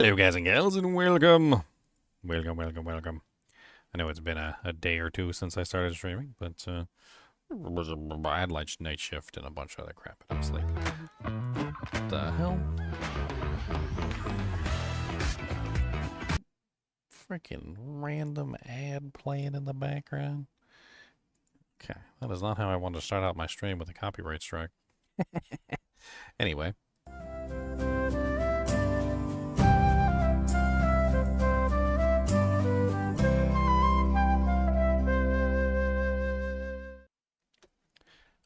Hello guys and gals and welcome. Welcome. I know it's been a day or two since I started streaming, but I had like night shift and a bunch of other crap and I'm sleeping. What the hell? Freaking random ad playing in the background. Okay, that is not how I wanted to start out my stream with a copyright strike. Anyway.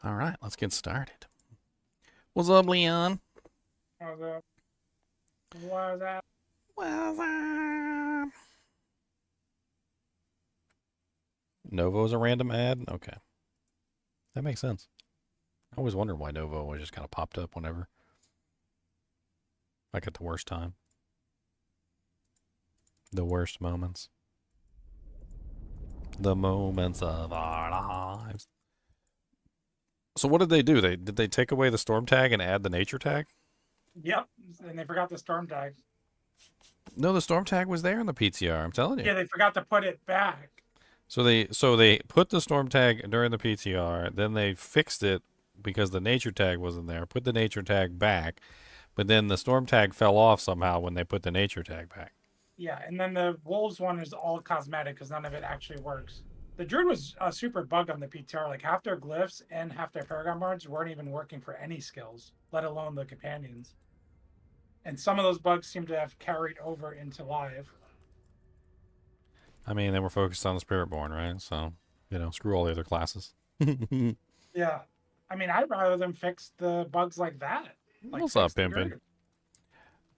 All right, let's get started. What's up, Leon? What's up? What's up? What's up? Novo's a random ad? Okay. That makes sense. I always wondered why Novo always just kind of popped up whenever. Like at the worst time. The worst moments. The moments of our lives. So what did they do? Did they take away the storm tag and add the nature tag? Yep, and they forgot the storm tag. No, the storm tag was there in the PTR. I'm telling you. Yeah, they forgot to put it back. So they put the storm tag during the PTR, then they fixed it because the nature tag wasn't there. Put the nature tag back, but then the storm tag fell off somehow when they put the nature tag back. Yeah, and then the wolves one is all cosmetic because none of it actually works. The druid was super bugged on the PTR. Like half their glyphs and half their Paragon bards weren't even working for any skills, let alone the companions. And some of those bugs seem to have carried over into live. I mean, they were focused on the Spiritborn, right? So, you know, screw all the other classes. Yeah. I mean, I'd rather them fix the bugs like that. Like What's up, Pimpin'?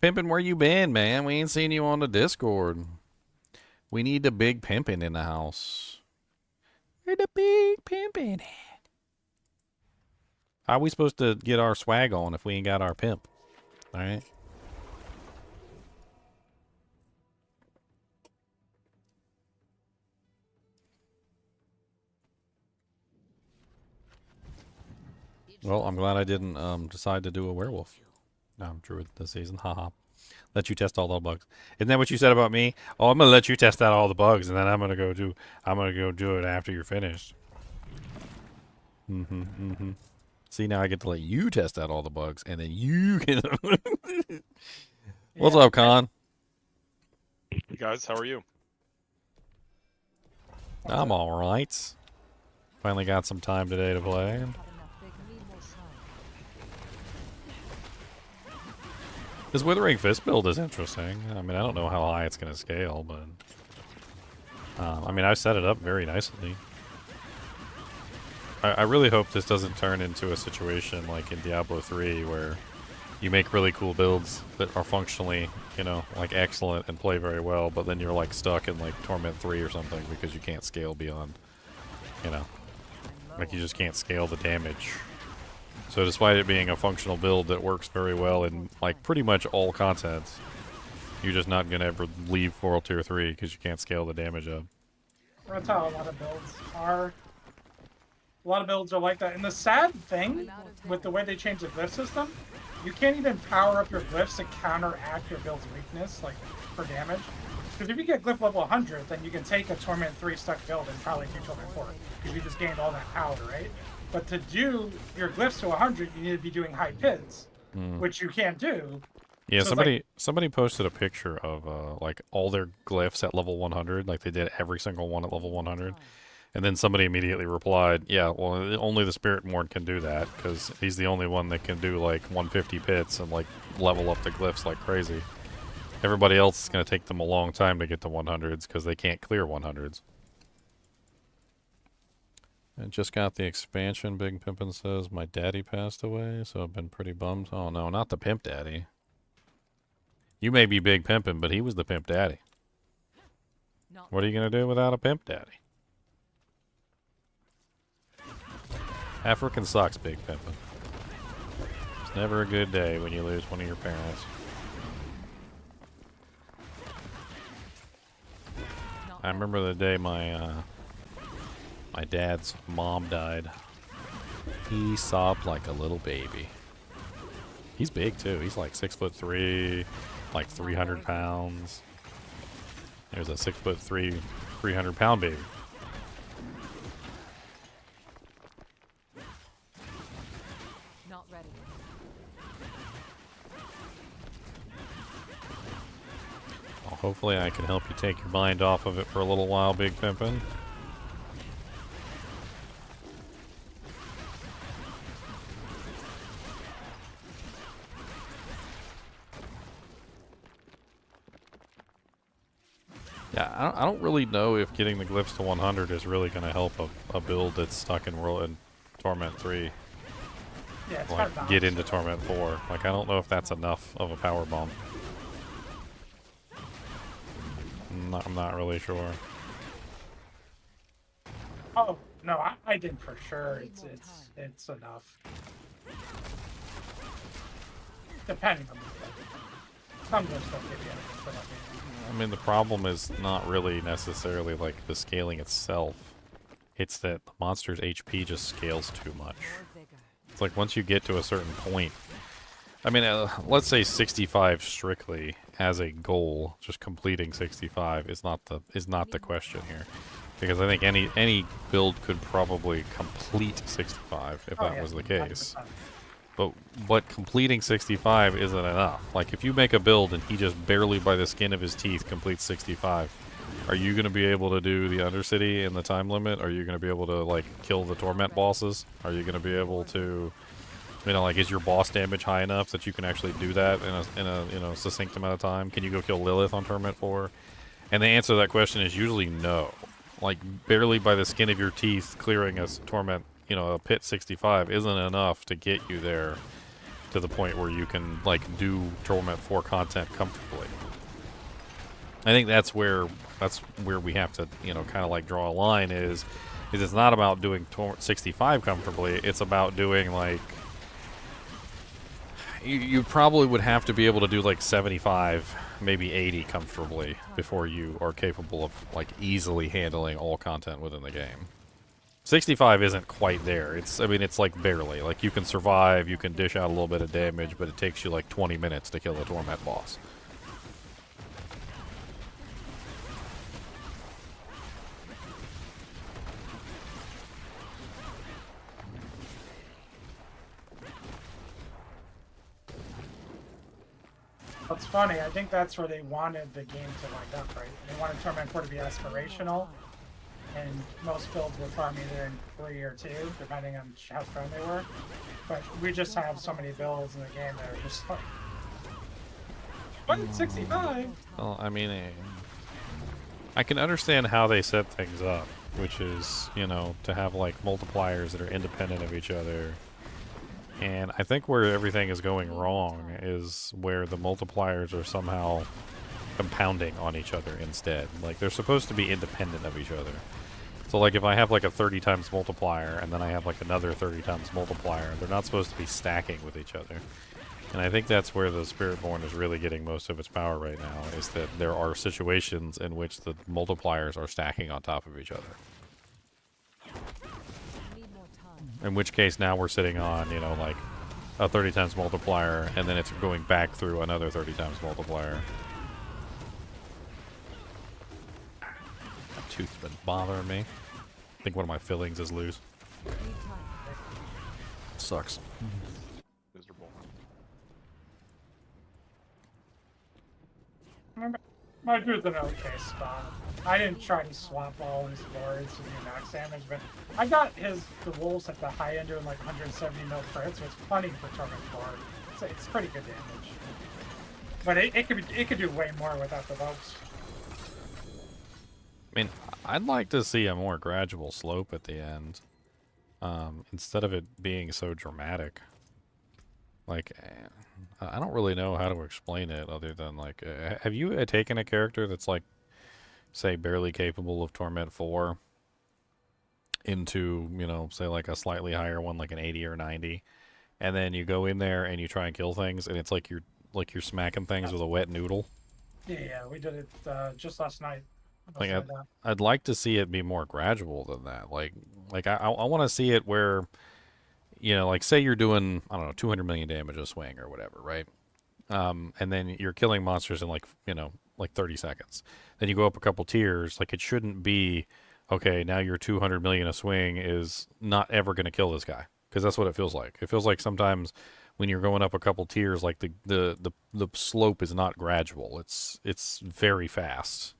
Pimpin', where you been, man? We ain't seen you on the Discord. We need the big Pimpin' in the house. Where the big Pimpin' at? How are we supposed to get our swag on if we ain't got our pimp? Alright? Well, I'm glad I didn't decide to do a werewolf. No, I'm druid this season. Haha. Let you test all the bugs. Isn't that what you said about me? Oh, I'm gonna let you test out all the bugs, and then I'm gonna go do it after you're finished. See, now I get to let you test out all the bugs, and then you can. What's up, Con? Hey guys, how are you? I'm all right. Finally got some time today to play. This Withering Fist build is interesting. I mean, I don't know how high it's going to scale, but... I mean, I've set it up very nicely. I really hope this doesn't turn into a situation like in Diablo 3 where you make really cool builds that are functionally, you know, like excellent and play very well, but then you're like stuck in like Torment 3 or something because you can't scale beyond, you know, like you just can't scale the damage. So despite it being a functional build that works very well in like pretty much all content, you're just not going to ever leave World Tier 3 because you can't scale the damage up. That's how a lot of builds are. A lot of builds are like that. And the sad thing with the way they changed the glyph system, you can't even power up your glyphs to counteract your build's weakness, like for damage. Because if you get glyph level 100, then you can take a Torment 3 stuck build and probably do Torment 4. Because you just gained all that power, right? But to do your glyphs to 100, you need to be doing high pits, which you can't do. Yeah, So somebody posted a picture of like all their glyphs at level 100, like they did every single one at level 100. And then somebody immediately replied, yeah, well, only the Spiritborn can do that, because he's the only one that can do, like, 150 pits and, like, level up the glyphs like crazy. Everybody else is going to take them a long time to get to 100s, because they can't clear 100s. I just got the expansion, Big Pimpin' says. My daddy passed away, so I've been pretty bummed. Oh, no, not the Pimp Daddy. You may be Big Pimpin', but he was the Pimp Daddy. What are you going to do without a Pimp Daddy? African sucks, Big Pimpin'. It's never a good day when you lose one of your parents. I remember the day my dad's mom died. He sobbed like a little baby. He's big too. He's like 6'3", like 300 pounds. There's a 6'3", 300-pound baby. Not ready. Well, hopefully I can help you take your mind off of it for a little while, Big Pimpin'. Yeah, I don't really know if getting the glyphs to 100 is really going to help a build that's stuck in Torment 3. Yeah, it's Like, hard get to into Torment 4. Like, I don't know if that's enough of a power bomb. I'm not really sure. Oh no, I did for sure. It's enough. Depending on the build. Some glyphs don't give you anything for that. I mean, the problem is not really necessarily like the scaling itself. It's that the monster's HP just scales too much. It's like once you get to a certain point. I mean, let's say 65 strictly as a goal, just completing 65 is not the question here, because I think any build could probably complete 65 if that was the case. 100%. But completing 65 isn't enough. Like, if you make a build and he just barely by the skin of his teeth completes 65, are you going to be able to do the Undercity in the time limit? Are you going to be able to, like, kill the Torment bosses? Are you going to be able to, you know, like, is your boss damage high enough that you can actually do that in a you know, succinct amount of time? Can you go kill Lilith on Torment 4? And the answer to that question is usually no. Like, barely by the skin of your teeth clearing a Torment, you know, a pit 65 isn't enough to get you there to the point where you can, like, do Torment 4 content comfortably. I think that's where we have to, you know, kind of like draw a line is it's not about doing 65 comfortably, it's about doing, like, you probably would have to be able to do like 75, maybe 80 comfortably before you are capable of, like, easily handling all content within the game. 65 isn't quite there. I mean, it's like barely. Like, you can survive, you can dish out a little bit of damage, but it takes you like 20 minutes to kill a Torment boss. What's funny, I think that's where they wanted the game to wind up, right? They wanted Torment 4 to be aspirational, and most builds would farm either in 3 or 2, depending on how strong they were. But we just have so many builds in the game that are just like, what, 65? Well, I mean, I can understand how they set things up, which is, you know, to have, like, multipliers that are independent of each other. And I think where everything is going wrong is where the multipliers are somehow compounding on each other instead. Like, they're supposed to be independent of each other. So, like, if I have, like, a 30 times multiplier and then I have, like, another 30 times multiplier, they're not supposed to be stacking with each other. And I think that's where the Spiritborn is really getting most of its power right now, is that there are situations in which the multipliers are stacking on top of each other. In which case now we're sitting on, you know, like, a 30 times multiplier, and then it's going back through another 30 times multiplier. That tooth's been bothering me. I think one of my fillings is loose. Sucks. Miserable. My dude's in an okay spot. I didn't try to swap all his boards to do max damage, but I got the wolves at the high end doing like 170 mil crit, so it's plenty for Torment 4. So it's pretty good damage. But it could do way more without the buffs. I mean, I'd like to see a more gradual slope at the end, instead of it being so dramatic. Like, I don't really know how to explain it other than, like, have you taken a character that's, like, say, barely capable of Torment 4 into, you know, say, like, a slightly higher one, like an 80 or 90, and then you go in there and you try and kill things, and it's like you're smacking things with a wet noodle? Yeah, we did it just last night. Like, I'd like to see it be more gradual than that. Like I want to see it where, you know, like, say you're doing, I don't know, 200 million damage a swing or whatever, right? and then you're killing monsters in like, like 30 seconds. Then you go up a couple tiers. Like, it shouldn't be, okay, now your 200 million a swing is not ever going to kill this guy, because that's what it feels like. It feels like sometimes when you're going up a couple tiers, like the slope is not gradual. It's very fast.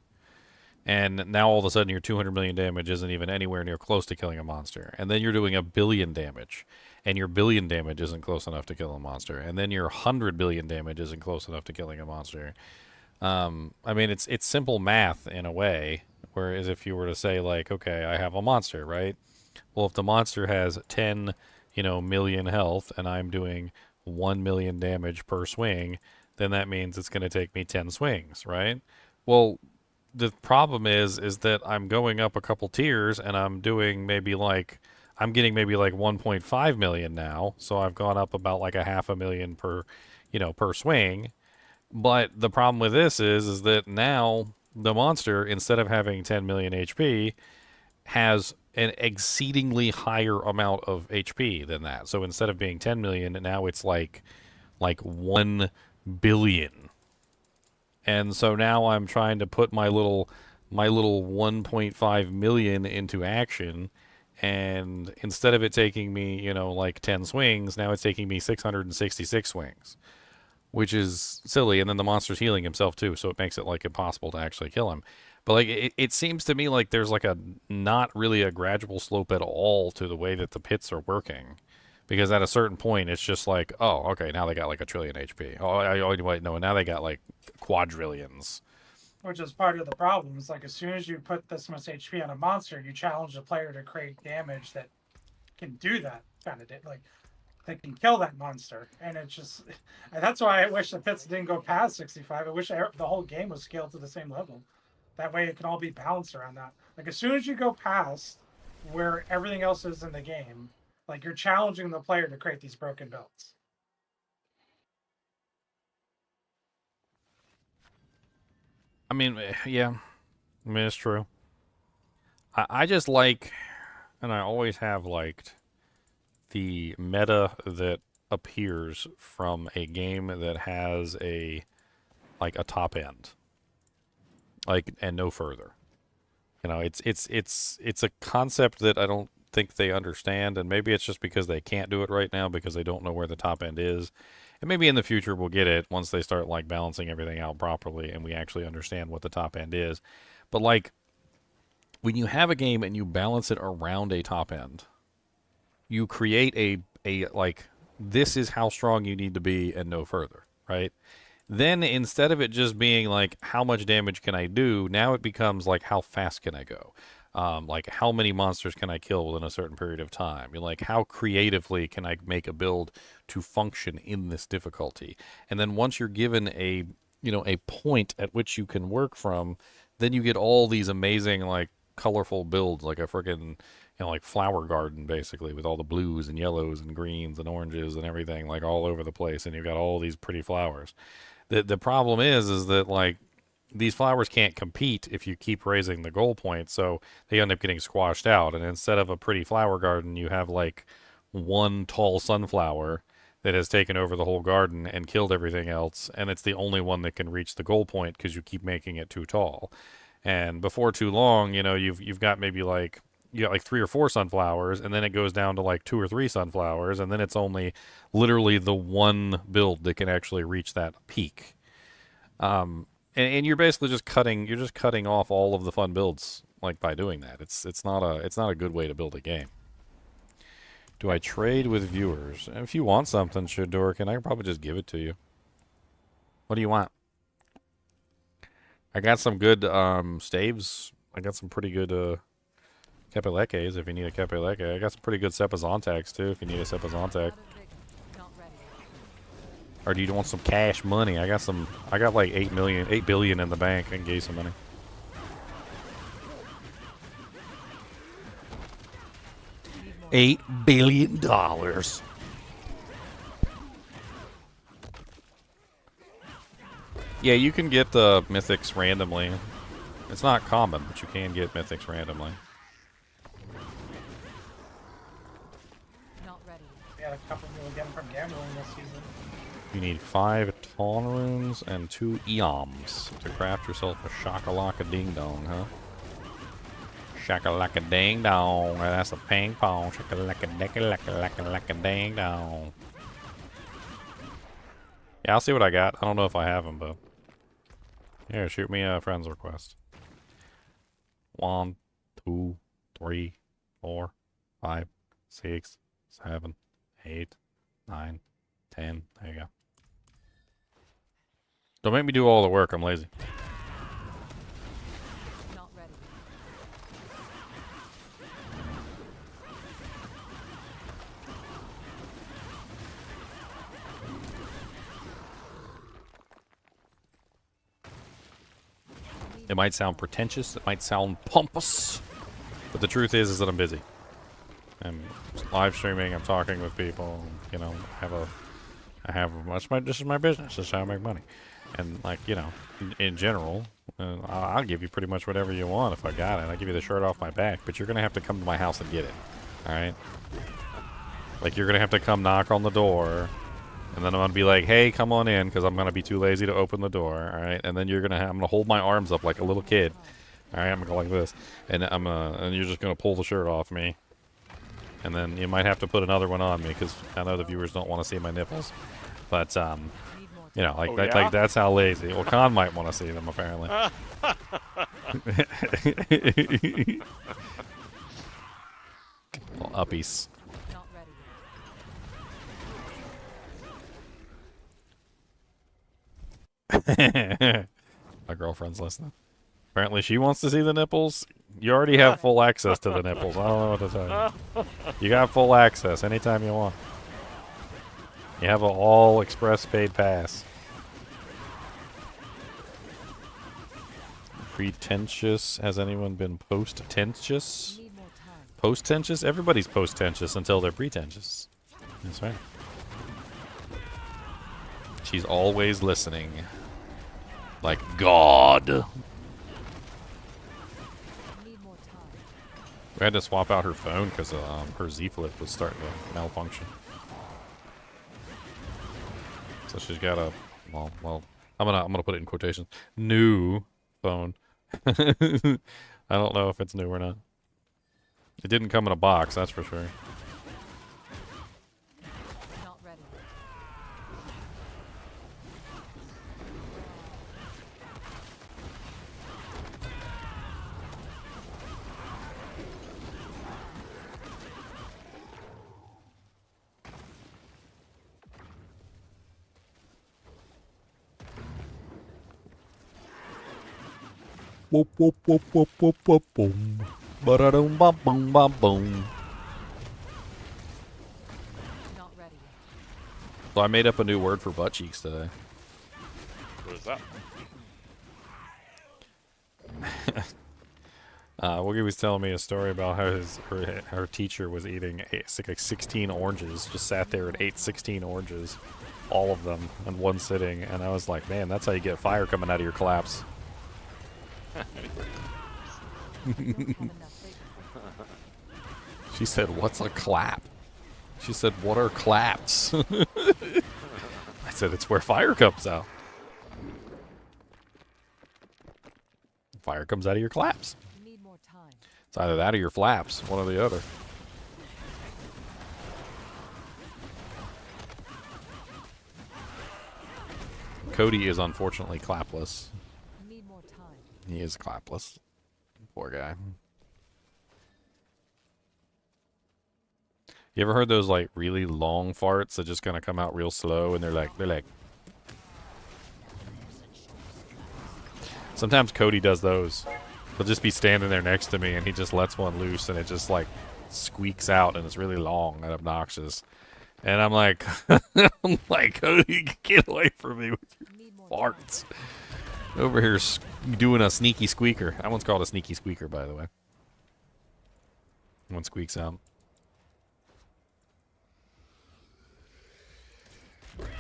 And now all of a sudden your 200 million damage isn't even anywhere near close to killing a monster. And then you're doing 1 billion damage, and your 1 billion damage isn't close enough to kill a monster. And then your 100 billion damage isn't close enough to killing a monster. I mean, it's simple math in a way, whereas if you were to say, like, okay, I have a monster, right? Well, if the monster has 10, million health, and I'm doing 1 million damage per swing, then that means it's going to take me 10 swings, right? Well, the problem is that I'm going up a couple tiers, and I'm doing I'm getting maybe like 1.5 million now, so I've gone up about like 500,000 per, per swing. But the problem with this is that now the monster, instead of having 10 million HP, has an exceedingly higher amount of HP than that. So instead of being 10 million, now it's like 1 billion. And so now I'm trying to put my little 1.5 million into action, and instead of it taking me, like 10 swings, now it's taking me 666 swings, which is silly. And then the monster's healing himself too, so it makes it like impossible to actually kill him. But like it seems to me like there's like a not really a gradual slope at all to the way that the pits are working. Because at a certain point, it's just like, oh, okay, now they got like 1 trillion HP. Oh, wait, no, now they got like quadrillions. Which is part of the problem. It's like as soon as you put this much HP on a monster, you challenge the player to create damage that can do that kind of like they can kill that monster. And it's just, and that's why I wish the pits didn't go past 65. I wish the whole game was scaled to the same level. That way it can all be balanced around that. Like as soon as you go past where everything else is in the game, like you're challenging the player to create these broken builds. I mean, yeah. I mean, it's true. I just like, and I always have liked, the meta that appears from a game that has a top end, and no further. It's a concept that I don't think they understand, and maybe it's just because they can't do it right now because they don't know where the top end is. And maybe in the future we'll get it once they start like balancing everything out properly and we actually understand what the top end is. But like when you have a game and you balance it around a top end, you create a like, this is how strong you need to be and no further, right? Then instead of it just being like, how much damage can I do, now it becomes like, how fast can I go? Like, how many monsters can I kill within a certain period of time? You're like, how creatively can I make a build to function in this difficulty? And then once you're given a point at which you can work from, then you get all these amazing, like, colorful builds, like a freaking, like flower garden, basically, with all the blues and yellows and greens and oranges and everything, like, all over the place, and you've got all these pretty flowers. The problem is that, like, these flowers can't compete if you keep raising the goal point, so they end up getting squashed out. And instead of a pretty flower garden, you have like one tall sunflower that has taken over the whole garden and killed everything else, and it's the only one that can reach the goal point because you keep making it too tall. And before too long, you've got maybe like, you got like 3 or 4 sunflowers, and then it goes down to like 2 or 3 sunflowers, and then it's only literally the one build that can actually reach that peak. And you're basically just cutting off all of the fun builds, like, by doing that. It's not a good way to build a game. Do I trade with viewers? If you want something, Shadorkin, I can probably just give it to you. What do you want? I got some good staves. I got some pretty good Capelekes if you need a Capeleke. I got some pretty good Sepazontacs too if you need a Sepazontac. Or do you want some cash money? I got like 8 billion in the bank. I can give you some money. $8 billion. Yeah, you can get the mythics randomly. It's not common, but you can get mythics randomly. We had a couple people getting from gambling this season. You need 5 Taunt runes and 2 Eoms to craft yourself a shakalaka ding dong, huh? Shakalaka ding dong. That's a ping pong. Shakalaka laka ding dong. Yeah, I'll see what I got. I don't know if I have them, but here, shoot me a friend's request. 1, 2, 3, 4, 5, 6, 7, 8, 9, 10. There you go. Don't make me do all the work. I'm lazy. Not ready. It might sound pretentious. It might sound pompous. But the truth is that I'm busy. I'm live streaming. I'm talking with people. You know, this is my business. This is how I make money. And like, you know, in general, I'll give you pretty much whatever you want if I got it. I'll give you the shirt off my back, but you're gonna have to come to my house and get it. All right? Like, you're gonna have to come knock on the door. And then I'm gonna be like, "Hey, come on in," because I'm gonna be too lazy to open the door. All right, and then I'm gonna hold my arms up like a little kid. All right, I'm gonna go like this, and and you're just gonna pull the shirt off me. And then you might have to put another one on me because I know the viewers don't want to see my nipples. But you know, like like that's how lazy. Well, Khan might want to see them apparently. Well, uppies. Not ready. My girlfriend's listening. Apparently she wants to see the nipples. You already have full access to the nipples. I don't know what to tell you. You got full access anytime you want. You have an all express paid pass. Pretentious. Has anyone been post-tentious? Need more time. Post-tentious? Everybody's post-tentious until they're pretentious. That's right. She's always listening. Like God. Need more time. We had to swap out her phone because her Z Flip was starting to malfunction. So she's got a well, I'm gonna put it in quotations. New phone. I don't know if it's new or not. It didn't come in a box, that's for sure. Not ready. Whoop whoop whoop whoop whoop whoop boom. Ba-da-dum bum bum bum boom. Not ready. So I made up a new word for butt cheeks today. What is that? Woogie was telling me a story about how her teacher was eating like 16 oranges, just sat there and ate 16 oranges, all of them in one sitting, and I was like, man, that's how you get fire coming out of your claps. She said, "What's a clap?" She said, "What are claps?" I said, "It's where fire comes out. Fire comes out of your claps. Need more time. It's either that or your flaps, one or the other." Cody is unfortunately clapless. Need more time. He is clapless. Poor guy. You ever heard those like really long farts that just kind of come out real slow and they're like sometimes Cody does those. He'll just be standing there next to me and he just lets one loose and it just like squeaks out and it's really long and obnoxious. And I'm like I'm like, Cody, get away from me with your farts. Over here doing a sneaky squeaker. That one's called a sneaky squeaker, by the way. One squeaks out. Not ready.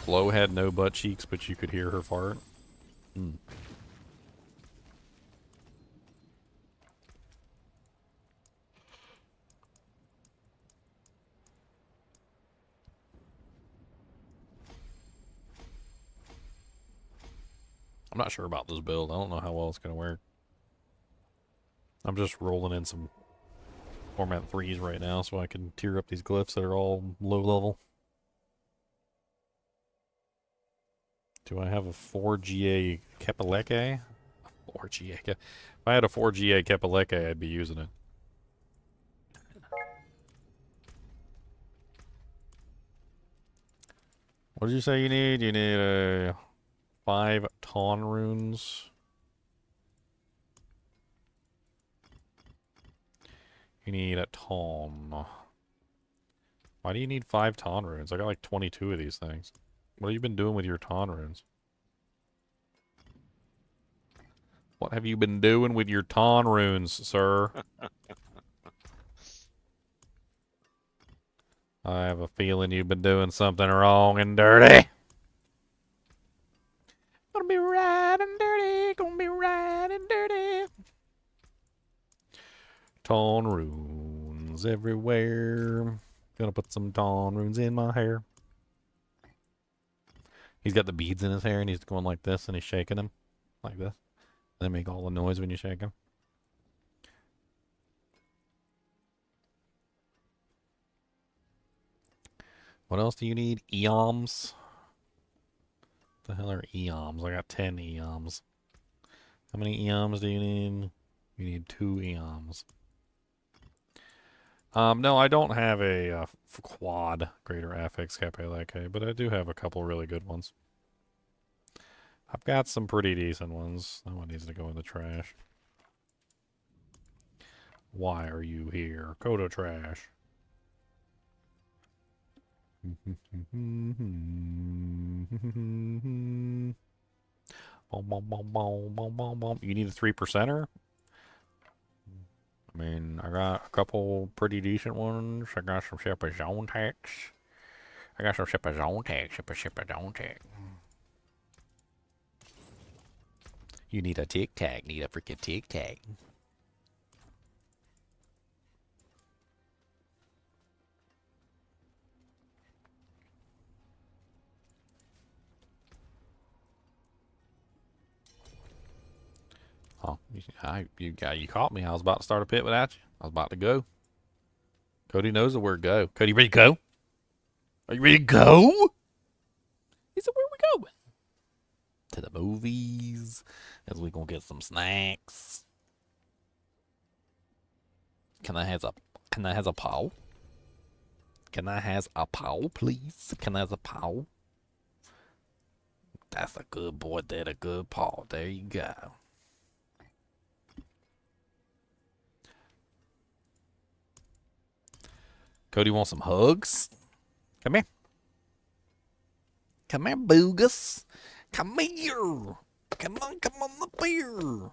Flo had no butt cheeks, but you could hear her fart. I'm not sure about this build. I don't know how well it's going to work. I'm just rolling in some Torment 3s right now so I can tier up these glyphs that are all low level. Do I have a 4GA Kepaleke? 4GA. If I had a 4GA Kepaleke, I'd be using it. What did you say you need? You need 5 Tawn runes. You need a Tawn. Why do you need 5 Tawn runes? I got like 22 of these things. What have you been doing with your Tawn runes? What have you been doing with your Tawn runes, sir? I have a feeling you've been doing something wrong and dirty. Gonna be right and dirty. Gonna be right and dirty. Tawn runes everywhere. Gonna put some Tawn runes in my hair. He's got the beads in his hair and he's going like this and he's shaking them. Like this. They make all the noise when you shake them. What else do you need? Eoms? What the hell are eoms? I got 10 eoms. How many eoms do you need? You need 2 eoms. No, I don't have a quad greater affix Kapeleke, but I do have a couple really good ones. I've got some pretty decent ones. That one needs to go in the trash. Why are you here? Go to trash. You need a 3%er? I mean, I got a couple pretty decent ones. I got some Shepard Zone Techs. I got some Shepard Zone Techs. Shepard Zone Tech. You need a tic tac. Need a freaking tic tac. Oh, you caught me. I was about to start a pit without you. I was about to go. Cody knows the word go. Cody, ready to go? Are you ready to go? He said, where we going? To the movies. As we gonna get some snacks. Can I has a paw? Can I has a paw, please? Can I has a paw? That's a good boy. That a good paw. There you go. Cody wants some hugs. Come here. Come here, Boogus. Come here. Come on up here.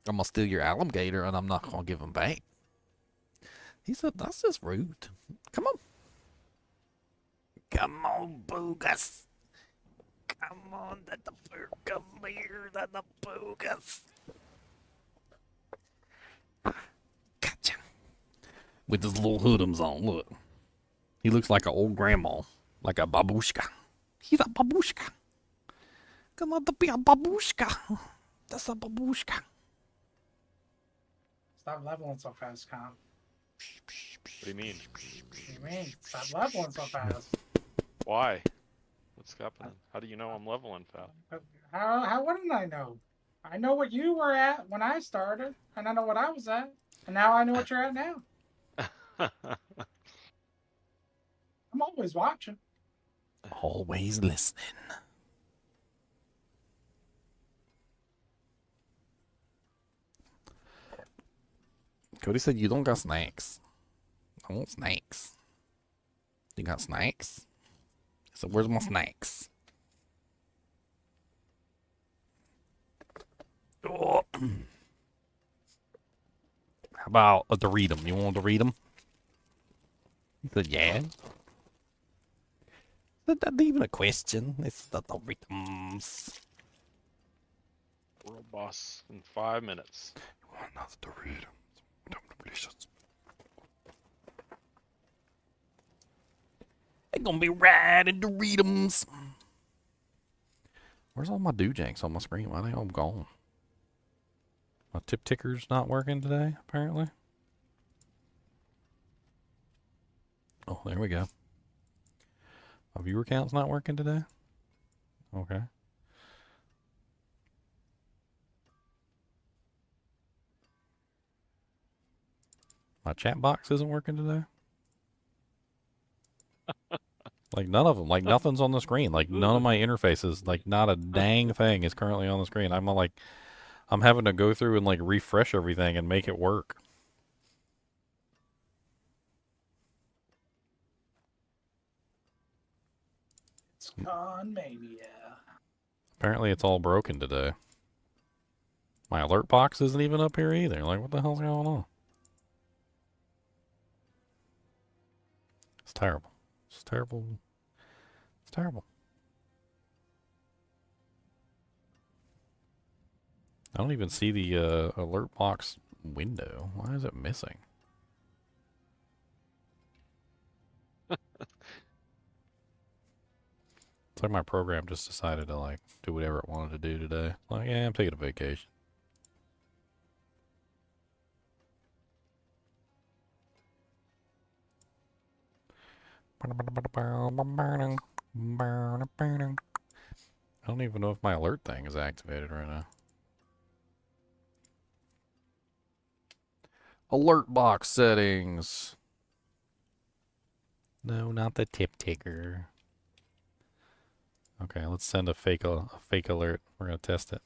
I'm gonna steal your alligator and I'm not gonna give him back. He said, that's just rude. Come on. Come on, Boogus. Come on, come here, the Boogus. Gotcha. With his little hoodums on, look. He looks like an old grandma. Like a babushka. He's a babushka. Gonna be a babushka. That's a babushka. Stop leveling so fast, Con. What do you mean? What do you mean? Stop leveling so fast. Why? What's happening? How do you know I'm leveling fast? How wouldn't I know? I know what you were at when I started, and I know what I was at, and now I know what you're at now. I'm always watching. Always listening. Cody said you don't got snacks. I want snacks. You got snacks? So where's my snacks? Oh. How about a Doritum? You want a Doritum? He said, yeah. Is that even a question? It's the Doritums. World boss in 5 minutes. You want another Doritum? Delicious. They're gonna be riding Doritos. Where's all my doojanks on my screen? Why are they all gone? My tip ticker's not working today, apparently. Oh, there we go. My viewer count's not working today? Okay. My chat box isn't working today? Like, none of them. Like, nothing's on the screen. Like, none of my interfaces, like, not a dang thing is currently on the screen. I'm like, I'm having to go through and, like, refresh everything and make it work. It's Con Mania. Apparently it's all broken today. My alert box isn't even up here either. Like, what the hell's going on? It's terrible. It's terrible. It's terrible. I don't even see the alert box window. Why is it missing? It's like my program just decided to, like, do whatever it wanted to do today. Like, yeah, I'm taking a vacation. I don't even know if my alert thing is activated right now. Alert box settings. No, not the tip ticker. Okay, let's send a fake alert. We're gonna test it.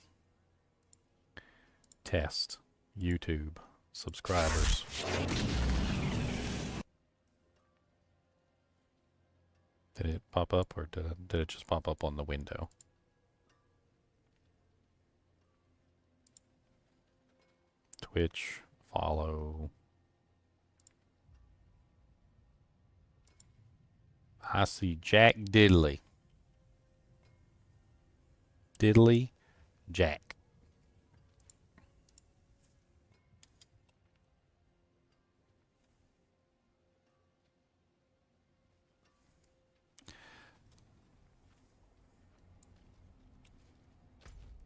Test. YouTube. Subscribers. Did it pop up, or did it just pop up on the window? Twitch, follow. I see Jack Diddley. Diddley Jack.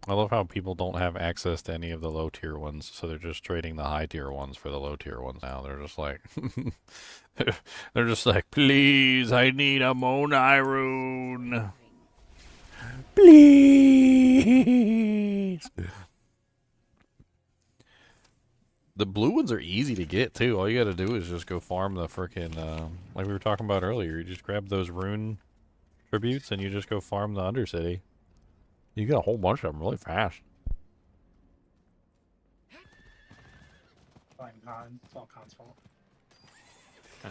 I love how people don't have access to any of the low tier ones, so they're just trading the high tier ones for the low tier ones now. They're just like, they're just like, please, I need a Monai rune. Please. The blue ones are easy to get too. All you gotta do is just go farm the frickin', like we were talking about earlier. You just grab those rune tributes and you just go farm the Undercity. You get a whole bunch of them really fast. Blame Con. It's all Con's fault. I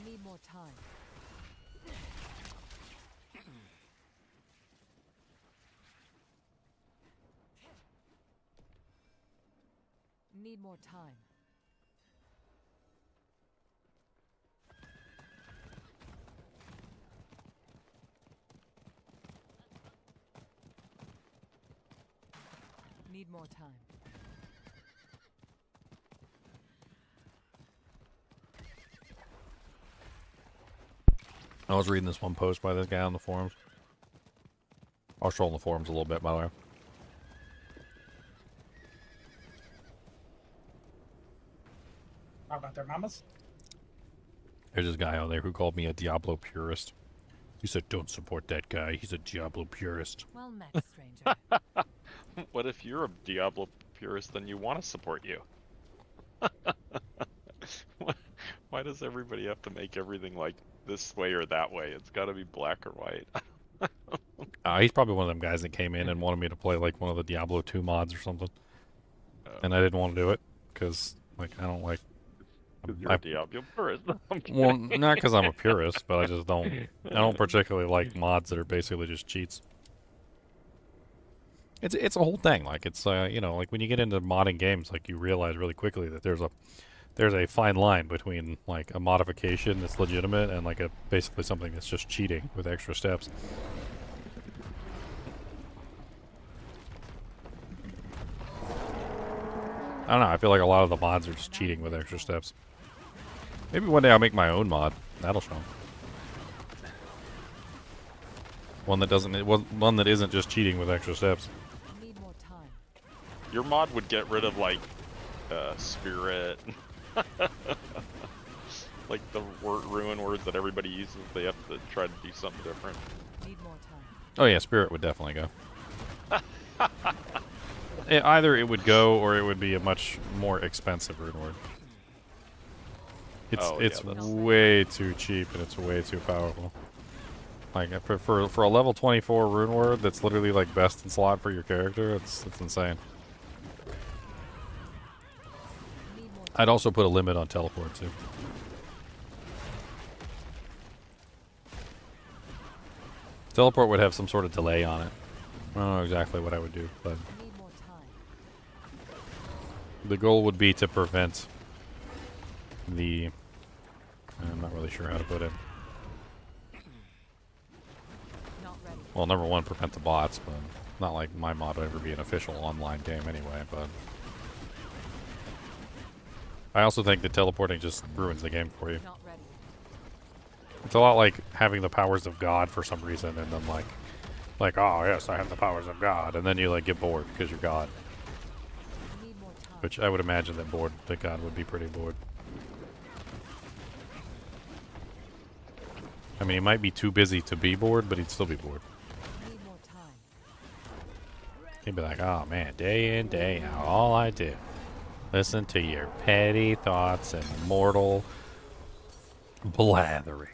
need more time. Need more time. Need more time. I was reading this one post by this guy on the forums. I was trolling the forums a little bit, by the way. How about their mamas? There's this guy out there who called me a Diablo purist. He said, don't support that guy. He's a Diablo purist. Well met, stranger. What if you're a Diablo purist, then you want to support you? Why does everybody have to make everything like this way or that way? It's got to be black or white. He's probably one of them guys that came in and wanted me to play like one of the Diablo 2 mods or something. And I didn't want to do it because, like, I don't like... Because you're a Diablo purist. Well, not because I'm a purist, but I just don't... I don't particularly like mods that are basically just cheats. It's a whole thing. Like, it's, you know, like when you get into modding games, like, you realize really quickly that there's a fine line between, like, a modification that's legitimate and, like, basically something that's just cheating with extra steps. I don't know, I feel like a lot of the mods are just cheating with extra steps. Maybe one day I'll make my own mod. That'll show 'em. One that doesn't, one that isn't just cheating with extra steps. Need more time. Your mod would get rid of like spirit, like the ruin words that everybody uses. They have to try to do something different. Need more time. Oh yeah, spirit would definitely go. Either it would go, or it would be a much more expensive rune word. It's Oh, yeah, it's that's- way too cheap and it's way too powerful. Like for a level 24 rune word that's literally like best in slot for your character, it's insane. Need more time. I'd also put a limit on teleport too. Teleport would have some sort of delay on it. I don't know exactly what I would do, but Need more time. the goal would be to prevent the... I'm not really sure how to put it. Not ready. Well, number one, prevent the bots, but not like my mod would ever be an official online game anyway, but... I also think that teleporting just ruins the game for you. Not ready. It's a lot like having the powers of God for some reason, and then like, oh yes, I have the powers of God, and then you like get bored because you're God. Need more time. Which I would imagine that God would be pretty bored. I mean, he might be too busy to be bored, but he'd still be bored. Need more time. He'd be like, oh man, day in, day out, all I do. Listen to your petty thoughts and mortal blathering.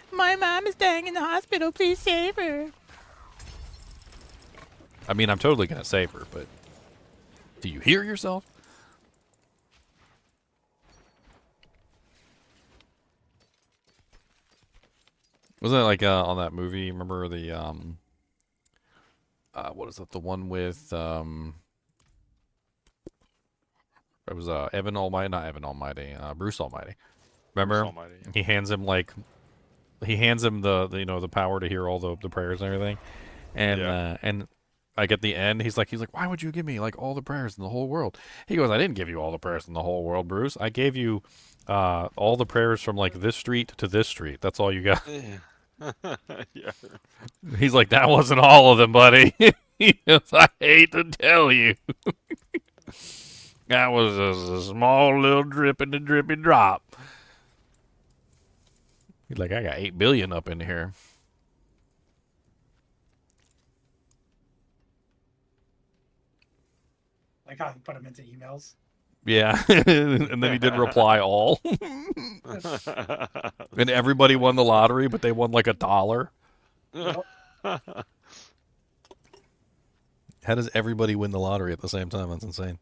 My mom is dying in the hospital, please save her. I mean, I'm totally gonna save her, but do you hear yourself? Wasn't it like on that movie? Remember the what is it? The one with it was Evan Almighty, not Evan Almighty, Bruce Almighty. Remember? Bruce Almighty, yeah. He hands him the you know, the power to hear all the prayers and everything, and Yeah. and like at the end he's like why would you give me like all the prayers in the whole world? He goes, I didn't give you all the prayers in the whole world, Bruce. I gave you all the prayers from like this street to this street. That's all you got. Yeah. He's like, that wasn't all of them, buddy. He goes, I hate to tell you. That was a small little drip in the drippy drop. He's like, I got 8 billion up in here. Like how he put them into emails. Yeah. And then he did reply all. And everybody won the lottery, but they won like $1. How does everybody win the lottery at the same time? That's insane.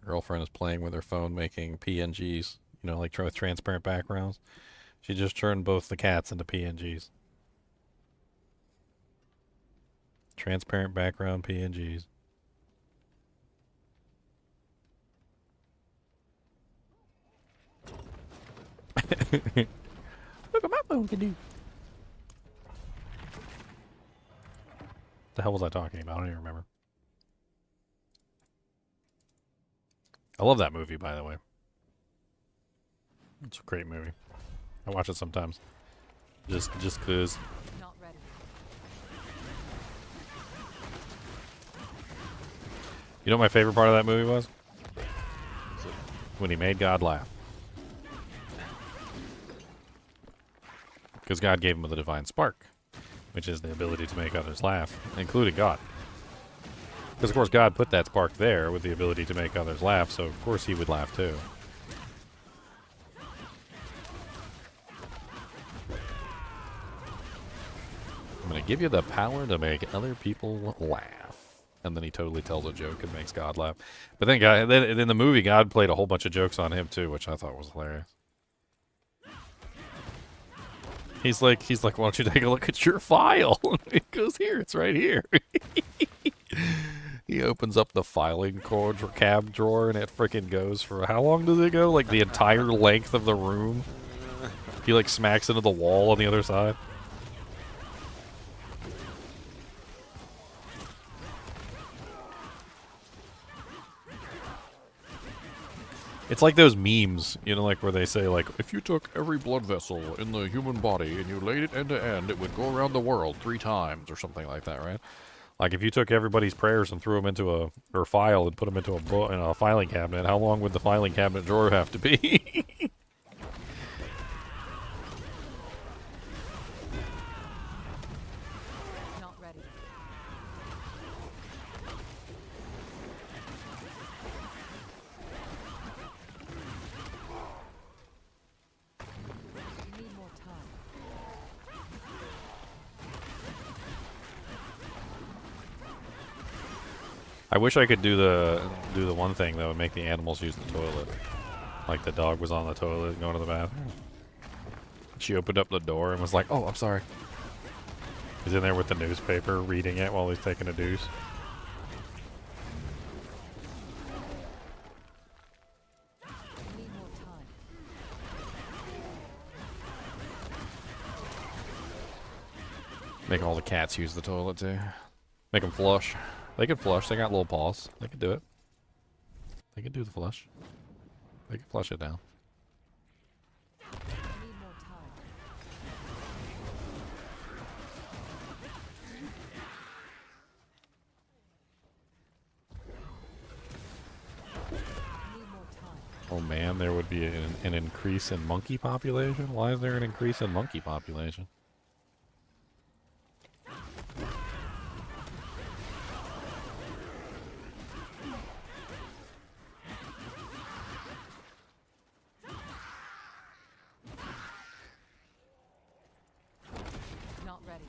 Girlfriend is playing with her phone, making PNGs, you know, like with transparent backgrounds. She just turned both the cats into PNGs. Transparent background PNGs. Look what my phone can do. The hell was I talking about? I don't even remember. I love that movie, by the way. It's a great movie. I watch it sometimes. Just cause. Not ready. You know what my favorite part of that movie was? When he made God laugh. Because God gave him the divine spark, which is the ability to make others laugh, including God. Because, of course, God put that spark there with the ability to make others laugh, so of course he would laugh too. I'm going to give you the power to make other people laugh. And then he totally tells a joke and makes God laugh. But then, then in the movie, God played a whole bunch of jokes on him too, which I thought was hilarious. He's like, why don't you take a look at your file? It goes here. It's right here. He opens up the filing cab drawer, and it freaking goes for how long does it go? Like the entire length of the room. He like smacks into the wall on the other side. It's like those memes, you know, like where they say, like, if you took every blood vessel in the human body and you laid it end to end, it would go around the world 3 times or something like that, right? Like if you took everybody's prayers and threw them into or file and put them into a book in a filing cabinet, how long would the filing cabinet drawer have to be? Not ready. We need more time. I wish I could do the one thing that would make the animals use the toilet. Like the dog was on the toilet going to the bathroom. She opened up the door and was like, "Oh, I'm sorry." He's in there with the newspaper reading it while he's taking a deuce. We need more time. Make all the cats use the toilet too. Make them flush. They can flush. They got little paws. They can do it. They can do the flush. They can flush it down. We need more time. We need more time. Oh man, there would be an increase in monkey population? Why is there an increase in monkey population? Not ready.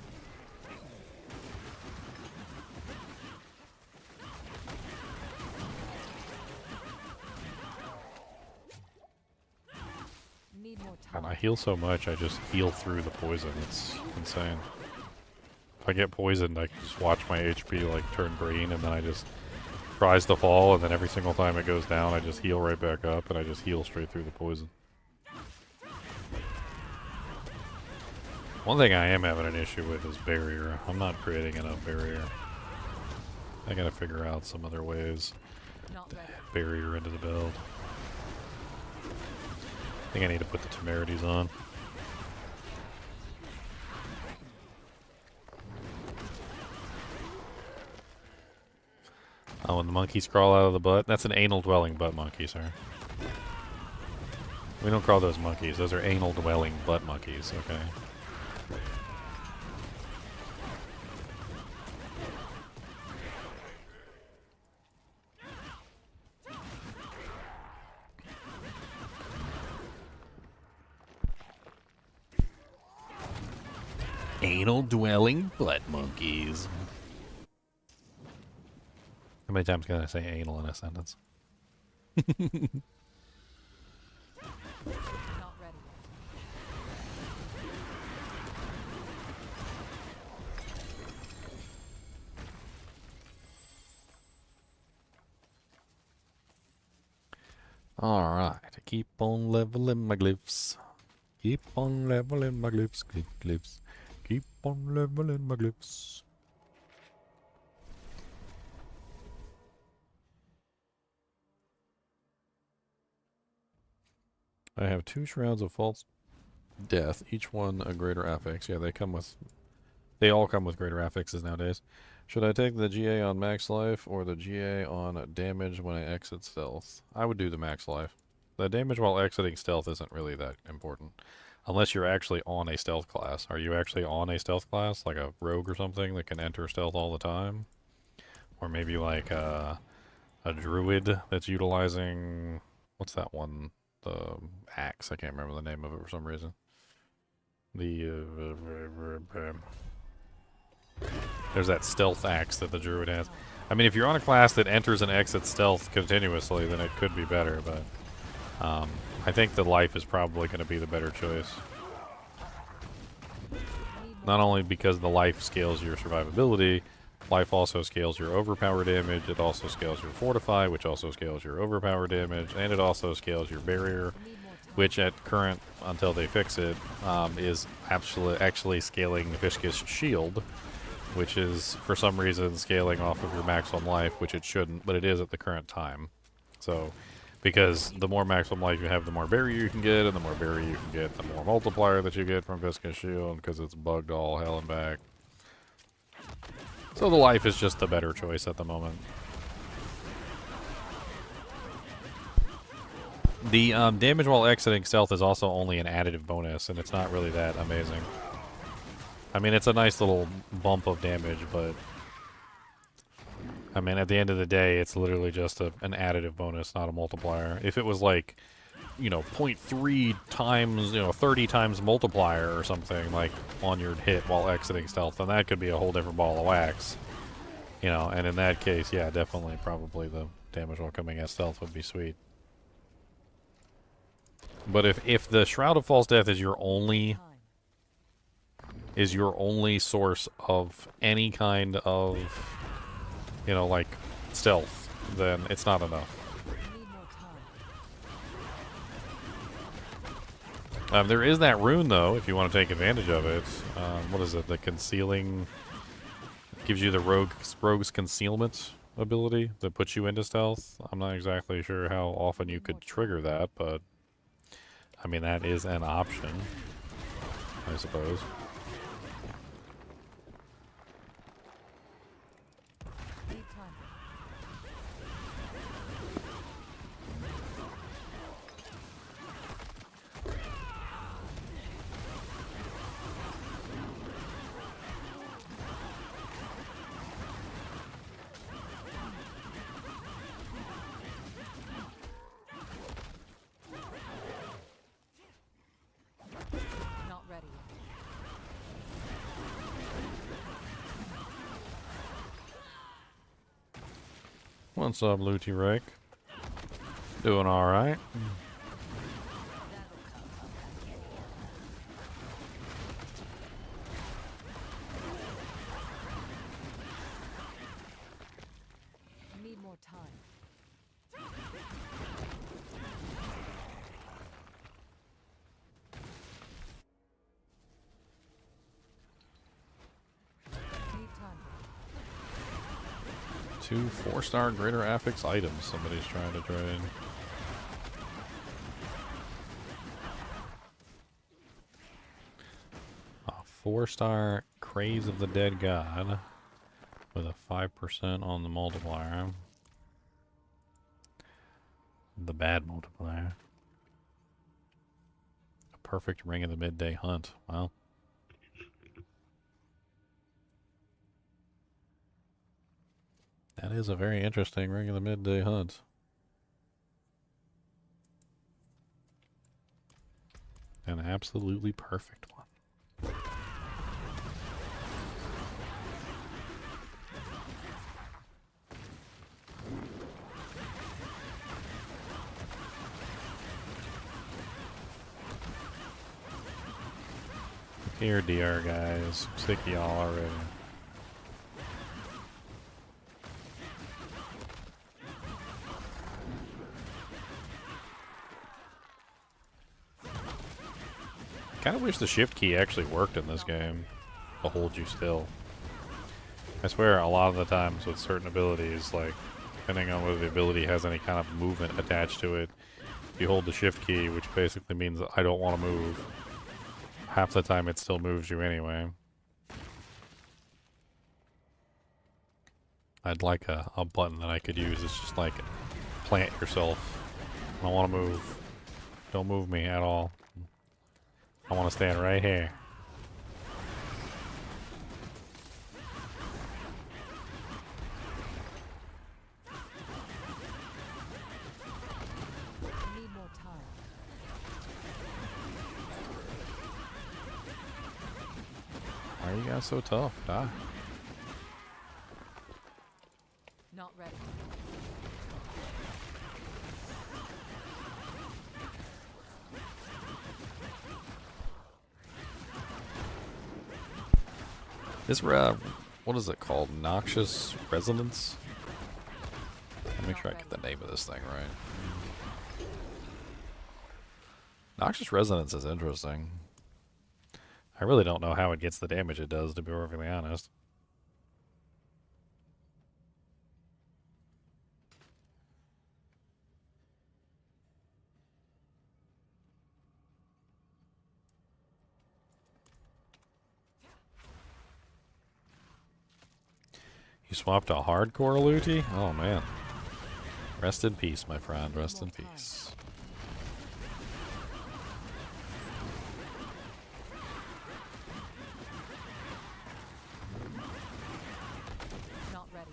Need more And time. I heal so much, I just heal through the poison. It's insane. If I get poisoned, I can just watch my HP like turn green, and then I just tries to fall, and then every single time it goes down, I just heal right back up, and I just heal straight through the poison. One thing I am having an issue with is barrier. I'm not creating enough barrier. I gotta figure out some other ways Not to ready. add barrier into the build. I think I need to put the temerities on. Oh, and the monkeys crawl out of the butt? That's an anal-dwelling butt monkey, sir. We don't call those monkeys. Those are anal-dwelling butt monkeys, okay? Anal-dwelling butt monkeys. How many times can I say anal in a sentence? Not ready. Alright, keep on leveling my glyphs. Keep on leveling my glyphs, glyphs. Keep on leveling my glyphs. I have 2 Shrouds of False Death, each one a greater affix. Yeah, they all come with greater affixes nowadays. Should I take the GA on max life or the GA on damage when I exit stealth? I would do the max life. The damage while exiting stealth isn't really that important. Unless you're actually on a stealth class. Are you actually on a stealth class? Like a rogue or something that can enter stealth all the time? Or maybe like a druid that's utilizing... What's that one? The axe. I can't remember the name of it for some reason. There's that stealth axe that the druid has. I mean, if you're on a class that enters and exits stealth continuously, then it could be better, but I think the life is probably going to be the better choice. Not only because the life scales your survivability, life also scales your overpower damage, it also scales your fortify, which also scales your overpower damage, and it also scales your barrier, which at current, until they fix it, is actually scaling Vishka's shield, which is, for some reason, scaling off of your max on life, which it shouldn't, but it is at the current time. So, Because the more maximum life you have, the more barrier you can get, and the more barrier you can get, the more multiplier that you get from Viscous Shield, because it's bugged all hell and back. So the life is just the better choice at the moment. The damage while exiting stealth is also only an additive bonus, and it's not really that amazing. I mean, it's a nice little bump of damage, but I mean, at the end of the day, it's literally just an additive bonus, not a multiplier. If it was like, you know, 0.3 times, you know, 30 times multiplier or something, like, on your hit while exiting stealth, then that could be a whole different ball of wax. You know, and in that case, yeah, definitely, probably the damage while coming at stealth would be sweet. But if the Shroud of False Death is your only source of any kind of, you know, like, stealth, then it's not enough. There is that rune, though, if you want to take advantage of it. What is it? The concealing... gives you the rogue's concealment ability that puts you into stealth. I'm not exactly sure how often you could trigger that, but... I mean, that is an option, I suppose. What's up, Looty Rick? Doing alright. Need more time. Need time. 2 4-star greater affix items somebody's trying to trade. A 4-star Craze of the Dead God with a 5% on the multiplier. The bad multiplier. A perfect Ring of the Midday Hunt. Wow. That is a very interesting Ring of the Midday Hunt. An absolutely perfect one. Here, DR guys. Sick of y'all already. Kind of wish the shift key actually worked in this game to hold you still. I swear a lot of the times with certain abilities, like, depending on whether the ability has any kind of movement attached to it, if you hold the shift key, which basically means I don't want to move, half the time it still moves you anyway. I'd like a button that I could use. It's just like, plant yourself. I don't want to move. Don't move me at all. I want to stand right here. Need more time. Why are you guys so tough? Die. Not ready. This, what is it called? Noxious Resonance? Let me make sure I get the name of this thing right. Noxious Resonance is interesting. I really don't know how it gets the damage it does, to be perfectly honest. You swapped a hardcore Looty? Oh man. Rest in peace, my friend. Rest in peace. Not ready.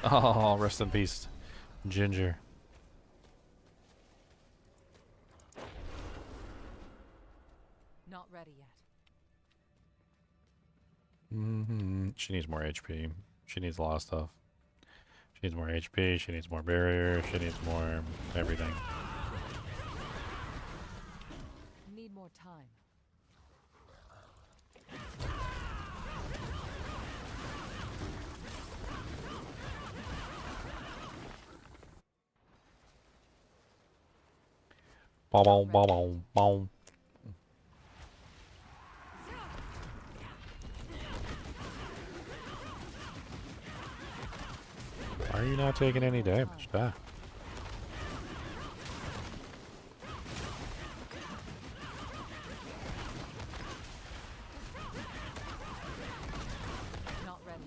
Oh, rest in peace, Ginger. Not ready yet. She needs more HP. She needs a lot of stuff. She needs more HP. She needs more barrier. She needs more everything. Need more time. Boom, boom, boom, boom. Why are you not taking any damage? Die. Not ready.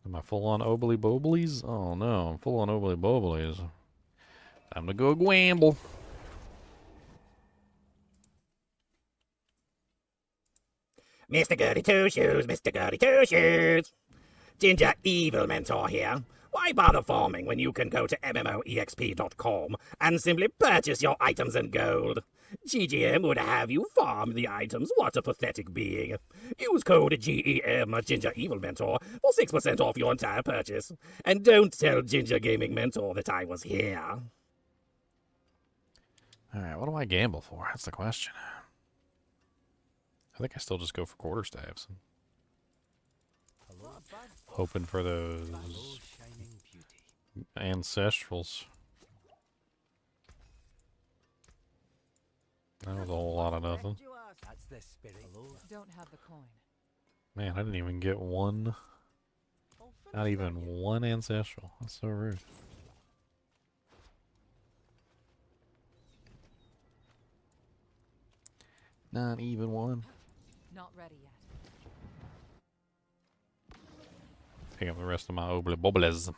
Am I full on obly boblies? Oh no, I'm full on obly boblies. Time to go gamble. Mr. Goody Two Shoes, Mr. Goody Two Shoes. Ginger Evil Mentor here. Why bother farming when you can go to MMOEXP.com and simply purchase your items in gold? GGM would have you farm the items. What a pathetic being. Use code GEM Ginger Evil Mentor for 6% off your entire purchase. And don't tell Ginger Gaming Mentor that I was here. Alright, what do I gamble for? That's the question. I think I still just go for quarterstaves. Hoping for those ancestrals. That was a whole lot of nothing. Don't have the coin. Man, I didn't even get one. Not even one ancestral. That's so rude. Not even one. Not ready yet. Pick up the rest of my obly bobbles.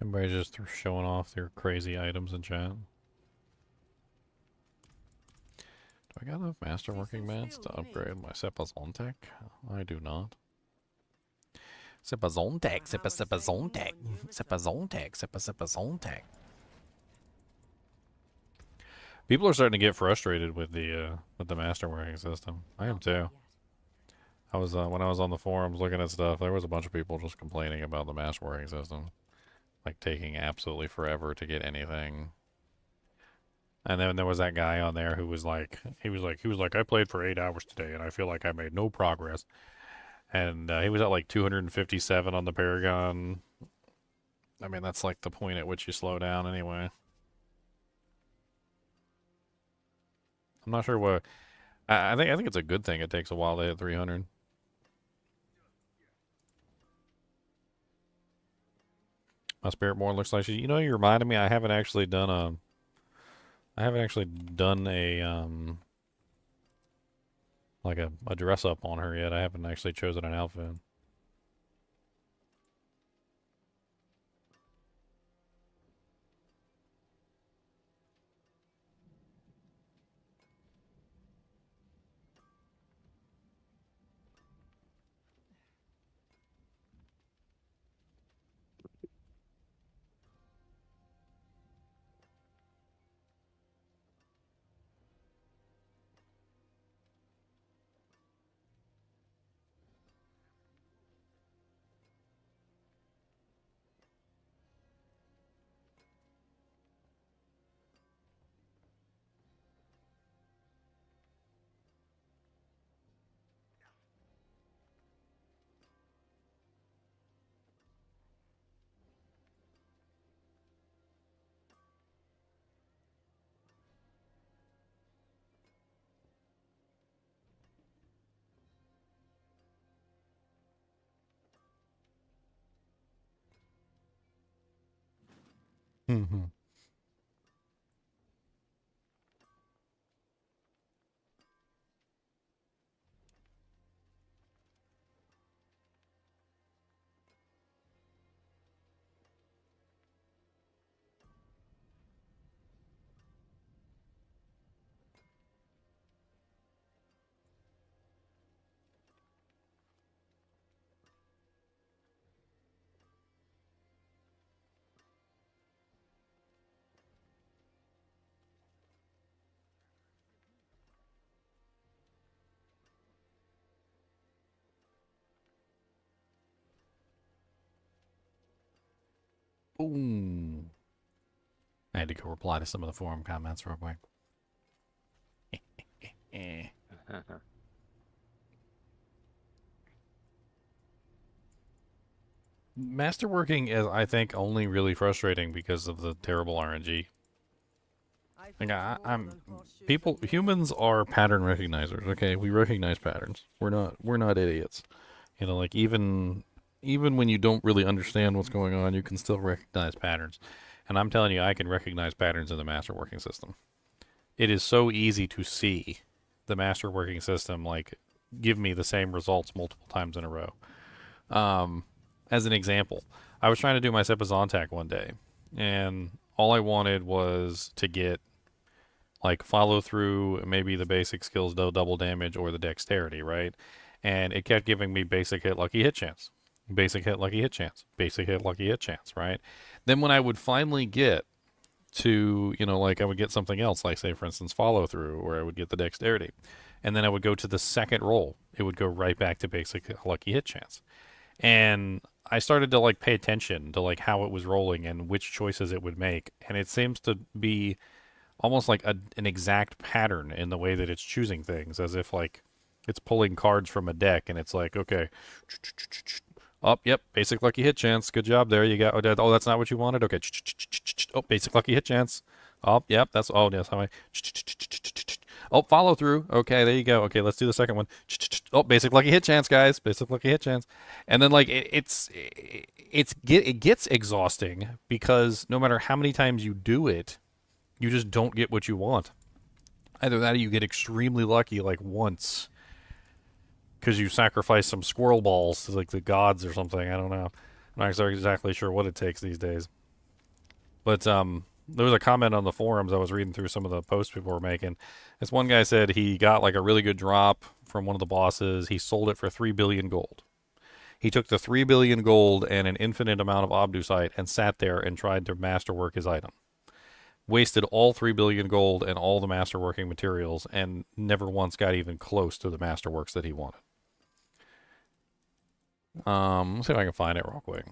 Everybody's just showing off their crazy items in chat. Do I got enough Masterworking mats to upgrade my Sepazontek? I do not. Sepazontek, Sepazontek, Sepazontek, Sepazontek. People are starting to get frustrated with the Masterworking system. I am Not ready too. yet. I was when I was on the forums looking at stuff, there was a bunch of people just complaining about the Masterworking system, like taking absolutely forever to get anything. And then there was that guy on there who was like, he was like, I played for 8 hours today, and I feel like I made no progress. And he was at like 257 on the Paragon. I mean, that's like the point at which you slow down anyway. I'm not sure what. I think it's a good thing. It takes a while to hit 300. My spirit born looks like she. You know, you reminded me. I haven't actually done a like a dress up on her yet. I haven't actually chosen an outfit. Mm-hmm. Boom. I had to go reply to some of the forum comments real quick. Masterworking is, I think, only really frustrating because of the terrible RNG. Like, humans are pattern recognizers. Okay, we recognize patterns. We're not idiots. You know, like even when you don't really understand what's going on, you can still recognize patterns. And I'm telling you, I can recognize patterns in the masterworking system. It is so easy to see the masterworking system, like, give me the same results multiple times in a row. As an example, I was trying to do my Sepizontac one day, and all I wanted was to get, like, follow through, maybe the basic skills, double damage, or the dexterity, right? And it kept giving me basic hit, lucky hit chance, basic hit, lucky hit chance, basic hit, lucky hit chance, right? Then when I would finally get to, you know, like, I would get something else, like, say, for instance, follow through, or I would get the dexterity, and then I would go to the second roll, it would go right back to basic lucky hit chance. And I started to, like, pay attention to, like, how it was rolling and which choices it would make, and it seems to be almost like an exact pattern in the way that it's choosing things, as if, like, it's pulling cards from a deck, and it's like, okay, oh, yep, basic lucky hit chance, good job there, you got, oh, that's not what you wanted, okay, oh, basic lucky hit chance, oh, yep, that's, oh, yes, how I, oh, follow through, okay, there you go, okay, let's do the second one, oh, basic lucky hit chance, guys, basic lucky hit chance, and then, like, it gets exhausting, because no matter how many times you do it, you just don't get what you want. Either that or you get extremely lucky, like, once, because you sacrifice some squirrel balls to, like, the gods or something. I don't know. I'm not exactly sure what it takes these days. But there was a comment on the forums. I was reading through some of the posts people were making. This one guy said he got, like, a really good drop from one of the bosses. He sold it for 3 billion gold. He took the 3 billion gold and an infinite amount of obdusite and sat there and tried to masterwork his item. Wasted all 3 billion gold and all the masterworking materials and never once got even close to the masterworks that he wanted. Let's see if I can find it real quick.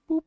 Boop.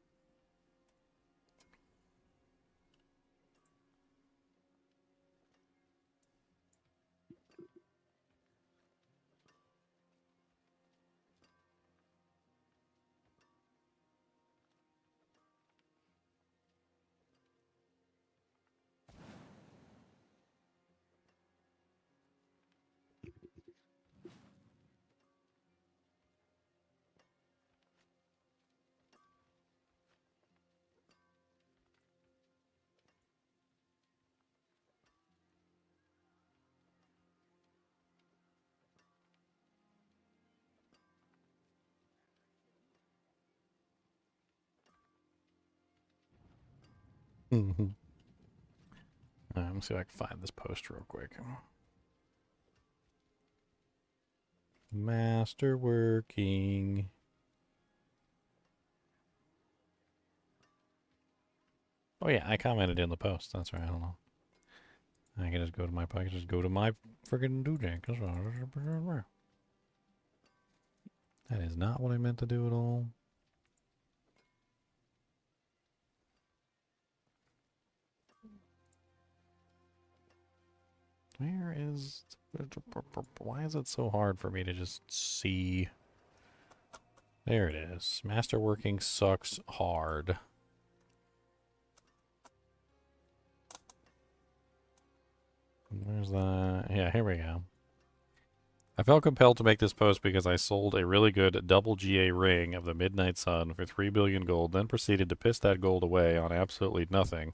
Let me see if I can find this post real quick. Masterworking. Oh yeah, I commented in the post. That's right. I don't know. I can just go to my. I can just go to my friggin' doojang. That is not what I meant to do at all. Where is... Why is it so hard for me to just see... There it is. Masterworking sucks hard. Where's the... Yeah, here we go. I felt compelled to make this post because I sold a really good double GA ring of the Midnight Sun for 3 billion gold, then proceeded to piss that gold away on absolutely nothing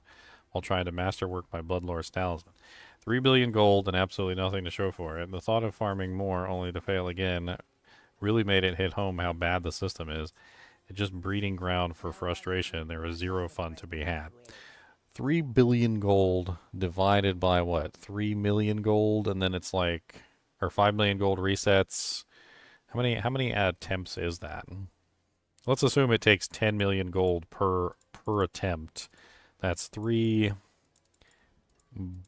while trying to masterwork my Bloodlord's talisman. 3 billion gold and absolutely nothing to show for it. The thought of farming more only to fail again really made it hit home how bad the system is. It's just breeding ground for frustration. There is zero fun to be had. 3 billion gold divided by what? 3 million gold, and then it's like, or 5 million gold resets. How many attempts is that? Let's assume it takes 10 million gold per attempt. That's 3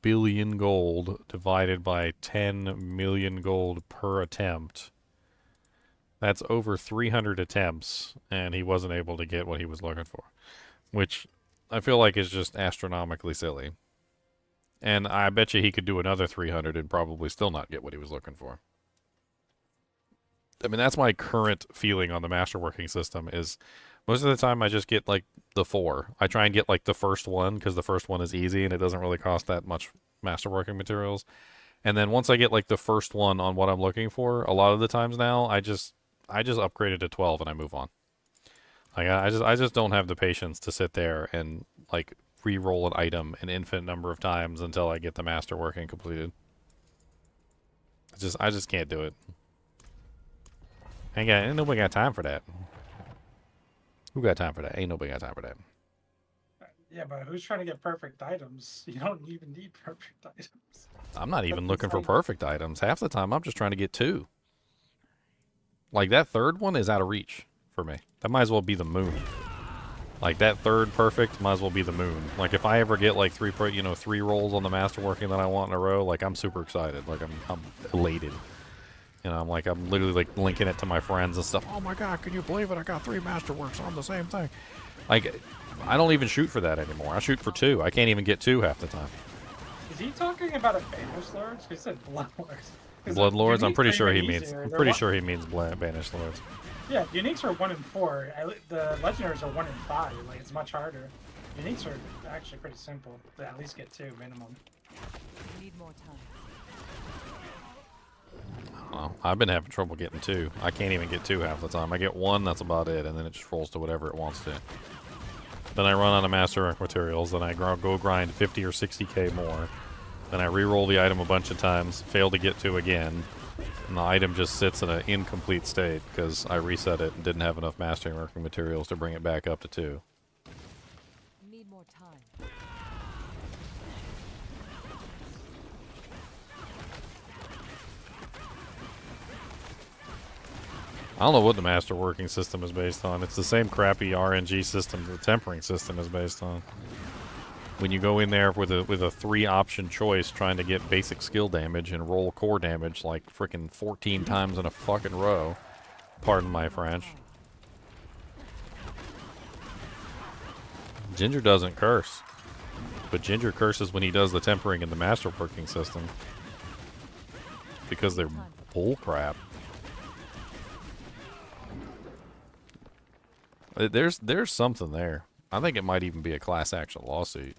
billion gold divided by 10 million gold per attempt. That's over 300 attempts, and he wasn't able to get what he was looking for, which I feel like is just astronomically silly. And I bet you he could do another 300 and probably still not get what he was looking for. I mean, that's my current feeling on the Masterworking system is most of the time I just get like the 4. I try and get like the first one because the first one is easy and it doesn't really cost that much Masterworking materials. And then once I get like the first one on what I'm looking for, a lot of the times now I just upgrade it to 12 and I move on. Like I just don't have the patience to sit there and like re-roll an item an infinite number of times until I get the Masterworking completed. I just can't do it. Ain't nobody got time for that. Who got time for that? Ain't nobody got time for that. Yeah, but who's trying to get perfect items? You don't even need perfect items. I'm not even looking for perfect items. Half the time I'm just trying to get 2. Like that third one is out of reach for me. That might as well be the moon. Like that third perfect might as well be the moon. Like if I ever get like 3 rolls on the Masterworking that I want in a row, like I'm super excited. Like I'm elated. You know, I'm literally like linking it to my friends and stuff. Oh my god, can you believe it? I got 3 Masterworks on the same thing. Like I don't even shoot for that anymore. I shoot for 2. I can't even get 2 half the time. Is he talking about a Banished Lords? He said Bloodlords. Bloodlords, I'm pretty sure he means. Easier. I'm pretty sure he means Banished Lords. Yeah, uniques are 1 and 4. The legendaries are 1 and 5. Like it's much harder. Uniques are actually pretty simple. To at least get 2 minimum. Need more time. Well, I've been having trouble getting 2. I can't even get 2 half the time. I get 1, that's about it, and then it just rolls to whatever it wants to. Then I run out of Masterwork materials, then I go grind 50 or 60k more. Then I re-roll the item a bunch of times, fail to get 2 again, and the item just sits in an incomplete state because I reset it and didn't have enough Masterworking materials to bring it back up to 2. Need more time. I don't know what the Masterworking system is based on. It's the same crappy RNG system the Tempering system is based on. When you go in there with a 3-option choice trying to get basic skill damage and roll core damage like freaking 14 times in a fucking row. Pardon my French. Ginger doesn't curse. But Ginger curses when he does the Tempering in the Masterworking system. Because they're bullcrap. There's something there. I think it might even be a class action lawsuit.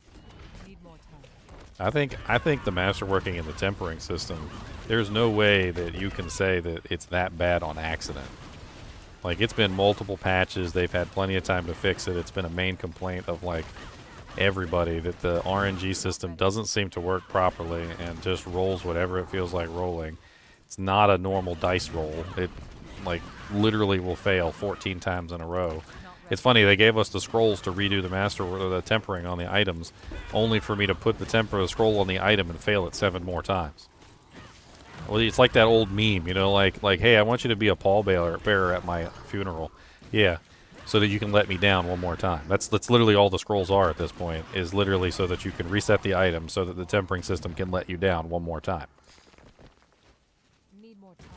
Need more time. I think the Masterworking and the Tempering system, there's no way that you can say that it's that bad on accident. Like it's been multiple patches, they've had plenty of time to fix it. It's been a main complaint of like everybody that the RNG system doesn't seem to work properly and just rolls whatever it feels like rolling. It's not a normal dice roll. It like literally will fail 14 times in a row. It's funny, they gave us the scrolls to redo the Tempering on the items, only for me to put the scroll on the item and fail it 7 more times. Well, it's like that old meme, you know, like hey, I want you to be a pallbearer at my funeral. Yeah, so that you can let me down 1 more time. That's literally all the scrolls are at this point, is literally so that you can reset the item so that the Tempering system can let you down 1 more time. Need more time.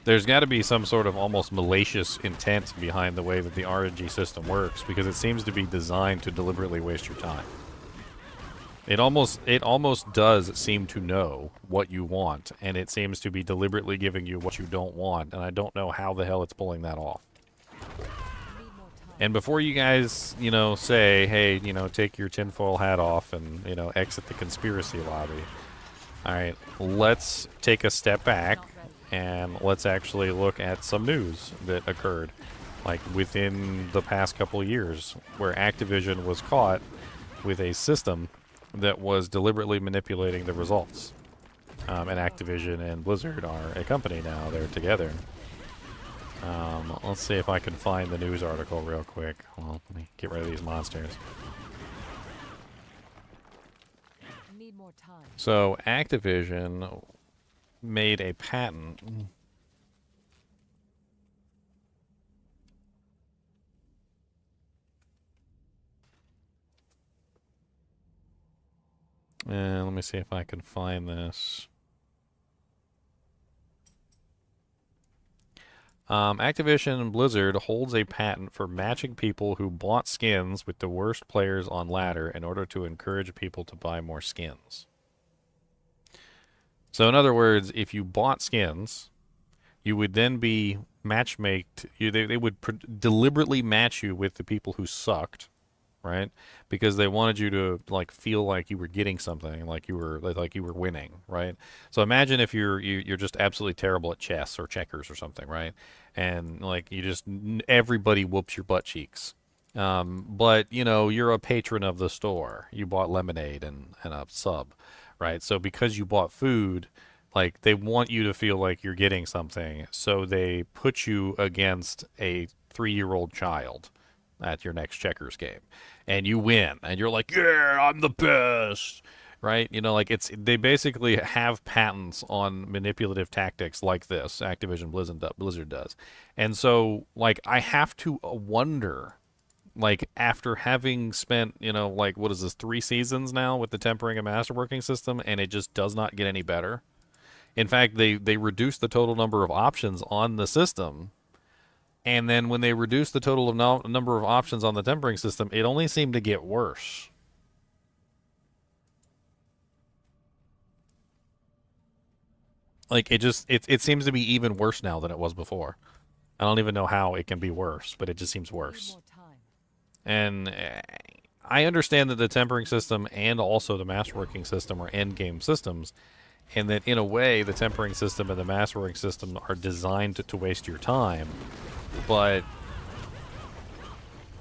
There's got to be some sort of almost malicious intent behind the way that the RNG system works, because it seems to be designed to deliberately waste your time. It almost does seem to know what you want, and it seems to be deliberately giving you what you don't want, and I don't know how the hell it's pulling that off. Need more time. And before you guys, you know, say, hey, you know, take your tinfoil hat off and, you know, exit the conspiracy lobby, Alright, let's take a step back and let's actually look at some news that occurred, like within the past couple of years, where Activision was caught with a system that was deliberately manipulating the results. And Activision and Blizzard are a company now. They're together. Let's see if I can find the news article real quick. Well, let me get rid of these monsters. Need more time. So, Activision made a patent. Let me see if I can find this. Activision Blizzard holds a patent for matching people who bought skins with the worst players on ladder in order to encourage people to buy more skins. So in other words, if you bought skins, you would then be matchmaked. They would deliberately match you with the people who sucked, right? Because they wanted you to like feel like you were getting something, like you were winning, right? So imagine if you're just absolutely terrible at chess or checkers or something, right? And like everybody whoops your butt cheeks. But you know, you're a patron of the store. You bought lemonade and a sub, right? So because you bought food, like they want you to feel like you're getting something. So they put you against a 3-year-old child at your next checkers game, and you win, and you're like, yeah, I'm the best, right? You know, like they basically have patents on manipulative tactics like this. Activision Blizzard does. And so like I have to wonder, like after having spent, you know, like what is this, 3 seasons now with the tempering and masterworking system, and it just does not get any better. In fact, they reduced the total number of options on the system. And then when they reduced the total of number of options on the tempering system, it only seemed to get worse. Like it seems to be even worse now than it was before. I don't even know how it can be worse, but it just seems worse. And I understand that the tempering system and also the masterworking system are end game systems, and that in a way the tempering system and the masterworking system are designed to waste your time. But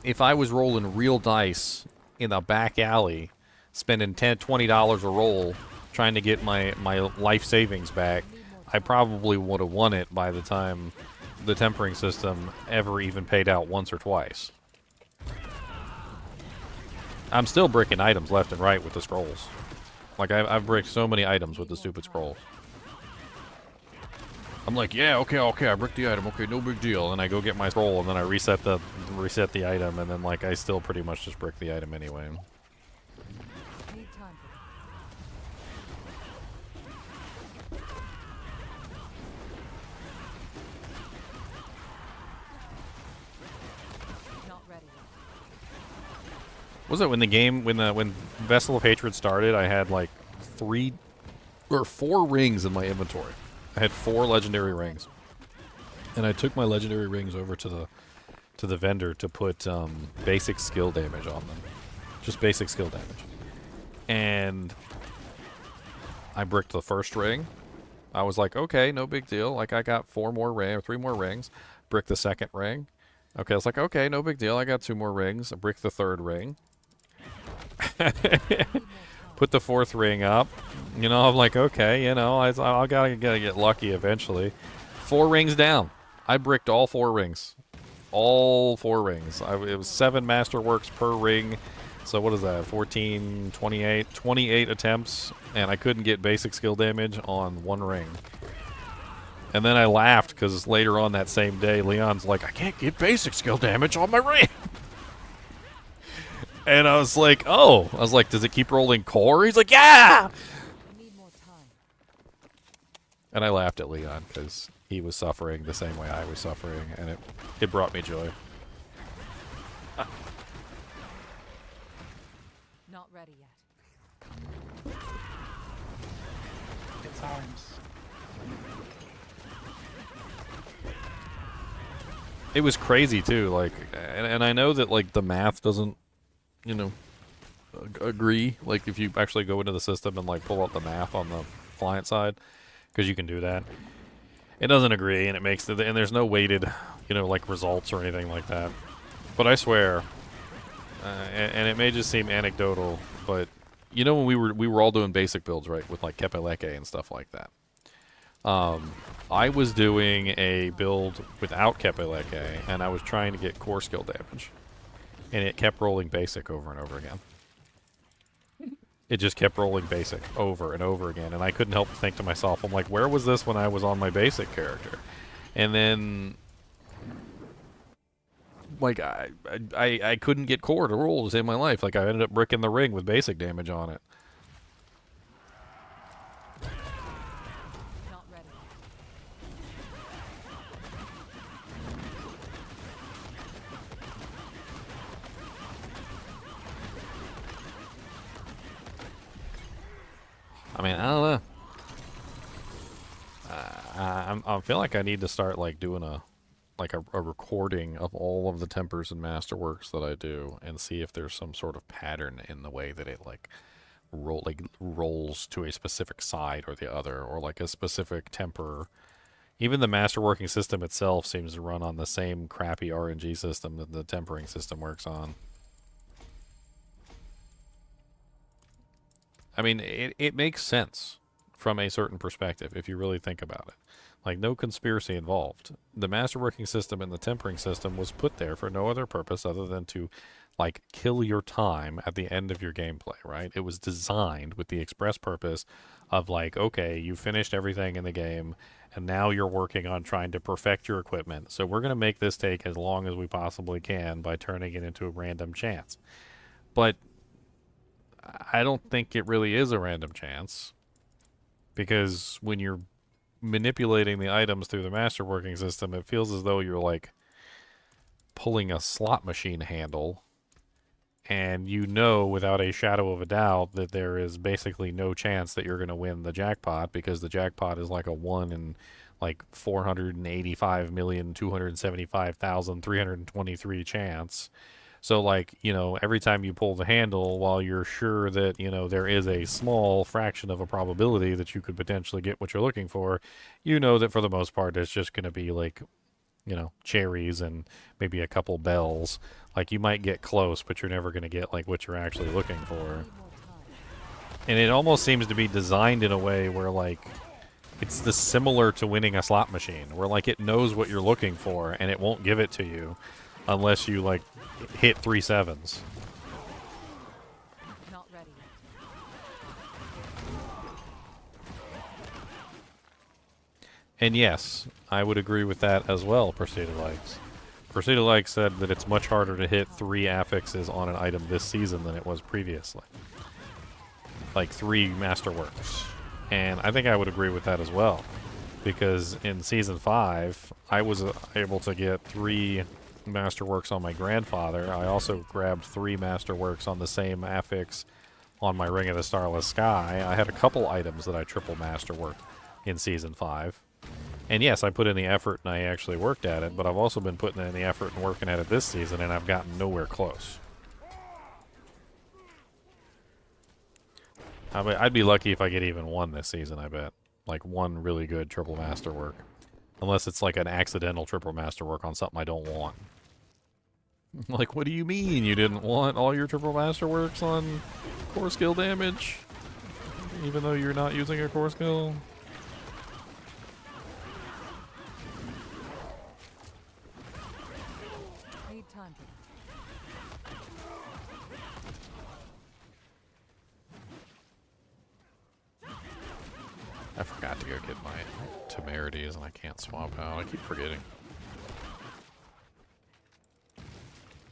if I was rolling real dice in a back alley, spending $10, $20 a roll trying to get my life savings back, I probably would have won it by the time the tempering system ever even paid out once or twice. I'm still bricking items left and right with the scrolls. Like, I've bricked so many items with the stupid scrolls. I'm like, yeah, okay, I bricked the item, okay, no big deal. And I go get my scroll, and then I reset the item, and then like I still pretty much just brick the item anyway. Need time. Not ready. Was it when the game when Vessel of Hatred started? I had like 3 or 4 rings in my inventory. I had 4 legendary rings, and I took my legendary rings over to the vendor to put basic skill damage on them, just basic skill damage. And I bricked the first ring. I was like, okay, no big deal. Like I got 3 more rings. Bricked the second ring. Okay, I was like, okay, no big deal. I got 2 more rings. I bricked the third ring. Put the 4th ring up. You know, I'm like, okay, you know, I gotta get lucky eventually. 4 rings down. I bricked all 4 rings. All 4 rings. It was 7 masterworks per ring. So what is that? 14, 28, 28 attempts, and I couldn't get basic skill damage on 1 ring. And then I laughed because later on that same day, Leon's like, I can't get basic skill damage on my ring. And I was like, oh. I was like, does it keep rolling core? He's like, yeah! Need more time. And I laughed at Leon because he was suffering the same way I was suffering, and it brought me joy. Not ready yet. Good times. It was crazy too, like, and I know that like the math doesn't, you know, agree. Like if you actually go into the system and like pull out the math on client side, because you can do that. It doesn't agree, and it makes and there's no weighted, like results or anything like that. But I swear, and it may just seem anecdotal, but when we were all doing basic builds, right, with like Kepeleke and stuff like that. I was doing a build without Kepeleke, and I was trying to get core skill damage, and it kept rolling basic over and over again. It just kept rolling basic over and over again, and I couldn't help but think to myself, I'm like, where was this when I was on my basic character? And then, like, I couldn't get core to roll to save my life. Like, I ended up bricking the ring with basic damage on it. Not ready. I mean, I don't know. I feel like I need to start like doing a recording of all of the tempers and masterworks that I do, and see if there's some sort of pattern in the way that it rolls to a specific side or the other, or like a specific temper. Even the masterworking system itself seems to run on the same crappy RNG system that the tempering system works on. I mean, it makes sense from a certain perspective if you really think about it. Like, no conspiracy involved. The masterworking system and the tempering system was put there for no other purpose other than to, like, kill your time at the end of your gameplay, right? It was designed with the express purpose of, like, okay, you finished everything in the game, and now you're working on trying to perfect your equipment. So we're going to make this take as long as we possibly can by turning it into a random chance. But I don't think it really is a random chance, because when you're manipulating the items through the masterworking system, it feels as though you're like pulling a slot machine handle, and without a shadow of a doubt that there is basically no chance that you're going to win the jackpot, because the jackpot is like a 1 in like 485,275,323 chance. So, like, every time you pull the handle, while you're sure that, there is a small fraction of a probability that you could potentially get what you're looking for, that for the most part it's just going to be, like, cherries and maybe a couple bells. Like, you might get close, but you're never going to get, like, what you're actually looking for. And it almost seems to be designed in a way where, like, it's similar to winning a slot machine, where, like, it knows what you're looking for, and it won't give it to you unless you, like, hit 3 sevens. Not ready. And yes, I would agree with that as well, Persida Likes. Persida Likes said that it's much harder to hit 3 affixes on an item this season than it was previously. Like 3 masterworks. And I think I would agree with that as well, because in Season 5, I was able to get 3 masterworks on my grandfather. I also grabbed 3 masterworks on the same affix on my Ring of the Starless Sky. I had a couple items that I triple masterworked in Season 5. And yes, I put in the effort and I actually worked at it, but I've also been putting in the effort and working at it this season, and I've gotten nowhere close. I'd be lucky if I get even 1 this season, I bet. Like 1 really good triple masterwork. Unless it's like an accidental triple masterwork on something I don't want. Like, what do you mean you didn't want all your triple masterworks on core skill damage? Even though you're not using a core skill? Need time for that. I forgot to go get my temerities and I can't swap out. I keep forgetting.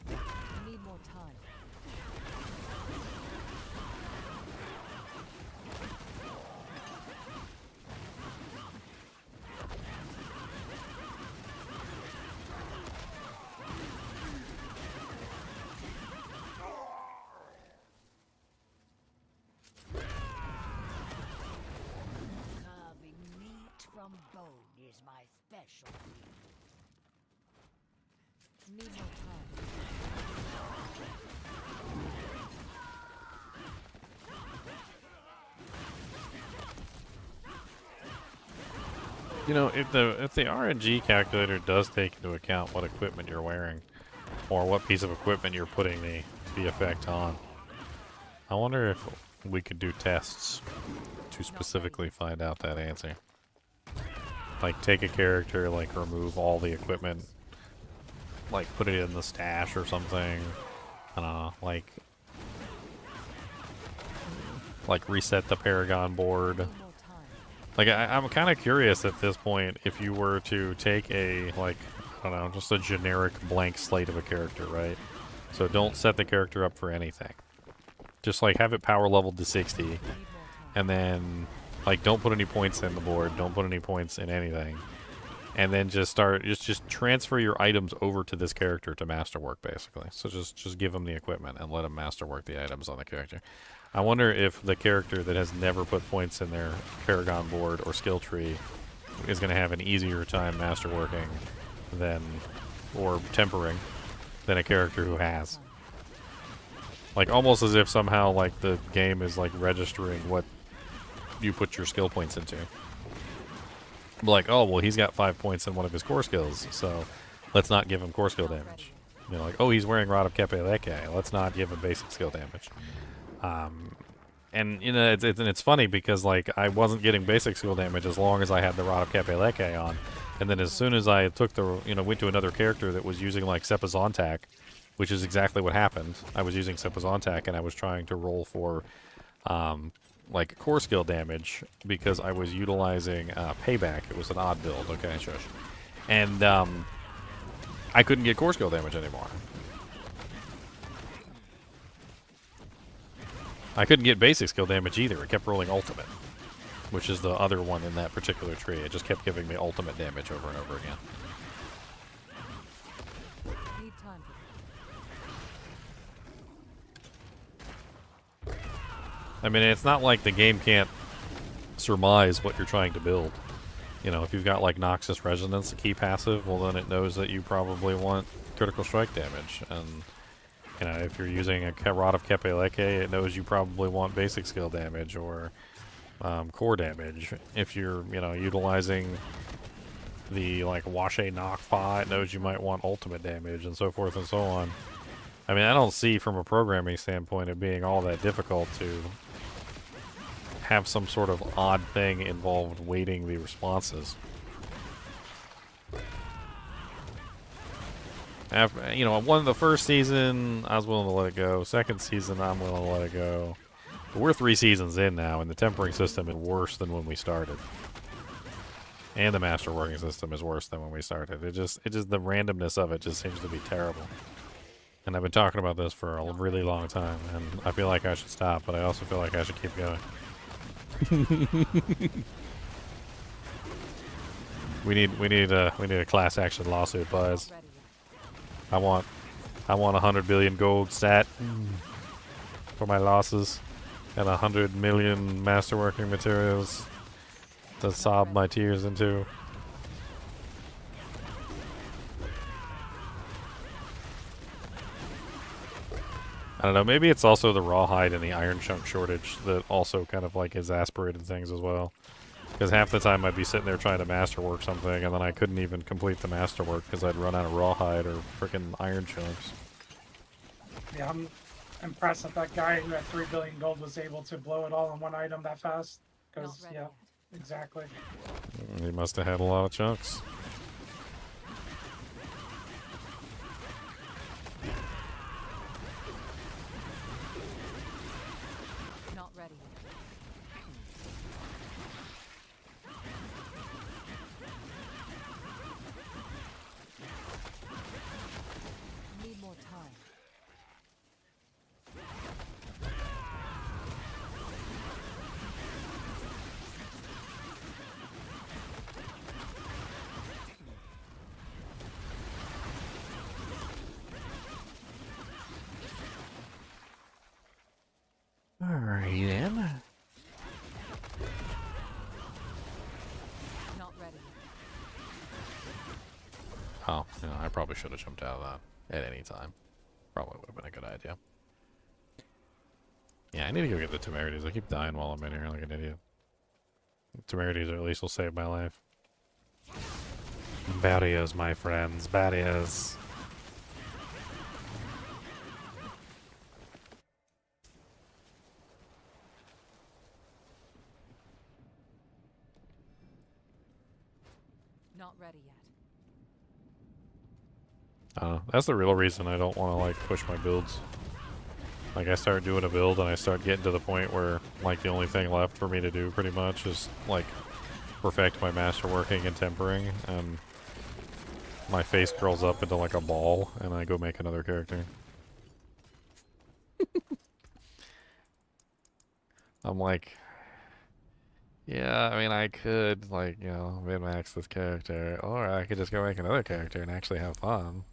I need more time. Carving meat from bone is my specialty. Need more time. You know, if the RNG calculator does take into account what equipment you're wearing, or what piece of equipment you're putting the effect on, I wonder if we could do tests to specifically find out that answer. Like, take a character, like, remove all the equipment, like, put it in the stash or something. I don't know, like reset the Paragon board. Need more time. Like, I'm kind of curious at this point if you were to take a, like, I don't know, just a generic blank slate of a character, right? So don't set the character up for anything. Just, like, have it power leveled to 60, Need more time. and then, like, don't put any points in the board, don't put any points in anything. And then just transfer your items over to this character to masterwork, basically. So just give them the equipment and let them masterwork the items on the character. I wonder if the character that has never put points in their Paragon board or skill tree is going to have an easier time masterworking than, or tempering, than a character who has. Like, almost as if somehow, like, the game is, like, registering what you put your skill points into. Like, oh, well, he's got 5 points in one of his core skills, so let's not give him core skill damage. You know, like, oh, he's wearing Rod of Kepe, let's not give him basic skill damage. And, you know, it's funny because, like, I wasn't getting basic skill damage as long as I had the Rod of Kepe on. And then as soon as I took the, you know, went to another character that was using, like, Sepazontak, which is exactly what happened. I was using Sepazontak and I was trying to roll for, like, core skill damage because I was utilizing Payback. It was an odd build, okay, shush. And I couldn't get core skill damage anymore. I couldn't get basic skill damage either. It kept rolling ultimate, which is the other one in that particular tree. It just kept giving me ultimate damage over and over again. Need time. I mean, it's not like the game can't surmise what you're trying to build. You know, if you've got, like, Noxus Resonance, a key passive, well, then it knows that you probably want critical strike damage. And, you know, if you're using a Rod of Kepe, it knows you probably want basic skill damage or core damage. If you're, you know, utilizing the, like, Washe Knockpa, it knows you might want ultimate damage and so forth and so on. I mean, I don't see from a programming standpoint it being all that difficult to have some sort of odd thing involved weighting the responses. After, you know, the first season, I was willing to let it go. Second season, I'm willing to let it go. But we're 3 seasons in now, and the tempering system is worse than when we started. And the masterworking system is worse than when we started. It just the randomness of it just seems to be terrible. And I've been talking about this for a really long time, and I feel like I should stop, but I also feel like I should keep going. we need a class action lawsuit, boys. Ready. I want 100 billion gold stat for my losses, and 100 million masterworking materials to sob my tears into. I don't know, maybe it's also the rawhide and the iron chunk shortage that also kind of, like, exasperated things as well. Because half the time I'd be sitting there trying to masterwork something, and then I couldn't even complete the masterwork because I'd run out of rawhide or freaking iron chunks. Yeah, I'm impressed that that guy who had 3 billion gold was able to blow it all in one item that fast. Because, Not ready yeah, yet. exactly. He must have had a lot of chunks. Not ready. Need more time. Alright then. Not ready. Oh, you know, I probably should have jumped out of that at any time. Probably would have been a good idea. Yeah, I need to go get the temerities. I keep dying while I'm in here like an idiot. Temerities at least will save my life. Barriers, my friends, barriers. Not ready yet. That's the real reason I don't want to like push my builds. Like I start doing a build and I start getting to the point where like the only thing left for me to do pretty much is like perfect my masterworking and tempering, and my face curls up into like a ball and I go make another character. I'm like, yeah, I mean I could like, you know, min-max this character, or I could just go make another character and actually have fun.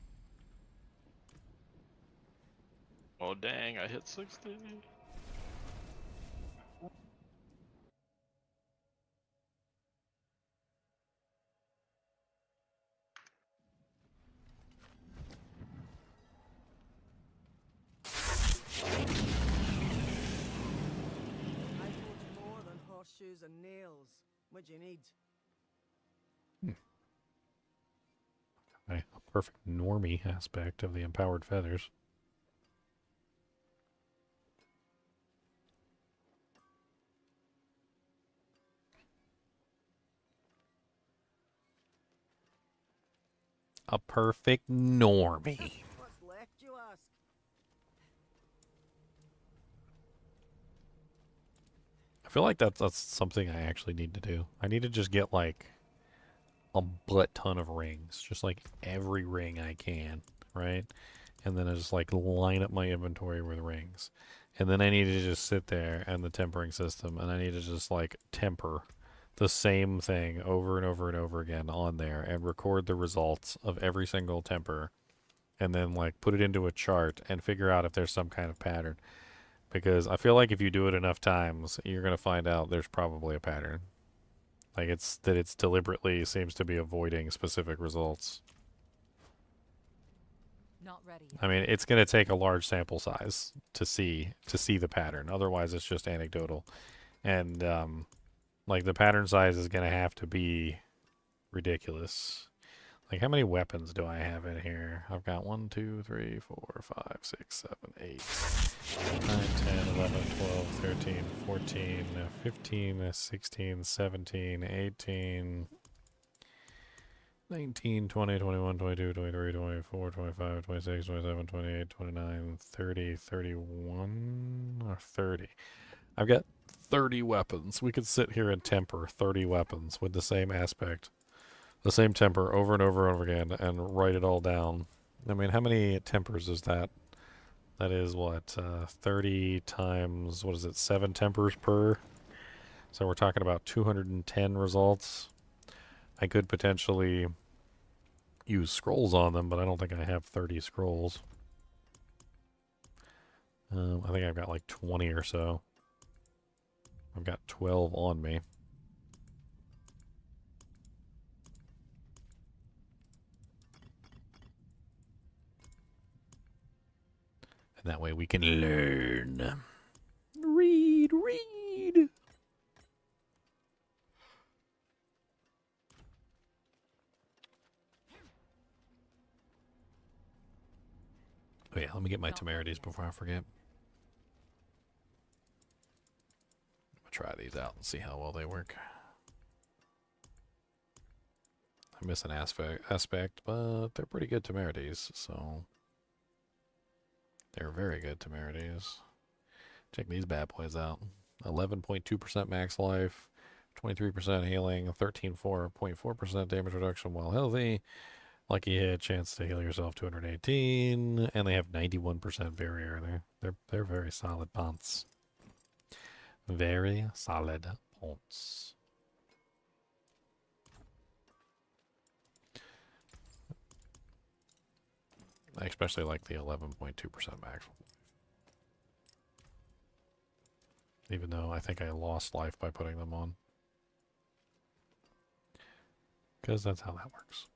Oh dang, I hit 60. I forge more than horseshoes and nails. What do you need? A perfect normie aspect of the empowered feathers. A perfect normie. What's left, you ask? I feel like that's something I actually need to do. I need to just get like a butt ton of rings, just like every ring I can, right? And then I just like line up my inventory with rings. And then I need to just sit there and the tempering system, and I need to just like temper the same thing over and over and over again on there and record the results of every single temper, and then like put it into a chart and figure out if there's some kind of pattern. Because I feel like if you do it enough times, you're going to find out there's probably a pattern. Like it's deliberately seems to be avoiding specific results. Not ready yet. I mean, it's going to take a large sample size to see the pattern. Otherwise, it's just anecdotal. And like the pattern size is going to have to be ridiculous. Like, how many weapons do I have in here? I've got 1, 2, 3, 4, 5, 6, 7, 8, 9, 10, 11, 12, 13, 14, 15, 16, 17, 18, 19, 20, 21, 22, 23, 24, 25, 26, 27, 28, 29, 30, 31, or 30. I've got 30 weapons. We could sit here and temper 30 weapons with the same aspect. The same temper over and over and over again and write it all down. I mean, how many tempers is that? That is what, 30 times, what is it, 7 tempers per? So we're talking about 210 results. I could potentially use scrolls on them, but I don't think I have 30 scrolls. I think I've got like 20 or so. I've got 12 on me. And that way we can learn. Read. Oh yeah, let me get my temerities before I forget. I'm gonna try these out and see how well they work. I miss an aspect, but they're pretty good temerities, so... They're very good temerities. Check these bad boys out. 11.2% max life, 23% healing, 13.4% damage reduction while healthy. Lucky hit, chance to heal yourself 218, and they have 91% barrier. They're very solid punts. Very solid punts. I especially like the 11.2% max. Even though I think I lost life by putting them on. Because that's how that works.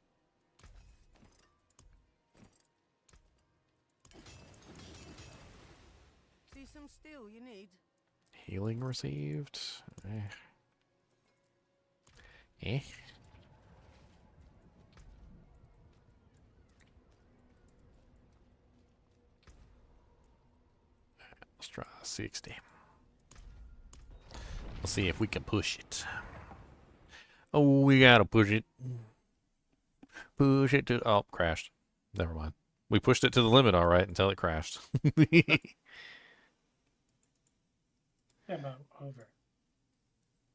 See some steel you need? Healing received? Eh. Let's try 60. Let's see if we can push it. Oh, we gotta push it. Push it to... Oh, crashed. Never mind. We pushed it to the limit, all right, until it crashed. Demo over.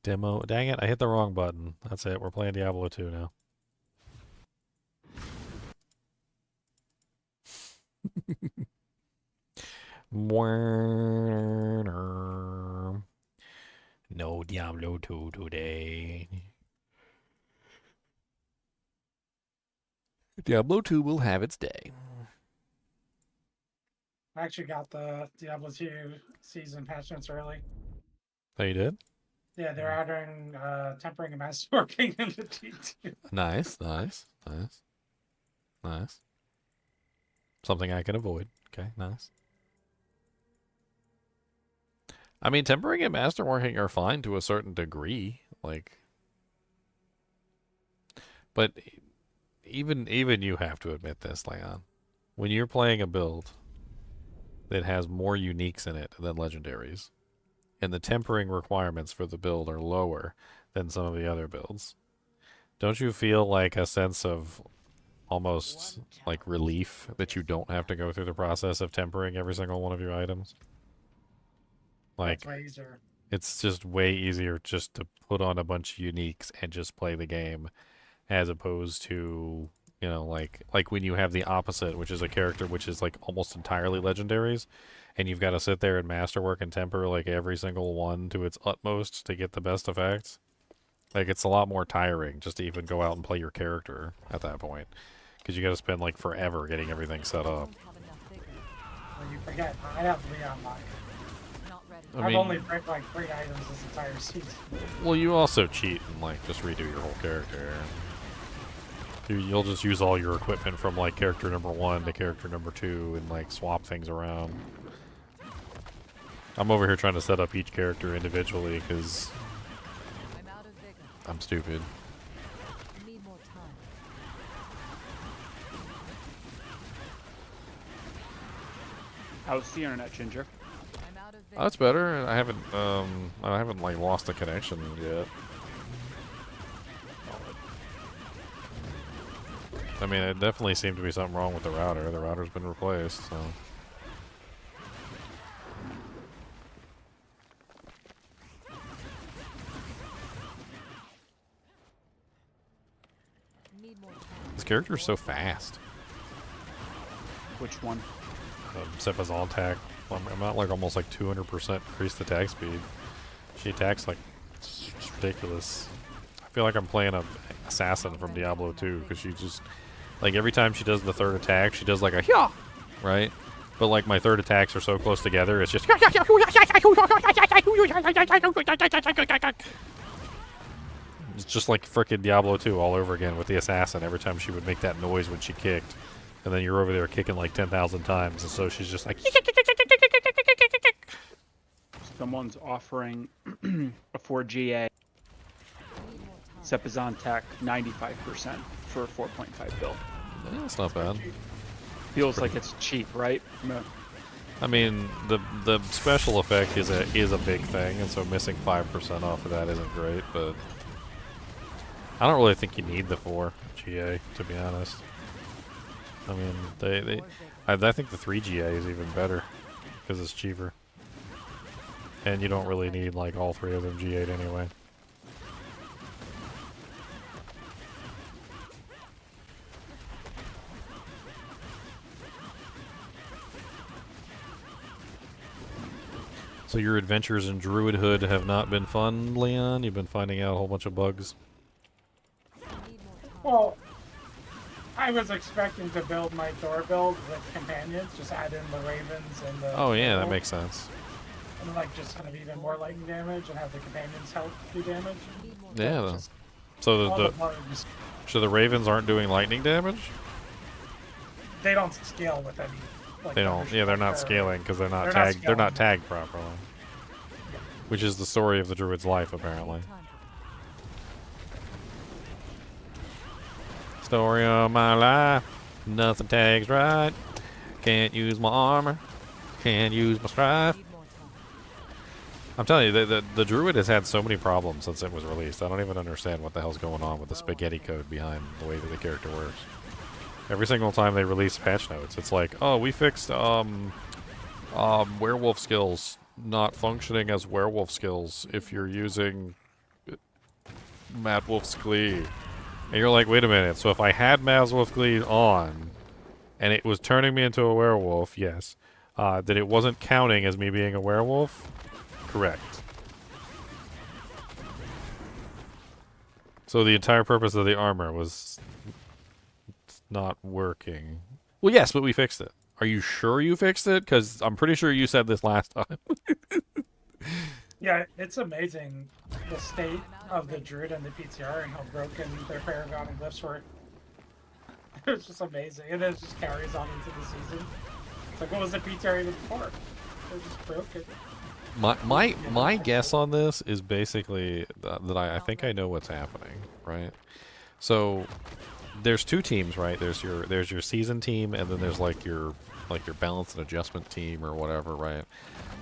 Demo. Dang it, I hit the wrong button. That's it. We're playing Diablo 2 now. No Diablo 2 today. Diablo 2 will have its day. I actually got the Diablo 2 season patch notes early. Oh, you did? Yeah, they're adding tempering and masterworking into T2. Nice. Something I can avoid. Okay, nice. I mean, tempering and masterworking are fine to a certain degree, like, but even you have to admit this, Leon. When you're playing a build that has more uniques in it than legendaries, and the tempering requirements for the build are lower than some of the other builds, don't you feel like a sense of almost like relief that you don't have to go through the process of tempering every single one of your items? Like, That's way easier. it's just way easier just to put on a bunch of uniques and just play the game, as opposed to, you know, like when you have the opposite, which is a character which is like almost entirely legendaries, and you've got to sit there and masterwork and temper like every single one to its utmost to get the best effects. Like, it's a lot more tiring just to even go out and play your character at that point, because you got to spend like forever getting everything set up. Don't have enough vigor. Well, you forget, I have Leon lock. Not ready. I I've mean, only break like 3 items this entire season. well, you also cheat and like just redo your whole character. You'll just use all your equipment from like character number 1 to character number 2 and like swap things around. I'm over here trying to set up each character individually because I'm out of vigor. I'm stupid. Need more time. How's the internet, Ginger? I'm out of vigor. Oh, that's better. I haven't like lost the connection yet. I mean, it definitely seemed to be something wrong with the router. The router's been replaced, so. Need more time. This character is so fast. Which one? Sepazon attack. I'm at like almost like 200% increased attack speed. She attacks like, it's ridiculous. I feel like I'm playing a assassin from Diablo 2 because she just, like, every time she does the third attack, she does like a yeah, right? But like my third attacks are so close together, it's just it's just like frickin' Diablo 2 all over again with the assassin every time she would make that noise when she kicked. And then you're over there kicking like 10,000 times, and so she's just like Someone's offering a 4GA Sepazon Tech 95% for a 4.5 bill. yeah, it's not bad. Feels like it's cheap, right? No. I mean, the special effect is a big thing, and so missing 5% off of that isn't great, but I don't really think you need the 4 GA, to be honest. I mean, I think the 3 GA is even better because it's cheaper, and you don't really need like all 3 of them GA'd anyway. So your adventures in Druidhood have not been fun, Leon? You've been finding out a whole bunch of bugs? Need more time. Well, I was expecting to build my Thor build with companions, just add in the ravens and the... Oh yeah, that makes sense. And like just have even more lightning damage and have the companions help do damage. Need more Yeah. time. Just So all the bugs, so the ravens aren't doing lightning damage? they don't scale with any. Like, They don't. Yeah, they're not or- scaling because they're not They're not tagged. They're not scaling. tagged properly. Which is the story of the druid's life, apparently. Time for Story of my life. Nothing tags right. Can't use my armor. Can't use my strife. Need more I'm telling you, the Druid has had so many problems since it was released. I don't even understand what the hell's going on with the spaghetti code behind the way that the character works. Every single time they release patch notes, it's like, oh, we fixed werewolf skills not functioning as werewolf skills if you're using Wolf's Glee. And you're like, wait a minute, so if I had Wolf's Glee on, and it was turning me into a werewolf, yes, that it wasn't counting as me being a werewolf? Correct. So the entire purpose of the armor was not working. Well, yes, but we fixed it. Are you sure you fixed it? Because I'm pretty sure you said this last time. Yeah, it's amazing the state of the Druid and the PTR and how broken their Paragon and glyphs were. It's just amazing. And it just carries on into the season. It's like, what was the PTR even for? They're just broken. My guess on this is basically that I think I know what's happening, right? So there's two teams, right? There's your season team, and then there's like your balance and adjustment team or whatever, right?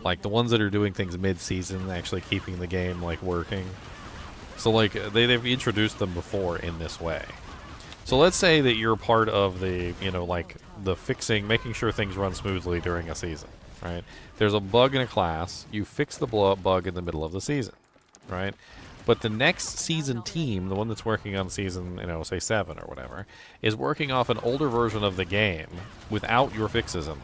Like the ones that are doing things mid-season, actually keeping the game like working. So like they've introduced them before in this way. So let's say that you're part of the, like the fixing, making sure things run smoothly during a season, right? There's a bug in a class, you fix the bug in the middle of the season, right? But the next season team, the one that's working on season, say 7 or whatever, is working off an older version of the game without your fixes in them.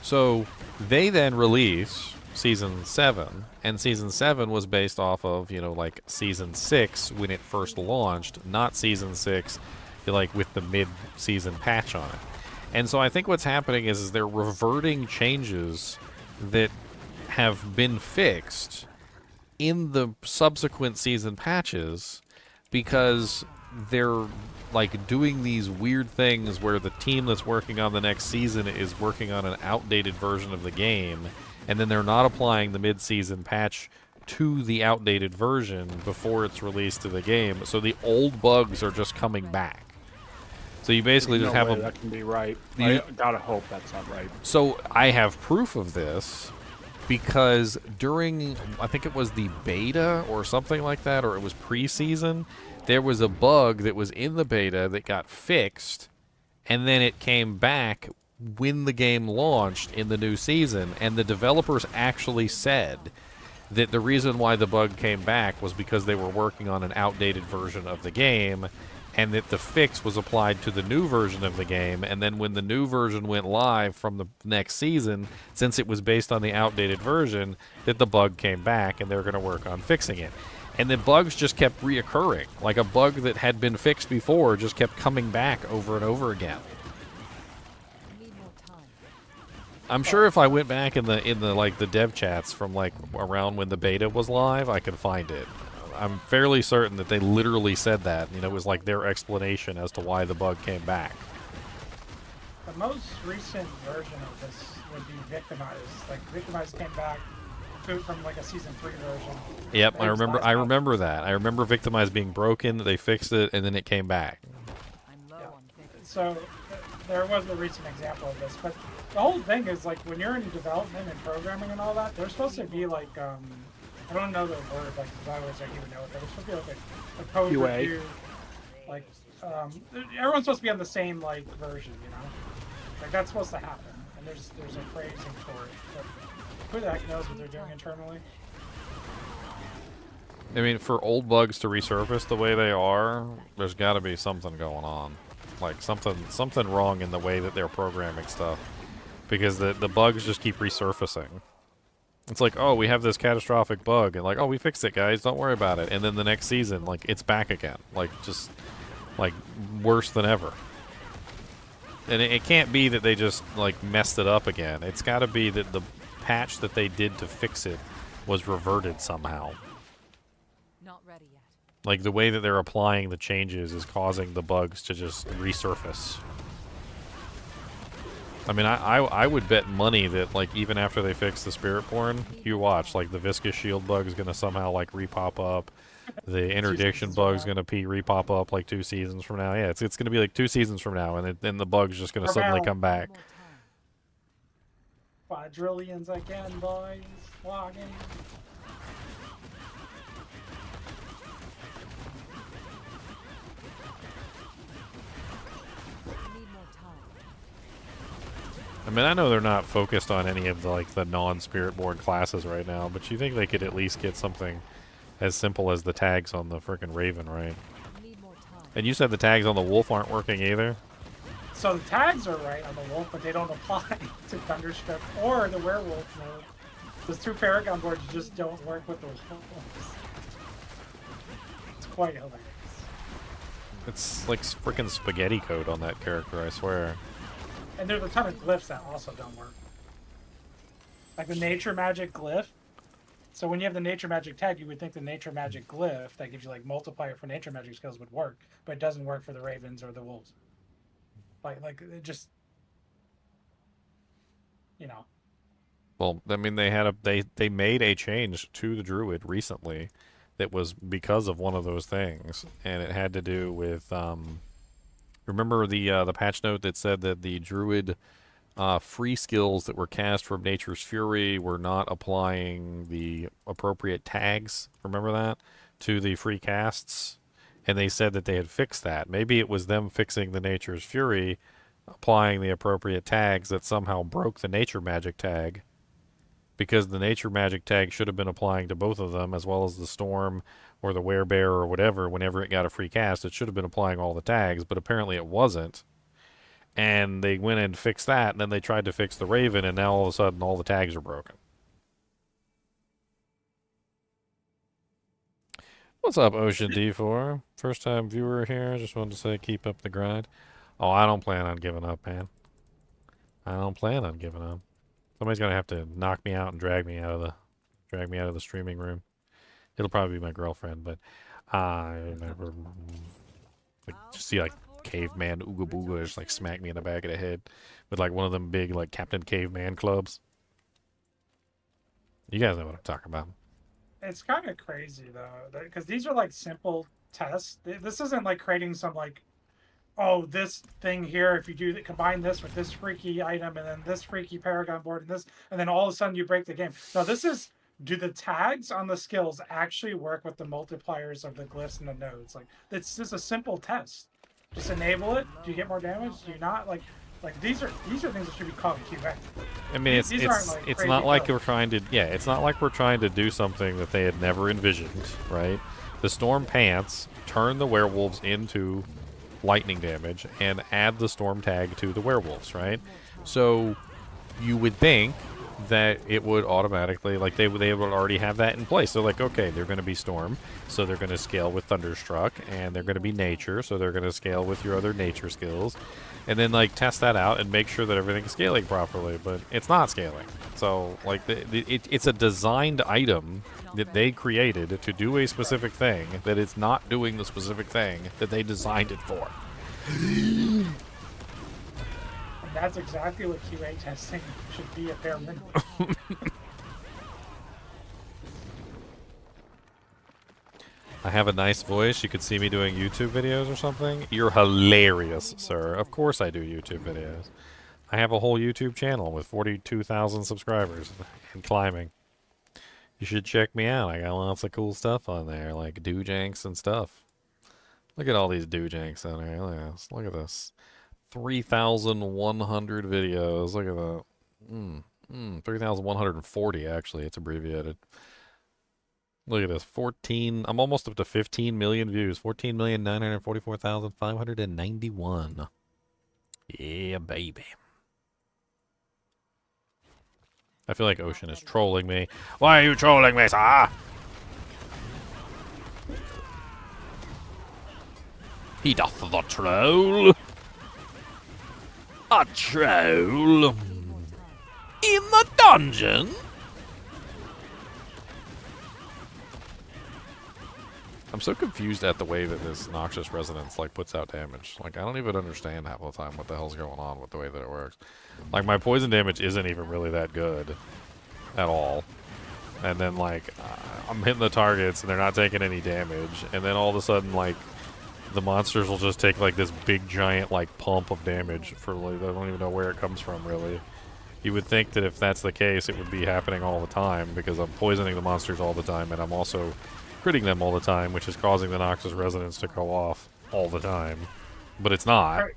So they then release season 7, and season 7 was based off of, like season 6 when it first launched, not season 6, like with the mid-season patch on it. And so I think what's happening is they're reverting changes that have been fixed in the subsequent season patches because they're like doing these weird things where the team that's working on the next season is working on an outdated version of the game, and then they're not applying the mid-season patch to the outdated version before it's released to the game. So the old bugs are just coming back. So you basically just have them. That can be right. I gotta hope that's not right. So I have proof of this because during, I think it was the beta or something like that, or it was preseason, there was a bug that was in the beta that got fixed, and then it came back when the game launched in the new season, and the developers actually said that the reason why the bug came back was because they were working on an outdated version of the game, and that the fix was applied to the new version of the game, and then when the new version went live from the next season, since it was based on the outdated version, that the bug came back, and they're going to work on fixing it. And the bugs just kept reoccurring. Like a bug that had been fixed before just kept coming back over and over again. I'm sure if I went back in the like the dev chats from like around when the beta was live, I could find it. I'm fairly certain that they literally said that. It was like their explanation as to why the bug came back. The most recent version of this would be Victimized. Like Victimized came back from like a season 3 version. Yep, I remember that. I remember Victimized being broken, they fixed it, and then it came back. Yeah. So there was a recent example of this, but the whole thing is like when you're in development and programming and all that, there's supposed to be like I don't know the word, like developers don't even know it, but there's supposed to be like a code UA. review. Like everyone's supposed to be on the same like version, Like that's supposed to happen. And there's a phrasing for it. But who the heck knows what they're doing internally? I mean, for old bugs to resurface the way they are, there's got to be something going on. Like something wrong in the way that they're programming stuff. Because the bugs just keep resurfacing. It's like, oh, we have this catastrophic bug, and like, oh, we fixed it, guys, don't worry about it. And then the next season, like, it's back again. Like, just, like, worse than ever. And it can't be that they just, like, messed it up again. It's got to be that the patch that they did to fix it was reverted somehow. Not ready yet. Like, the way that they're applying the changes is causing the bugs to just resurface. I mean, I would bet money that, like, even after they fix the Spirit Born, you watch, like, the Viscous Shield bug is going to somehow, like, repop up. The Interdiction bug is going to repop up, like, 2 seasons from now. Yeah, it's going to be, like, 2 seasons from now, and then the bug's just going to suddenly come back. Quadrillions again, boys. Walking. I need more time. I mean, I know they're not focused on any of the, like, the non-Spiritborn classes right now, but you think they could at least get something as simple as the tags on the frickin' Raven, right? I need more time. And you said the tags on the Wolf aren't working either? So the tags are right on the wolf, but they don't apply to Thunderstruck or the werewolf mode. Those two Paragon boards just don't work with those wolves. It's quite hilarious. It's like frickin' spaghetti code on that character, I swear. And there's a ton of glyphs that also don't work. Like the nature magic glyph. So when you have the nature magic tag, you would think the nature magic glyph that gives you like multiplier for nature magic skills would work, but it doesn't work for the ravens or the wolves. Like it just, you know. Well, I mean, they made a change to the Druid recently that was because of one of those things, and it had to do with remember the patch note that said that the Druid free skills that were cast from Nature's Fury were not applying the appropriate tags. Remember that to the free casts, and they said that they had fixed that. Maybe it was them fixing the Nature's Fury, applying the appropriate tags that somehow broke the Nature Magic tag. Because the Nature Magic tag should have been applying to both of them, as well as the Storm or the Werebear or whatever. Whenever it got a free cast, it should have been applying all the tags, but apparently it wasn't. And they went and fixed that, and then they tried to fix the Raven, and now all of a sudden all the tags are broken. What's up, Ocean D4? First time viewer here. Just wanted to say keep up the grind. Oh, I don't plan on giving up, man. I don't plan on giving up. Somebody's gonna have to knock me out and drag me out of the streaming room. It'll probably be my girlfriend, but I never like just see like caveman Ooga Booga just like smack me in the back of the head with like one of them big like Captain Caveman clubs. You guys know what I'm talking about. It's kind of crazy though, because these are like simple tests. This isn't like creating some like, oh, this thing here, if you do combine this with this freaky item and then this freaky Paragon board and this, and then all of a sudden you break the game. No, this is, do the tags on the skills actually work with the multipliers of the glyphs and the nodes? Like, it's just a simple test. Just enable it. Do you get more damage? Do you not? Like these are things that should be called QA. I mean, These aren't, like, it's crazy not like builds. we're trying to, yeah, it's not like we're trying to do something that they had never envisioned, right? The Storm Pants turn the werewolves into lightning damage and add the Storm tag to the werewolves, right? So you would think that it would automatically, like they would already have that in place. So like, okay, they're going to be Storm, so they're going to scale with Thunderstruck, and they're going to be Nature, so they're going to scale with your other Nature skills, and then like test that out and make sure that everything's scaling properly. But it's not scaling. So like it's a designed item that they created to do a specific thing that it's not doing the specific thing that they designed it for. And that's exactly what QA testing should be at bare minimum. I have a nice voice. You could see me doing YouTube videos or something. You're hilarious, sir. Of course I do YouTube videos. I have a whole YouTube channel with 42,000 subscribers and climbing. You should check me out. I got lots of cool stuff on there, like doojanks and stuff. Look at all these doojanks on there. Look at this. Look at this. 3,100 videos. Look at that. 3,140 actually. It's abbreviated. Look at this. I'm almost up to 15 million views. 14,944,591. Yeah, baby. I feel like Ocean is trolling me. Why are you trolling me, sir? He doth the troll. A troll in the dungeon. I'm so confused at the way that this Noxious Resonance like puts out damage. Like I don't even understand half the time what the hell's going on with the way that it works. Like my poison damage isn't even really that good at all. And then like I'm hitting the targets and they're not taking any damage. And then all of a sudden like the monsters will just take like this big giant like pump of damage for like I don't even know where it comes from really. You would think that if that's the case, it would be happening all the time, because I'm poisoning the monsters all the time, and I'm also critting them all the time, which is causing the Noxus Resonance to go off all the time. But it's not. Right.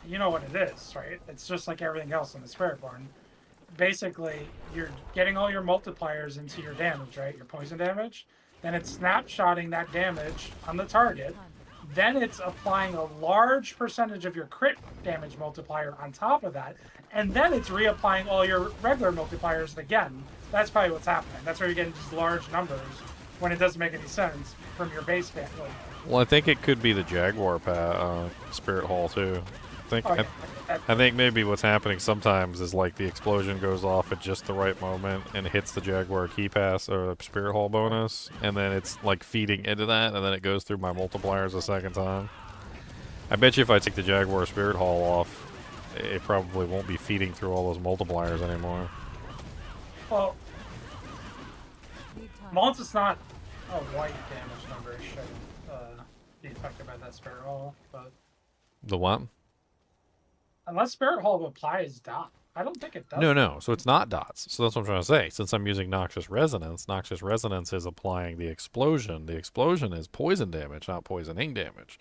You know what it is, right? It's just like everything else in the Spiritborn. Basically, you're getting all your multipliers into your damage, right? Your poison damage. Then it's snapshotting that damage on the target. Then it's applying a large percentage of your crit damage multiplier on top of that. And then it's reapplying all your regular multipliers again. That's probably what's happening. That's where you're getting these large numbers when it doesn't make any sense from your base damage. Well, I think it could be the Jaguar Spirit Hall, too. I think maybe what's happening sometimes is like the explosion goes off at just the right moment and hits the Jaguar Key Pass or Spirit Hall bonus, and then it's like feeding into that, and then it goes through my multipliers a second time. I bet you if I take the Jaguar Spirit Hall off, it probably won't be feeding through all those multipliers anymore. Well, once it's not a white damage number, it should be affected by that Spirit Hall, but... The what? Unless Spirit Hall applies dot. I don't think it does. No. So it's not dots. So that's what I'm trying to say. Since I'm using Noxious Resonance is applying the explosion. The explosion is poison damage, not poisoning damage.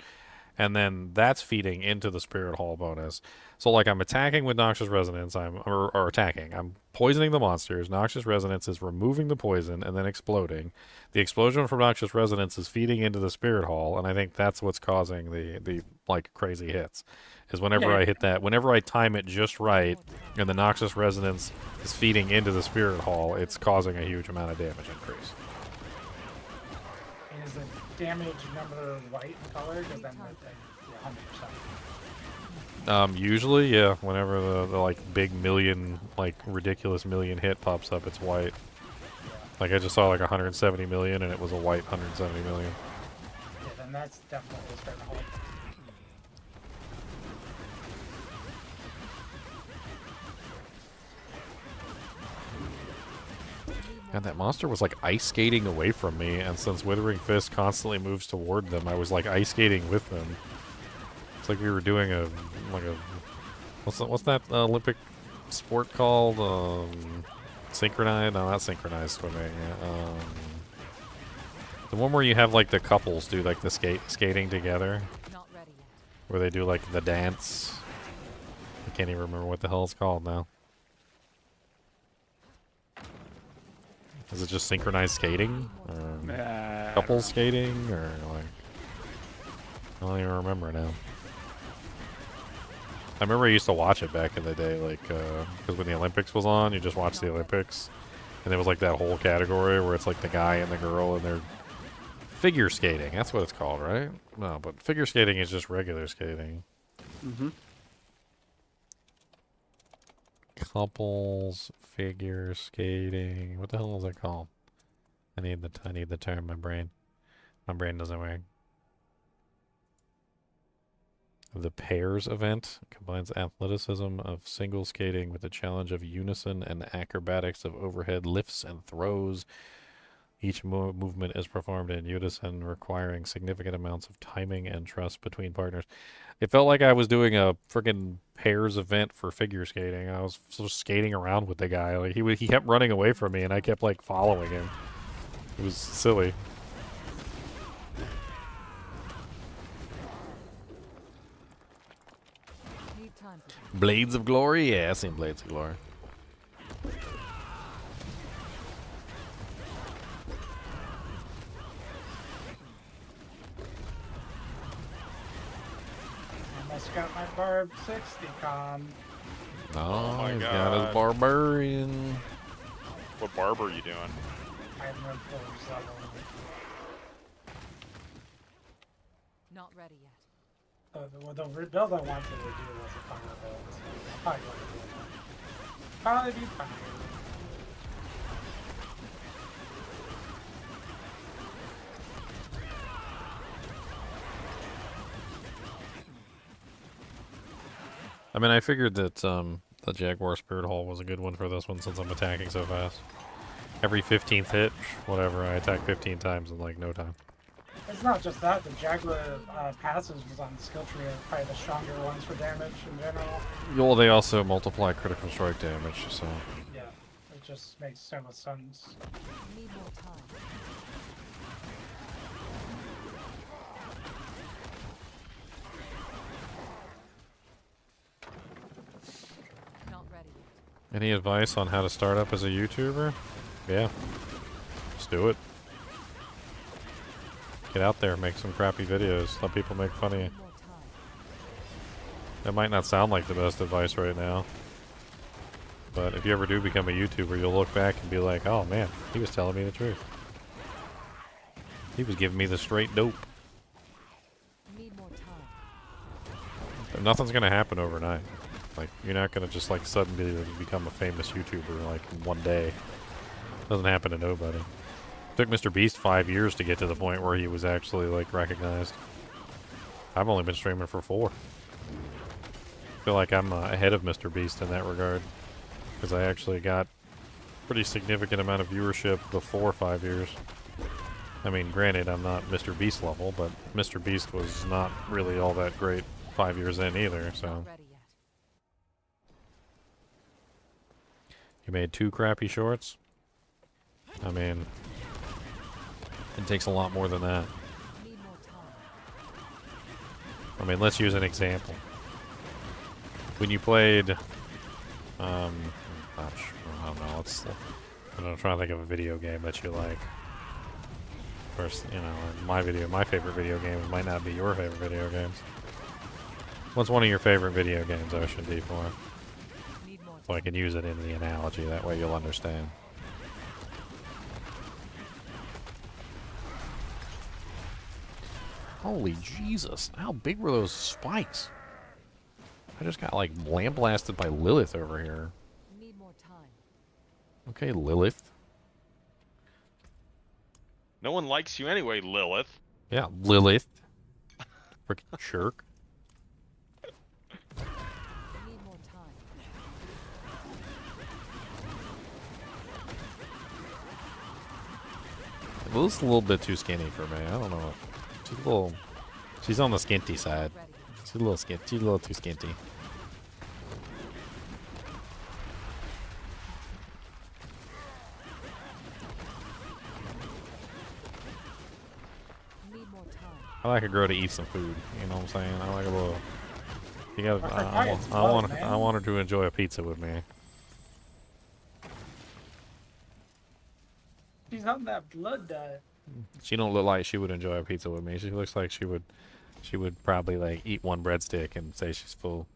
And then that's feeding into the Spirit Hall bonus. So like I'm attacking with Noxious Resonance, I'm poisoning the monsters. Noxious Resonance is removing the poison and then exploding. The explosion from Noxious Resonance is feeding into the Spirit Hall, and I think that's what's causing the like crazy hits. Is whenever I hit that, whenever I time it just right, and the Noxious Resonance is feeding into the Spirit Hall, it's causing a huge amount of damage increase. And is the damage number white in color? Because then yeah, 100%. Usually, yeah. Whenever the like big million, like ridiculous million hit pops up, it's white. Like I just saw like 170 million, and it was a white 170 million. Yeah, then that's definitely the Spirit Hall. God, that monster was like ice skating away from me, and since Withering Fist constantly moves toward them, I was like ice skating with them. It's like we were doing what's that Olympic sport called? Synchronized? No, not synchronized swimming. The one where you have like the couples do like the skating together, Not ready yet. where they do like the dance. I can't even remember what the hell it's called now. Is it just synchronized skating? Or couple skating? Or like... I don't even remember now. I remember I used to watch it back in the day, like, because when the Olympics was on, you just watched the Olympics. And there was like that whole category where it's like the guy and the girl and they're figure skating. That's what it's called, right? No, but figure skating is just regular skating. Mm-hmm. Couples figure skating. What the hell is that called? I need the term. My brain doesn't work. The pairs event combines athleticism of single skating with the challenge of unison and acrobatics of overhead lifts and throws. Each movement is performed in unison, requiring significant amounts of timing and trust between partners. It felt like I was doing a freaking pairs event for figure skating. I was just skating around with the guy. Like he kept running away from me, and I kept like following him. It was silly. Need time for that. Blades of Glory? Yeah, I've seen Blades of Glory. Got my Barb 60 con. Oh, my he's got God. his barbarian. What barb are you doing? I have no clothes level. Not ready yet. The build I wanted to do was a fire build. I'll probably go to do that. Probably be fine. I mean, I figured that the Jaguar Spirit Hall was a good one for this one since I'm attacking so fast. Every 15th hit, whatever, I attack 15 times in like no time. It's not just that. The Jaguar passes was on the skill tree are probably the stronger ones for damage in general. Well, they also multiply critical strike damage, so. Yeah, it just makes so much sense. Need more time. Not ready yet. Any advice on how to start up as a YouTuber? Yeah. Just do it. Get out there, make some crappy videos. Let people make fun of you. Need more time. That might not sound like the best advice right now. But if you ever do become a YouTuber, you'll look back and be like, oh man, he was telling me the truth. He was giving me the straight dope. Need more time. But nothing's gonna happen overnight. Like, you're not gonna just like suddenly become a famous YouTuber like in one day. Doesn't happen to nobody. Took Mr. Beast 5 years to get to the point where he was actually like recognized. I've only been streaming for 4. Feel like I'm ahead of Mr. Beast in that regard, because I actually got pretty significant amount of viewership before 5 years. I mean, granted, I'm not Mr. Beast level, but Mr. Beast was not really all that great 5 years in either, so. Not ready yet. You made 2 crappy shorts? I mean, it takes a lot more than that. Need more time. I mean, let's use an example. When you played, I don't know, I'm trying to think of a video game that you like. Of course, you know, my favorite video games might not be your favorite video games. What's one of your favorite video games, Ocean D4? Need more So I can use it in the analogy, that way you'll understand. Holy Jesus, how big were those spikes? I just got like lambasted by Lilith over here. Need more time. Okay, Lilith. No one likes you anyway, Lilith. Yeah, Lilith. Freaking jerk. Need more time. Lilith's a little bit too skinny for me. I don't know. She's on the skinty side. Ready. She's a little she's a little too skinty. Need more time. I like a girl to eat some food. You know what I'm saying? I like a little. You got. But her diet's blood, man. I want her to enjoy a pizza with me. She's on that blood diet. She don't look like she would enjoy a pizza with me. She looks like she would probably like eat one breadstick and say she's full.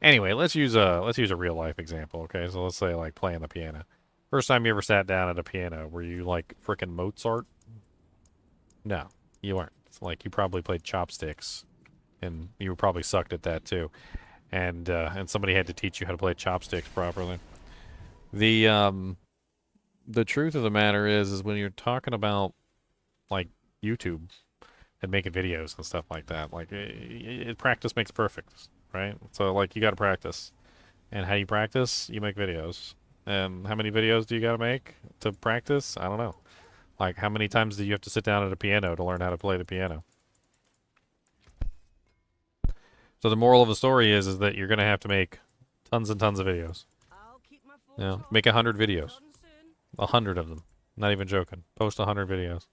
Anyway, let's use a real life example, okay? So let's say like playing the piano. First time you ever sat down at a piano, were you like frickin' Mozart? No, you weren't. It's like you probably played chopsticks, and you probably sucked at that too. And somebody had to teach you how to play chopsticks properly. The truth of the matter is when you're talking about like YouTube and making videos and stuff like that, like practice makes perfect, right? So like you got to practice, and how you practice, you make videos. And how many videos do you got to make to practice? I don't know. Like how many times do you have to sit down at a piano to learn how to play the piano? So the moral of the story is that you're gonna have to make tons and tons of videos. I'll keep my You know, make 100 videos. 100 of them. Not even joking. Post 100 videos.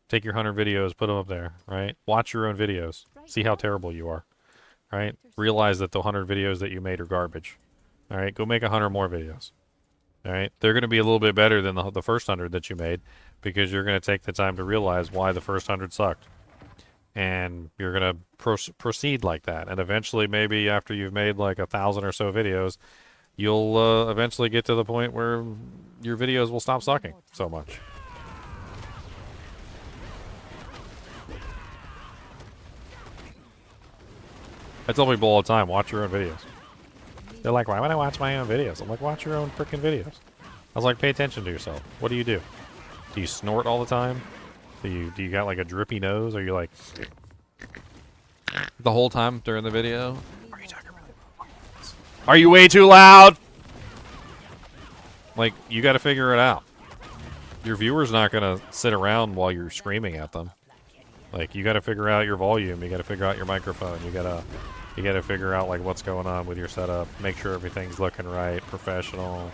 Take your 100 videos, put them up there, right? Watch your own videos. See how terrible you are, right? Realize that the 100 videos that you made are garbage. All right, go make 100 more videos. All right, they're going to be a little bit better than the first 100 that you made because you're going to take the time to realize why the first 100 sucked. And you're going to proceed like that. And eventually, maybe after you've made like 1,000 or so videos, you'll eventually get to the point where your videos will stop sucking so much. I tell people all the time, watch your own videos. They're like, why would I watch my own videos? I'm like, watch your own freaking videos. I was like, pay attention to yourself. What do? Do you snort all the time? Do you got like a drippy nose? Are you like the whole time during the video? Are you talking really loud? Are you way too loud? Like, you got to figure it out. your viewer's not gonna sit around while you're screaming at them. Like, you gotta figure out your volume, you gotta figure out your microphone, you gotta figure out like what's going on with your setup, make sure everything's looking right, professional.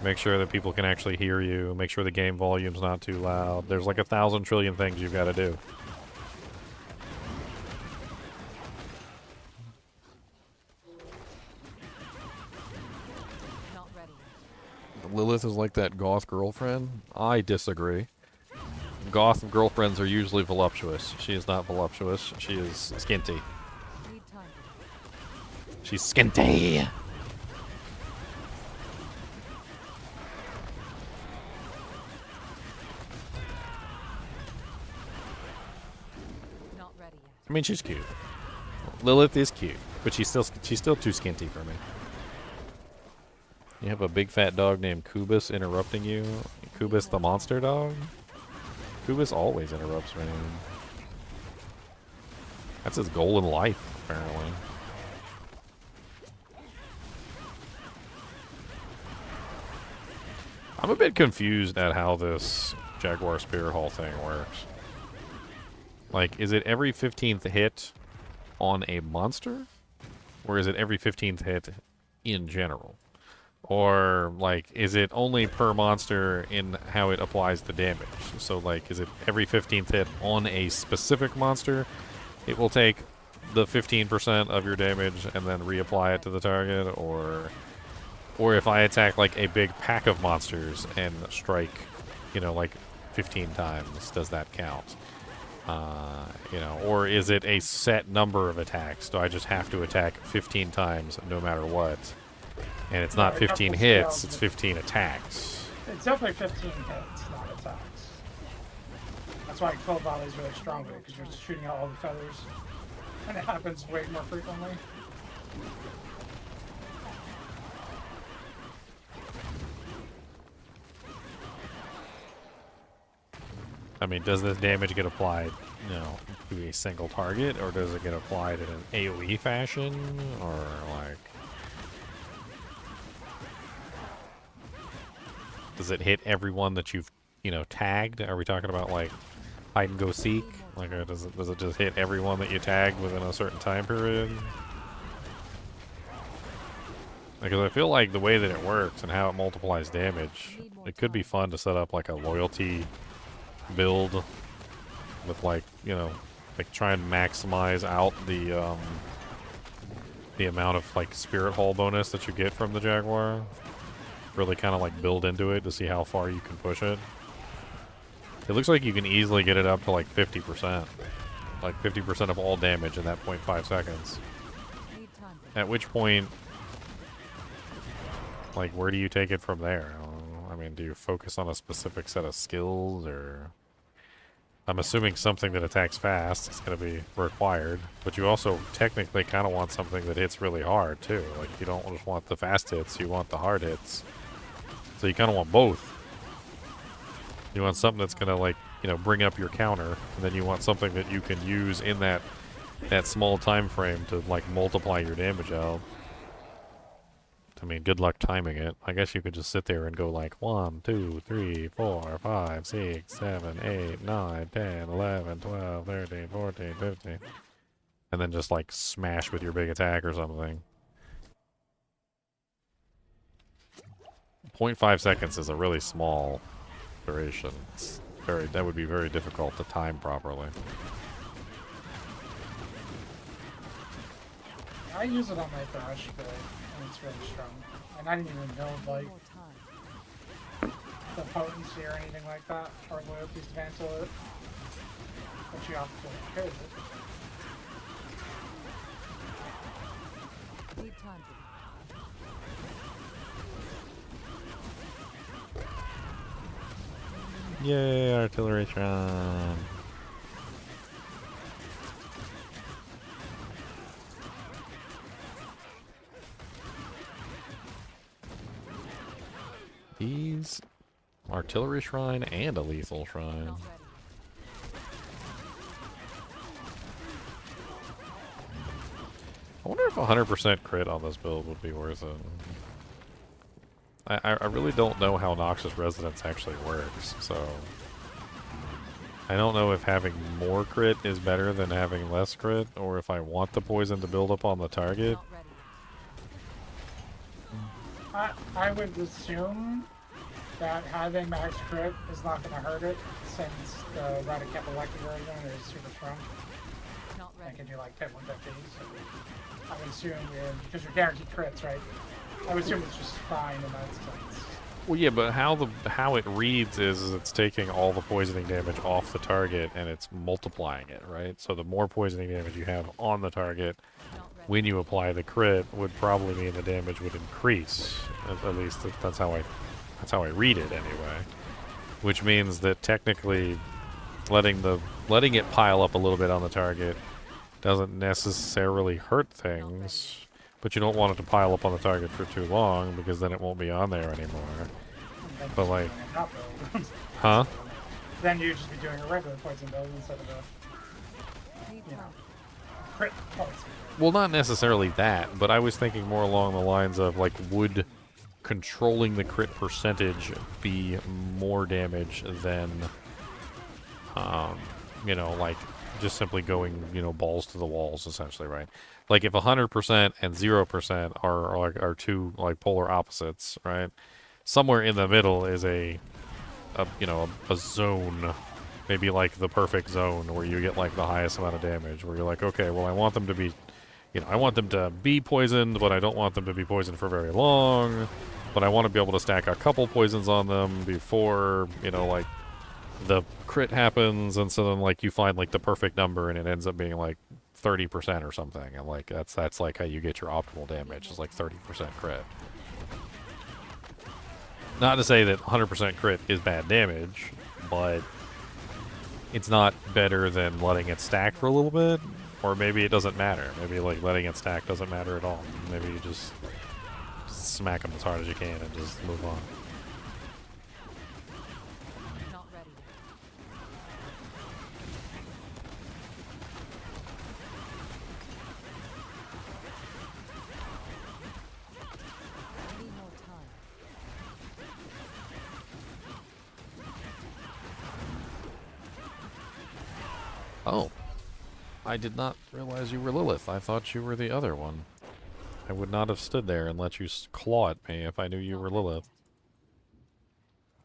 Make sure that people can actually hear you, make sure the game volume's not too loud. There's like 1,000 trillion things you've gotta do. Not ready. Lilith is like that goth girlfriend? I disagree. Goth girlfriends are usually voluptuous. She is not voluptuous. She is skinty. Need time. She's skinty. Not ready yet. I mean, she's cute. Lilith is cute, but she's still too skinty for me. You have a big fat dog named Kubus interrupting you. Kubus the monster dog? Kubus always interrupts me. That's his goal in life, apparently. I'm a bit confused at how this Jaguar Spear Hall thing works. Like, is it every 15th hit on a monster? Or is it every 15th hit in general? Or, like, is it only per monster in how it applies the damage? So, like, is it every 15th hit on a specific monster? It will take the 15% of your damage and then reapply it to the target? Or if I attack, like, a big pack of monsters and strike, you know, like, 15 times, does that count? You know, or is it a set number of attacks? Do I just have to attack 15 times no matter what? And it's not 15 hits, it's 15 attacks. It's definitely 15 hits, not attacks. That's why Cold Volley is really strong with it, because you're just shooting out all the feathers. And it happens way more frequently. I mean, does this damage get applied, you know, to a single target, or does it get applied in an AoE fashion, or like... Does it hit everyone that you've, you know, tagged? Are we talking about, like, hide and go seek? Like, does it just hit everyone that you tagged within a certain time period? Because I feel like the way that it works and how it multiplies damage, it could be fun to set up, like, a loyalty build with, like, you know, like, try and maximize out the amount of, like, Spirit Hall bonus that you get from the Jaguar. Really kind of like build into it to see how far you can push it. It looks like you can easily get it up to like 50%. Like 50% of all damage in that 0.5 seconds. At which point, like, where do you take it from there? I mean, do you focus on a specific set of skills, or... I'm assuming something that attacks fast is going to be required, but you also technically kind of want something that hits really hard, too. Like, you don't just want the fast hits, you want the hard hits. So you kind of want both. You want something that's going to, like, you know, bring up your counter, and then you want something that you can use in that small time frame to, like, multiply your damage out. I mean, good luck timing it. I guess you could just sit there and go like 1, 2, 3, 4, 5, 6, 7, 8, 9, 10, 11, 12, 13, 14, 15. And then just like smash with your big attack or something. 0.5 seconds is a really small duration. It's that would be very difficult to time properly. I use it on my brush, but it's really strong. And I didn't even know, like, the potency or anything like that, or loyalties to cancel it. But you absolutely could. Need time. Yay, artillery shrine. These artillery shrine and a lethal shrine. I wonder if 100% crit on this build would be worth it. I really don't know how Noxious Resonance actually works, so I don't know if having more crit is better than having less crit, or if I want the poison to build up on the target. Not ready. I would assume that having max crit is not going to hurt it, since the Radicap Electric version is super strong. Not I ready. can do like 150, so I would assume because you're guaranteed crits, right? I would assume it's just fine in that sense. Well, yeah, but how it reads is it's taking all the poisoning damage off the target and it's multiplying it, right? So the more poisoning damage you have on the target Not ready. when you apply the crit would probably mean the damage would increase. At least that's how I read it anyway. Which means that technically letting it pile up a little bit on the target doesn't necessarily hurt things. But you don't want it to pile up on the target for too long because then it won't be on there anymore. Then But just like, doing a drop build. huh? Then you'd just be doing a regular poison build instead of a Need you know, time. crit poison. Well, not necessarily that, but I was thinking more along the lines of like, would controlling the crit percentage be more damage than, you know, like just simply going, you know, balls to the walls, essentially, right? Like if 100% and 0% are two like polar opposites, right? Somewhere in the middle is a you know, a zone, maybe like the perfect zone where you get like the highest amount of damage, where you're like, okay, well, I want them to be, you know, I want them to be poisoned, but I don't want them to be poisoned for very long, but I want to be able to stack a couple poisons on them before, you know, like the crit happens, and so then like you find like the perfect number and it ends up being like 30% or something, and like that's like how you get your optimal damage, is like 30% crit. Not to say that 100% crit is bad damage, but it's not better than letting it stack for a little bit, or maybe it doesn't matter. Maybe like letting it stack doesn't matter at all. Maybe you just smack them as hard as you can and just move on. Not ready. I need more time. Oh. I did not realize you were Lilith. I thought you were the other one. I would not have stood there and let you claw at me if I knew you were Lilith.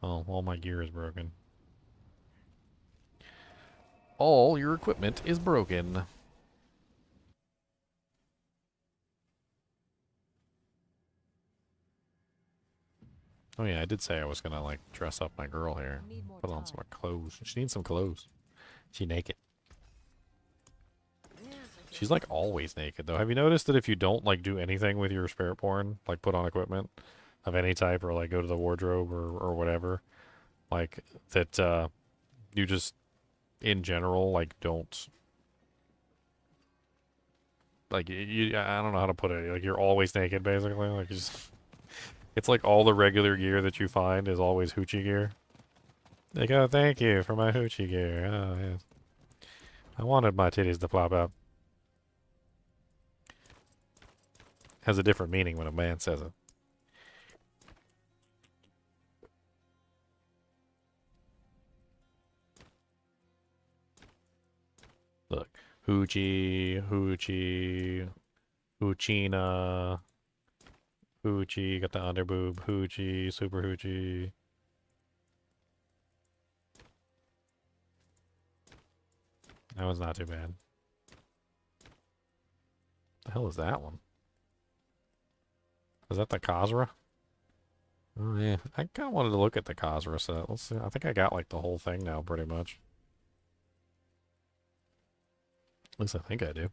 Oh, all my gear is broken. All your equipment is broken. Oh yeah, I did say I was gonna like dress up my girl here. Need more Put on time. some clothes. She needs some clothes. She naked. She's like always naked though. Have you noticed that if you don't like do anything with your spirit porn, like put on equipment of any type or like go to the wardrobe or whatever, like that you just in general like don't like you I don't know how to put it. Like you're always naked basically. Like you just it's like all the regular gear that you find is always hoochie gear. Like, oh, thank you for my hoochie gear. Oh, yes. I wanted my titties to flop out. Has a different meaning when a man says it. Look. Hoochie, hoochie, hoochina, hoochie, got the underboob, hoochie, super hoochie. That was not too bad. The hell is that one? Is that the Khazra? Oh yeah, I kind of wanted to look at the Khazra set. Let's see. I think I got like the whole thing now, pretty much. At least I think I do.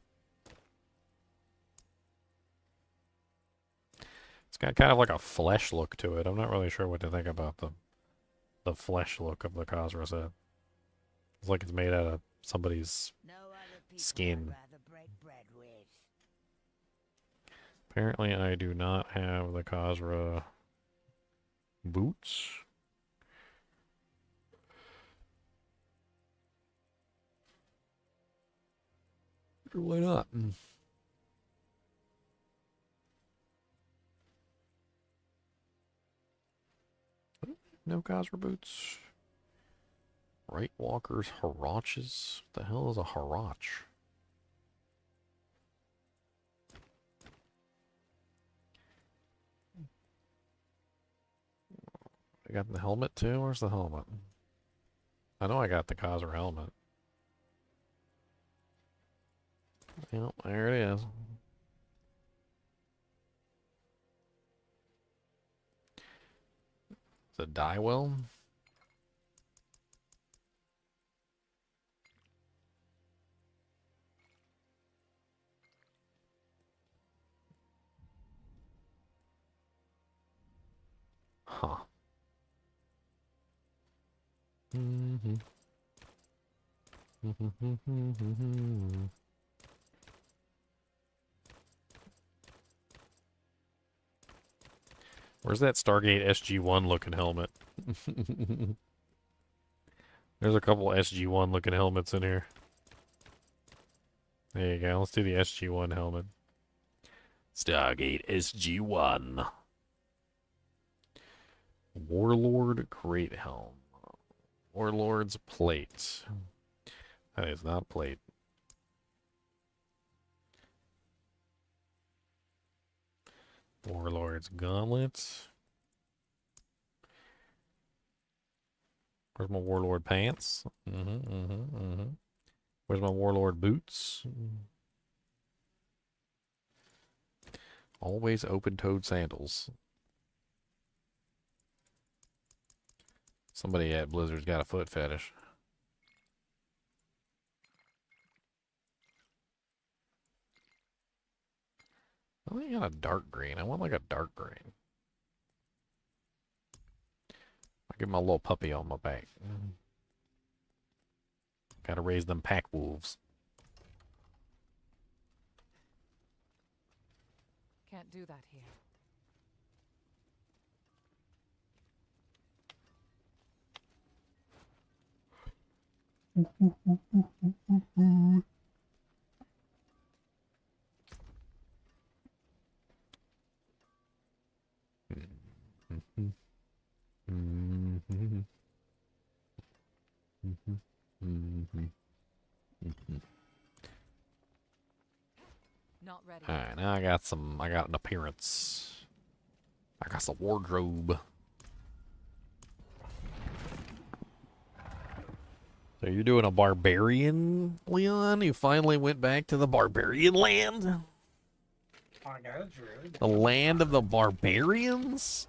It's got kind of like a flesh look to it. I'm not really sure what to think about the flesh look of the Khazra set. It's like it's made out of somebody's No other people skin. I'd rather break bread with. Apparently I do not have the Khazra boots. Why not? No Geyser boots. Right walkers, Haraches. What the hell is a Harach? I got the helmet too? Where's the helmet? I know I got the Geyser helmet. Yep, there it is. Is it die well? Huh. Where's that Stargate SG-1 looking helmet? There's a couple SG-1 looking helmets in here. There you go. Let's do the SG-1 helmet. Stargate SG-1. Warlord Great Helm. Warlord's plate. That is not plate. Warlord's gauntlets. Where's my Warlord pants? Where's my Warlord boots? Always open-toed sandals. Somebody at Blizzard's got a foot fetish. I think I got a dark green. I want like a dark green. I get my little puppy on my back. Gotta raise them pack wolves. Can't do that here. Not ready. Alright, now I got an appearance. I got some wardrobe. So you're doing a barbarian, Leon? You finally went back to the barbarian land? I got a druid. The land of the barbarians?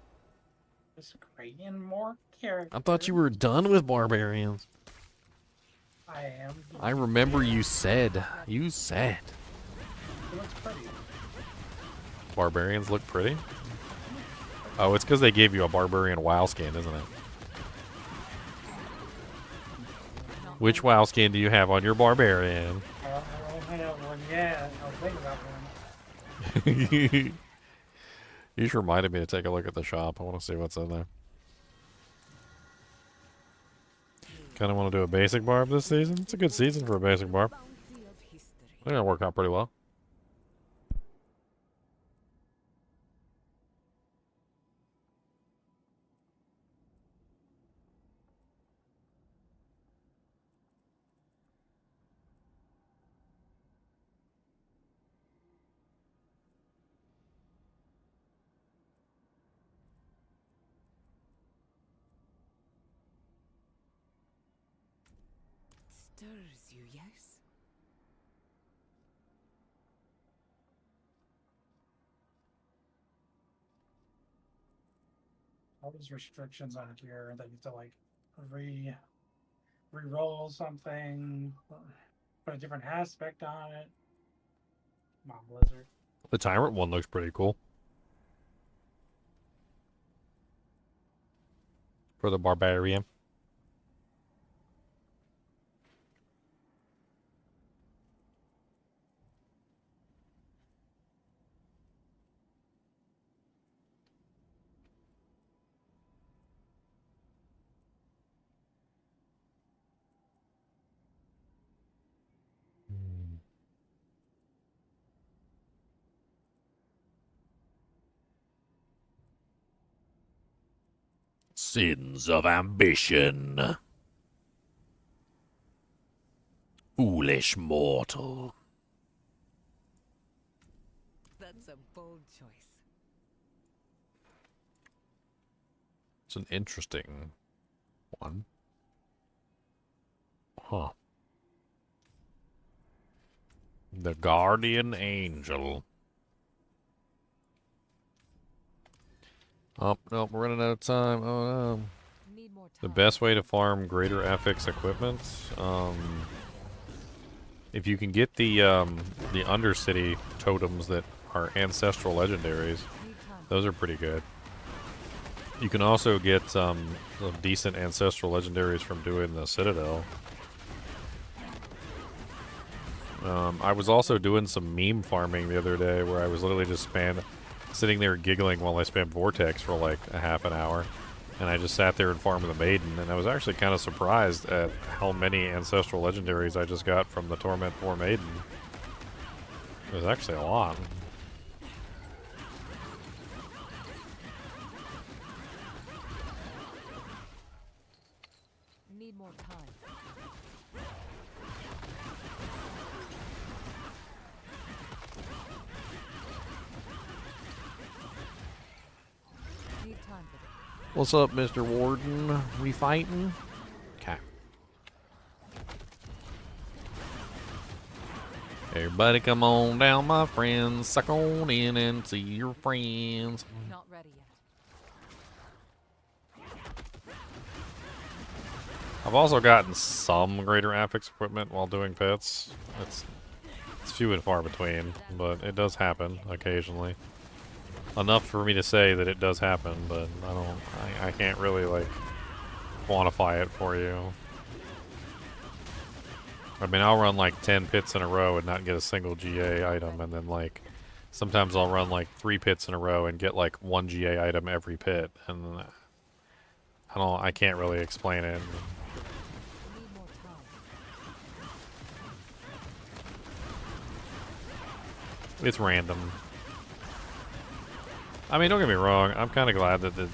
Just creating more characters. I thought you were done with barbarians. I am. I remember you said. You said. It looks pretty. Barbarians look pretty? Oh, it's because they gave you a barbarian WoW skin, isn't it? Which WoW skin do you have on your barbarian? I don't have one yet. I was thinking about one. You just reminded me to take a look at the shop. I want to see what's in there. Kind of want to do a basic barb this season. It's a good season for a basic barb. I think it'll work out pretty well. Stirs you, yes? All these restrictions on here that you have to like re-roll something, put a different aspect on it. Come on, Blizzard. The Tyrant one looks pretty cool. For the Barbarian. Sins of ambition. Foolish mortal. That's a bold choice. It's an interesting one. Huh. The Guardian Angel. Oh, no, we're running out of time. Oh, no. Need more The time. best way to farm greater affix equipment, if you can get the Undercity totems that are ancestral legendaries, Need time. those are pretty good. You can also get some decent ancestral legendaries from doing the Citadel. I was also doing some meme farming the other day where I was literally just sitting there giggling while I spammed Vortex for like a half an hour. And I just sat there and farmed the Maiden, and I was actually kind of surprised at how many ancestral legendaries I just got from the Torment 4 Maiden. It was actually a lot. Need more time. Need time for this. What's up, Mr. Warden? We fighting? Okay. Everybody come on down, my friends. Suck on in and see your friends. Not ready yet. I've also gotten some greater affix equipment while doing pets. It's few and far between, but it does happen occasionally. Enough for me to say that it does happen, but I can't really like quantify it for you. I mean, I'll run like 10 pits in a row and not get a single GA item, and then like sometimes I'll run like 3 pits in a row and get like 1 GA item every pit, and I can't really explain it. Need more time. It's random. I mean, don't get me wrong. I'm kind of glad that the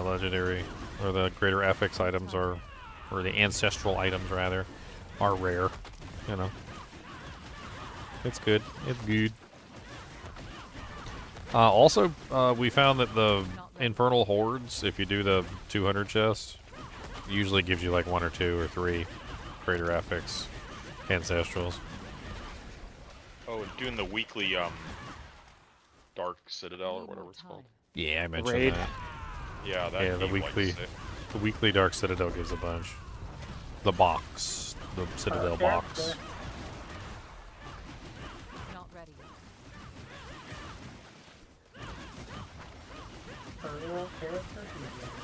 legendary or the greater affix items or the ancestral items rather, are rare. You know, it's good. It's good. Also, we found that the infernal hordes, if you do the 200 chest, usually gives you like 1 or 2 or 3 greater affix ancestrals. Oh, and doing the weekly Dark Citadel or whatever it's called. Yeah, I mentioned Raid. that. Yeah, that Yeah, the gave, like, weekly, six. the weekly Dark Citadel gives a bunch. The box, the Citadel Okay, box. okay. Not ready yet. Real character design.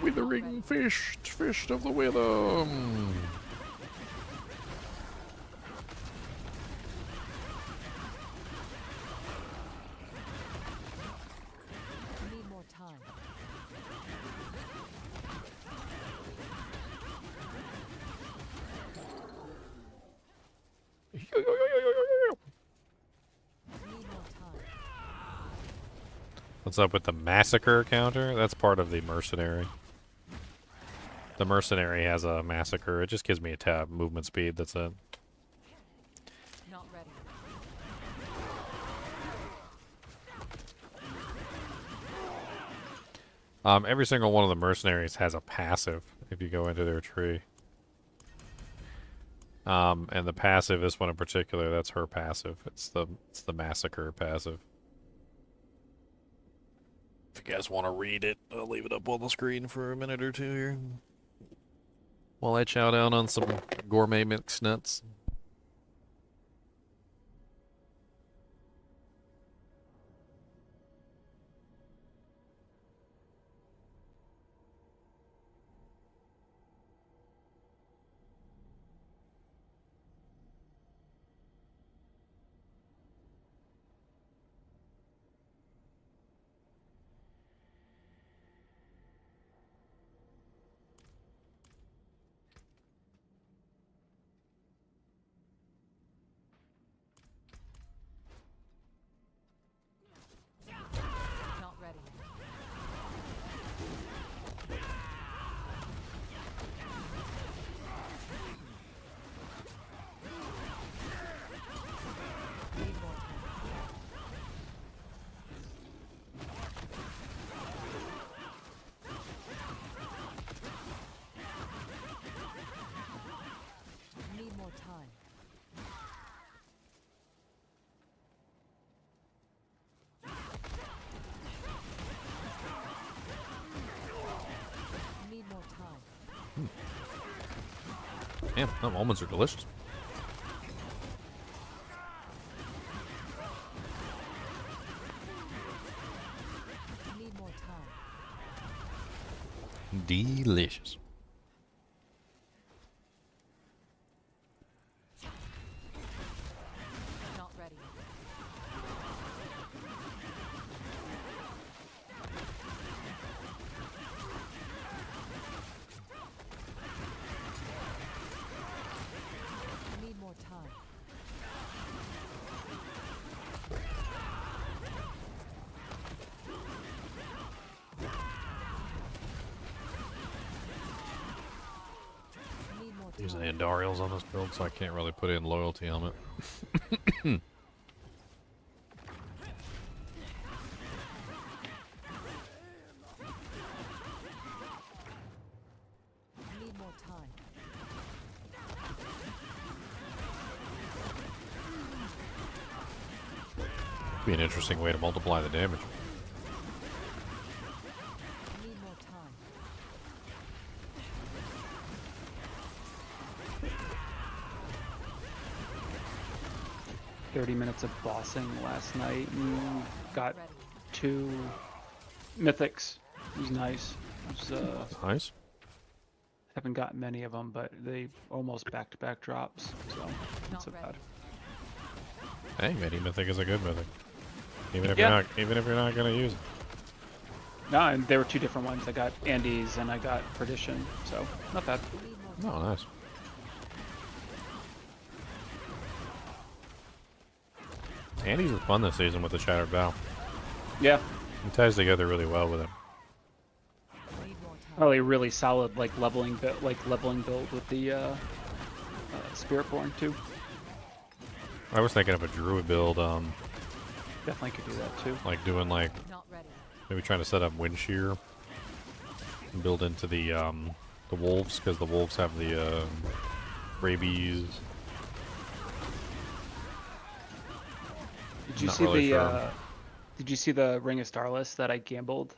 Withering fist of the wither. Need more time. Need more time. What's up with the massacre counter? That's part of the mercenary. The mercenary has a massacre. It just gives me a tab movement speed. That's it. Not ready. Every single one of the mercenaries has a passive if you go into their tree. And the passive, this one in particular, that's her passive. It's the massacre passive. If you guys want to read it, I'll leave it up on the screen for a minute or two here. While I chow down on some gourmet mixed nuts. Damn, them almonds are delicious. Need more time. Delicious. Not ready. Need more time. Need more Using time. the Andariels on this build, so I can't really put in loyalty helmet. Need more time. Be an interesting way to multiply the damage. Need more time. 30 minutes of bossing last night and got Ready. 2 mythics. It was nice. It was, Nice. haven't gotten many of them, but they almost back-to-back drops, so not Not so ready. bad. Hey, mini mythic is a good mythic. Even if Yeah. you're not gonna use it. No, and there were 2 different ones. I got Andes and I got Perdition, so not bad. Need more Oh, nice. Andy's was fun this season with the Shattered Bow. Yeah, It ties together really well with it. Need more time. probably a really solid leveling build with the Spiritborn too. I was thinking of a druid build, Definitely could do that too. like doing like Not ready. maybe trying to set up wind shear and build into the wolves, because the wolves have the rabies. Did you Not see really the sure. Did you see the Ring of Starless that I gambled?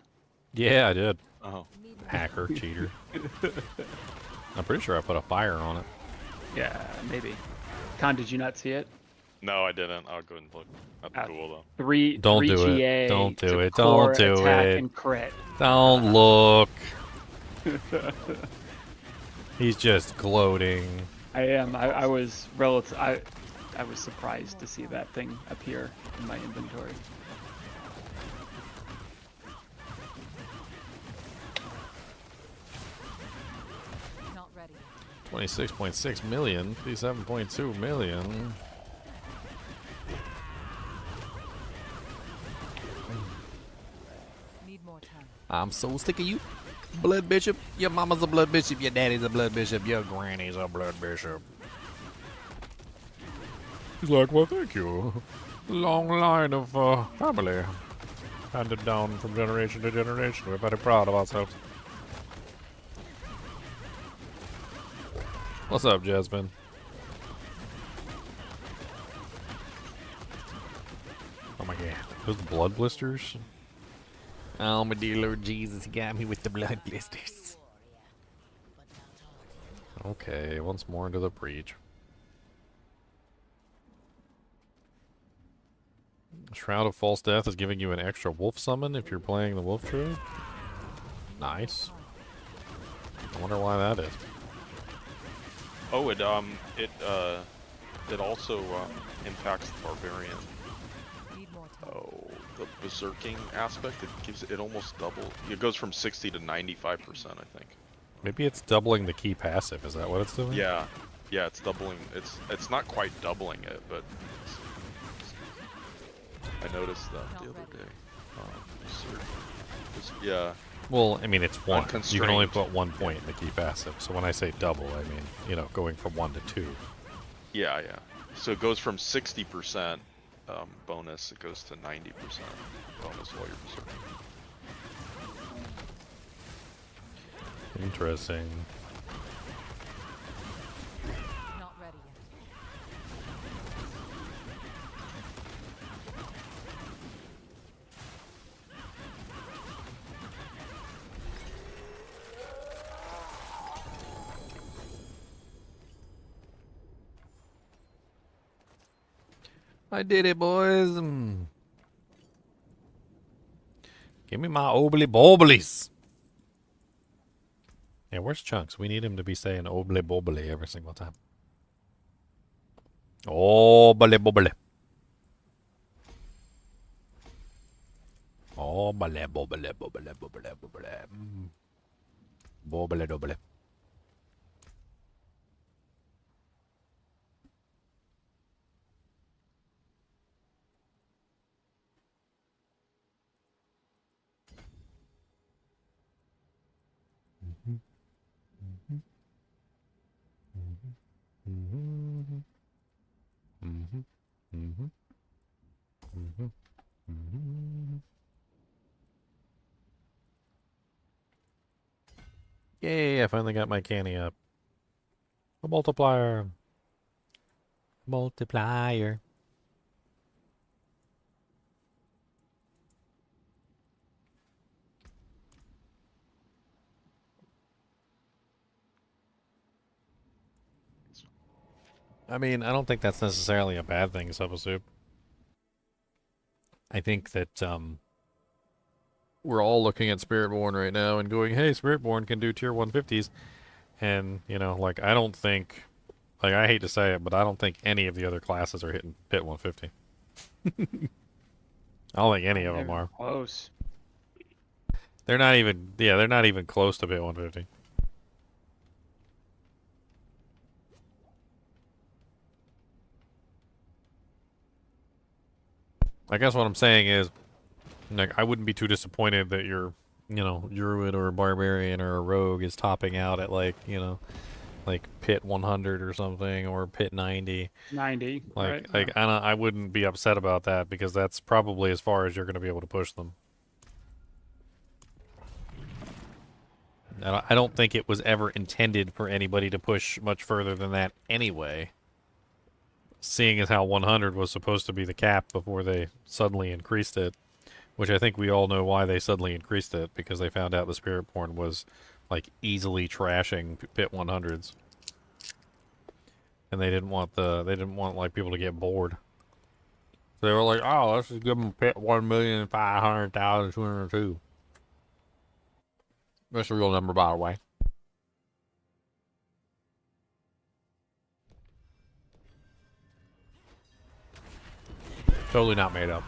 Yeah, I did. Oh. Need more Hacker, cheater. I'm pretty sure I put a fire on it. Yeah, maybe. Con, did you not see it? No, I didn't. I'll go and look at the Ah. duel though. Three Don't do it. GA Don't do to it. core, Don't do attack, it. and crit. Don't look. He's just gloating. I am. I was relative. I was surprised to see that thing appear in my inventory. Not ready. 26.6 million, 57.2 million. Need more time. I'm so sick of you, blood bishop. Your mama's a blood bishop, your daddy's a blood bishop, your granny's a blood bishop. He's like, well, thank you. Long line of family. Handed down from generation to generation. We're very proud of ourselves. What's up, Jasmine? Oh my god. Those blood blisters? Oh, my dear Lord Jesus, he got me with the blood blisters. Okay, once more into the breach. Shroud of False Death is giving you an extra wolf summon if you're playing the wolf tree. Nice. I wonder why that is. Oh, it also impacts the barbarian. Need more time. Oh, the berserking aspect. It gives it almost double. It goes from 60 to 95%, I think. Maybe it's doubling the key passive. Is that what it's doing? Yeah, yeah, it's doubling. It's not quite doubling it, but I noticed that the other day. Yeah. Well, I mean, it's one. You can only Unconstrained. put 1 point in the key passive. So when I say double, I mean, you know, going from 1 to 2. Yeah, yeah. So it goes from 60% bonus, it goes to 90% bonus while you're berserking. Interesting. Not ready yet. I did it, boys. Give me my obly boblies. Yeah, where's Chunks? We need him to be saying obly bobbly every single time. Obly bobbly. Obly bobbly bobbly bobbly bobbly. Bobbly dobbly. Yay, I finally got my canny up. A multiplier. Multiplier. I mean, I don't think that's necessarily a bad thing, Subasoup. I think that, we're all looking at Spiritborn right now and going, hey, Spiritborn can do tier 150s. And, you know, like, I don't think, like, I hate to say it, but I don't think any of the other classes are hitting pit 150. I don't think any of them are. Close. They're not even, yeah, they're not even close to pit 150. I guess what I'm saying is, like, I wouldn't be too disappointed that your, you know, druid or barbarian or a rogue is topping out at, like, you know, like pit 100 or something, or pit 90. 90. Like, right? I wouldn't be upset about that, because that's probably as far as you're going to be able to push them. And I don't think it was ever intended for anybody to push much further than that anyway. Seeing as how 100 was supposed to be the cap before they suddenly increased it. Which I think we all know why they suddenly increased it, because they found out the Spiritborn was, like, easily trashing pit 100s. And they didn't want like people to get bored. So they were like, oh, let's just give them pit 1,500,202. That's a real number, by the way. Totally not made up.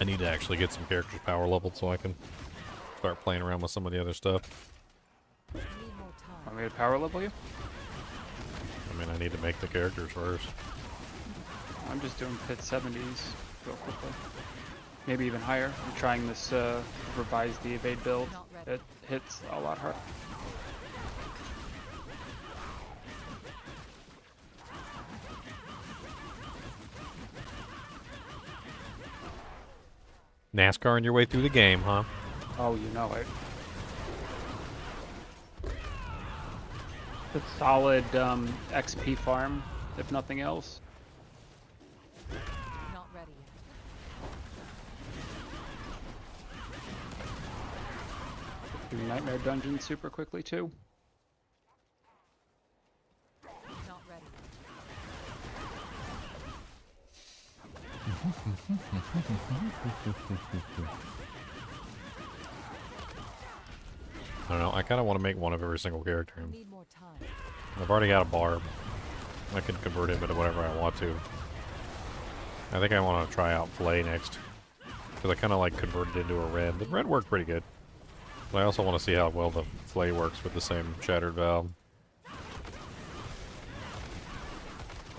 I need to actually get some characters power leveled so I can start playing around with some of the other stuff. Want me to power level you? I mean, I need to make the characters first. I'm just doing pit 70s real quickly. Maybe even higher. I'm trying this revised the evade build. It hits a lot harder. NASCARing your way through the game, huh? Oh, you know it. It's solid XP farm, if nothing else. Not ready yet. Do Nightmare Dungeon super quickly too. Not ready. I don't know. I kind of want to make one of every single character. Need more time. I've already got a barb. I can convert him into whatever I want to. I think I want to try out Flay next. Because I kind of like converted it into a red. The red worked pretty good. But I also want to see how well the Flay works with the same Shattered Valve.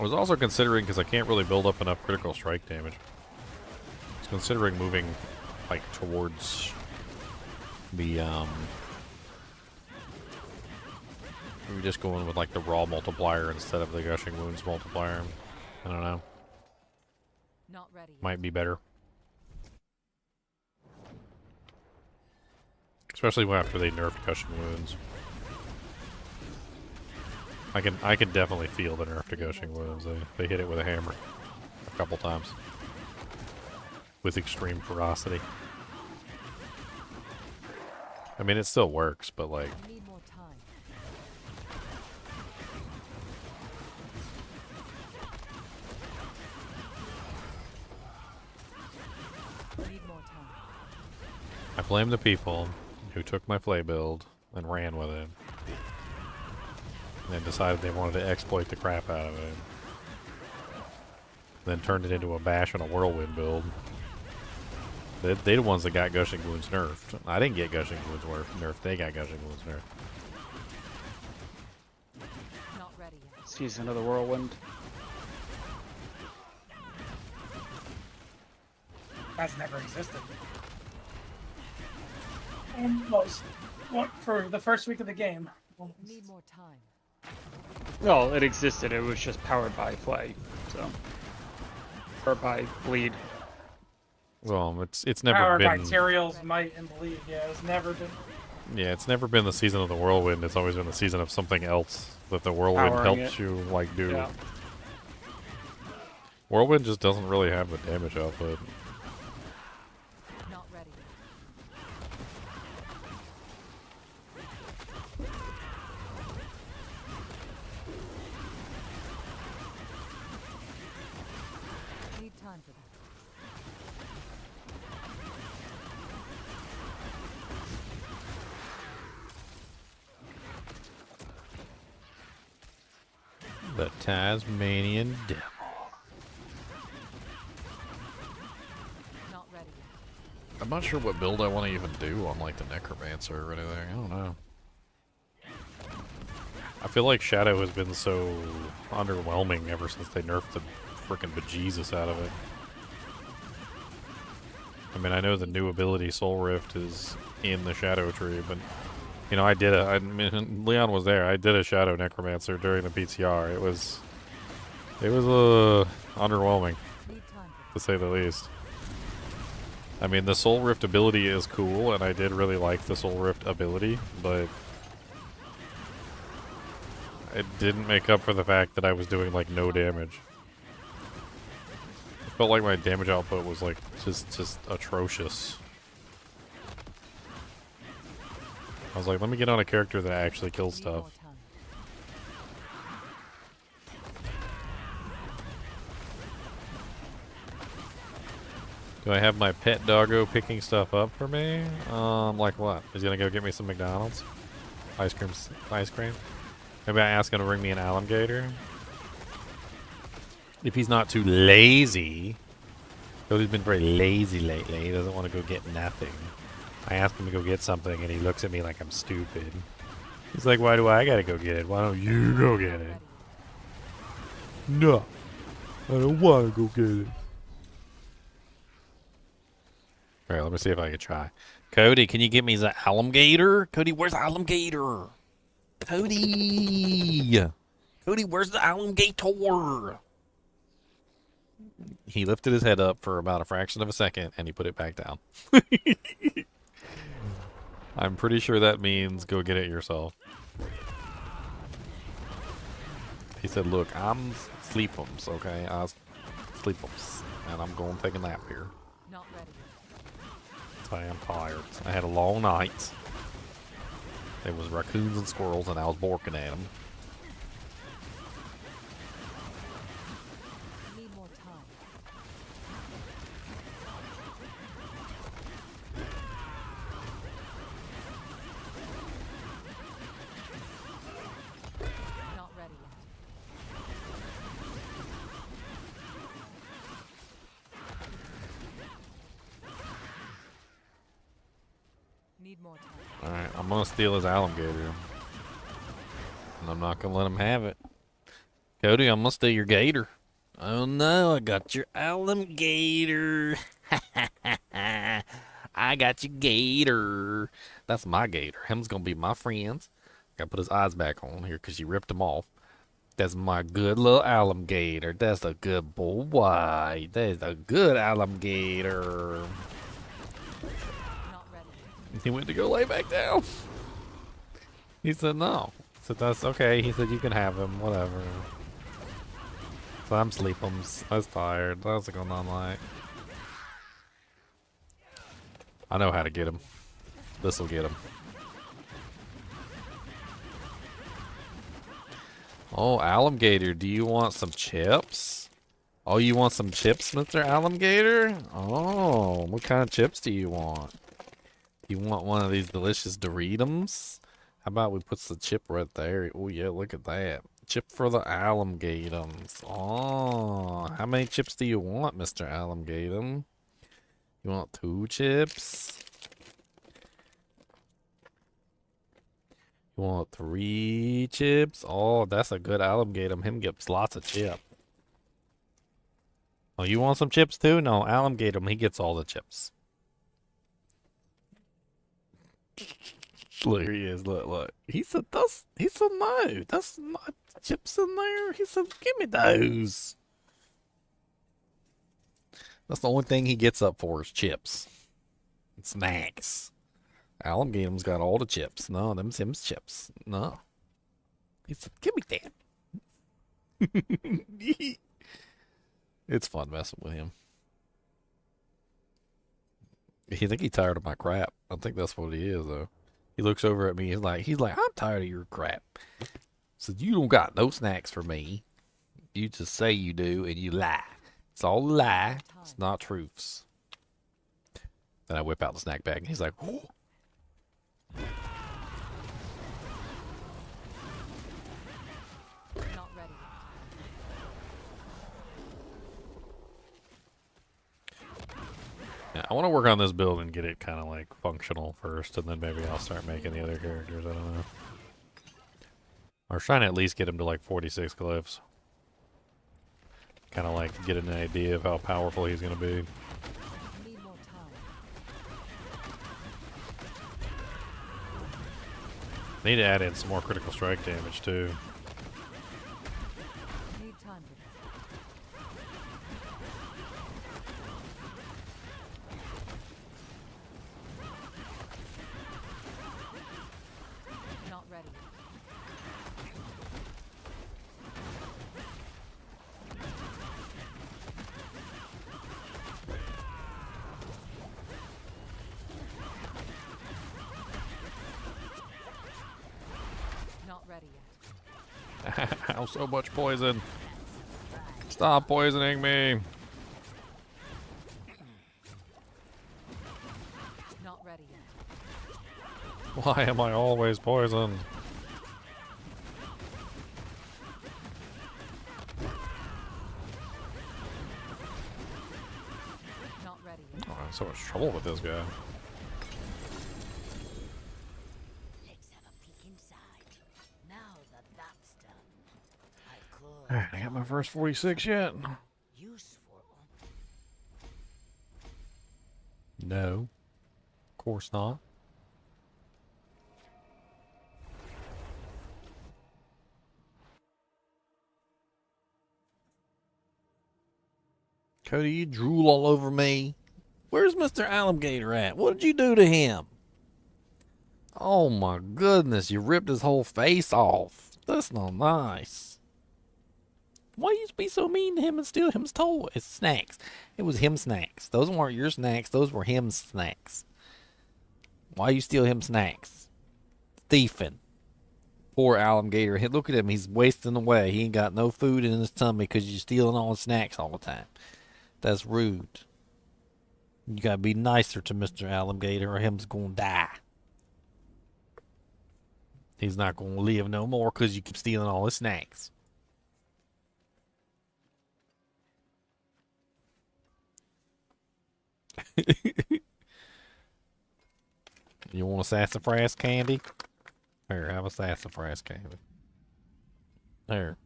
I was also considering, because I can't really build up enough critical strike damage, I was considering moving, like, towards the, maybe just going with, like, the raw multiplier instead of the gushing wounds multiplier. I don't know. Not ready. Might be better. Especially after they nerfed gushing wounds. I can definitely feel the nerf to gushing wounds. They hit it with a hammer a couple times with extreme ferocity. I mean, it still works, but like, Need more time. Need more time. I blame the people who took my flay build and ran with it. And then decided they wanted to exploit the crap out of it. Then turned it into a bash and a whirlwind build. They the ones that got gushing wounds nerfed. I didn't get gushing wounds nerfed. They got gushing wounds nerfed. Not ready yet. Season of the Whirlwind. That's never existed. Almost. What, for the first week of the game. Need more time. Well, it existed. It was just powered by Flay, so or by Bleed. Well, it's never Powered by been. Materials, Might, and Bleed. Yeah, it's never been. Yeah, it's never been the season of the whirlwind. It's always been the season of something else that the whirlwind Powering helps it. you like do. Yeah. Whirlwind just doesn't really have the damage output. Not ready. Need time for that. The Tasmanian Devil. Not ready yet. I'm not sure what build I want to even do on like the Necromancer or anything. I don't know. I feel like Shadow has been so underwhelming ever since they nerfed the frickin' bejesus out of it. I mean, I know the new ability Soul Rift is in the Shadow Tree, but you know, I mean, Leon was there. I did a Shadow Necromancer during the PTR. It was underwhelming, Need time for to say the least. I mean, the Soul Rift ability is cool, and I did really like the Soul Rift ability, but it didn't make up for the fact that I was doing like no damage. I felt like my damage output was like just atrocious. I was like, let me get on a character that actually kills Need more stuff. time. Do I have my pet doggo picking stuff up for me? Like what? Is he gonna go get me some McDonald's? Ice cream? Maybe I ask him to bring me an alligator? If he's not too lazy. Cody's been very lazy lately. He doesn't want to go get nothing. I ask him to go get something and he looks at me like I'm stupid. He's like, why do I gotta go get it? Why don't you go get it? No. I don't wanna go get it. Alright, let me see if I can try. Cody, can you get me the alligator? Cody, where's the alligator? Cody! Cody, where's the alligator? He lifted his head up for about a fraction of a second and he put it back down. I'm pretty sure that means go get it yourself. He said, look, I'm sleepums, okay? I sleepums. And I'm going to take a nap here. Not ready. I am tired. I had a long night. There was raccoons and squirrels and I was barking at them. Need more time. Not ready yet. Need more time. Alright, I'm gonna steal his alligator. And I'm not gonna let him have it. Cody, I must steal your gator. Oh no, I got your alligator. I got your gator. That's my gator. Him's gonna be my friends. Gotta put his eyes back on here because you ripped him off. That's my good little alligator. That's a good boy. That's a good alligator. Not ready. He went to go lay back down. He said no. I said that's okay. He said you can have him. Whatever. So I'm sleeping. I was tired. That's going on like. I know how to get him. This'll get him. Oh, alligator, do you want some chips? Oh, you want some chips, Mr. Alligator? Oh, what kind of chips do you want? You want one of these delicious Doritos? How about we put the chip right there? Oh yeah, look at that. Chip for the alligators. Oh, how many chips do you want, Mr. Alligator? You want 2 chips? You want 3 chips? Oh, that's a good alligator. Him gets lots of chip. Oh, you want some chips too? No, alligator, he gets all the chips. Look, here he is. Look. He said, he said, no, that's not chips in there. He said, give me those. That's the only thing he gets up for is chips. And snacks. Alligator's got all the chips. No, them's him's chips. No. He said, give me that. It's fun messing with him. He think he's tired of my crap. I think that's what he is, though. He looks over at me. He's like, I'm tired of your crap. Said, you don't got no snacks for me. You just say you do, and you lie. It's all a lie. It's not truths. Then I whip out the snack bag, and he's like, oh. Not ready. Yeah, I want to work on this build and get it kind of like functional first, and then maybe I'll start making the other characters. I don't know. Or trying to at least get him to like 46 glyphs. Kind of like get an idea of how powerful he's going to be. Need more time. Need to add in some more critical strike damage too. Need time for this. Not ready. Not ready yet. How so much poison? Stop poisoning me. Not ready yet. Why am I always poisoned? Not ready yet. Oh, I'm in so much trouble with this guy. Let's have a peek inside. Now that that's done, I could Alright, I got my first 46 yet. useful. No. Of course not. Cody, you drool all over me. Where's Mr. Alligator at? What did you do to him? Oh my goodness, you ripped his whole face off. That's not nice. Why you be so mean to him and steal him's toy? It's snacks. It was him snacks. Those weren't your snacks. Those were him snacks. Why you steal him snacks? Thiefing. Poor alligator. Hey, look at him. He's wasting away. He ain't got no food in his tummy because you're stealing all his snacks all the time. That's rude. You gotta be nicer to Mr. Alligator or him's gonna die. He's not gonna live no more because you keep stealing all his snacks. You want a sassafras candy? Here, have a sassafras candy. There.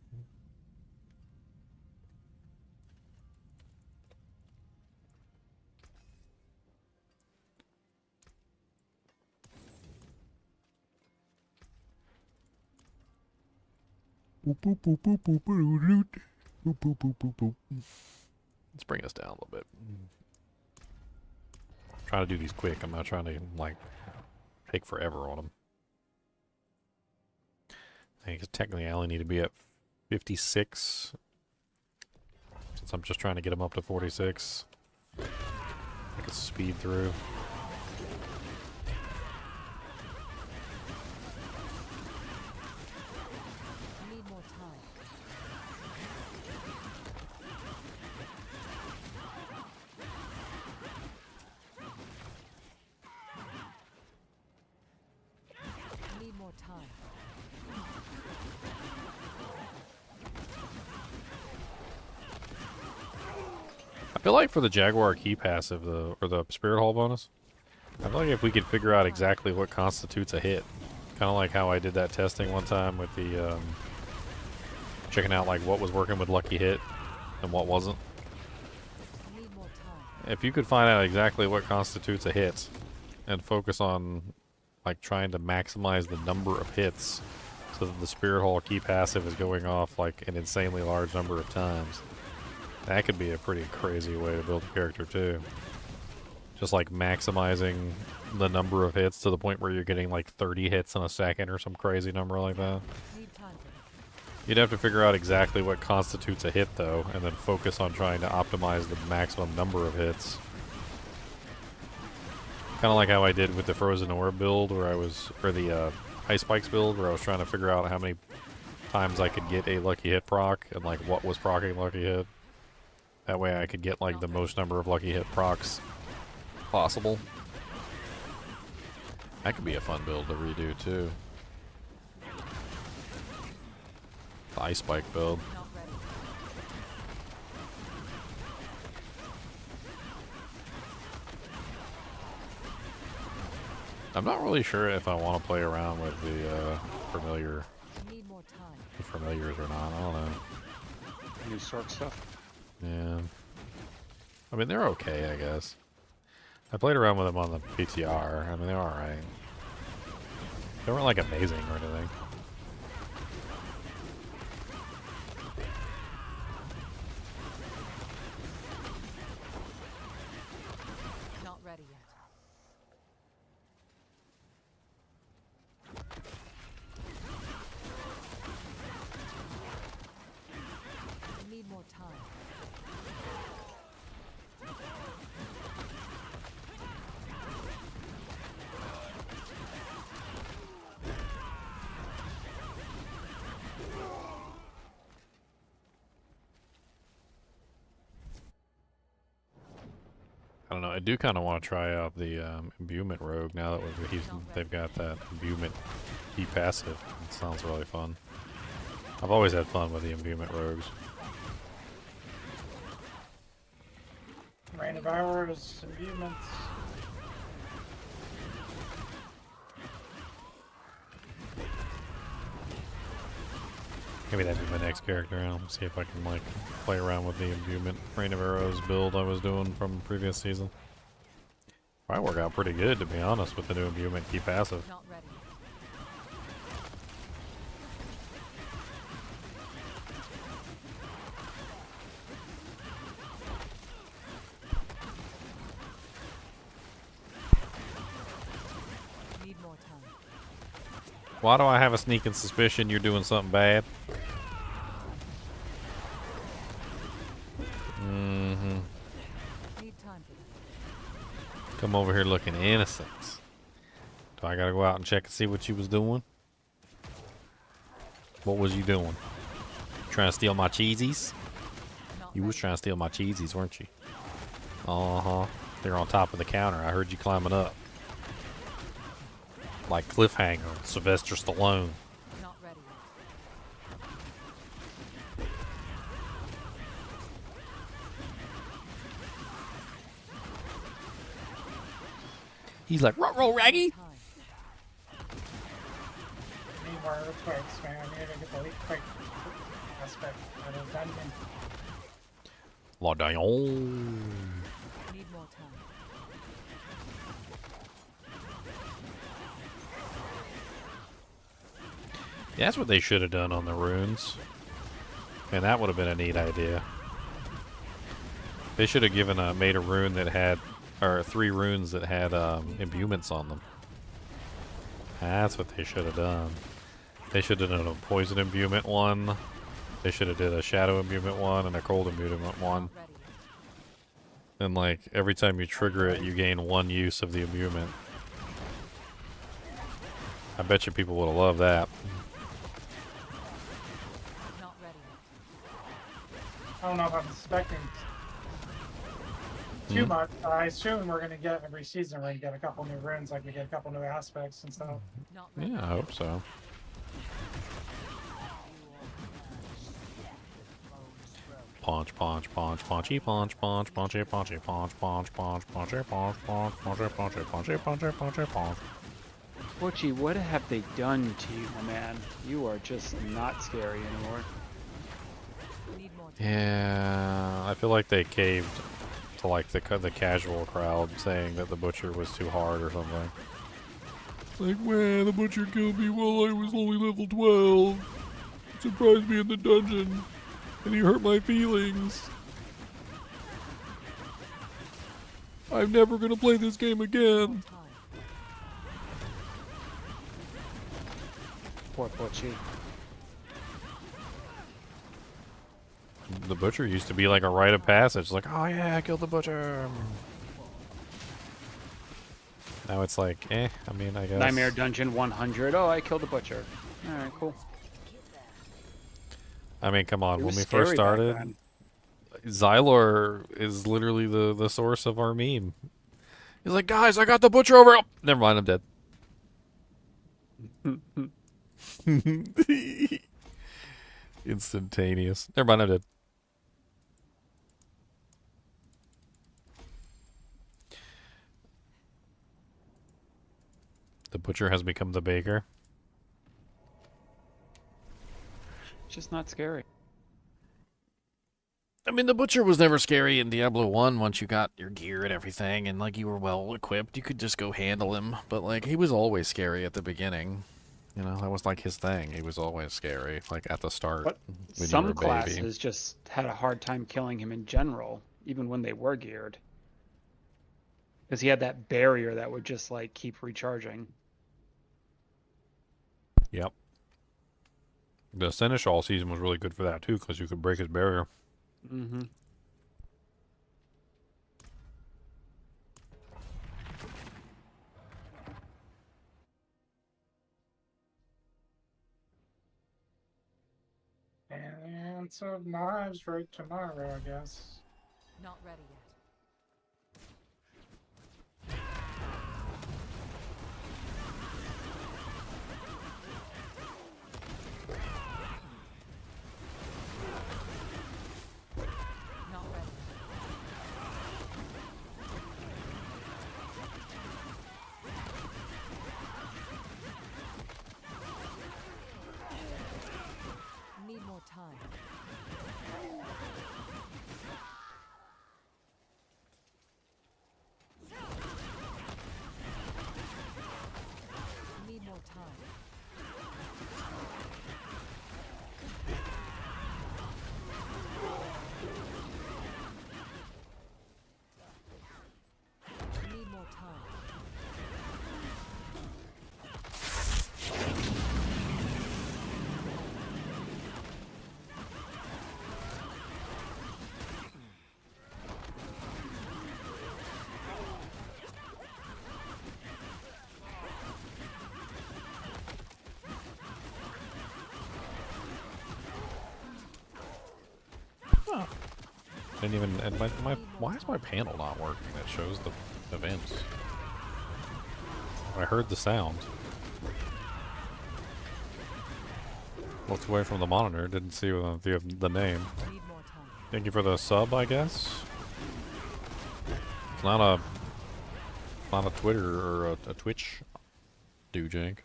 Boop, boop, boop, boop, boop, boop, boop, boop, boop, boop, boop, boop. Let's bring us down a little bit. Trying to do these quick. I'm not trying to like take forever on them. I think technically I only need to be at 56 since I'm just trying to get them up to 46. I can speed through. Need more time. Need more time. I feel like for the Jaguar key passive, or the Spirit Hall bonus, I feel like if we could figure out exactly what constitutes a hit, kind of like how I did that testing one time with the checking out like what was working with Lucky Hit and what wasn't. Need more time. If you could find out exactly what constitutes a hit and focus on like trying to maximize the number of hits so that the Spirit Hall key passive is going off like an insanely large number of times, that could be a pretty crazy way to build a character too. Just like maximizing the number of hits to the point where you're getting like 30 hits in a second or some crazy number like that. Need time for You'd have to figure out exactly what constitutes a hit though, and then focus on trying to optimize the maximum number of hits. Kind of like how I did with the Frozen Orb build, or the Ice Spikes build, where I was trying to figure out how many times I could get a Lucky Hit proc, and like what was proccing Lucky Hit. That way I could get like the most number of Lucky Hit procs possible. That could be a fun build to redo too. The Ice Spike build. not ready. I'm not really sure if I want to play around with the Need more time. familiars or not. I don't know. New Sork stuff. Yeah. I mean, they're okay, I guess. I played around with them on the PTR. I mean, they're alright. They weren't like amazing or anything. Not ready yet. Need more time. I don't know. I do kind of want to try out the imbuement rogue now that they've got that imbuement key passive. It sounds really fun. I've always had fun with the imbuement rogues. Rain of Hours, imbuements. Maybe that'd be my next character. I'll see if I can like play around with the imbuement Rain of Arrows build I was doing from previous season. Probably work out pretty good, to be honest, with the new imbuement key passive. Not ready. Need more time. Why do I have a sneaking suspicion you're doing something bad? Need time for that. Come over here looking innocent. Do I gotta go out and check and see what you was doing? What was you doing? Trying to steal my cheesies? Not You was ready. trying to steal my cheesies, weren't you? Uh-huh. They're on top of the counter. I heard you climbing up. Like Cliffhanger, Sylvester Stallone. Not ready yet. He's like, roll, Raggy. Time. Need more earthquakes, man. I need to get the earthquake aspect out of the dungeon. La Dion. Need more time. Yeah, that's what they should have done on the runes. And that would have been a neat idea. They should have made a rune that had, or 3 runes that had imbuements on them. That's what they should have done. They should have done a poison imbuement one. They should have did a shadow imbuement one and a cold imbuement one. And like every time you trigger it, you gain 1 use of the imbuement. I bet you people would have loved that. Not ready yet. I don't know if I'm expecting too much. I assume we're gonna get every season. We're gonna get a couple new runes, like we get a couple new aspects and stuff. Not ready. Yeah, I hope so. Punch, punch, punch, punchy, punch, punch, punchy, punchy, punch, punch, punch, punchy, punch, punch, punchy, punchy, punchy, punchy, punchy, punch. Butchie, what have they done to you, my man? You are just not scary anymore. Need more time. Yeah, I feel like they caved to like the casual crowd saying that the butcher was too hard or something. Like, man, the butcher killed me while I was only level 12. It surprised me in the dungeon. And he hurt my feelings. I'm never gonna play this game again. Time. Poor Butchie. The butcher used to be like a rite of passage. Like, oh yeah, I killed the butcher. Now it's like, I mean, I guess. Nightmare Dungeon 100. Oh, I killed the butcher. Alright, cool. I mean, come on. It When was we first scary back started, then. Xylor is literally the source of our meme. He's like, guys, I got the butcher over. Oh, never mind, I'm dead. Instantaneous. Never mind, I'm dead. The butcher has become the baker. It's just not scary. I mean, the butcher was never scary in Diablo 1 once you got your gear and everything, and like you were well equipped, you could just go handle him. But like, he was always scary at the beginning. You know, that was like his thing. He was always scary, like at the start. But when some you were a baby. classes just had a hard time killing him in general, even when they were geared. Because he had that barrier that would just like keep recharging. Yep. The Seneschal season was really good for that too, because you could break his barrier. Mm-hmm. And Lance of Knives right tomorrow, I guess. Not ready yet. Not ready. Need more time. Need more time. Need more time. Didn't even. And why is my panel not working? That shows the events. I heard the sound. Looked away from the monitor. Didn't see the name. Need more time. Thank you for the sub, I guess. It's not a Twitter or a Twitch doojank.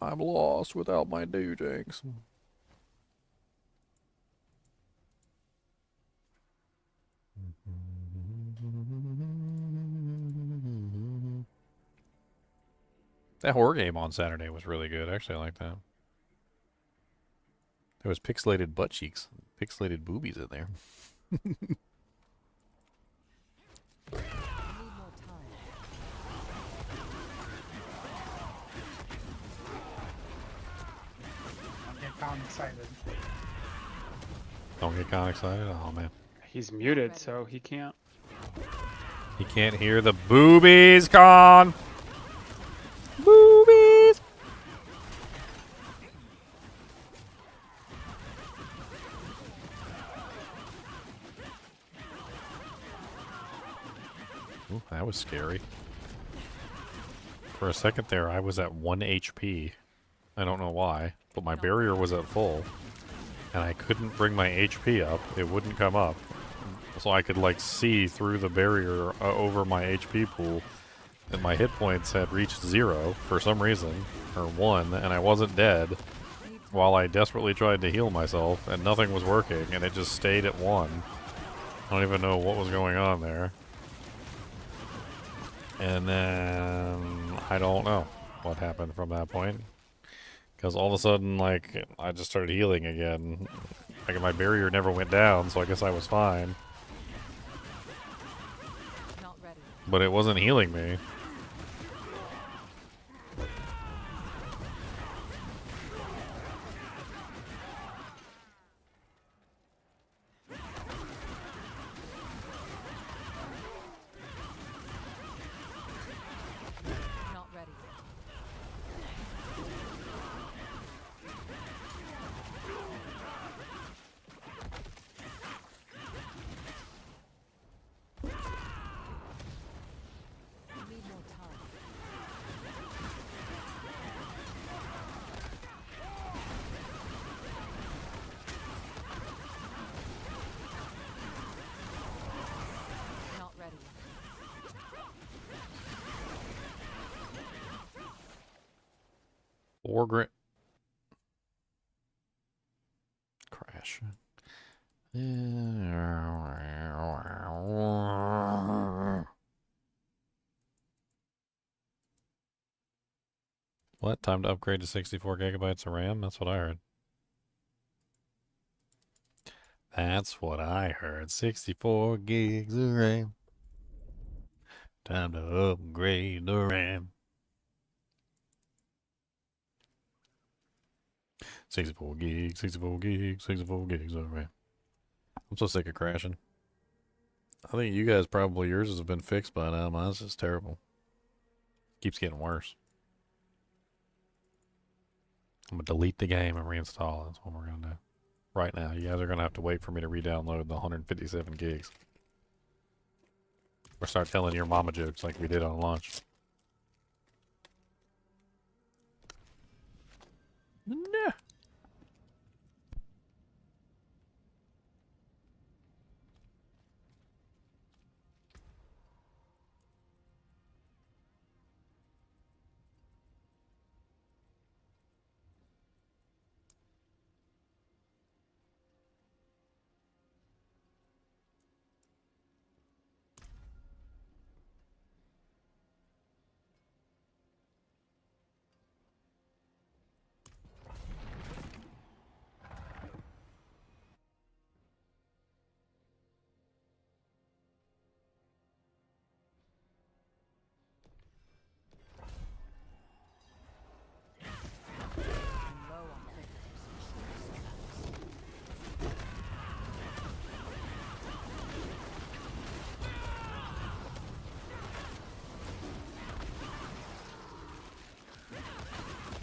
I'm lost without my doojanks. That horror game on Saturday was really good. Actually, I like that. There was pixelated butt cheeks, pixelated boobies in there. I need more time. I'm getting kind of excited. Don't get kind of excited. Oh man, He's muted, so he can't. he can't hear the boobies, Con. Boobies. Ooh, that was scary. For a second there, I was at 1 HP. I don't know why, but my barrier was at full. And I couldn't bring my HP up. It wouldn't come up. So I could, like, see through the barrier over my HP pool. And my hit points had reached 0 for some reason. Or 1, and I wasn't dead. While I desperately tried to heal myself, and nothing was working, and it just stayed at 1. I don't even know what was going on there. And then I don't know what happened from that point. Because all of a sudden, like, I just started healing again. Like, my barrier never went down, so I guess I was fine. Not ready. But it wasn't healing me. Not ready. I need more time. Not ready. Or crash. What? Time to upgrade to 64 gigabytes of RAM? That's what I heard. That's what I heard. 64 gigs of RAM. Time to upgrade the RAM. 64 gigs, 64 gigs, 64 gigs of RAM. I'm so sick of crashing. I think you guys probably, yours has been fixed by now. Mine's just terrible. Keeps getting worse. I'm going to delete the game and reinstall it. That's what we're going to do. Right now. You guys are going to have to wait for me to re-download the 157 gigs. Or start telling your mama jokes like we did on launch. Nah.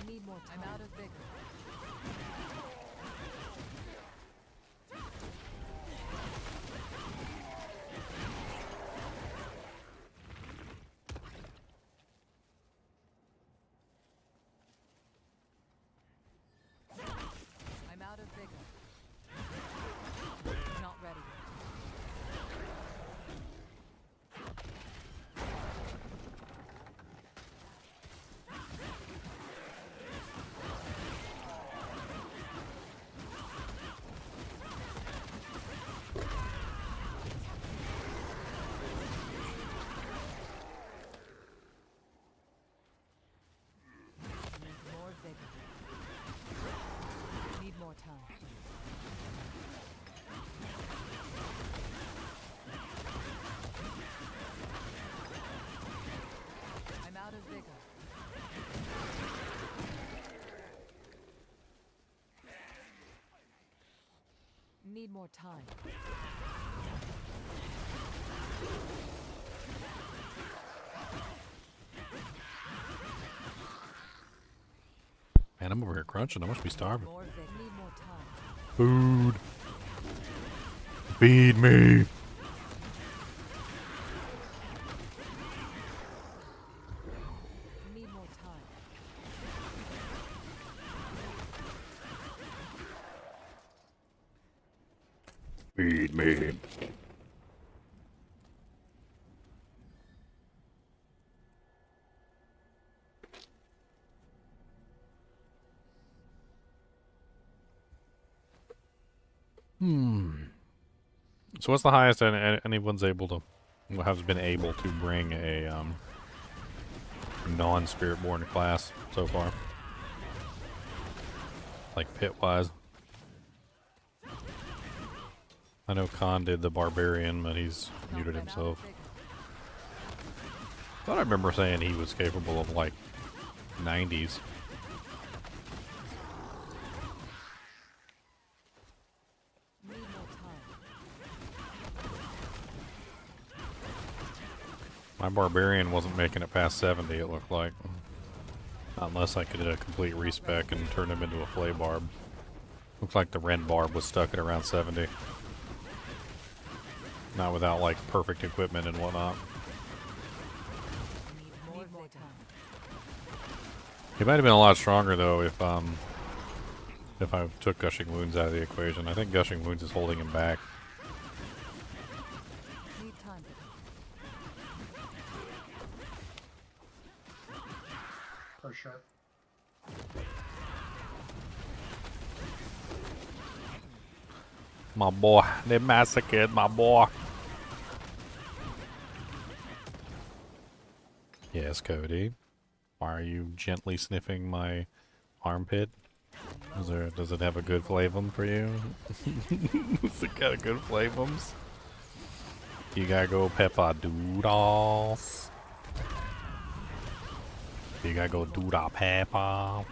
Need more time. I'm out of vigor. I'm out of vigor. Not ready. need more time. Man, I'm over here crunching. I must be starving. More vigor. Need more time. Food. Feed me. Need more time. Feed me. So what's the highest anyone's able to, has been able to bring a non-spirit-born class so far? Like pit-wise. I know Khan did the barbarian, but he's muted himself. Thought I remember saying he was capable of like 90s. Need more time. My barbarian wasn't making it past 70, it looked like. Unless I could do a complete respec and turn him into a flay barb. Looks like the Ren barb was stuck at around 70. Not without like perfect equipment and whatnot. Need more time. He might have been a lot stronger though if I took Gushing Wounds out of the equation. I think Gushing Wounds is holding him back. Need time. For sure. My boy, they massacred my boy. Yes, Cody. Why are you gently sniffing my armpit? Does it have a good flavum for you? Does it got a good flavums? You gotta go pepper doodles. You gotta go doodle pepper.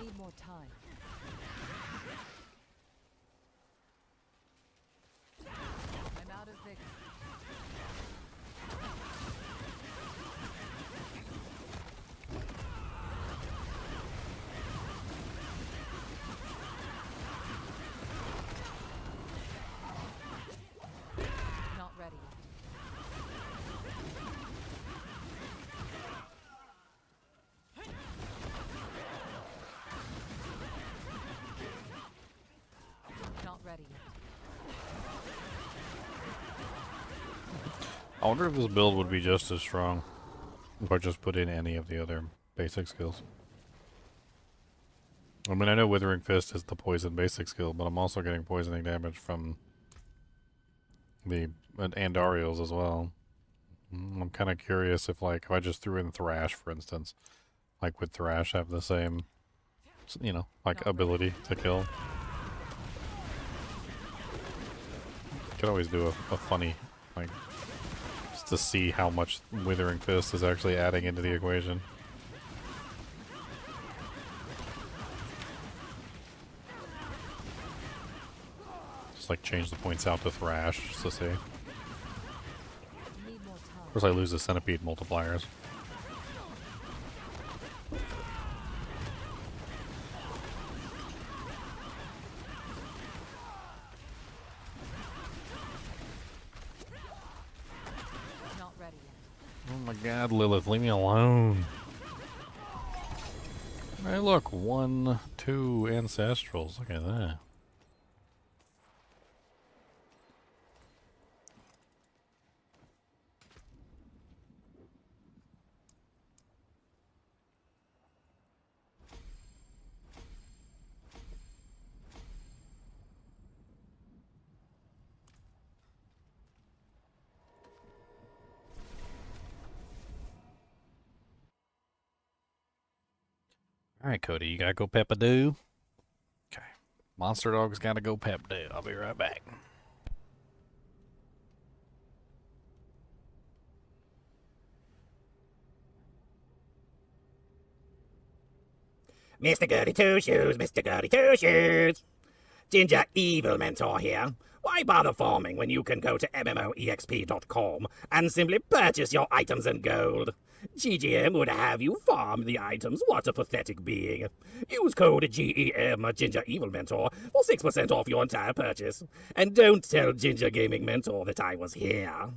Need more time. I'm out of vigor. Not ready. Not ready yet. I wonder if this build would be just as strong if I just put in any of the other basic skills. I mean, I know Withering Fist is the poison basic skill, but I'm also getting poisoning damage from the Andariels as well. I'm kind of curious if, like, if I just threw in Thrash, for instance, like, would Thrash have the same, you know, like, ability to kill? Could always do a funny, like, just to see how much Withering Fist is actually adding into the equation. Just like change the points out to Thrash, just to see. Of Need more time. course I lose the Centipede multipliers. Not ready yet. Oh my god, Lilith, leave me alone. Hey look, 1, 2 Ancestrals, look at that. Alright, Cody, you gotta go pep-a-doo? Okay. Monster Dog's gotta go pep-a-doo. I'll be right back. Mr. Goody Two Shoes, Mr. Goody Two Shoes. Ginger Evil Mentor here. Why bother farming when you can go to MMOEXP.com and simply purchase your items in gold? GGM would have you farm the items. What a pathetic being. Use code GEM Ginger Evil Mentor for 6% off your entire purchase. And don't tell Ginger Gaming Mentor that I was here.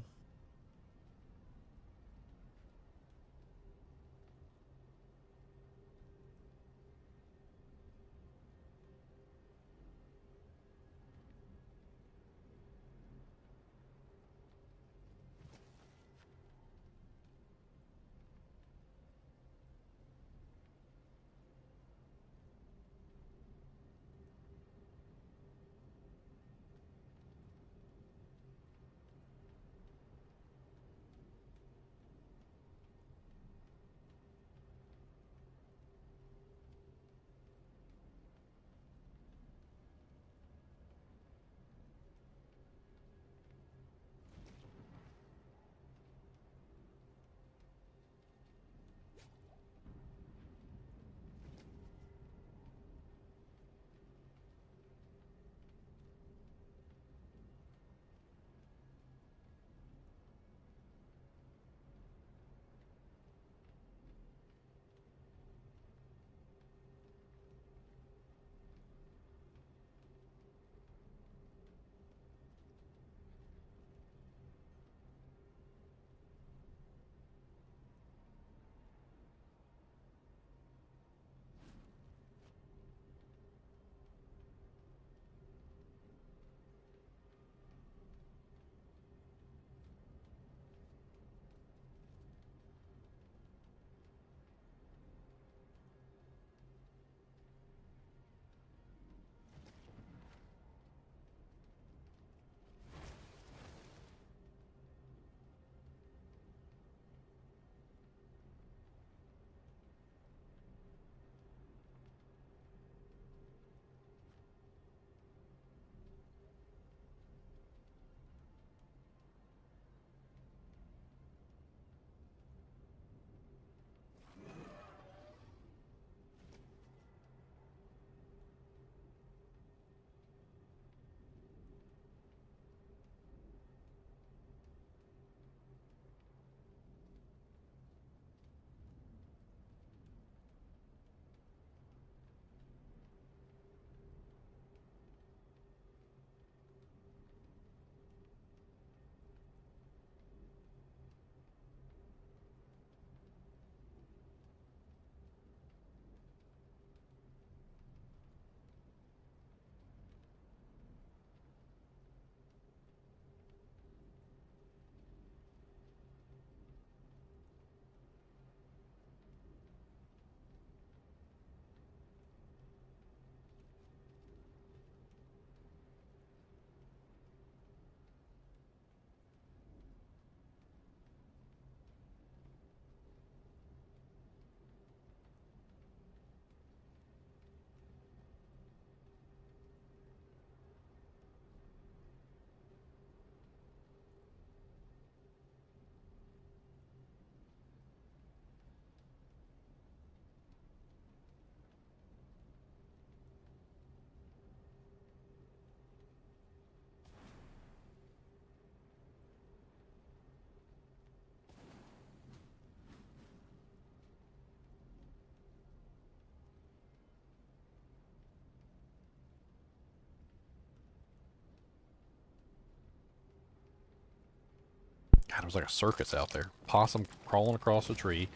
God, it was like a circus out there. Possum crawling across a tree.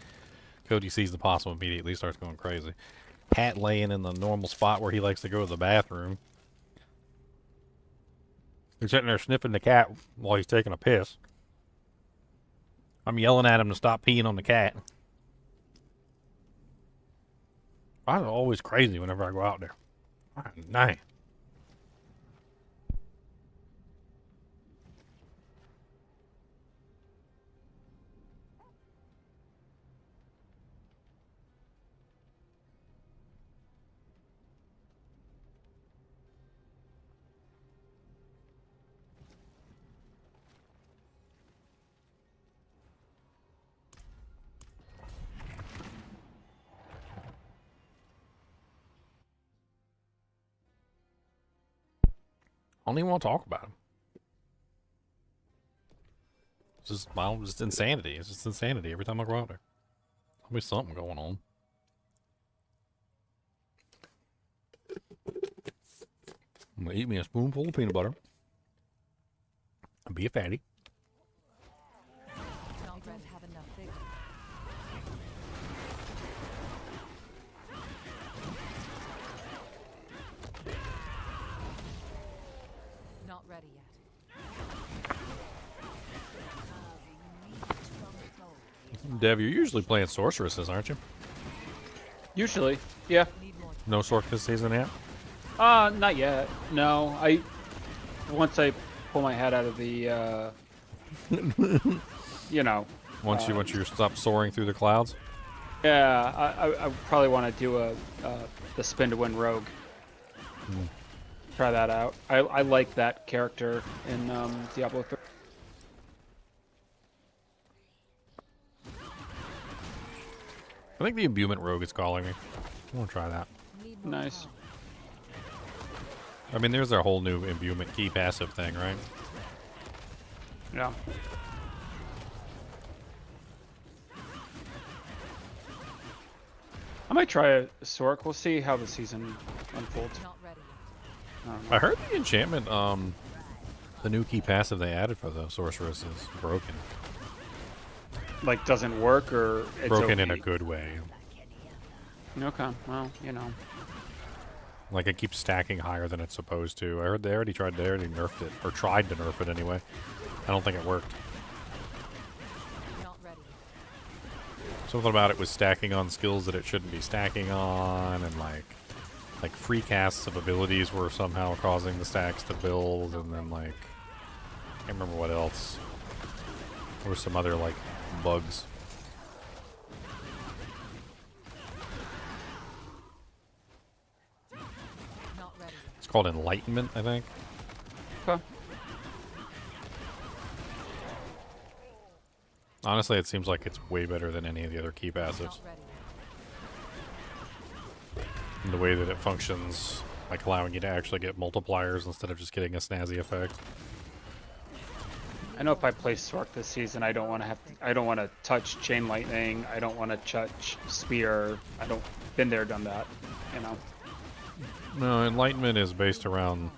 Cody sees the possum immediately, starts going crazy. Pat laying in the normal spot where he likes to go to the bathroom. He's sitting there sniffing the cat while he's taking a piss. I'm yelling at him to stop peeing on the cat. I'm always crazy whenever I go out there. Nice. I don't even want to talk about him. It's just, well, just insanity. It's just insanity every time I go out there. There'll be something going on. I'm gonna eat me a spoonful of peanut butter and be a fatty. Not don't have enough vigor. Not ready yet. Dev, you're usually playing sorceresses, aren't you? Usually, yeah. Need more No sorc this season yet? Not yet. No, once I pull my head out of the, you know. Once you stop soaring through the clouds? Yeah, I probably want to do the spin to win rogue. Try that out. I like that character in Diablo 3. I think the imbuement rogue is calling me. I want to try that. need more Nice. time. I mean, there's a whole new imbuement key passive thing, right? Yeah. I might try a Sorc. We'll see how the season unfolds. Not ready yet. I don't know. I heard the enchantment, the new key passive they added for the sorceress is broken. Like, doesn't work, or it's Broken in a OP? good way. Okay, well, you know. Like, it keeps stacking higher than it's supposed to. I heard they already nerfed it, or tried to nerf it anyway. I don't think it worked. Not ready yet. Something about it was stacking on skills that it shouldn't be stacking on, and like free casts of abilities were somehow causing the stacks to build, and then like, I can't remember what else. There were some other like bugs. Not ready yet. It's called Enlightenment, I think. Okay. Honestly, it seems like it's way better than any of the other key passives. Not ready yet. In the way that it functions, like allowing you to actually get multipliers instead of just getting a snazzy effect. I know if I play Sorc this season, I don't want to touch Chain Lightning. I don't want to touch Spear. Been there, done that. You know. No, Enlightenment is based around.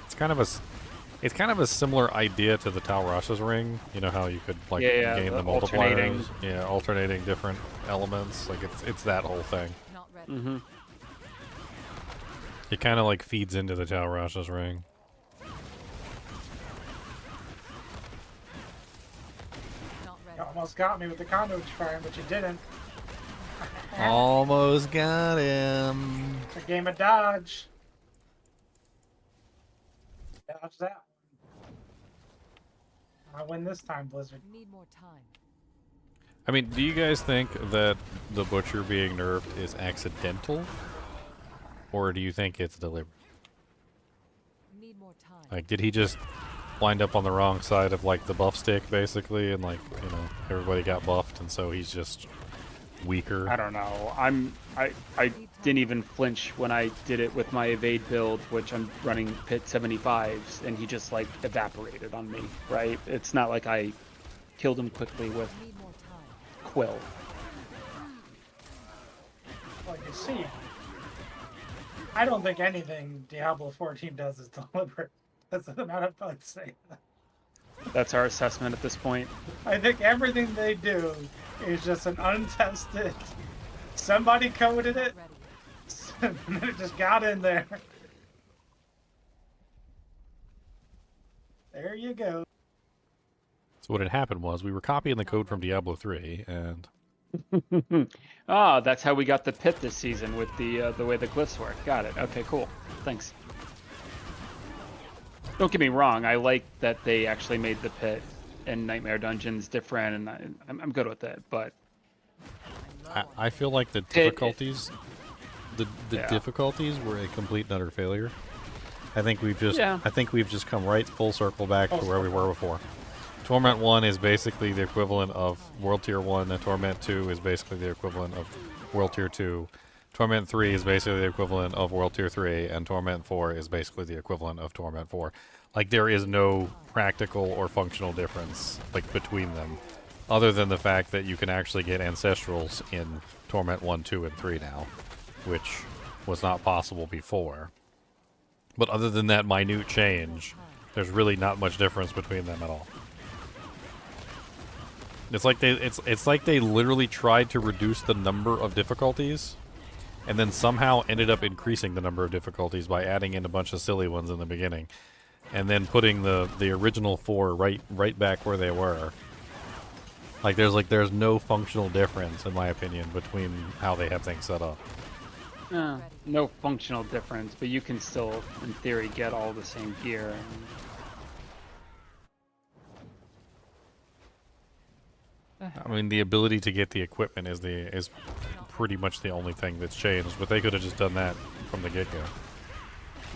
It's kind of a similar idea to the Talrash's ring. You know how you could like gain the multipliers. alternating. Yeah, alternating different elements. Like it's that whole thing. Not ready. Mm-hmm. It kind of like feeds into the Talrash's ring. Not ready. You almost got me with the conduit trying, but you didn't. Almost got him. It's a game of dodge. Dodge that one. I win this time, Blizzard. Need more time. I mean, do you guys think that the Butcher being nerfed is accidental? Or do you think it's deliberate? Need more time. Like, did he just wind up on the wrong side of, like, the buff stick, basically? And, like, you know, everybody got buffed, and so he's just weaker? I don't know. I didn't even flinch when I did it with my evade build, which I'm running pit 75s, and he just like evaporated on me, right? It's not like I killed him quickly with Need more time. Quill. Like you see, I don't think anything Diablo 14 does is deliberate. That's the amount of I'd say. That's our assessment at this point. I think everything they do is just an untested. Somebody coded it, Ready. and then it just got in there. There you go. So what had happened was we were copying the code from Diablo 3, and That's how we got the pit this season with the way the glyphs work. Got it. Okay, cool. Thanks. Don't get me wrong. I like that they actually made the pit and Nightmare Dungeons different, and I'm good with it. But I feel like the difficulties, the Yeah. difficulties were a complete and utter failure. I think we've just Yeah. come right full circle back to where we were before. Torment 1 is basically the equivalent of World Tier 1, and Torment 2 is basically the equivalent of World Tier 2. Torment 3 is basically the equivalent of World Tier 3, and Torment 4 is basically the equivalent of Torment 4. Like, there is no practical or functional difference, like, between them, other than the fact that you can actually get Ancestrals in Torment 1, 2, and 3 now, which was not possible before. But other than that minute change, there's really not much difference between them at all. It's like they literally tried to reduce the number of difficulties, and then somehow ended up increasing the number of difficulties by adding in a bunch of silly ones in the beginning, and then putting the original 4 right back where they were. Like there's no functional difference, in my opinion, between how they have things set up. No functional difference, but you can still, in theory, get all the same gear. I mean, the ability to get the equipment is pretty much the only thing that's changed, but they could have just done that from the get-go.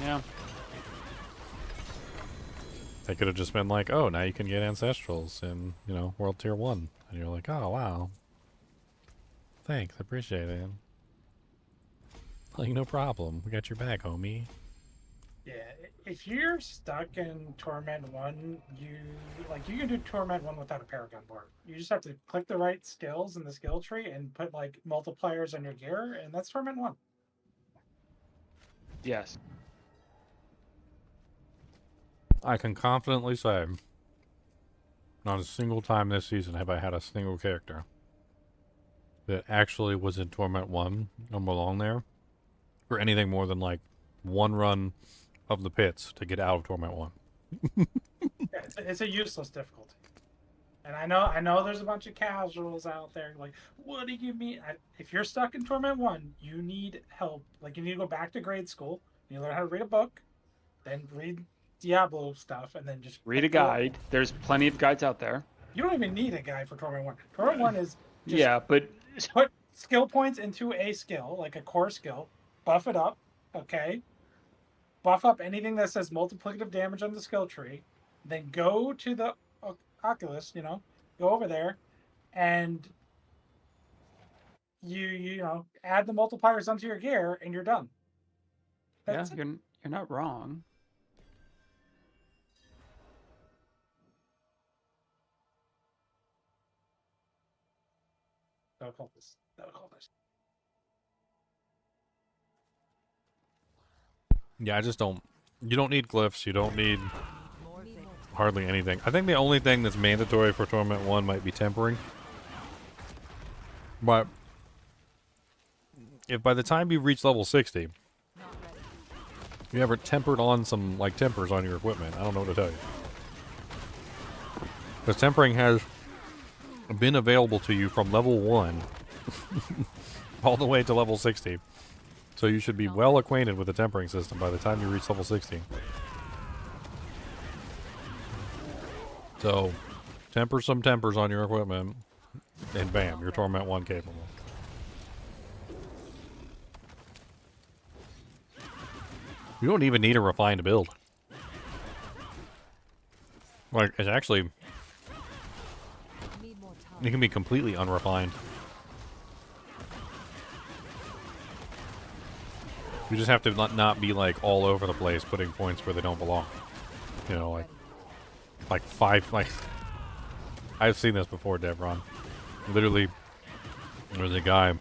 Yeah. They could have just been like, oh, now you can get Ancestrals in, you know, World Tier 1. And you're like, oh, wow. Thanks, appreciate it. Like, no problem. We got your back, homie. Yeah, if you're stuck in Torment 1, you can do Torment 1 without a Paragon board. You just have to click the right skills in the skill tree and put, like, multipliers on your gear, and that's Torment 1. Yes. I can confidently say, not a single time this season have I had a single character that actually was in Torment 1 and belonged there for anything more than, like, one run of the pits to get out of Torment 1. Yeah, it's a useless difficulty. And I know there's a bunch of casuals out there like, what do you mean? If you're stuck in Torment 1, you need help. Like, you need to go back to grade school, you learn how to read a book, then read Diablo stuff, and then just read a guide. There's plenty of guides out there. You don't even need a guide for Torment 1. Torment 1 is just Yeah, but put skill points into a skill, like a core skill, buff it up, okay? Buff up anything that says multiplicative damage on the skill tree, then go to the Oculus, go over there, and you add the multipliers onto your gear, and you're done. That's yeah, you're not wrong. That'll call this. Yeah, I just don't... You don't need glyphs, you don't need hardly anything. I think the only thing that's mandatory for Torment 1 might be tempering. But if by the time you reach level 60, you ever tempered on some, like, tempers on your equipment, I don't know what to tell you. Because tempering has been available to you from level 1 all the way to level 60. So you should be well acquainted with the tempering system by the time you reach level 60. So, temper some tempers on your equipment, and bam, you're Torment 1 capable. You don't even need a refined build. Like, it's actually... It can be completely unrefined. You just have to not be, like, all over the place putting points where they don't belong. You know, like 5, like... I've seen this before, Devron. Literally, there was a guy,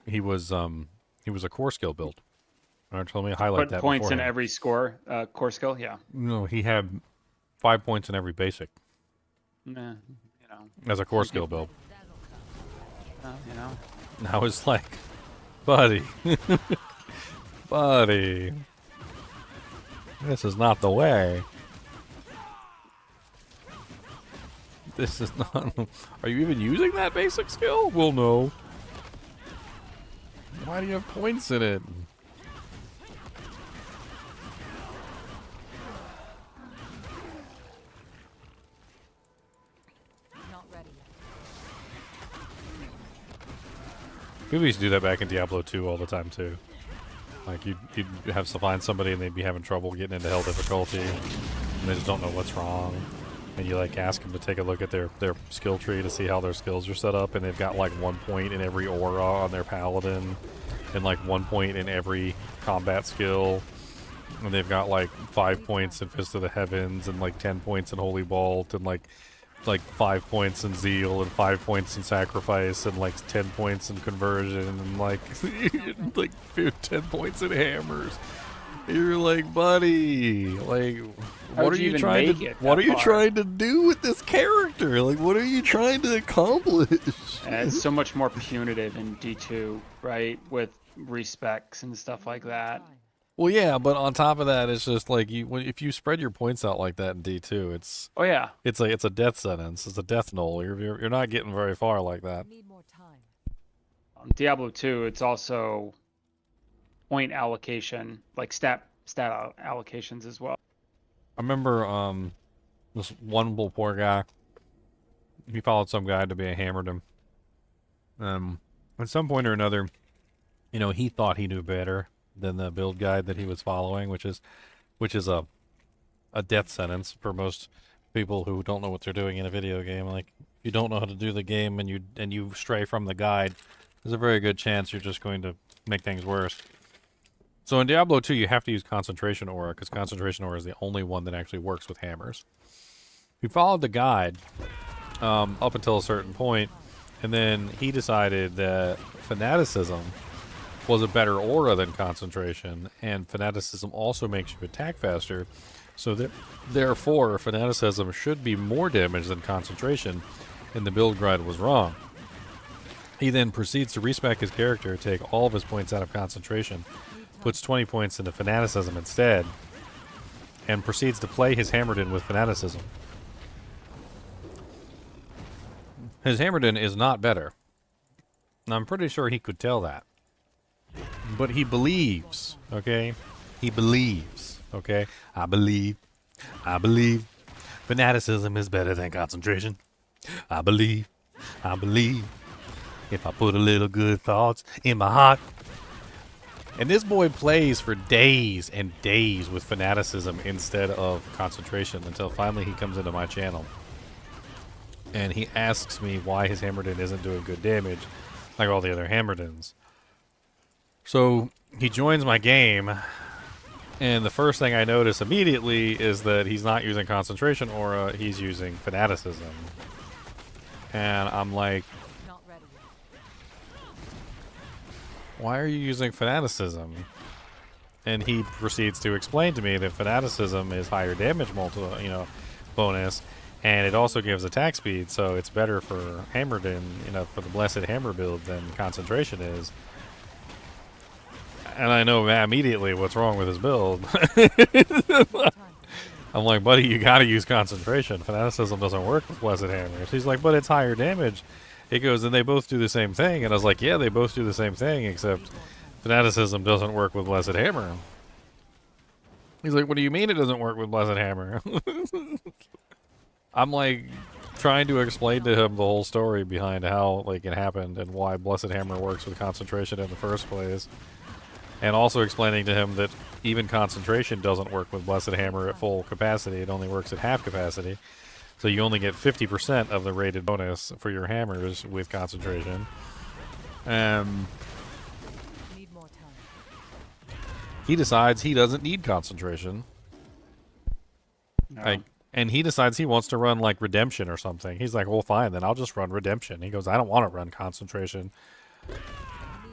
he was a core skill build. Let me highlight Put that points in beforehand. every core skill, yeah. No, he had 5 points in every basic. Nah, As a core skill build. you know. Now it's like, buddy, buddy, this is not the way. This is not... Are you even using that basic skill? Well, no. Why do you have points in it? Not ready yet. People used to do that back in Diablo 2 all the time, too. Like, you'd have to find somebody and they'd be having trouble getting into hell difficulty, and they just don't know what's wrong. And you, like, ask them to take a look at their skill tree to see how their skills are set up, and they've got, like, 1 point in every aura on their paladin. and like 1 point in every combat skill. And they've got like 5 points in Fist of the Heavens and like 10 points in Holy Vault and like 5 points in Zeal and 5 points in Sacrifice and like 10 points in Conversion and like 10 points in Hammers. You're like, buddy, like, what are you trying to do with this character? Like, what are you trying to accomplish? It's so much more punitive in D2, right? With respecs and stuff like that. Well, yeah, but on top of that, it's just like if you spread your points out like that in D2, it's it's a death sentence, it's a death knoll. You're not getting very far like that. Need more time. On Diablo 2, it's also point allocation, like stat allocations as well. I remember this one little poor guy. He followed some guy to be a hammered him. At some point or another, you know, he thought he knew better than the build guide that he was following, which is a death sentence for most people who don't know what they're doing in a video game. Like, if you don't know how to do the game and you stray from the guide, there's a very good chance you're just going to make things worse. So in Diablo 2, you have to use Concentration Aura, because Concentration Aura is the only one that actually works with hammers. We followed the guide up until a certain point, and then he decided that Fanaticism was a better aura than Concentration, and Fanaticism also makes you attack faster, so therefore Fanaticism should be more damage than Concentration, and the build guide was wrong. He then proceeds to respec his character, take all of his points out of Concentration, puts 20 points into Fanaticism instead, and proceeds to play his Hammerden with Fanaticism. His Hammerden is not better. I'm pretty sure he could tell that. But he believes, okay? He believes, okay? I believe. Fanaticism is better than Concentration. I believe. If I put a little good thoughts in my heart. And this boy plays for days and days with Fanaticism instead of Concentration until finally he comes into my channel. And he asks me why his Hammerden isn't doing good damage like all the other Hammerdens. So he joins my game, and the first thing I notice immediately is that he's not using Concentration Aura, he's using Fanaticism. And I'm like, Not ready. why are you using Fanaticism? And he proceeds to explain to me that Fanaticism is higher damage bonus, and it also gives attack speed, so it's better for Hammerden, for the Blessed Hammer build than Concentration is. And I know immediately what's wrong with his build. I'm like, buddy, you gotta use Concentration. Fanaticism doesn't work with Blessed Hammers. He's like, but it's higher damage. He goes, and they both do the same thing. And I was like, yeah, they both do the same thing, except Fanaticism doesn't work with Blessed Hammer. He's like, what do you mean it doesn't work with Blessed Hammer? I'm like trying to explain to him the whole story behind how it happened and why Blessed Hammer works with Concentration in the first place. And also explaining to him that even Concentration doesn't work with Blessed Hammer at full capacity. It only works at half capacity. So you only get 50% of the rated bonus for your hammers with Concentration. Need more time. He decides he doesn't need Concentration. No. And he decides he wants to run Redemption or something. He's like, well, fine, then I'll just run Redemption. He goes, I don't want to run Concentration. Need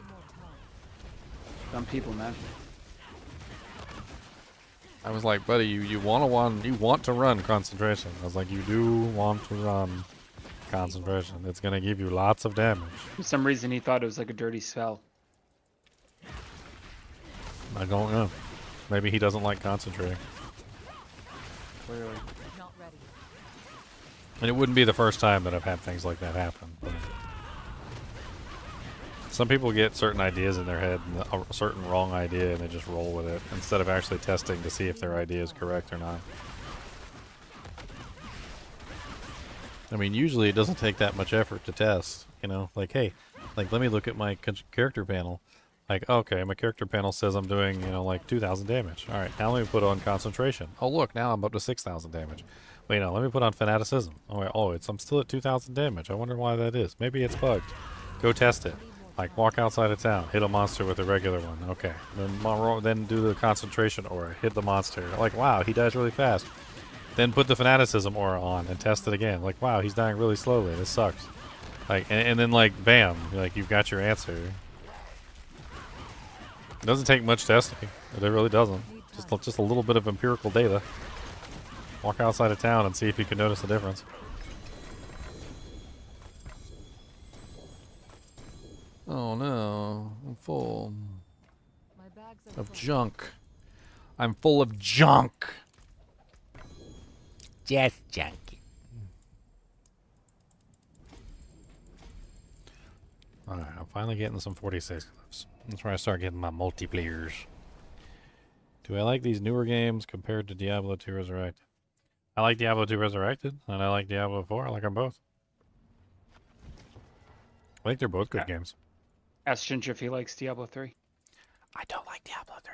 more time. Some people, man. I was like, buddy, you want to run Concentration. I was like, you do want to run Concentration. It's gonna give you lots of damage. For some reason, he thought it was like a dirty spell. I don't know. Maybe he doesn't like concentrating. Clearly. Not ready. And it wouldn't be the first time that I've had things like that happen. But some people get certain ideas in their head, and a certain wrong idea, and they just roll with it instead of actually testing to see if their idea is correct or not. I mean, usually it doesn't take that much effort to test, like, hey, let me look at my character panel. Like, okay, my character panel says I'm doing, 2,000 damage. All right, now let me put on Concentration. Oh, look, now I'm up to 6,000 damage. Wait, no, let me put on Fanaticism. Oh, wait, I'm still at 2,000 damage. I wonder why that is. Maybe it's bugged. Go test it. Like, walk outside of town, hit a monster with a regular one. Okay. Then do the concentration aura, hit the monster. Like, wow, he dies really fast. Then put the fanaticism aura on and test it again. Like, wow, he's dying really slowly. This sucks. Like, and then, like, bam. Like, you've got your answer. It doesn't take much testing. It really doesn't. Just a little bit of empirical data. Walk outside of town and see if you can notice the difference. Oh no, I'm full My bags are of full. junk. I'm full of junk. Just junkie. Alright, I'm finally getting some 46 clips. That's where I start getting my multiplayers. Do I like these newer games compared to Diablo 2 Resurrected? I like Diablo 2 Resurrected, and I like Diablo 4. I like them both. I think they're both good games. Ask Ginger if he likes Diablo 3. I don't like Diablo 3.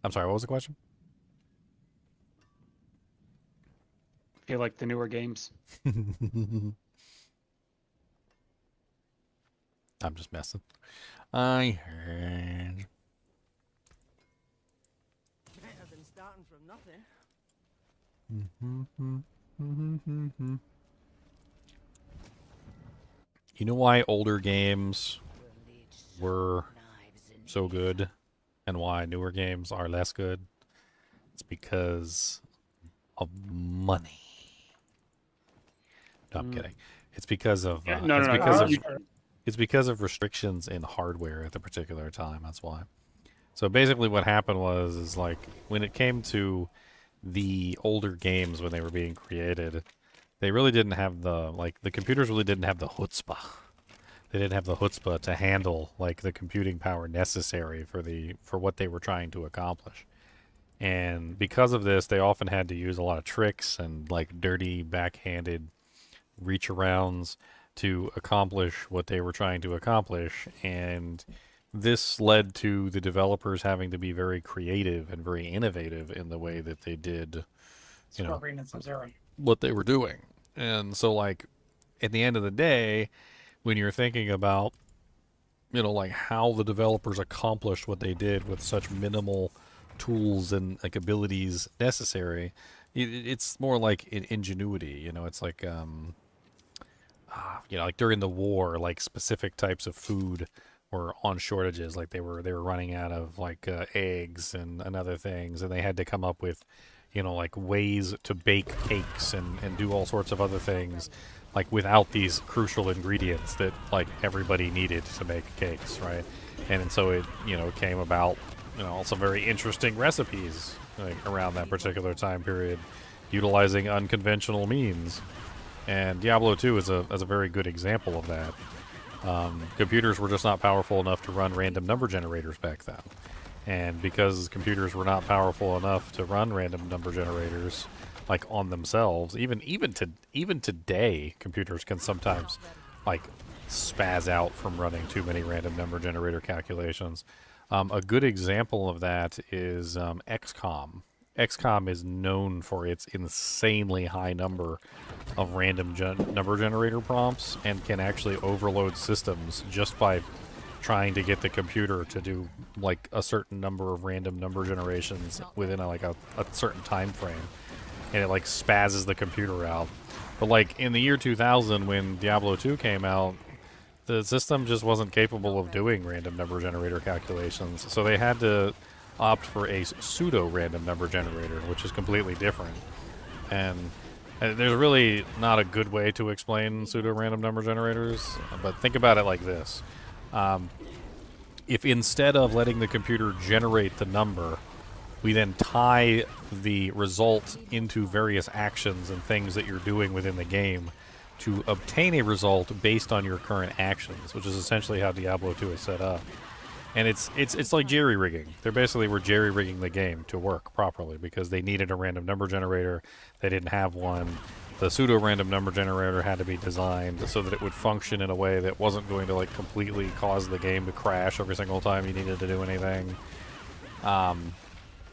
I'm sorry, what was the question? If you like the newer games. I'm just messing. I heard. Better than starting from nothing. You know why older games were so good and why newer games are less good? It's because of money. No, I'm kidding. It's because of it's because of restrictions in hardware at the particular time. That's why. So basically, what happened was like when it came to the older games when they were being created, they really didn't have the computers really didn't have the chutzpah. They didn't have the chutzpah to handle like the computing power necessary for what they were trying to accomplish. And because of this, they often had to use a lot of tricks and like dirty backhanded reach arounds to accomplish what they were trying to accomplish. And this led to the developers having to be very creative and very innovative in the way that they did, you know, what they were doing. And so like at the end of the day, when you're thinking about, you know, like how the developers accomplished what they did with such minimal tools and like abilities necessary, it's more like ingenuity. You know, it's like you know, like during the war, like specific types of food were on shortages. Like they were running out of like eggs and other things, and they had to come up with, you know, like ways to bake cakes and do all sorts of other things, like without these crucial ingredients that like everybody needed to make cakes, right? And so it, you know, came about, you know, some very interesting recipes like, around that particular time period, utilizing unconventional means. And Diablo 2 is a very good example of that. Computers were just not powerful enough to run random number generators back then. And because computers were not powerful enough to run random number generators like on themselves, even today, computers can sometimes like spaz out from running too many random number generator calculations. A good example of that is XCOM. XCOM is known for its insanely high number of random number generator prompts and can actually overload systems just by trying to get the computer to do like a certain number of random number generations within a certain time frame, and it like spazzes the computer out. But like in the year 2000 when Diablo 2 came out, the system just wasn't capable of doing random number generator calculations, so they had to opt for a pseudo random number generator, which is completely different. And there's really not a good way to explain pseudo random number generators, but think about it like this. If instead of letting the computer generate the number, we then tie the result into various actions and things that you're doing within the game to obtain a result based on your current actions, which is essentially how Diablo 2 is set up. And it's like jerry-rigging. They basically were jerry-rigging the game to work properly because they needed a random number generator. They didn't have one. the pseudo-random number generator had to be designed so that it would function in a way that wasn't going to like completely cause the game to crash every single time you needed to do anything. And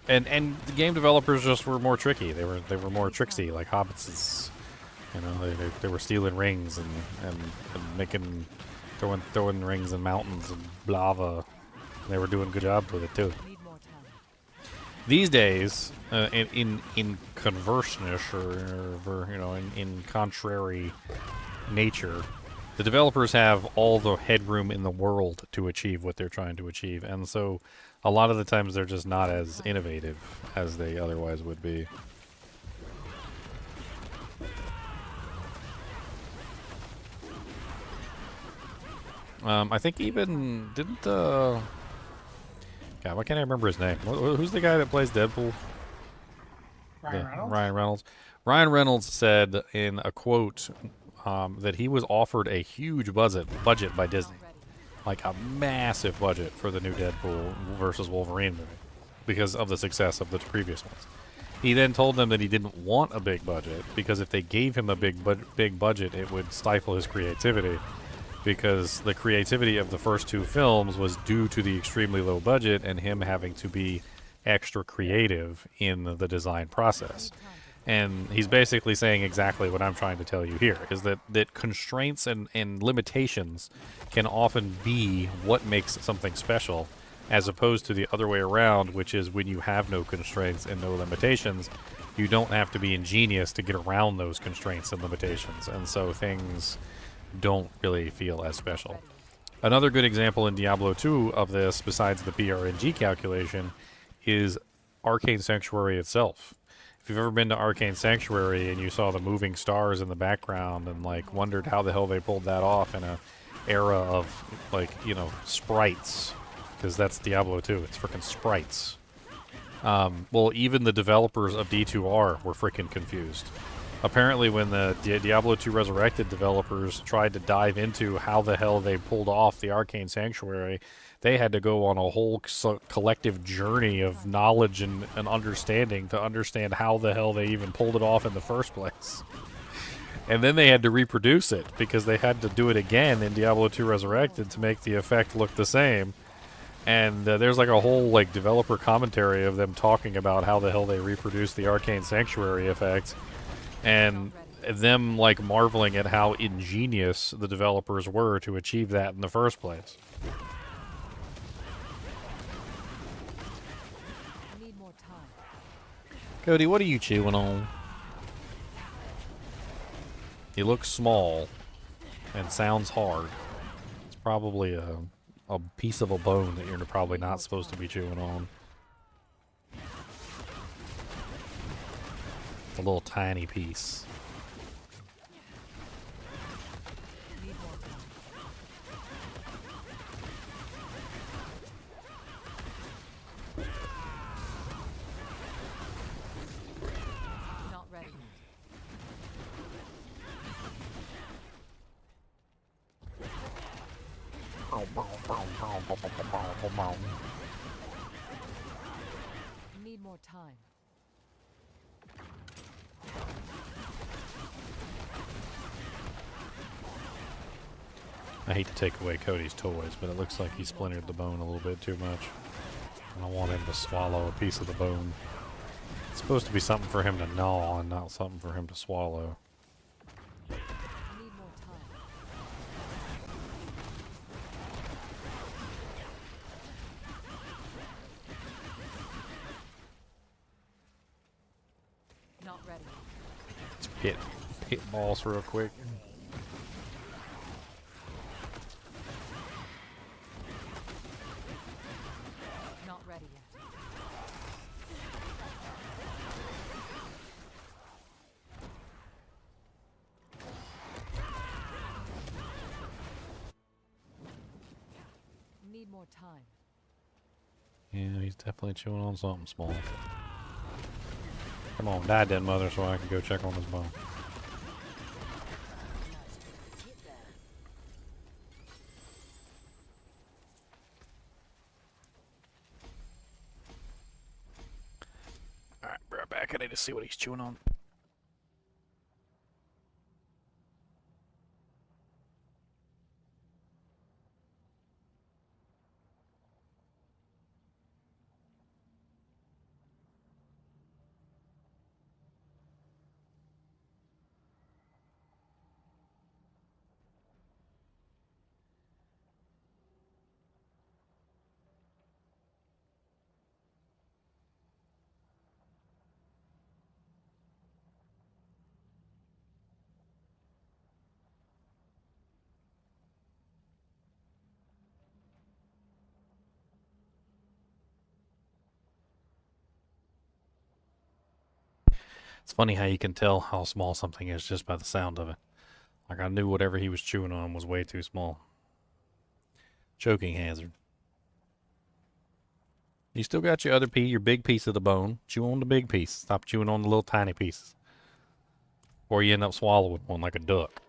the game developers just were more tricky. They were more tricksy, like hobbitses. You know, they were stealing rings and making throwing rings in mountains and lava. They were doing a good job with it too. These days, in conversenish or you know in contrary nature, the developers have all the headroom in the world to achieve what they're trying to achieve, and so a lot of the times they're just not as innovative as they otherwise would be. I think even didn't God, why can't I remember his name? Who's the guy that plays Deadpool? Ryan Reynolds? Ryan Reynolds. Ryan Reynolds said in a quote that he was offered a huge budget by Disney, like a massive budget for the new Deadpool versus Wolverine movie, because of the success of the previous ones. He then told them that he didn't want a big budget because if they gave him a big budget, it would stifle his creativity. Because the creativity of the first two films was due to the extremely low budget and him having to be extra creative in the design process. And he's basically saying exactly what I'm trying to tell you here, is that constraints and limitations can often be what makes something special, as opposed to the other way around, which is when you have no constraints and no limitations, you don't have to be ingenious to get around those constraints and limitations. And so things don't really feel as special. Another good example in Diablo 2 of this, besides the PRNG calculation, is Arcane Sanctuary itself. If you've ever been to Arcane Sanctuary and you saw the moving stars in the background and like wondered how the hell they pulled that off in a era of like, you know, sprites, because that's Diablo 2, it's freaking sprites. Well, even the developers of D2R were freaking confused. Apparently, when the Diablo 2 Resurrected developers tried to dive into how the hell they pulled off the Arcane Sanctuary, they had to go on a whole collective journey of knowledge and understanding to understand how the hell they even pulled it off in the first place. And then they had to reproduce it because they had to do it again in Diablo 2 Resurrected to make the effect look the same. And there's like a whole like developer commentary of them talking about how the hell they reproduced the Arcane Sanctuary effect. And them like marveling at how ingenious the developers were to achieve that in the first place. Need more time. Cody, what are you chewing on? He looks small and sounds hard. It's probably a piece of a bone that you're probably not supposed to be chewing on. A little tiny piece. Not ready. Need more time. I hate to take away Cody's toys, but it looks like he splintered the bone a little bit too much. I want him to swallow a piece of the bone. It's supposed to be something for him to gnaw and not something for him to swallow. Need more time. Not ready. Let's pit balls real quick. Not ready yet. Need more time. Yeah, he's definitely chewing on something small. Come on, die, dead mother, so I can go check on this bone. Alright, bro, back. I need to see what he's chewing on. It's funny how you can tell how small something is just by the sound of it. Like I knew whatever he was chewing on was way too small. Choking hazard. You still got your your big piece of the bone. Chew on the big piece. Stop chewing on the little tiny pieces. Or you end up swallowing one like a duck.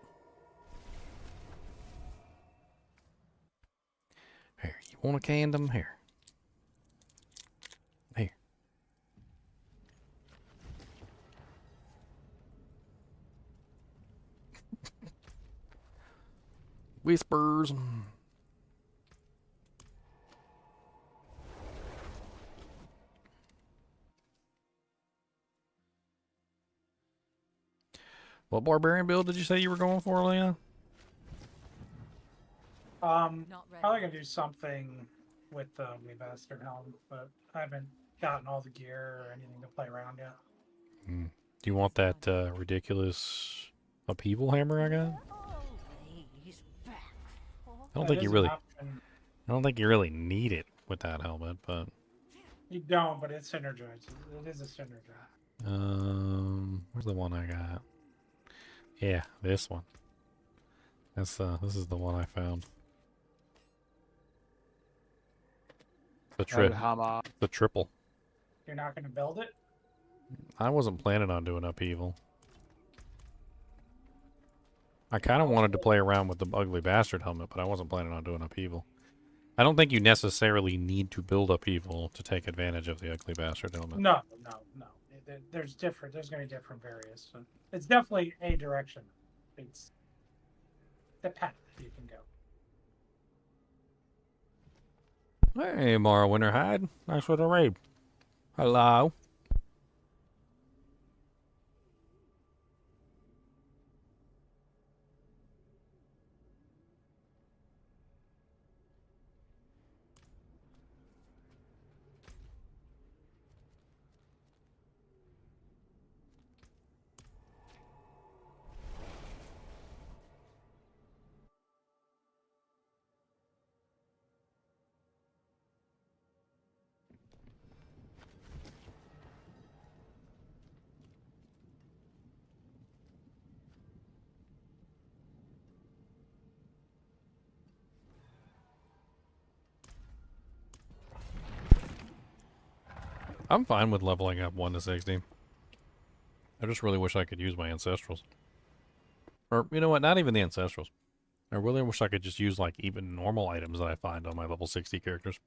Here, you want a condom? Here. Here. Whispers. What barbarian build did you say you were going for, Leah? Not ready. Probably gonna do something with the Bastard helm, but I haven't gotten all the gear or anything to play around yet. Do you want that ridiculous upheaval hammer I got? Always back for I don't That think you is an really. option. I don't think you really need it with that helmet, but You don't, but it synergizes. It is a synergizer. where's the one I got? Yeah, this one. This is the one I found. The the triple. You're not gonna build it? I wasn't planning on doing upheaval. I kind of wanted to play around with the ugly bastard helmet, but I wasn't planning on doing upheaval. I don't think you necessarily need to build upheaval to take advantage of the ugly bastard helmet. No. There's different. There's gonna be different various. So it's definitely a direction. It's the path you can go. Hey, Mara Winterhide. Nice for the raid. Hello. I'm fine with leveling up 1 to 60. I just really wish I could use my ancestrals. Or, you know what, not even the ancestrals. I really wish I could just use, like, even normal items that I find on my level 60 characters.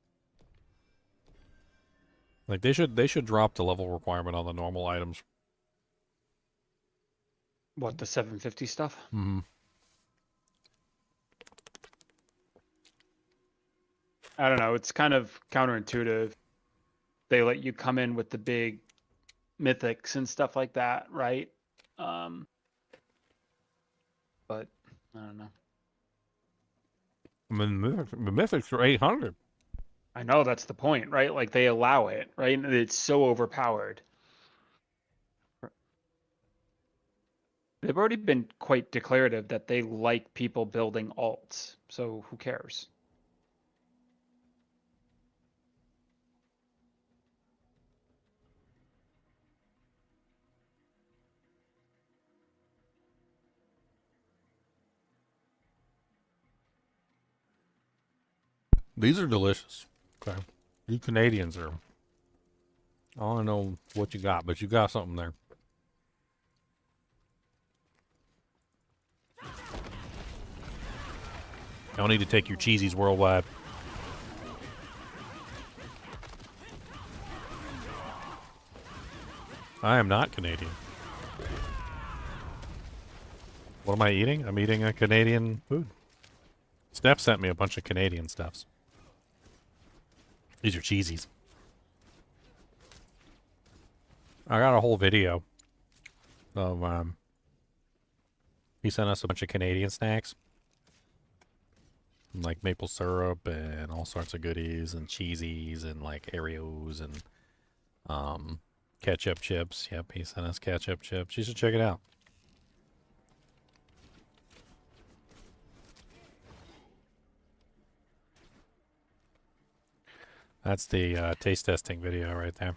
Like, they should drop the level requirement on the normal items. What, the 750 stuff? Mm-hmm. I don't know. It's kind of counterintuitive. They let you come in with the big mythics and stuff like that, right? But I don't know. I mean, the mythics are 800. I know that's the point, right? Like they allow it, right? And it's so overpowered. They've already been quite declarative that they like people building alts. So who cares? These are delicious. Okay. You Canadians are... I don't know what you got, but you got something there. I don't need to take your cheesies worldwide. I am not Canadian. What am I eating? I'm eating a Canadian food. Steph sent me a bunch of Canadian stuffs. These are cheesies. I got a whole video of, he sent us a bunch of Canadian snacks. Like maple syrup and all sorts of goodies and cheesies and like Oreos and, ketchup chips. Yep, he sent us ketchup chips. You should check it out. That's the taste testing video right there.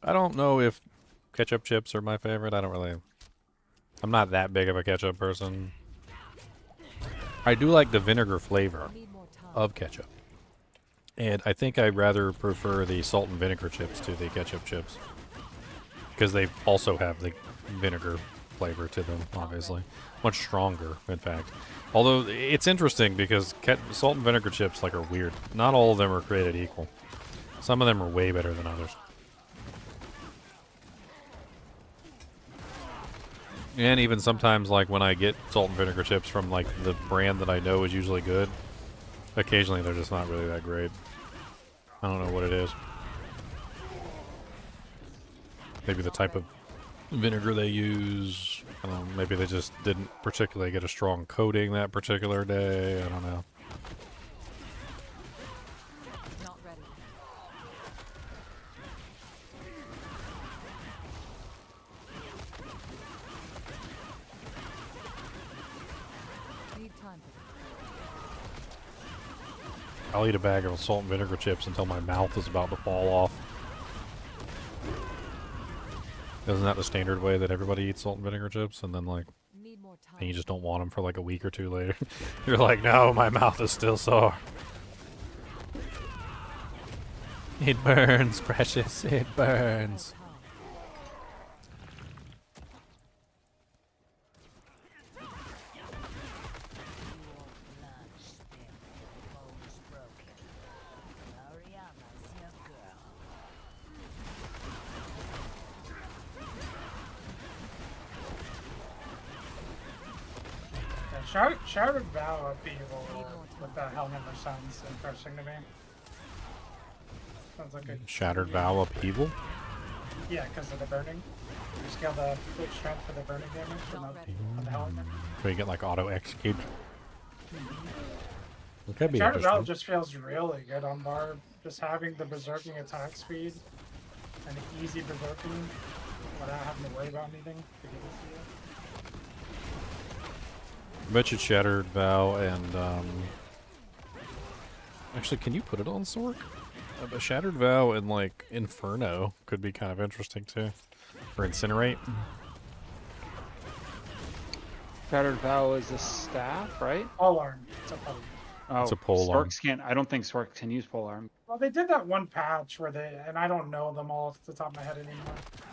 I don't know if ketchup chips are my favorite. I'm not that big of a ketchup person. I do like the vinegar flavor Need more time. of ketchup. And I think I'd rather prefer the salt and vinegar chips to the ketchup chips. Because they also have the vinegar flavor to them, obviously. Much stronger, in fact. Although, it's interesting because salt and vinegar chips are weird. Not all of them are created equal. Some of them are way better than others. And even sometimes, when I get salt and vinegar chips from, the brand that I know is usually good, occasionally they're just not really that great. I don't know what it is. Maybe the type of vinegar they use. I don't know, maybe they just didn't particularly get a strong coating that particular day. I don't know. Not ready. Need time for this. I'll eat a bag of salt and vinegar chips until my mouth is about to fall off. Isn't that the standard way that everybody eats salt and vinegar chips? And then, Need more time. and you just don't want them for a week or two later. You're like, no, my mouth is still sore. It burns, precious. It burns. Time. Bones broken. Ariana's your girl. Yeah, Shattered Vow of Evil with the Hellhammer sounds interesting to me. Sounds like a Shattered Vow of Evil? yeah, because of the burning. You scale the quick strength for the burning damage on the Hellhammer. So you get auto execute. It could be Shattered Vow interesting. just feels really good on Barb. Just having the berserking attack speed and easy berserking without having to worry about anything to get this to you. I bet you Shattered Vow and actually, can you put it on Sork? A Shattered Vow and Inferno could be kind of interesting too. Or Incinerate. Shattered Vow is a staff, right? All arm. It's a pole. Oh, It's a pole arm. Storks can't. I don't think Storks can use pole arm. Well, they did that one patch where and I don't know them all off the top of my head anymore.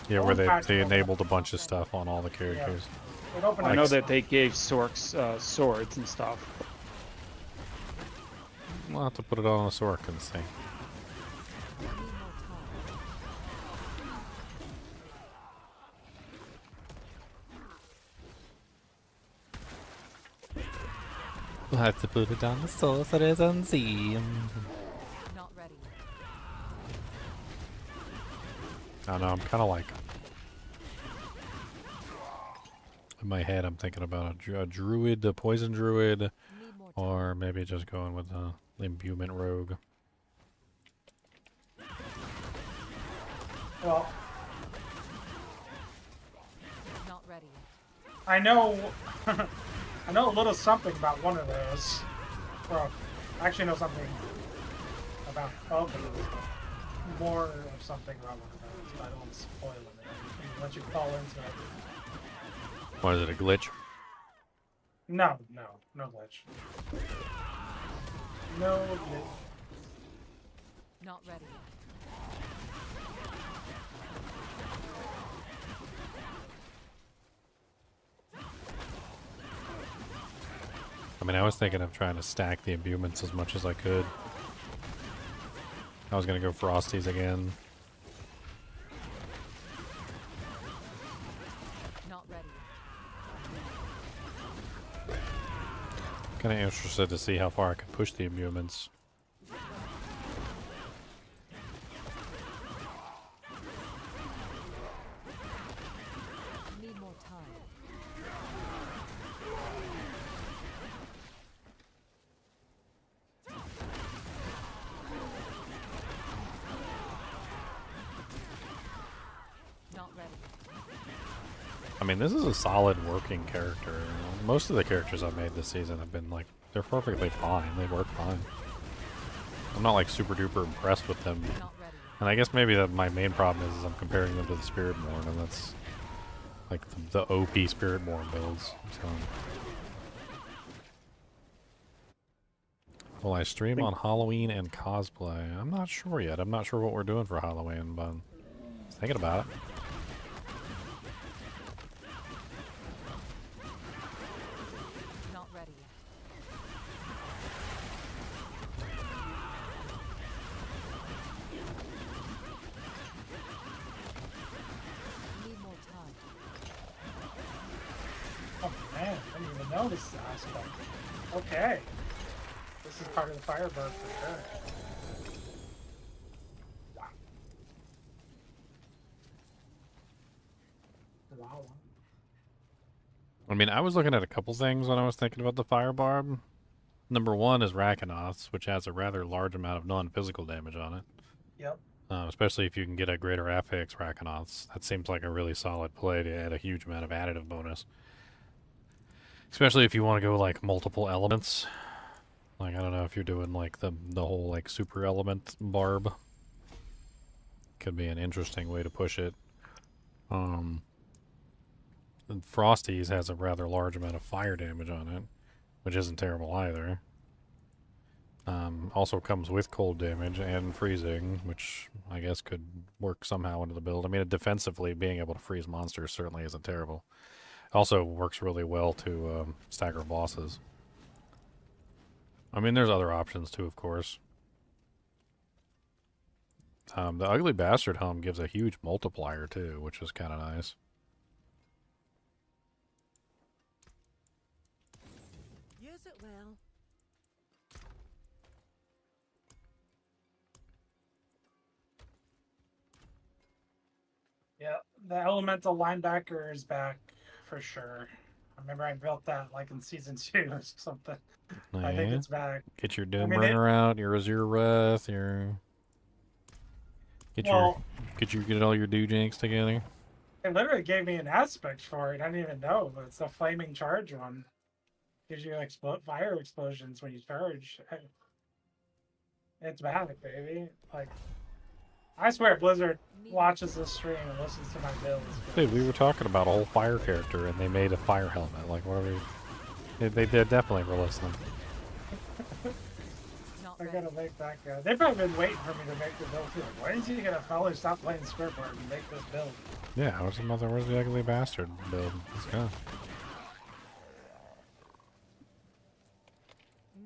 Yeah, where One they patch will enabled a open bunch of up. stuff on all the characters. It opened I up know Like- that they gave Storks swords and stuff. We'll have to put it on a Sork and see. Need more time. We'll have to put it on the sorcerers and see. Not ready. I don't know, I'm kind of in my head, I'm thinking about a druid, a poison druid, Need more time. or maybe just going with the imbuement rogue. Well, Not ready yet. I know, I know a little something about one of those. Well, I actually know something about both of those. More of something about one of those, but I don't want to spoil it. Let you fall into it. What is it, a glitch? No glitch. No glitch. Not ready yet. I mean, I was thinking of trying to stack the imbuements as much as I could. I was going to go Frosties again. Not ready yet. Kind of interested to see how far I could push the imbuements. Need more time. Not ready. I mean, this is a solid working character. Most of the characters I've made this season have been they're perfectly fine. They work fine. I'm not super duper impressed with them Not ready yet. And I guess maybe that my main problem is I'm comparing them to the Spiritborn, and that's like the OP Spiritborn builds. So. Will I stream on Halloween and cosplay? I'm not sure yet. I'm not sure what we're doing for Halloween, but I'm thinking about it. Not ready yet. Need more time. Oh man, I didn't even know this aspect. Okay. This is part of the Firebird for sure. Wow. Wow. I mean, I was looking at a couple things when I was thinking about the Fire Barb. Number one is Rakanoth's, which has a rather large amount of non-physical damage on it. Yep. Especially if you can get a greater affix Rakanoth's. That seems like a really solid play to add a huge amount of additive bonus. Especially if you want to go like multiple elements. Like, I don't know if you're doing like the whole like super element barb. Could be an interesting way to push it. And Frosty's has a rather large amount of fire damage on it, which isn't terrible either. Also comes with cold damage and freezing, which I guess could work somehow into the build. I mean, defensively, being able to freeze monsters certainly isn't terrible. Also works really well to stagger bosses. I mean, there's other options too, of course. The Ugly Bastard Helm gives a huge multiplier too, which is kind of nice. Use it well. Yeah, the elemental linebacker is back for sure. I remember I built that like in season 2 or something. I think Yeah. it's back. Get your I Doom mean, Burner out, your Azure Wrath, your... Get all your Doojanks together. It literally gave me an aspect for it. I didn't even know, but it's a flaming charge one. Gives you fire explosions when you charge. It's bad, baby. Like, I swear Blizzard watches this stream and listens to my builds. Dude, we were talking about a whole fire character, and they made a fire helmet. Like, what are we... They definitely were listening. Not I ready. gotta make that guy. They've probably been waiting for me to make the build too. Like, when is he gonna finally stop playing Squidward and make this build? Yeah, where's the Ugly Bastard build? Let's go.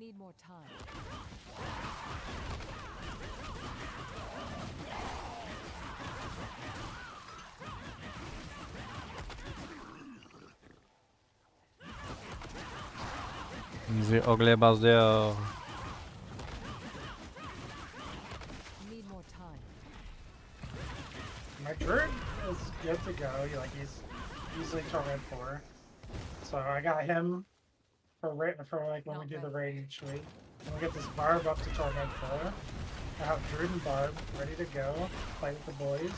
Need more time. The Ugly Bastard. Need more time. My druid is good to go. He's easily Torment 4. So I got him for like when we do the raid each week. And we get this Barb up to Torment 4. I have Druid and Barb ready to go. Play with the boys.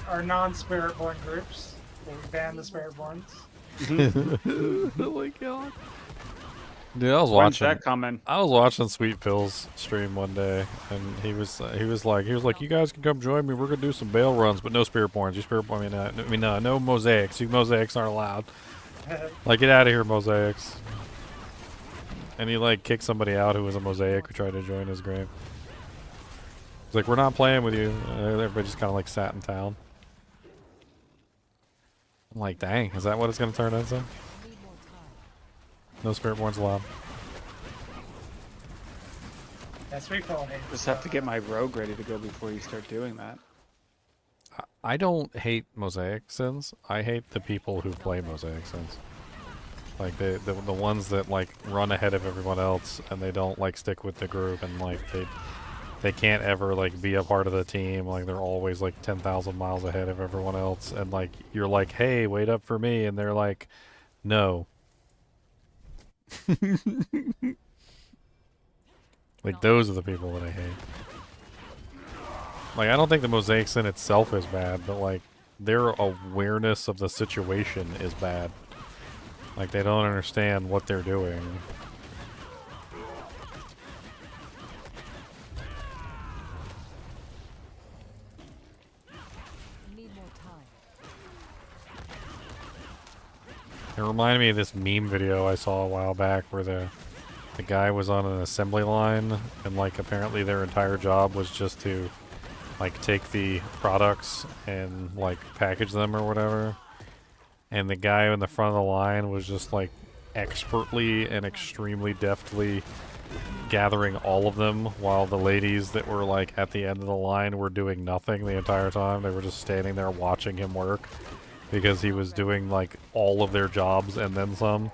Our non-Spiritborn groups. Where we ban the Spiritborns. Oh my god. Dude, I was When's watching. that coming? I was watching Sweet Phil's stream one day, and he was like, you guys can come join me. We're gonna do some bail runs, but no Spiritborns. No mosaics. You mosaics aren't allowed. Like, get out of here, mosaics. And he like kicked somebody out who was a mosaic who tried to join his grave. He's like, we're not playing with you. Everybody just kind of like sat in town. I'm like, dang, is that what it's gonna turn into? Need more time. No Spiritborns allowed. Yeah, Sweet Phil hates Just have to get my rogue ready to go before you start doing that. I don't hate Mosaic Sins. I hate the people who play Mosaic Sins. Like the ones that like run ahead of everyone else and they don't like stick with the group, and like they can't ever like be a part of the team. Like they're always like 10,000 miles ahead of everyone else, and like you're like, hey, wait up for me, and they're like, no. Like those are the people that I hate. Like, I don't think the Mosaic Sin itself is bad, but like their awareness of the situation is bad. Like, they don't understand what they're doing. time. It reminded me of this meme video I saw a while back where the guy was on an assembly line and like apparently their entire job was just to like take the products and like package them or whatever. And the guy in the front of the line was just like expertly and extremely deftly gathering all of them while the ladies that were like at the end of the line were doing nothing the entire time. They were just standing there watching him work because he was doing like all of their jobs and then some.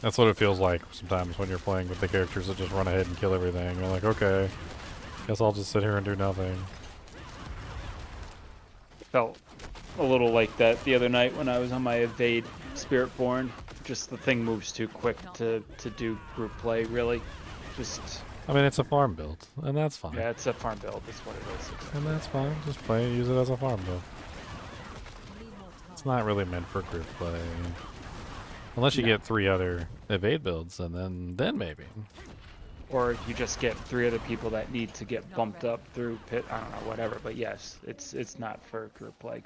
That's what it feels like sometimes when you're playing with the characters that just run ahead and kill everything. You're like, okay, guess I'll just sit here and do nothing. Felt a little like that the other night when I was on my evade Spiritborn. Just the thing moves too quick to do group play, really. Just... I mean, it's a farm build, and that's fine. Yeah, it's a farm build, that's what it is. Exactly. And that's fine. Just play it, use it as a farm build. It's not really meant for group play. Unless you get 3 other evade builds, and then maybe. Or you just get 3 other people that need to get bumped up through pit, I don't know, whatever. But yes, it's not for group play.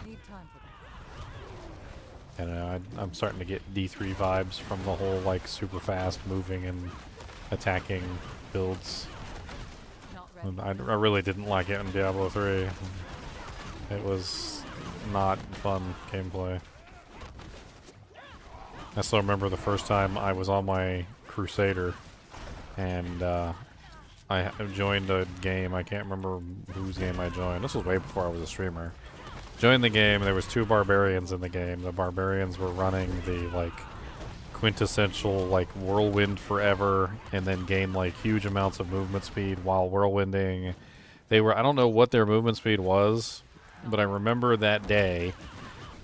Need time for that. I don't know, I'm starting to get D3 vibes from the whole, like, super fast moving and attacking builds. Not ready. I really didn't like it in Diablo 3. It was not fun gameplay. I still remember the first time I was on my Crusader and I joined a game. I can't remember whose game I joined. This was way before I was a streamer. Joined the game. There was 2 barbarians in the game. The barbarians were running the like quintessential like whirlwind forever, and then gained like huge amounts of movement speed while whirlwinding. They were, I don't know what their movement speed was, but I remember that day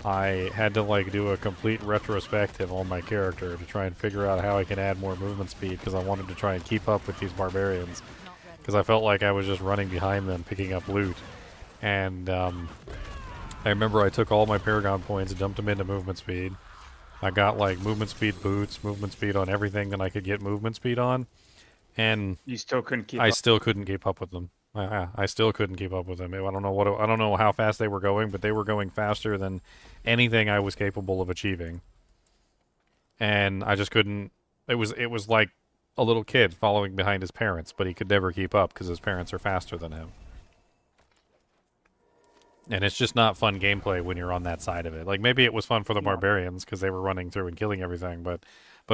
I had to like do a complete retrospective on my character to try and figure out how I can add more movement speed because I wanted to try and keep up with these barbarians because I felt like I was just running behind them picking up loot. And I remember I took all my Paragon points, dumped them into movement speed. I got like movement speed boots, movement speed on everything that I could get movement speed on, and You still couldn't keep I up. still couldn't keep up with them. I still couldn't keep up with them. I don't know how fast they were going, but they were going faster than anything I was capable of achieving. And I just couldn't. It was like a little kid following behind his parents, but he could never keep up because his parents are faster than him. And it's just not fun gameplay when you're on that side of it. Like maybe it was fun for the barbarians because they were running through and killing everything, but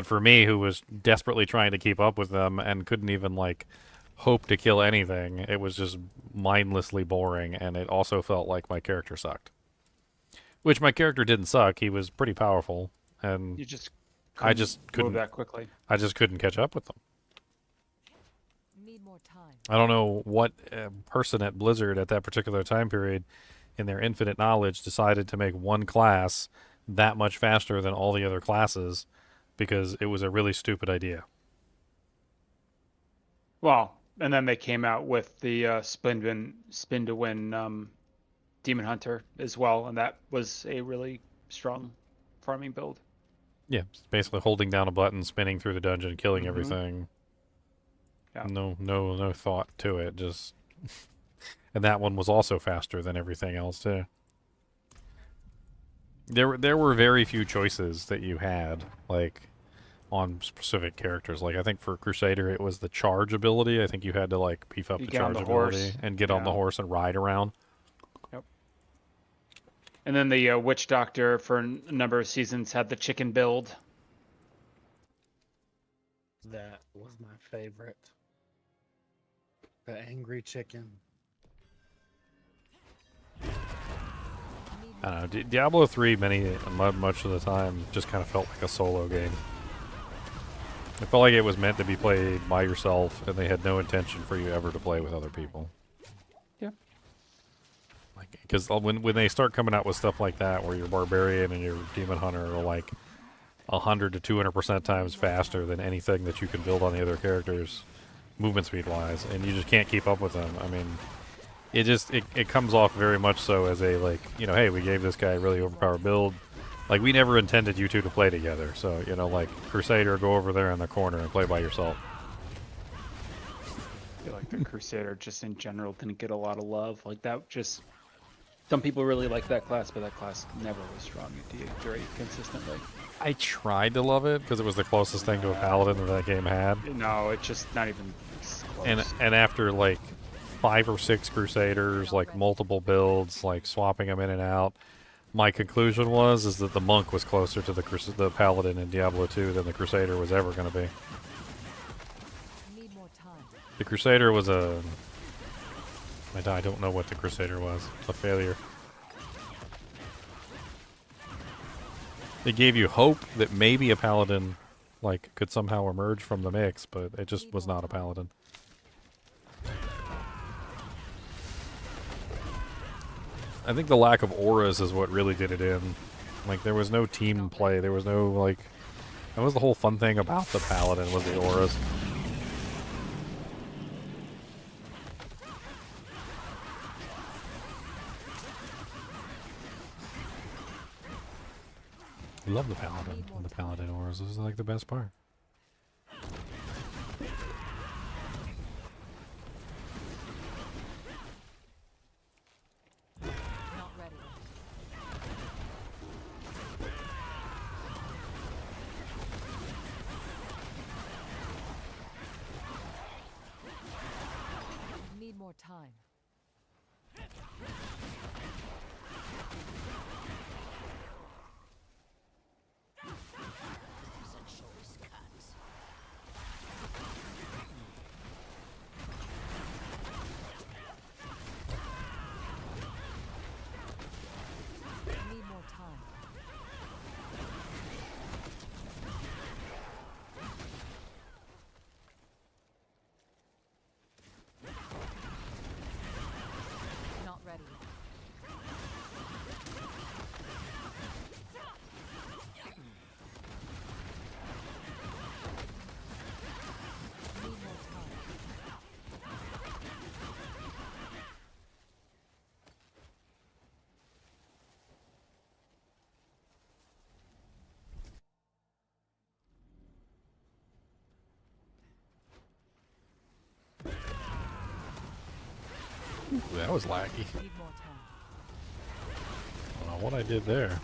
for me, who was desperately trying to keep up with them and couldn't even like hope to kill anything, it was just mindlessly boring, and it also felt like my character sucked. Which my character didn't suck. He was pretty powerful, and You just I just move couldn't. that quickly. I just couldn't catch up with them. Need more time. I don't know what person at Blizzard at that particular time period, in their infinite knowledge, decided to make one class that much faster than all the other classes, because it was a really stupid idea. Well, and then they came out with the spin to win Demon Hunter as well, and that was a really strong farming build. Yeah, it's basically holding down a button, spinning through the dungeon, killing Mhm. everything. Yeah. No thought to it. Just, and that one was also faster than everything else too. There were very few choices that you had, like on specific characters. Like I think for Crusader it was the charge ability. I think you had to like beef up You the get on charge the ability horse. and get on the Yeah. horse and ride around. And then the Witch Doctor for a number of seasons had the chicken build. That was my favorite. The angry chicken. I don't know. Diablo 3 much of the time just kind of felt like a solo game. It felt like it was meant to be played by yourself, and they had no intention for you ever to play with other people. Yeah. Like, because when they start coming out with stuff like that, where your barbarian and your demon hunter are like 100 to 200% times faster than anything that you can build on the other characters, movement speed wise, and you just can't keep up with them. I mean, it comes off very much so as a like, you know, hey, we gave this guy a really overpowered build. Like, we never intended you two to play together, so, you know, like, Crusader, go over there in the corner and play by yourself. I feel like the Crusader just in general didn't get a lot of love. Like that just some people really like that class, but that class never was strong at D8 consistently. I tried to love it because it was the closest thing to a paladin that game had. No, it's just not even close. And after like 5 or 6 Crusaders, like multiple builds, like swapping them in and out, my conclusion is that the monk was closer to the paladin in Diablo 2 than the Crusader was ever going to be. Need more time. The Crusader was a... I don't know what the Crusader was. A failure. It gave you hope that maybe a paladin like could somehow emerge from the mix, but it just was not a paladin. I think the lack of auras is what really did it in. Like, there was no team play. There was no, like... That was the whole fun thing about the paladin, was the auras. I love the paladin and the paladin auras. This is like the best part. Not ready. Need more time. Need more time. Not ready. Need more time. Ooh, that was laggy. Need more time. I don't know what I did there.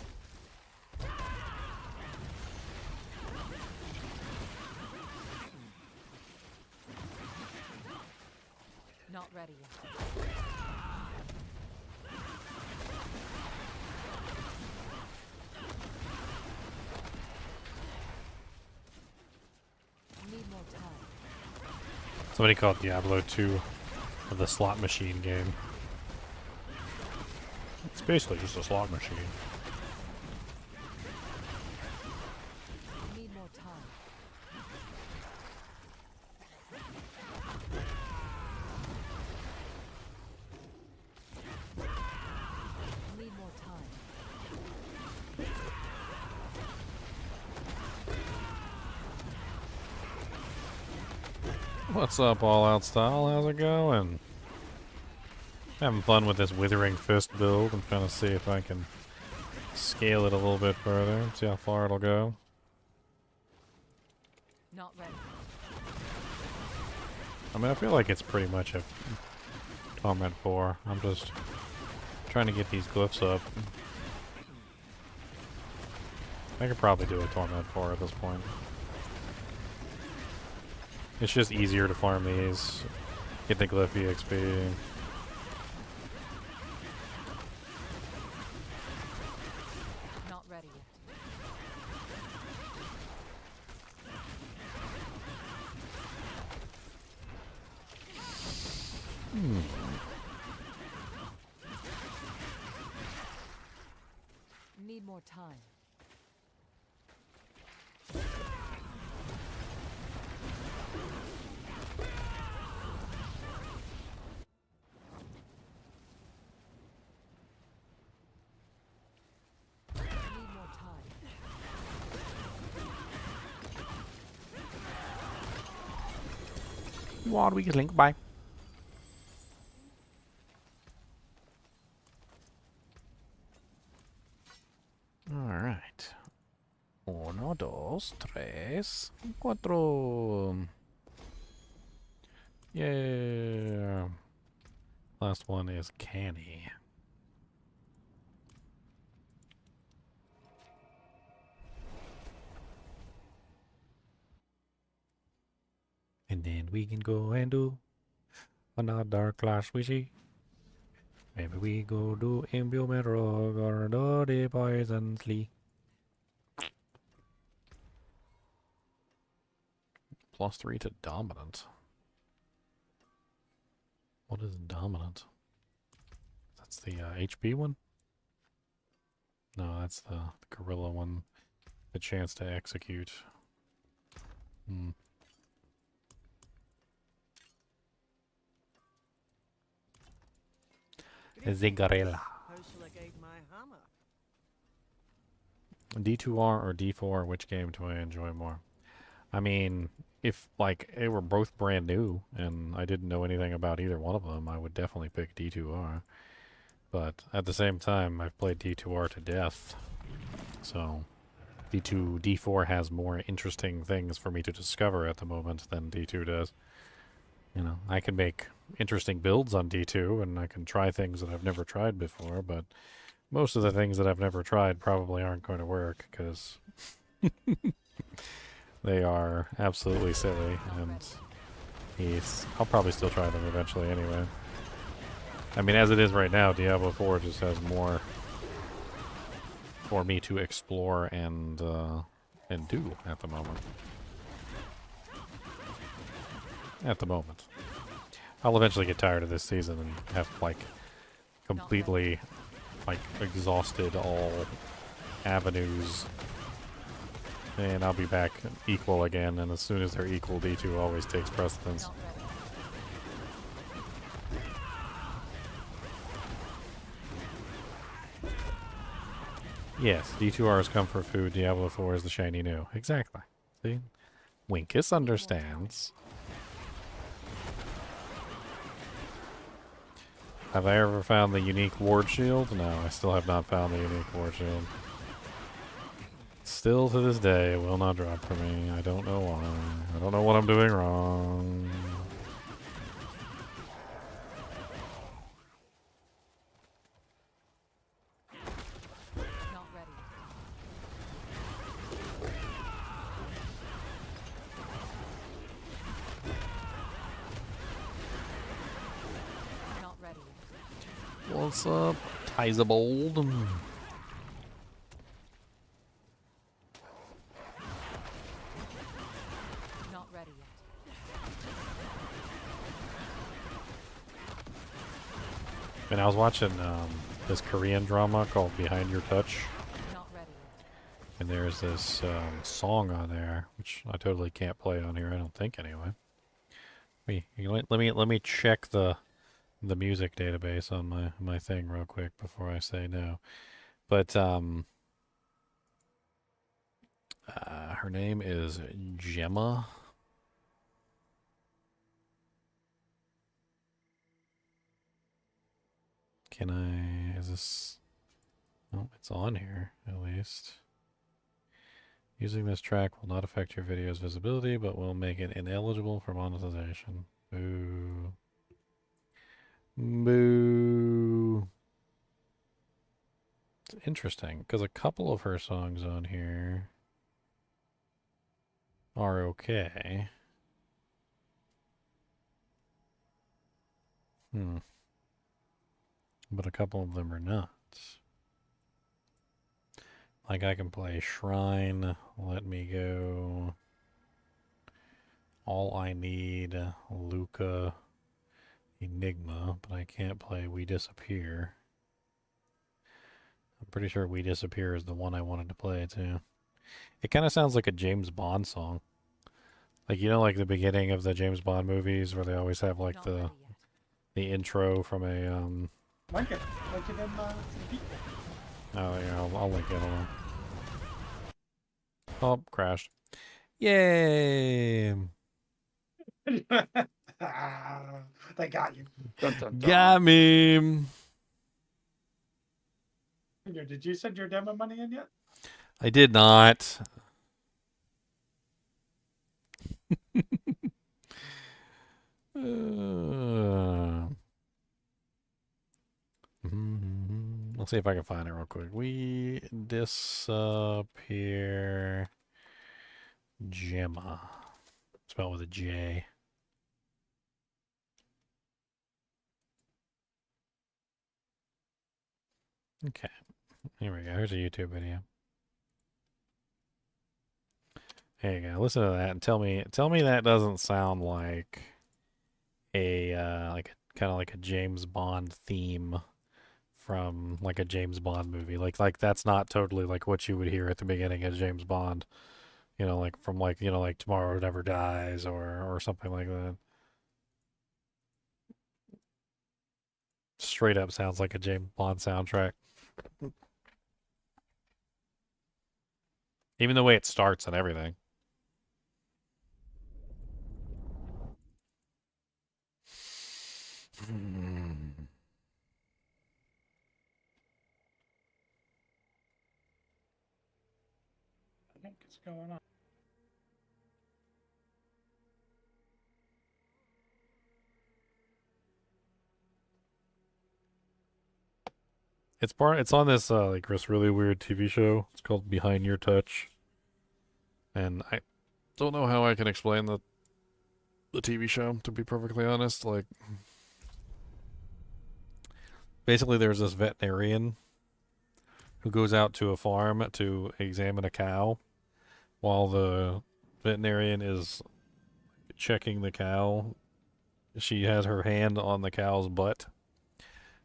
Not ready. Need more time. Somebody called Diablo 2 the slot machine game. It's basically just a slot machine. Need more time. Need more time. What's up, All Out Style? How's it going? Having fun with this Withering Fist build. I'm trying to see if I can scale it a little bit further, see how far it'll go. Not ready. I mean, I feel like it's pretty much a Torment 4. I'm just trying to get these glyphs up. I could probably do a Torment 4 at this point. It's just easier to farm these, get the glyph EXP. Not ready yet. Need more time. Need more time. Warwick link, bye. Alright. 1, 2, 3, 4. Yeah. Last one is Canny. And then we can go and do another class we see. Maybe we go do Imbuement Rogue or do the Poison Slee. +3 to Dominant. What is Dominant? That's the HP one? No, that's the Gorilla one. The chance to execute. Hmm. The Gorilla. How shall I guide my hammer? D2R or D4, which game do I enjoy more? I mean, if, like, they were both brand new, and I didn't know anything about either one of them, I would definitely pick D2R. But at the same time, I've played D2R to death. So, D4 has more interesting things for me to discover at the moment than D2 does. You know, I can make interesting builds on D2, and I can try things that I've never tried before, but most of the things that I've never tried probably aren't going to work, because they are absolutely silly, and I'll probably still try them eventually anyway. I mean, as it is right now, Diablo 4 just has more for me to explore and do at the moment. At the moment. I'll eventually get tired of this season and have, like, completely, like, exhausted all avenues. And I'll be back equal again, and as soon as they're equal, D2 always takes precedence. Yes, D2R is comfort food, Diablo 4 is the shiny new. Exactly. See? Winkus understands. Have I ever found the unique ward shield? No, I still have not found the unique ward shield. Still to this day, it will not drop for me. I don't know why. I don't know what I'm doing wrong. Not ready. Not ready. What's up, Tizabold? Not ready yet. And I was watching this Korean drama called Behind Your Touch, Not ready yet. and there's this song on there, which I totally can't play on here. I don't think anyway. Let me check the music database on my thing real quick before I say no. But her name is Gemma. Is this? Oh, it's on here, at least. Using this track will not affect your video's visibility, but will make it ineligible for monetization. Boo. Boo. It's interesting, because a couple of her songs on here are okay. But a couple of them are not. Like, I can play Shrine, Let Me Go, All I Need, Luca, Enigma, but I can't play We Disappear. I'm pretty sure We Disappear is the one I wanted to play, too. It kind of sounds like a James Bond song. Like, you know, like the beginning of the James Bond movies where they always have, like, the intro from a, Link it in the people. Oh, yeah, I'll link it. Hold on. Oh, crashed. Yay! They got you. Dun, dun, dun. Got me! Did you send your demo money in yet? I did not. Let's see if I can find it real quick. We disappear Gemma. Spelled with a J. Okay. Here we go. Here's a YouTube video. There you go. Listen to that and tell me that doesn't sound like a kind of like a James Bond theme from like a James Bond movie. Like that's not totally like what you would hear at the beginning of James Bond. You know, like from like, you know, like Tomorrow Never Dies or something like that. Straight up sounds like a James Bond soundtrack. Even the way it starts and everything. I think it's going on. It's on this like this really weird TV show. It's called Behind Your Touch. And I don't know how I can explain the TV show, to be perfectly honest. Like basically there's this veterinarian who goes out to a farm to examine a cow while the veterinarian is checking the cow. She has her hand on the cow's butt.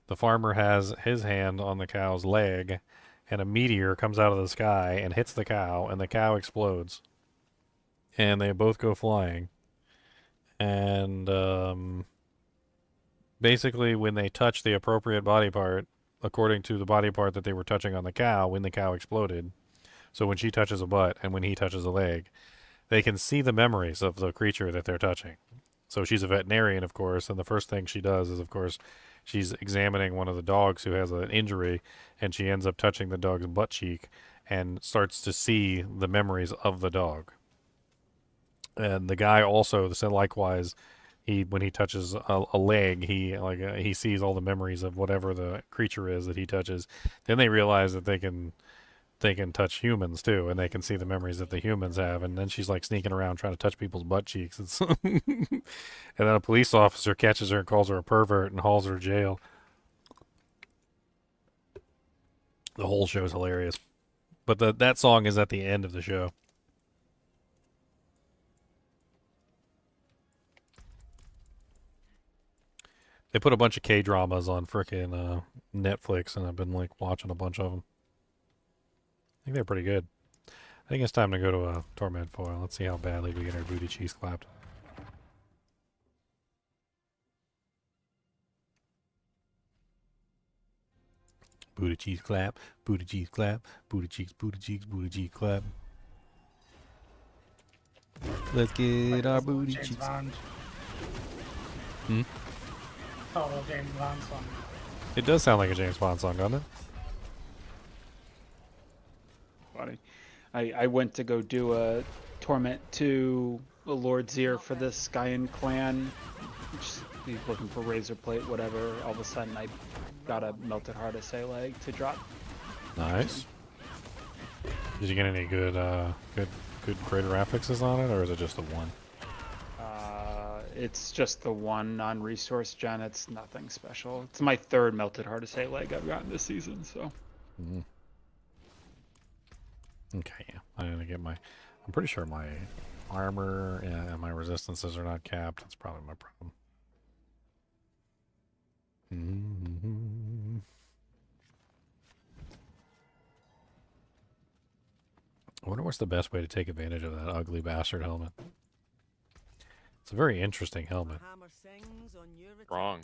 The farmer has his hand on the cow's leg, and a meteor comes out of the sky and hits the cow, and the cow explodes. And they both go flying. And basically when they touch the appropriate body part, according to the body part that they were touching on the cow, when the cow exploded, so when she touches a butt and when he touches a leg, they can see the memories of the creature that they're touching. So she's a veterinarian, of course, and the first thing she does is, of course, she's examining one of the dogs who has an injury, and she ends up touching the dog's butt cheek and starts to see the memories of the dog. And the guy also, likewise, when he touches a leg, he sees all the memories of whatever the creature is that he touches. Then they realize that they can touch humans too, and they can see the memories that the humans have. And then she's like sneaking around trying to touch people's butt cheeks. And then a police officer catches her and calls her a pervert and hauls her to jail. The whole show is hilarious. But that song is at the end of the show. They put a bunch of K-dramas on frickin' Netflix, and I've been like watching a bunch of them. I think they're pretty good. I think it's time to go to a Torment foil. Let's see how badly we get our booty cheeks clapped. Booty cheeks clap, booty cheeks clap, booty cheeks, booty cheeks clap. Let's get our booty James cheeks. Bond. Hmm? Oh, well, James Bond song. It does sound like a James Bond song, doesn't it? Funny. I went to go do a Torment 2 Lord's Ear for this guy in clan. Just, he's looking for razor plate, whatever. All of a sudden I got a melted heart assay leg to drop. Nice. Did you get any good greater affixes on it, or is it just the one? It's just the one non-resource gen. It's nothing special. It's my third melted heart assay leg I've gotten this season, so. Mm. Okay, yeah. I didn't get my... I'm pretty sure my armor and my resistances are not capped. That's probably my problem. I wonder what's the best way to take advantage of that ugly bastard helmet. It's a very interesting helmet. Wrong.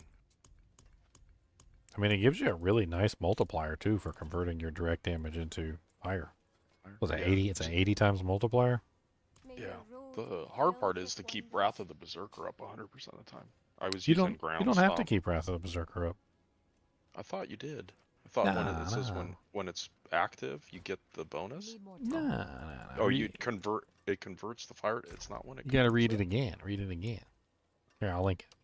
I mean, it gives you a really nice multiplier, too, for converting your direct damage into fire. Was it 80? It's an 80 times multiplier? Yeah. The hard part is to keep Wrath of the Berserker up 100% of the time. I was You using don't ground have to stomp. keep Wrath of the Berserker up. I thought you did. I thought it says when it's active, you get the bonus. Nah. Oh, it converts the fire. It's not when it. You gotta read it again. Read it again. Here, I'll link it.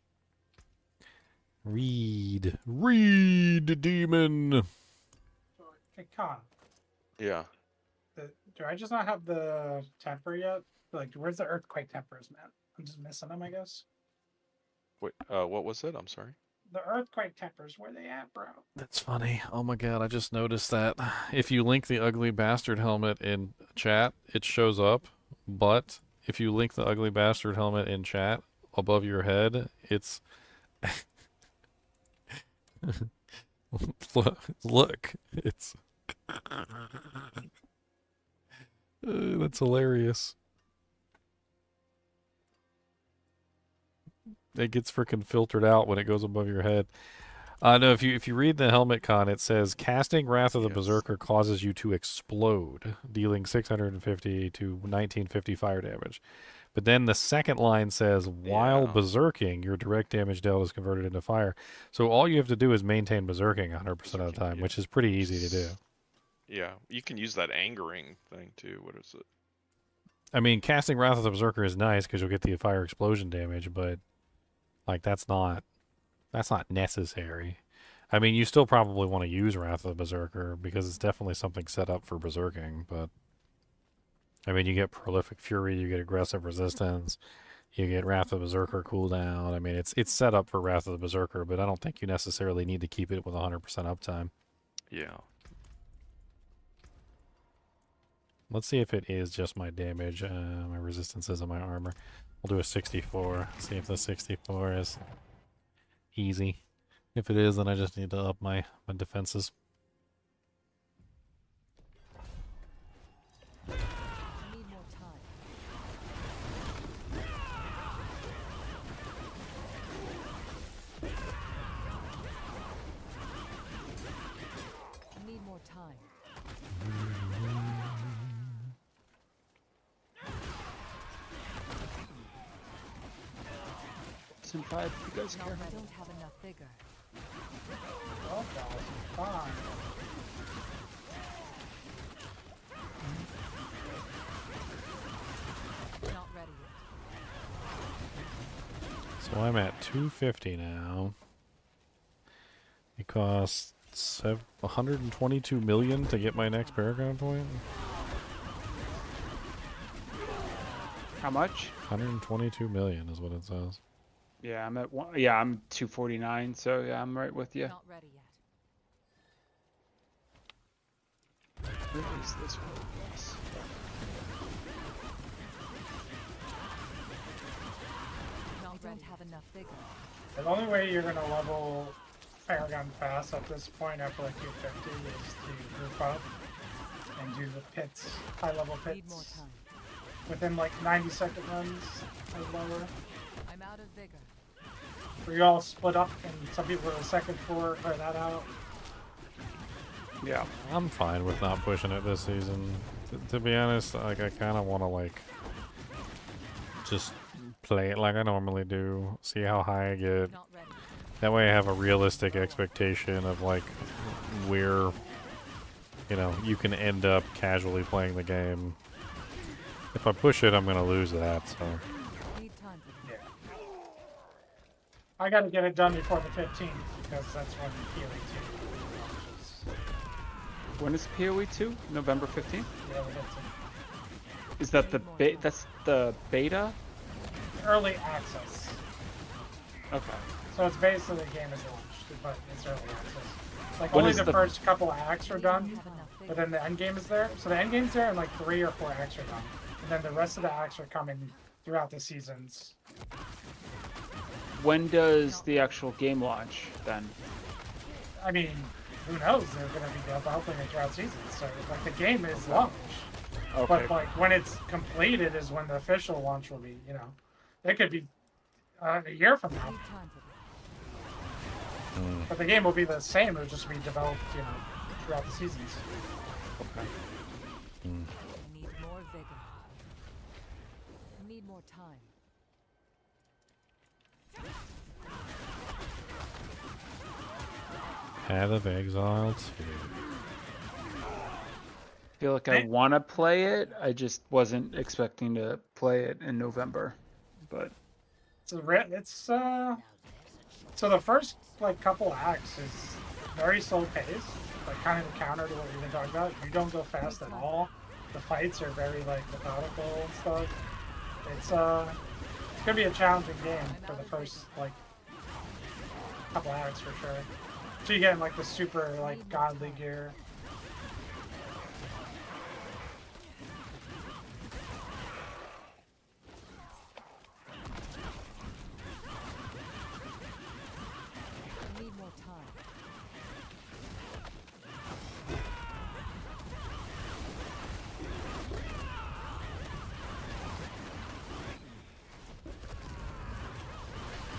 Read. Read, demon. Hey, Con, Yeah. do I just not have the temper yet? Like, where's the earthquake tempers, man? I'm just missing them, I guess. Wait, what was it? I'm sorry. The earthquake tempers, where they at, bro? That's funny. Oh my god, I just noticed that. If you link the ugly bastard helmet in chat, it shows up. But if you link the ugly bastard helmet in chat above your head, it's look, it's that's hilarious. It gets freaking filtered out when it goes above your head. No, if you read the helmet con, it says casting Wrath of the Yes. Berserker causes you to explode, dealing 650 to 1950 fire damage. But then the second line says, while Yeah. berserking, your direct damage dealt is converted into fire. So all you have to do is maintain berserking 100% of the time, Yeah. which is pretty easy to do. Yeah, you can use that angering thing too. What is it? I mean, casting Wrath of the Berserker is nice because you'll get the fire explosion damage, but like that's not necessary. I mean, you still probably want to use Wrath of the Berserker because it's definitely something set up for berserking, but I mean, you get Prolific Fury, you get aggressive resistance, you get Wrath of the Berserker cooldown. I mean, it's set up for Wrath of the Berserker, but I don't think you necessarily need to keep it with 100% uptime. Yeah. Let's see if it is just my damage, my resistances, and my armor. We'll do a 64. See if the 64 is easy. If it is, then I just need to up my defenses. I need more time. I need more time. Some 5 if you guys Not care. ready. I don't have enough vigor. Oh, guys, fine. Not ready yet. So I'm at 250 now. It costs 122 million to get my next Paragon point. How much? 122 million is what it says. Yeah, I'm at one. Yeah, I'm 249. So yeah, I'm right with you. Not ready yet. Where is this one? Yes. Not ready. Don't have enough vigor. The only way you're gonna level Paragon fast at this point after like 250 is to group up and do the pits, high level Need more pits time. within like 90-second runs or lower. I'm out of vigor. Where you all split up and some people are the second floor, clear that out. Yeah. I'm fine with not pushing it this season. To be honest, like I kind of want to like just play it like I normally do, see how high I get. Not ready. That way I have a realistic expectation of like where, you know, you can end up casually playing the game. If I push it, I'm going to lose that, so. Need time for this. Yeah. I gotta get it done before the 15th because that's when PoE 2 launches. When is PoE 2? November 15th? Yeah, we get some Is that the that's the beta? early access. Okay. So it's basically the game is launched, but it's early access. Like When only is the the- first couple of acts are done, Don't have enough but vigor. then the end game is there. So the end game's there and like 3 or 4 acts are done. And then the rest of the acts are coming throughout the seasons. When does the actual game launch then? I mean, who knows? They're going to be developing it throughout seasons. So like the game is launched. Okay. But like when it's completed is when the official launch will be, you know. It could be a year from now. Need time for this. But the game will be the same. It'll just be developed, you know, throughout the seasons. Okay. I need more vigor. I need more time. Path of Exile 2. I feel like I want to play it. I just wasn't expecting to play it in November. But It's So the first like couple acts is very slow paced, like kind of counter to what we've been talking about. You don't go fast at all. The fights are very like methodical and stuff. It's gonna be a challenging game for the first like couple acts for sure. So you get in like the super like godly gear. I need more time.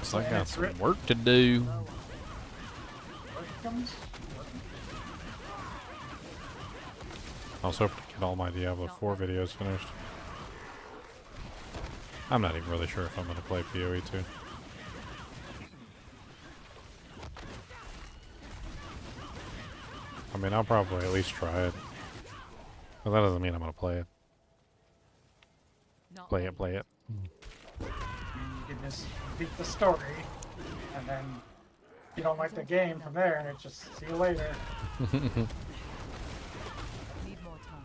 So I got some work to do. Work comes. I was hoping to get all my Diablo 4 videos finished. I'm not even really sure if I'm going to play PoE 2. I mean, I'll probably at least try it. But that doesn't mean I'm going to play it. Play it, play it. You can just beat the story, and then if you don't like the game from there, and it just see you later. Need more time.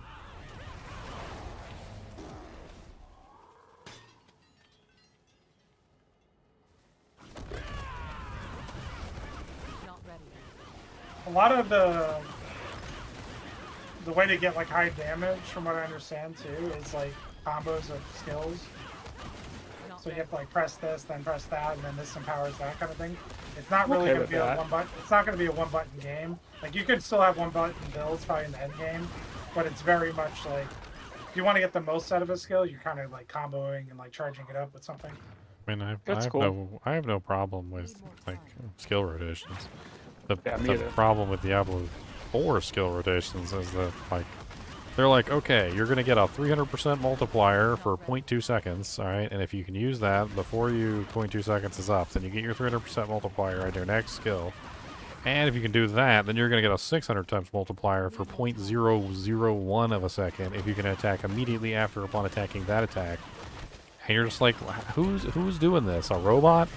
Not ready. A lot of the way to get like high damage, from what I understand too, is like combos of skills. So you have to like press this, then press that, and then this empowers that kind of thing. It's not really going to be a one button. It's not going to be a one button game. Like you could still have one button builds probably in the end game, but it's very much like if you want to get the most out of a skill, you're kind of like comboing and like charging it up with something. I mean, Cool. I have no problem with like skill rotations. The me either. problem with Diablo 4 skill rotations is that like they're like, okay, you're gonna get a 300% multiplier for 0.2 seconds, all right, and if you can use that before you 0.2 seconds is up, then you get your 300% multiplier on your next skill. And if you can do that, then you're gonna get a 600 times multiplier for 0.001 of a second if you can attack immediately after upon attacking that attack. And you're just like, who's doing this? A robot?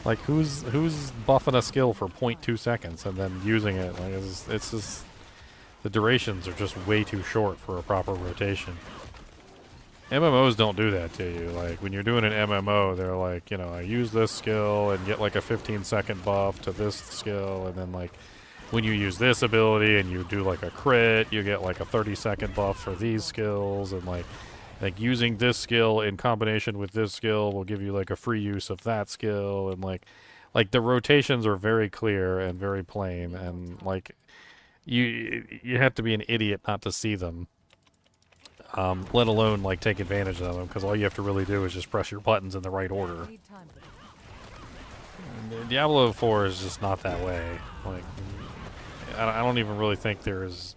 Like who's buffing a skill for 0.2 seconds and then using it? Like it's just the durations are just way too short for a proper rotation. MMOs don't do that to you. Like when you're doing an MMO, they're like, you know, I use this skill and get like a 15-second buff to this skill, and then like when you use this ability and you do like a crit, you get like a 30-second buff for these skills, and like using this skill in combination with this skill will give you like a free use of that skill, and like the rotations are very clear and very plain, and like you have to be an idiot not to see them, let alone like take advantage of them, because all you have to really do is just press your buttons in the right order. Need time for this. And Diablo 4 is just not that way. Like I don't even really think there's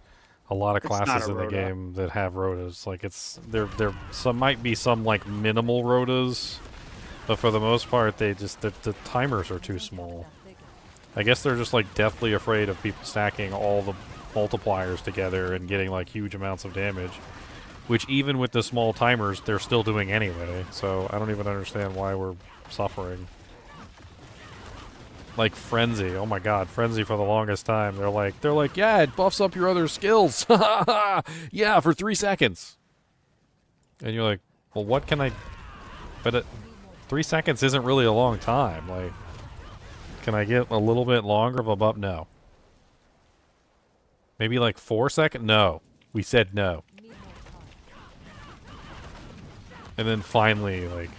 a lot of classes in the game that have rotas. Like there some might be some like minimal rotas, but for the most part they just the timers are too small. I guess they're just like deathly afraid of people stacking all the multipliers together and getting like huge amounts of damage, which even with the small timers they're still doing anyway. So I don't even understand why we're suffering. Like Frenzy, oh my god, Frenzy for the longest time. They're like, yeah, it buffs up your other skills. Yeah, for 3 seconds. And you're like, well, what can I? But 3 seconds isn't really a long time. Like, can I get a little bit longer of a buff? No. Maybe like 4 seconds? No. We said no. And then finally, like,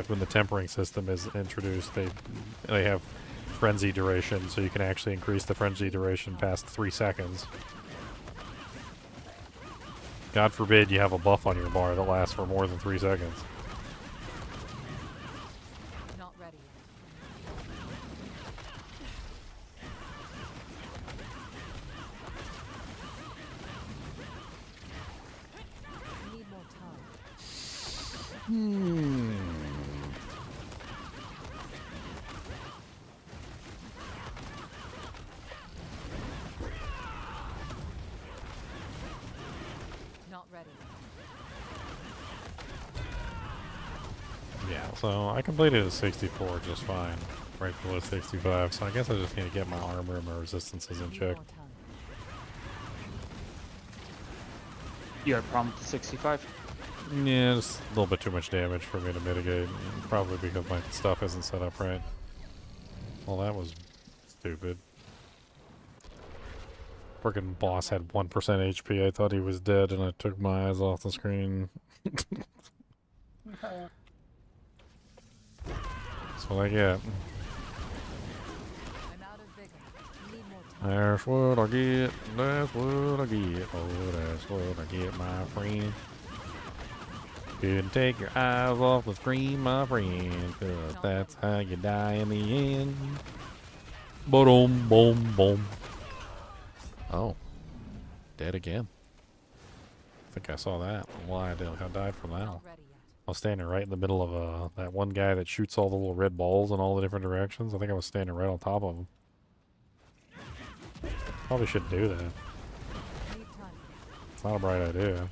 when the tempering system is introduced, they have frenzy duration, so you can actually increase the frenzy duration past 3 seconds. God forbid you have a buff on your bar that lasts for more than 3 seconds. Not ready. Need more time. Not ready. Yeah, so I completed a 64 just fine. right below 65, so I guess I just need to get my armor and my resistances in Need check. more time. You had a problem with the 65? Yeah, just a little bit too much damage for me to mitigate. Probably because my stuff isn't set up right. Well, that was stupid. Freaking boss had 1% HP. I thought he was dead and I took my eyes off the screen. That's what I get. I'm out of vigor. Need more time. That's what I get. That's what I get. Oh, that's what I get, my friend. Couldn't take your eyes off the screen, my friend. 'Cause that's how you die in the end. Boom, boom, boom. Oh. Dead again. I think I saw that. Why I died from that. Not ready yet. I was standing right in the middle of that one guy that shoots all the little red balls in all the different directions. I think I was standing right on top of him. Probably shouldn't do that. Need time. It's not a bright idea.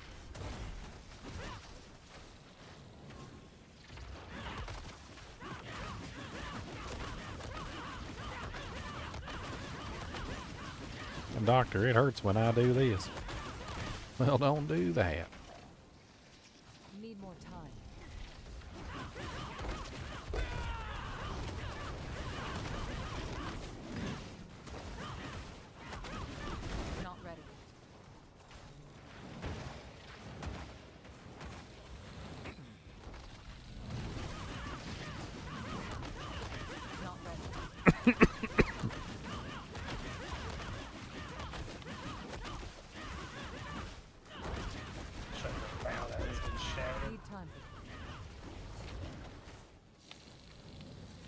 Doctor, it hurts when I do this. Well, don't do that. Need more time. Not ready. Not ready. Wow, that has been shattered. Need time.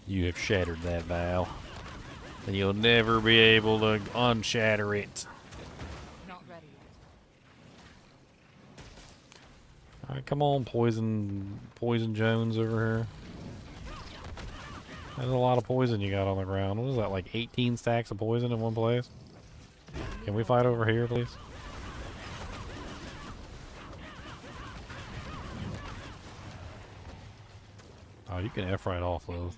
You have shattered that vow. And you'll never be able to unshatter it. Not ready yet. Alright, come on, Poison Jones over here. There's a lot of poison you got on the ground. What is that, like 18 stacks of poison in one place? Can we fight over here, please? Oh, you can F right off those.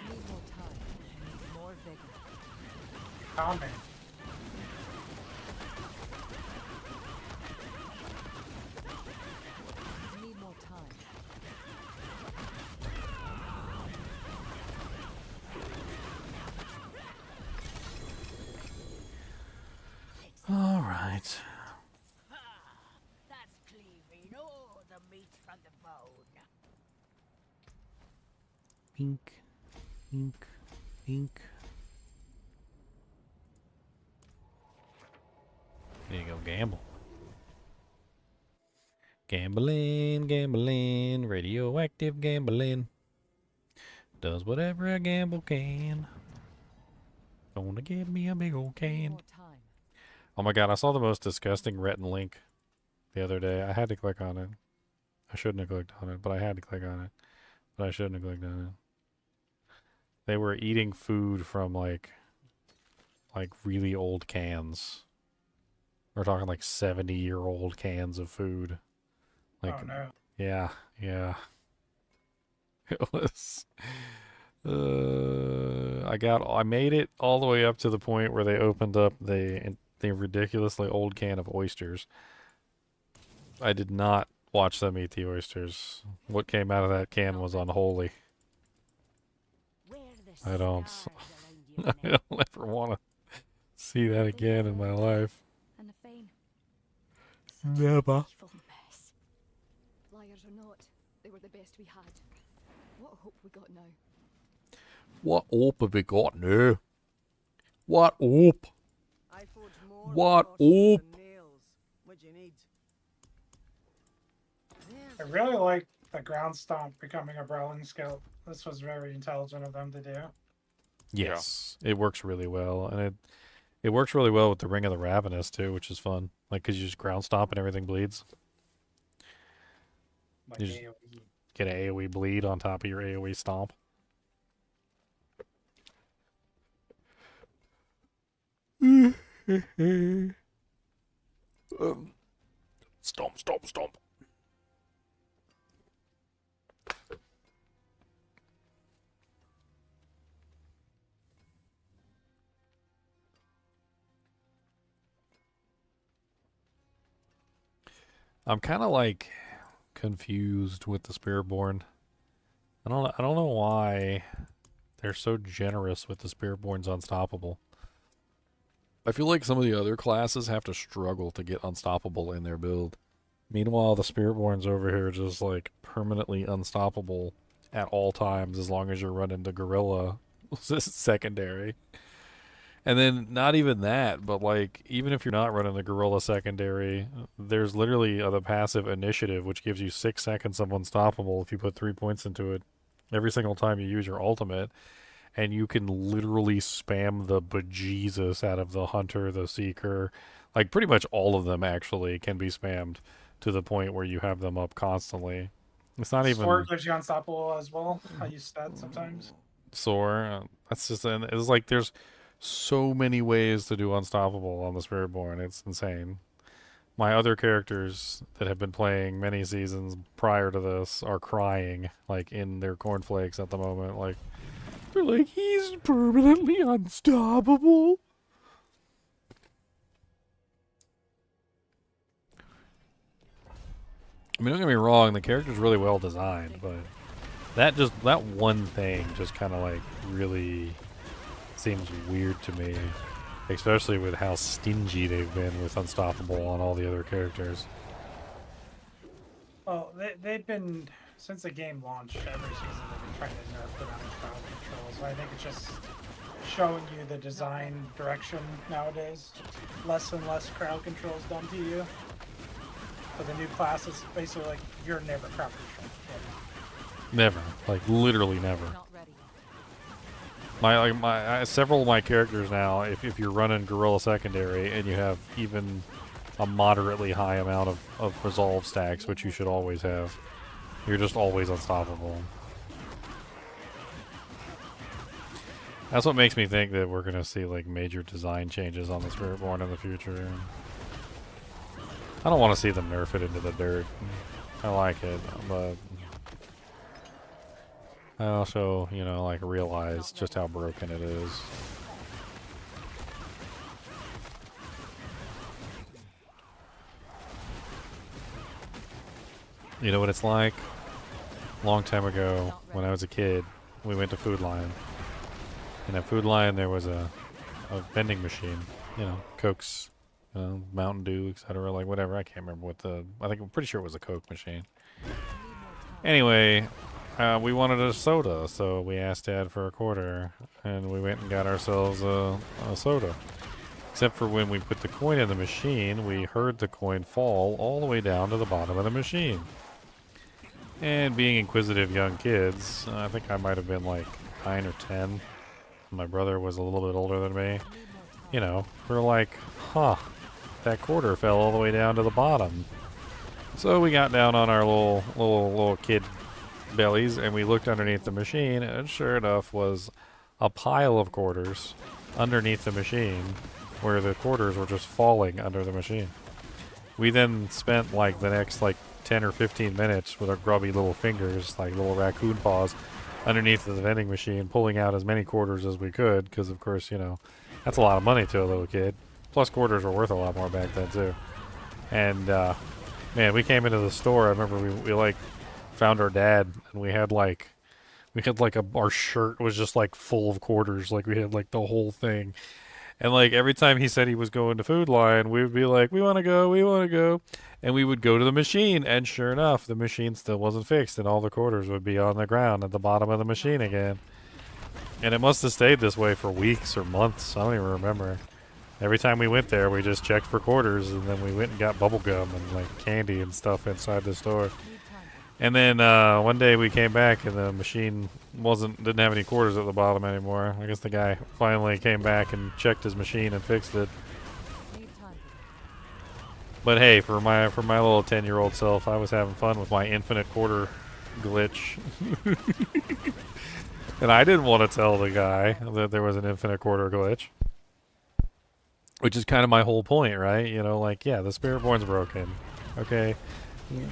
Need more time. Need more vigor. Comment. Need more time. All right. That's cleaving all the meat from the bone. Ink, ink, ink. There you go, gamble. Gambling, gambling, radioactive gambling. Does whatever a gamble can. Gonna give me a big old Need can. more time. Oh my god, I saw the most disgusting retin link the other day. I had to click on it. I shouldn't have clicked on it, but I had to click on it. But I shouldn't have clicked on it. They were eating food from like really old cans. We're talking like 70-year-old cans of food. Like, Oh no. yeah, yeah. It was. I made it all the way up to the point where they opened up the ridiculously old can of oysters. I did not watch them eat the oysters. What came out of that can was unholy. Where the I don't. stars around I your don't ever want to see that again in my life. And the fame. Never. Evil mess. Liars or not, they were the best we had. What hope we got now? What hope have we got now? What hope? I forge more What than horseshoes hope? and nails. What do you need? I really like the ground stomp becoming a brawling skill. This was very intelligent of them to do. Yes, it works really well, and it works really well with the Ring of the Ravenous too, which is fun. Like, cause you just ground stomp and everything bleeds. Like You just- AoE. Get an AoE bleed on top of your AoE stomp. Stomp, stomp, stomp. I'm kind of like confused with the Spiritborn. I don't know why they're so generous with the Spiritborn's Unstoppable. I feel like some of the other classes have to struggle to get Unstoppable in their build. Meanwhile, the Spiritborn's over here just like permanently unstoppable at all times as long as you're running the Gorilla secondary. And then not even that, but like even if you're not running the Gorilla secondary, there's literally the passive Initiative, which gives you 6 seconds of unstoppable if you put 3 points into it every single time you use your ultimate. And you can literally spam the bejesus out of the Hunter, the Seeker. Like pretty much all of them actually can be spammed to the point where you have them up constantly. It's not even... Sword gives you unstoppable as well. I use that sometimes. Soar. That's just... It's like there's so many ways to do unstoppable on the Spiritborn. It's insane. My other characters that have been playing many seasons prior to this are crying, like, in their cornflakes at the moment. Like, they're like, he's permanently unstoppable. I mean, don't get me wrong, the character's really well designed, but that one thing just kind of like really seems weird to me, especially with how stingy they've been with Unstoppable on all the other characters. Well, they've been, since the game launched, every season they've been trying to nerf the amount of crowd control, so I think it's just showing you the design direction nowadays. Less and less crowd control is done to you. For the new classes, basically like, you're never crowd control. Never. Like, literally never. Several of my characters now, if you're running Gorilla Secondary and you have even a moderately high amount of resolve stacks, which you should always have, you're just always unstoppable. That's what makes me think that we're going to see like major design changes on the Spiritborn in the future. I don't want to see them nerf it into the dirt. I like it, but I also, you know, like realize just how broken it is. You know what it's like? A long time ago, when I was a kid, we went to Food Lion. And at Food Lion there was a vending machine, you know, Cokes, Mountain Dew, etc., like whatever. I can't remember what I'm pretty sure it was a Coke machine. Anyway, we wanted a soda, so we asked Dad for a quarter, and we went and got ourselves a soda. Except for when we put the coin in the machine, we heard the coin fall all the way down to the bottom of the machine. And being inquisitive young kids, I think I might have been like 9 or 10. My brother was a little bit older than me. You know, we're like, huh, that quarter fell all the way down to the bottom. So we got down on our little kid bellies and we looked underneath the machine, and sure enough was a pile of quarters underneath the machine where the quarters were just falling under the machine. We then spent like the next like 10 or 15 minutes with our grubby little fingers, like little raccoon paws, underneath the vending machine, pulling out as many quarters as we could, because of course, you know, that's a lot of money to a little kid. Plus quarters were worth a lot more back then too. And man, we came into the store, I remember we like found our dad, and we had like our shirt was just like full of quarters, like we had like the whole thing. And like every time he said he was going to Food Lion, we would be like, we want to go. And we would go to the machine, and sure enough, the machine still wasn't fixed, and all the quarters would be on the ground at the bottom of the machine again. And it must have stayed this way for weeks or months. I don't even remember. Every time we went there, we just checked for quarters, and then we went and got bubble gum and like candy and stuff inside the store. And then one day we came back, and the machine didn't have any quarters at the bottom anymore. I guess the guy finally came back and checked his machine and fixed it. But hey, for my little 10-year-old self, I was having fun with my infinite quarter glitch. And I didn't want to tell the guy that there was an infinite quarter glitch. Which is kind of my whole point, right? You know, like, yeah, the Spiritborn's broken. Okay?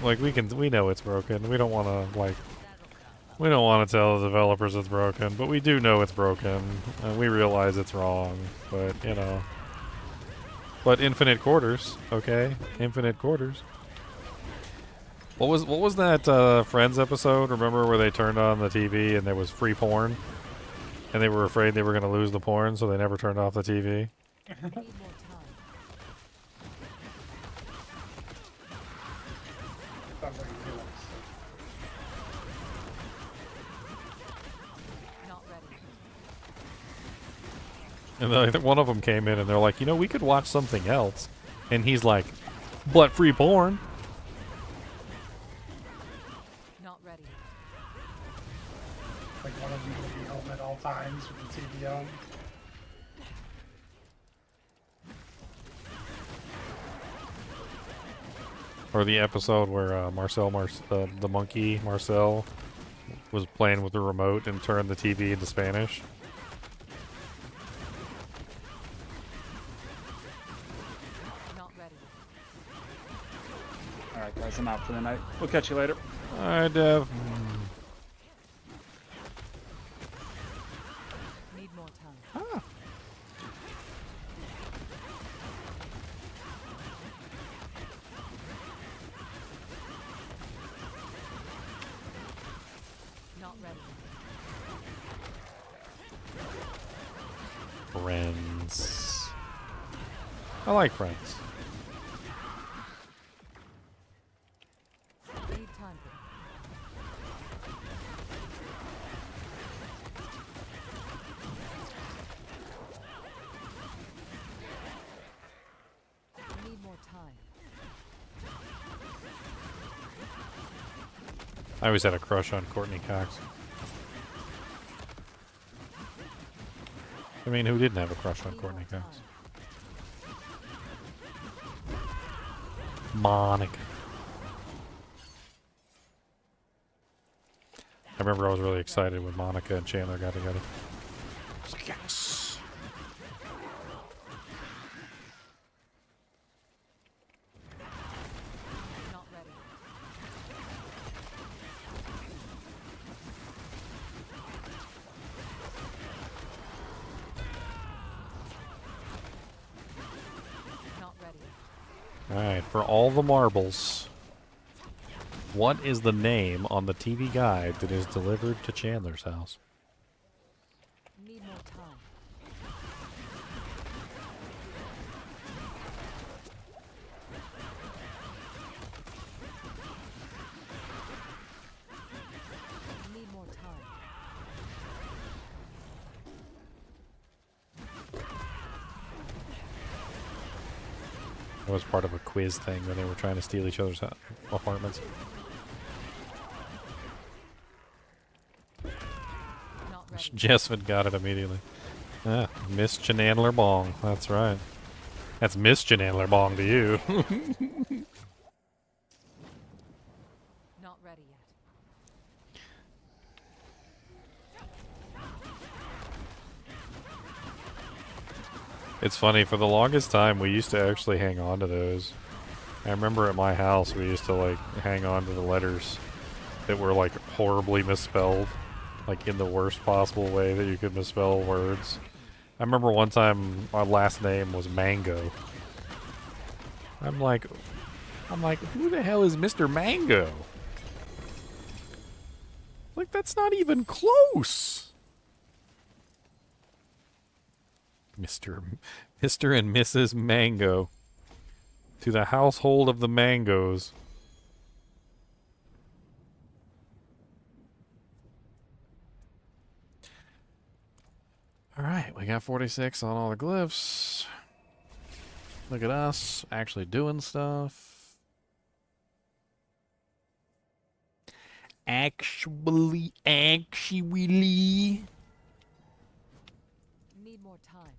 Like, we know it's broken. We don't want to tell the developers it's broken, but we do know it's broken, and we realize it's wrong, but, you know. But infinite quarters, okay? Infinite quarters. What was that Friends episode? Remember where they turned on the TV and there was free porn, and they were afraid they were going to lose the porn, so they never turned off the TV. I need more time. Sounds like a good episode. Not ready. And I think one of them came in and they're like, you know, we could watch something else, and he's like, but free porn. Not ready. Like one of them will be home at all times with the TV on. Or the episode where the monkey Marcel was playing with the remote and turned the TV into Spanish. Not ready. All right, guys, I'm out for the night. We'll catch you later. Alright, Dev. Need more time. Ah. Not ready. Friends. I like Friends. Need time for that. Need more time. I always had a crush on Courtney Cox. I mean, who didn't have a crush on Need Courtney more Cox? time. Monica. I remember I was really excited when Monica and Chandler got together. I was like, yes! Not ready. Not ready. Alright, for all the marbles, what is the name on the TV guide that is delivered to Chandler's house? Need more time. Need more time. That was part of a quiz thing when they were trying to steal each other's apartments. Not ready. Jessamine got it immediately. Ah, Miss Chanandler Bong. That's right. That's Miss Chanandler Bong to you. Not ready yet. It's funny, for the longest time we used to actually hang on to those. I remember at my house we used to like hang on to the letters that were like horribly misspelled, like in the worst possible way that you could misspell words. I remember one time my last name was Mango. I'm like, who the hell is Mr. Mango? Like, that's not even close. Mr. and Mrs. Mango. To the household of the Mangoes. Alright, we got 46 on all the glyphs. Look at us, actually doing stuff. Actually. Need more time.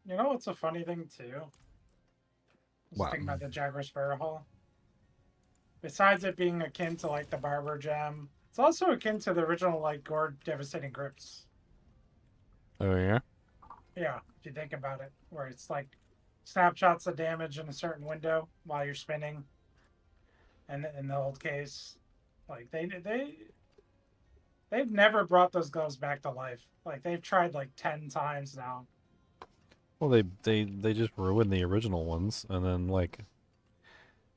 You know what's a funny thing too? Just What? thinking about the Jaguar Sparrow Hall. Besides it being akin to like the Barber Gem, it's also akin to the original like Gore Devastating Grips. Oh, yeah? Yeah, if you think about it, where it's like snapshots of damage in a certain window while you're spinning. And in the old case, like they They've never brought those gloves back to life. Like they've tried like 10 times now. Well, they just ruined the original ones, and then like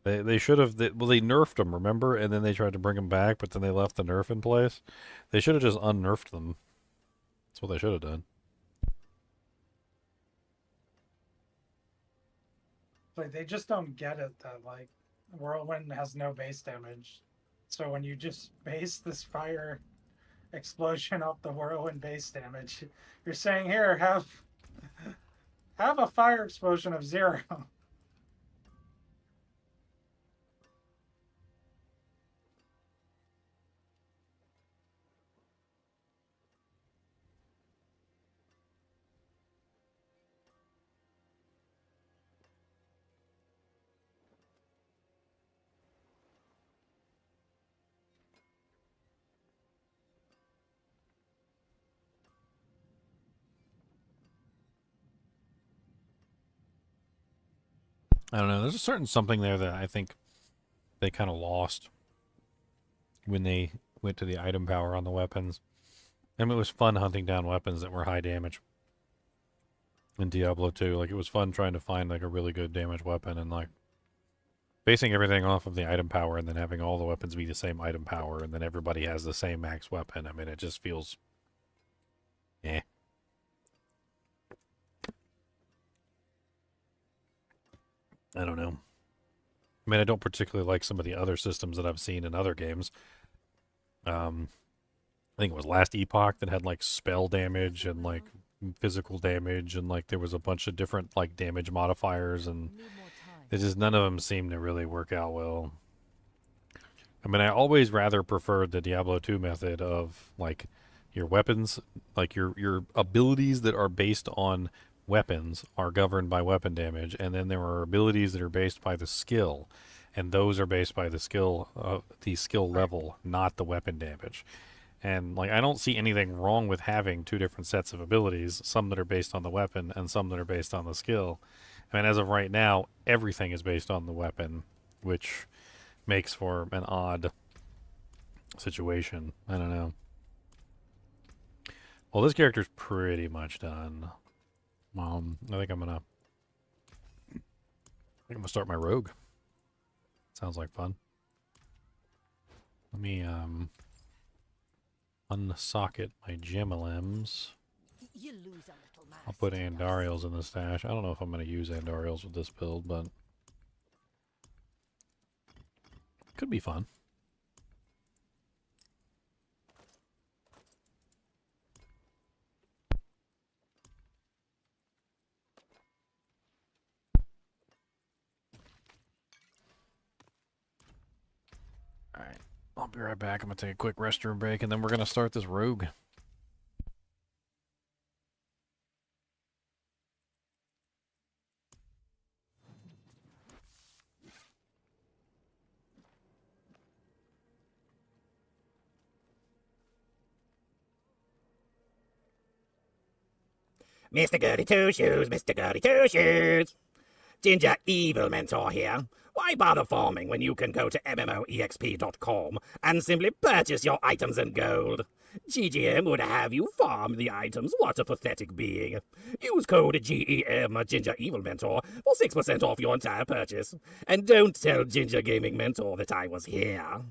they should have. Well, they nerfed them, remember? And then they tried to bring them back, but then they left the nerf in place. They should have just unnerfed them. That's what they should have done. Like they just don't get it that like whirlwind has no base damage. So when you just base this fire explosion off the whirlwind base damage, you're saying here have a fire explosion of 0. I don't know. There's a certain something there that I think they kind of lost when they went to the item power on the weapons. I mean, it was fun hunting down weapons that were high damage in Diablo 2. Like, it was fun trying to find, like, a really good damage weapon and, like, basing everything off of the item power and then having all the weapons be the same item power and then everybody has the same max weapon. I mean, it just feels... eh. I don't know. I mean, I don't particularly like some of the other systems that I've seen in other games. I think it was last Epoch that had like spell damage and like physical damage and like there was a bunch of different like damage modifiers and it just none of them seem to really work out well. I mean, I always rather preferred the Diablo 2 method of like your weapons, like your abilities that are based on weapons are governed by weapon damage, and then there are abilities that are based by the skill, and those are based by the skill level, not the weapon damage. And like I don't see anything wrong with having two different sets of abilities, some that are based on the weapon and some that are based on the skill. I mean, as of right now, everything is based on the weapon, which makes for an odd situation. I don't know. Well, this character's pretty much done. I think I'm gonna start my rogue. Sounds like fun. Let me unsocket my gemalems. You lose a little mass. I'll put Andariels in the stash. I don't know if I'm gonna use Andariels with this build, but could be fun. Alright, I'll be right back. I'm going to take a quick restroom break, and then we're going to start this rogue. Mr. Goody Two Shoes, Mr. Goody Two Shoes. Ginger Evil Mentor here. Why bother farming when you can go to MMOEXP.com and simply purchase your items in gold? GGM would have you farm the items. What a pathetic being. Use code GEM Ginger Evil Mentor for 6% off your entire purchase. And don't tell Ginger Gaming Mentor that I was here.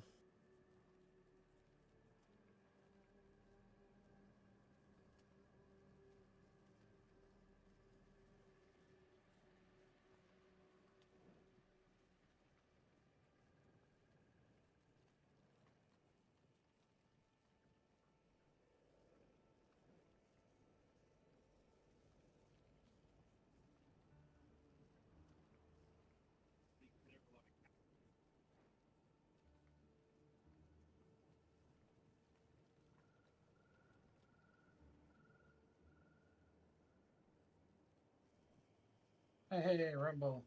Hey, Rumble.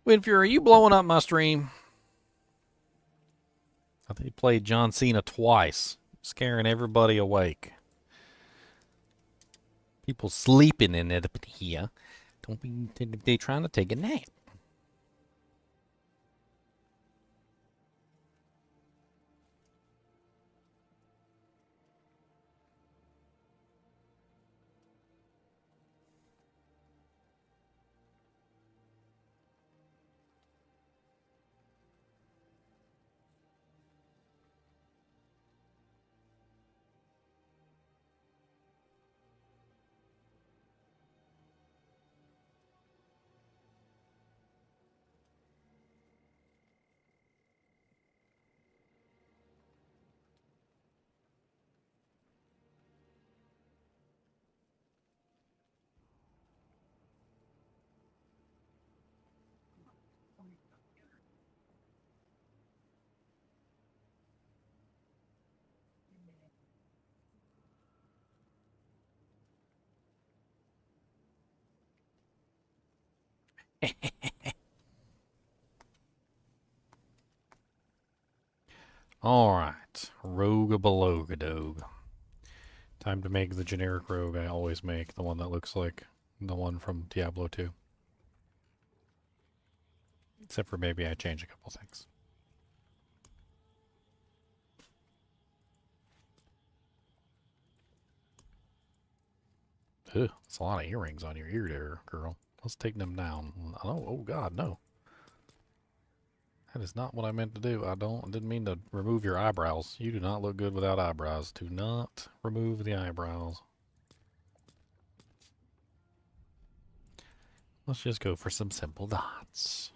Winfury, are you blowing up my stream? I think he played John Cena twice, scaring everybody awake. People sleeping in it here. Don't be they trying to take a nap. Alright. Rogue below dog. Time to make the generic rogue I always make, the one that looks like the one from Diablo 2. Except for maybe I change a couple things. Ugh, that's a lot of earrings on your ear there, girl. Let's take them down. Oh God, no. That is not what I meant to do. I didn't mean to remove your eyebrows. You do not look good without eyebrows. Do not remove the eyebrows. Let's just go for some simple dots.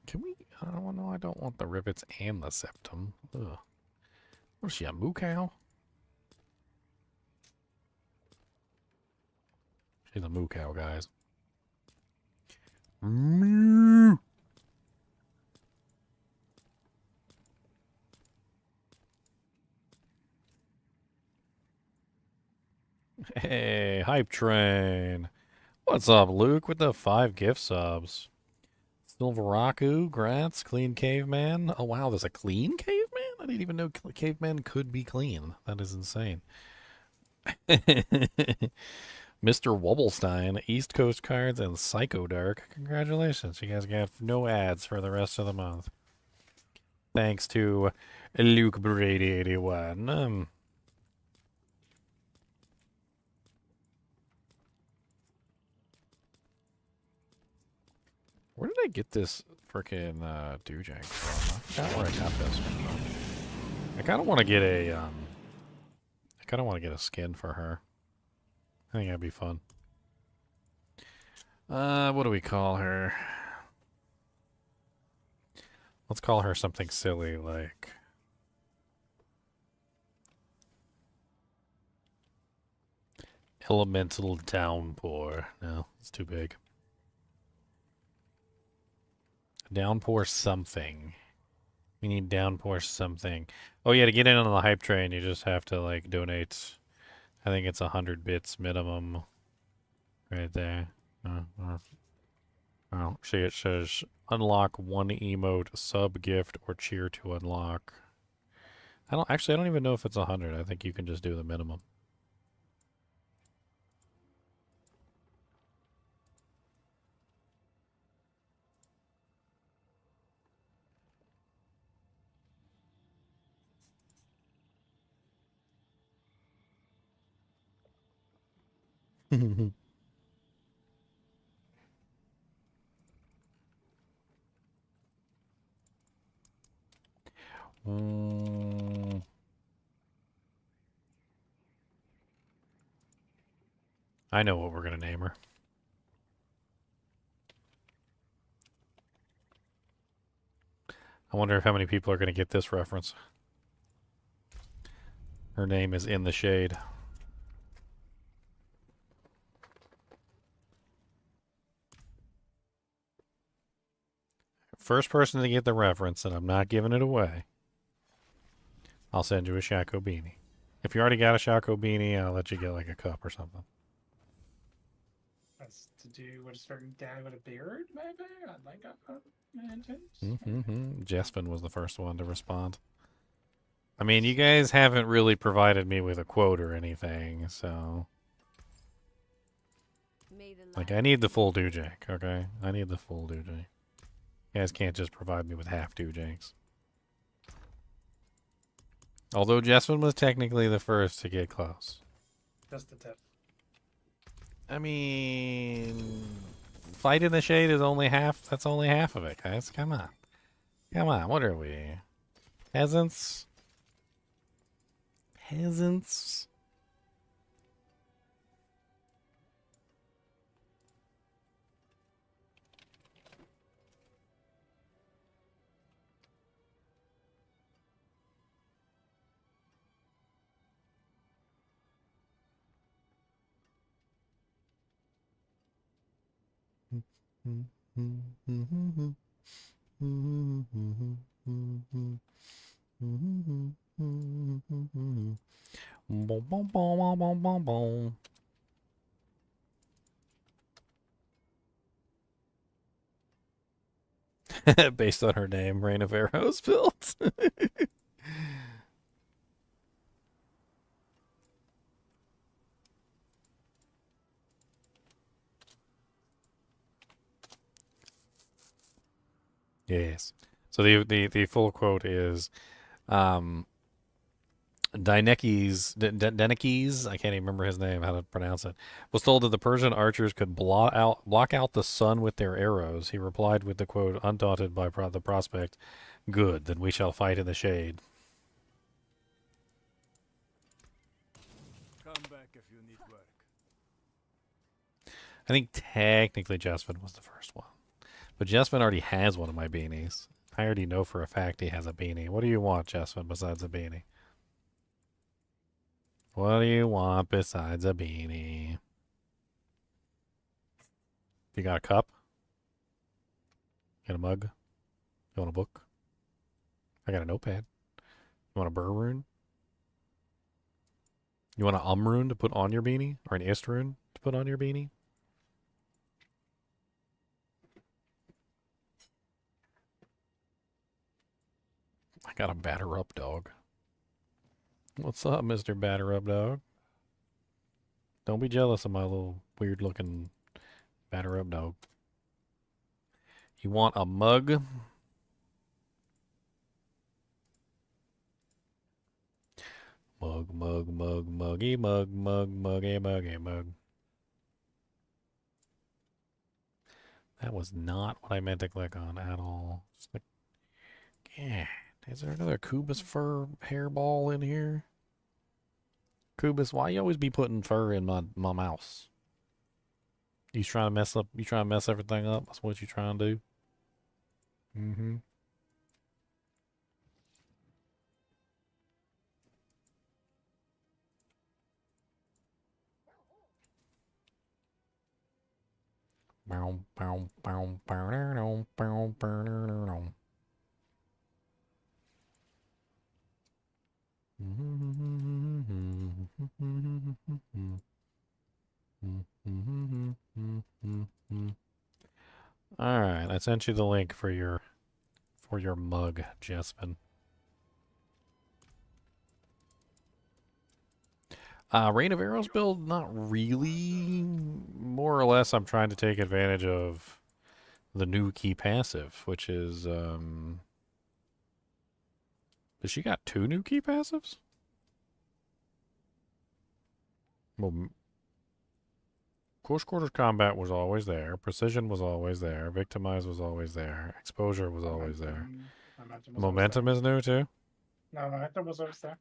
Can we? I don't know. I don't want the rivets and the septum. Ugh. What is she, a moo cow? She's a moo cow, guys. Moo. Hey, Hype Train. What's up, Luke, with the 5 gift subs? Silveraku, Gratz, Clean Caveman. Oh, wow, there's a Clean Caveman? I didn't even know Caveman could be clean. That is insane. Mr. Wobblestein, East Coast Cards, and Psycho Dark. Congratulations. You guys got no ads for the rest of the month. Thanks to Luke Brady 81. Where did I get this frickin' Dujang from? I forgot where I got this from. I kind of want to get a skin for her. I think that'd be fun. What do we call her? Let's call her something silly like Elemental Downpour. No, it's too big. Downpour something. We need downpour something. Oh yeah, to get in on the hype train, you just have to like donate. I think it's 100 bits minimum. Right there. Oh, see, it says unlock 1 emote, sub gift, or cheer to unlock. I don't even know if it's 100. I think you can just do the minimum. I know what we're going to name her. I wonder how many people are going to get this reference. Her name is In the Shade. First person to get the reference, and I'm not giving it away. I'll send you a Shaco beanie. If you already got a Shaco beanie, I'll let you get like a cup or something. That's to do with a certain guy with a beard, maybe? I'd like a Jespin was the first one to respond. I mean, you guys haven't really provided me with a quote or anything, so... Like, I need the full Dewjank, okay? I need the full Dewjank. You guys can't just provide me with half Dewjanks. Although Jespin was technically the first to get close. Just a tip. I mean... Fight in the Shade is only half... That's only half of it, guys. Come on. Come on, what are we? Peasants? Peasants? Based on her name, Rain of Arrows built. Yes. So the full quote is, Denekes, I can't even remember his name, how to pronounce it, was told that the Persian archers could block out the sun with their arrows. He replied with the quote, undaunted by the prospect, "Good, then we shall fight in the shade." Come back if you need work. I think technically Jespin was the first one. But Jespin already has one of my beanies. I already know for a fact he has a beanie. What do you want, Jespin, besides a beanie? What do you want besides a beanie? You got a cup? Got a mug? You want a book? I got a notepad. You want a burr rune? You want an rune to put on your beanie? Or an ist rune to put on your beanie? I got a batter up dog. What's up, Mr. Batter Up Dog? Don't be jealous of my little weird looking Batter Up Dog. You want a mug? Mug, mug, mug, muggy, mug, mug, muggy, muggy, mug. That was not what I meant to click on at all. Just like, yeah. Is there another Kubus fur hairball in here? Kubus, why you always be putting fur in my mouse? You trying to mess up? You trying to mess everything up? That's what you trying to do? Mm-hmm. Bow, bow, bow, bow, bow, bow. All right, I sent you the link for your mug, Jespin. Rain of Arrows build, not really. More or less, I'm trying to take advantage of the new key passive, which is Has she got 2 new key passives? Well, close quarters combat was always there. Precision was always there. Victimize was always there. Exposure was always there. Momentum is new too? No, Momentum was always there.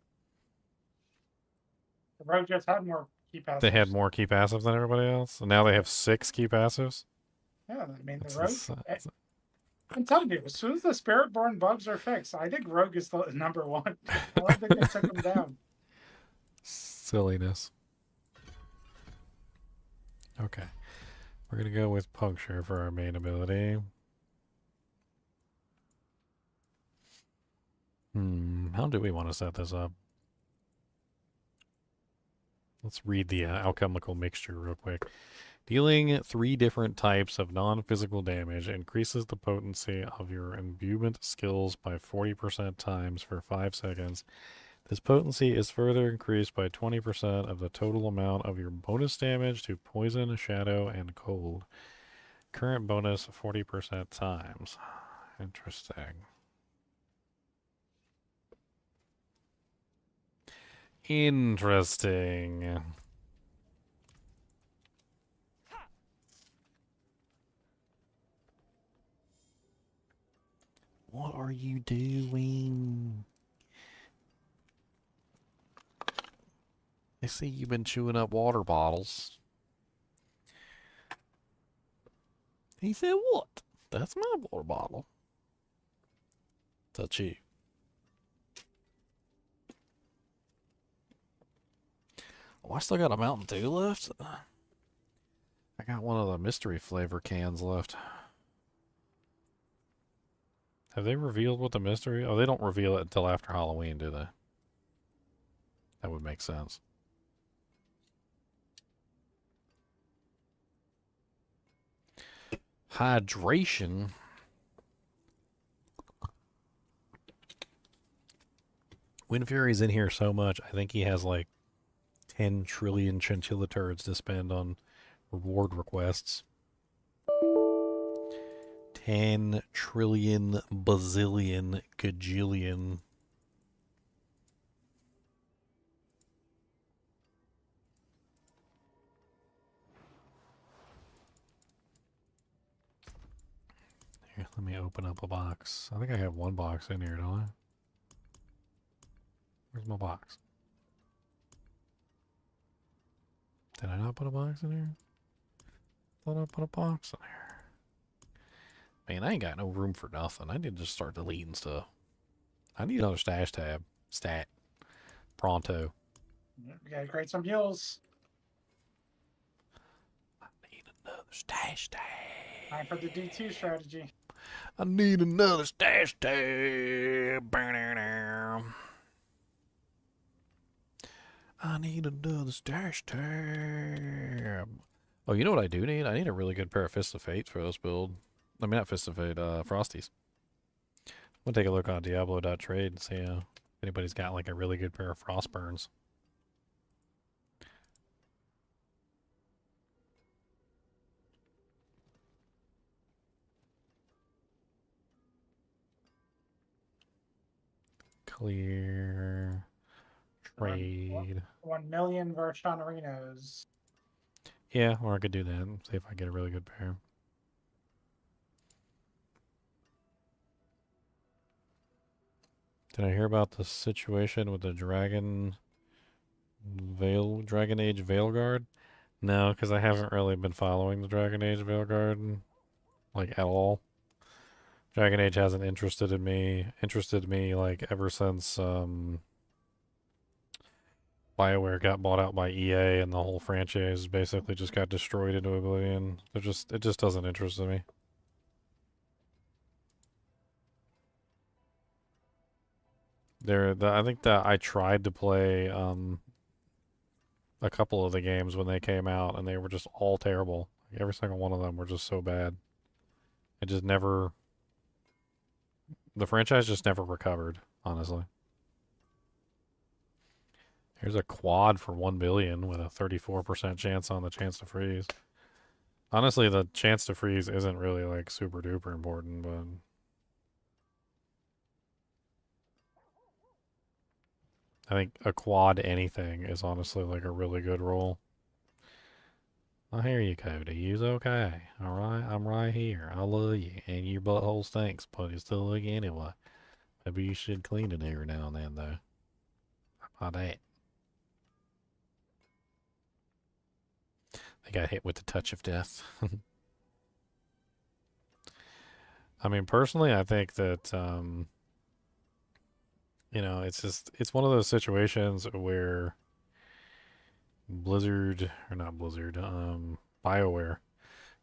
The Rogue just had more key passives. They had more key passives than everybody else? And now they have 6 key passives? Yeah, I mean, the Rogue... I'm telling you, as soon as the Spirit-born bugs are fixed, I think Rogue is the #1. I don't think they took them down. Silliness. Okay. We're going to go with Puncture for our main ability. How do we want to set this up? Let's read the alchemical mixture real quick. Dealing 3 different types of non-physical damage increases the potency of your imbuement skills by 40% times for 5 seconds. This potency is further increased by 20% of the total amount of your bonus damage to poison, shadow, and cold. Current bonus 40% times. Interesting. Interesting. What are you doing? I see you've been chewing up water bottles. He said, what? That's my water bottle. Touch you. Oh, I still got a Mountain Dew left? I got one of the mystery flavor cans left. Have they revealed what the mystery? Oh, they don't reveal it until after Halloween, do they? That would make sense. Hydration. Wind Fury's in here so much, I think he has like 10 trillion chinchilla turds to spend on reward requests. 10 trillion bazillion gajillion. Here, let me open up a box. I think I have one box in here, don't I? Where's my box? Did I not put a box in here? Thought I put a box in here. Man, I ain't got no room for nothing. I need to just start deleting stuff. I need another stash tab. Stat. Pronto. We gotta create some heals. I need another stash tab. Time for the D2 strategy. I need another stash tab. I need another stash tab. Oh, you know what I do need? I need a really good pair of Fists of Fate for this build. I mean, not Fists of Fate, Frosties. I'm gonna take a look on Diablo.trade and see if anybody's got like a really good pair of Frostburns. Clear. Trade. 1 million Vershonerinos. Yeah, or I could do that and see if I get a really good pair. Did I hear about the situation with the Dragon Age Veilguard? No, because I haven't really been following the Dragon Age Veilguard like at all. Dragon Age hasn't interested me like ever since BioWare got bought out by EA and the whole franchise basically just got destroyed into oblivion. It just doesn't interest me. I think that I tried to play a couple of the games when they came out and they were just all terrible. Every single one of them were just so bad. It just never, the franchise just never recovered, honestly. Here's a quad for 1 billion with a 34% chance on the chance to freeze. Honestly, the chance to freeze isn't really like super duper important, but I think a quad anything is honestly like a really good roll. I hear you, Cody. You's okay. Alright? I'm right here. I love you. And your butthole stinks, but you still look anyway. Maybe you should clean it every now and then, though. How about that? They got hit with the touch of death. I mean, personally, I think that, you know, it's one of those situations where BioWare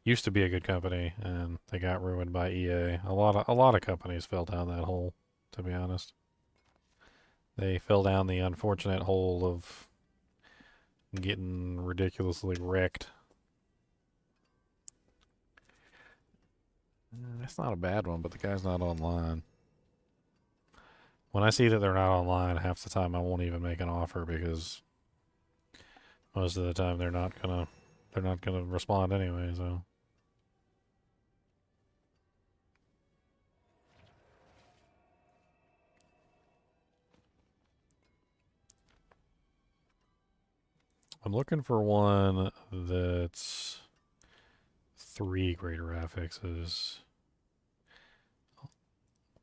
used to be a good company and they got ruined by EA. A lot of companies fell down that hole, to be honest. They fell down the unfortunate hole of getting ridiculously wrecked. That's not a bad one, but the guy's not online. When I see that they're not online, half the time I won't even make an offer because most of the time they're not gonna respond anyway, so. I'm looking for one that's 3 greater affixes.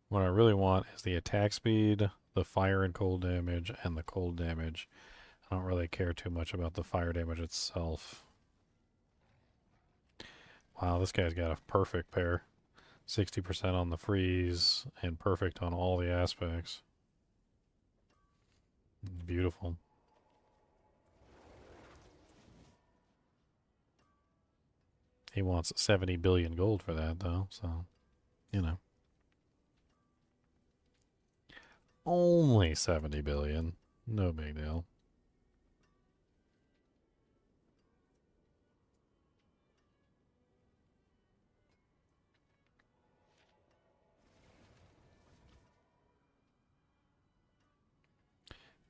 What I really want is the attack speed, the fire and cold damage, and the cold damage. I don't really care too much about the fire damage itself. Wow, this guy's got a perfect pair. 60% on the freeze, and perfect on all the aspects. Beautiful. He wants 70 billion gold for that, though, so, you know. Only 70 billion. No big deal.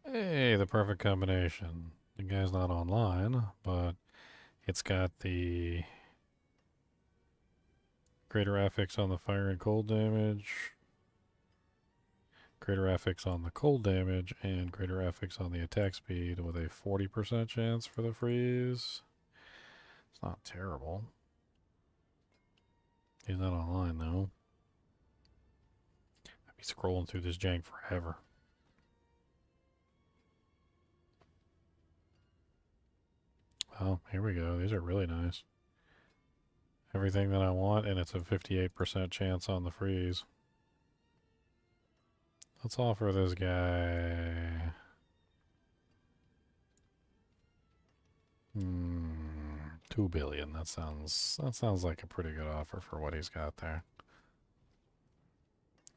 Hey, the perfect combination. The guy's not online, but it's got the greater affix on the fire and cold damage, greater affix on the cold damage, and greater affix on the attack speed with a 40% chance for the freeze. It's not terrible. He's not online, though. I'd be scrolling through this jank forever. Oh, here we go. These are really nice. Everything that I want, and it's a 58% chance on the freeze. Let's offer this guy... 2 billion. That sounds like a pretty good offer for what he's got there.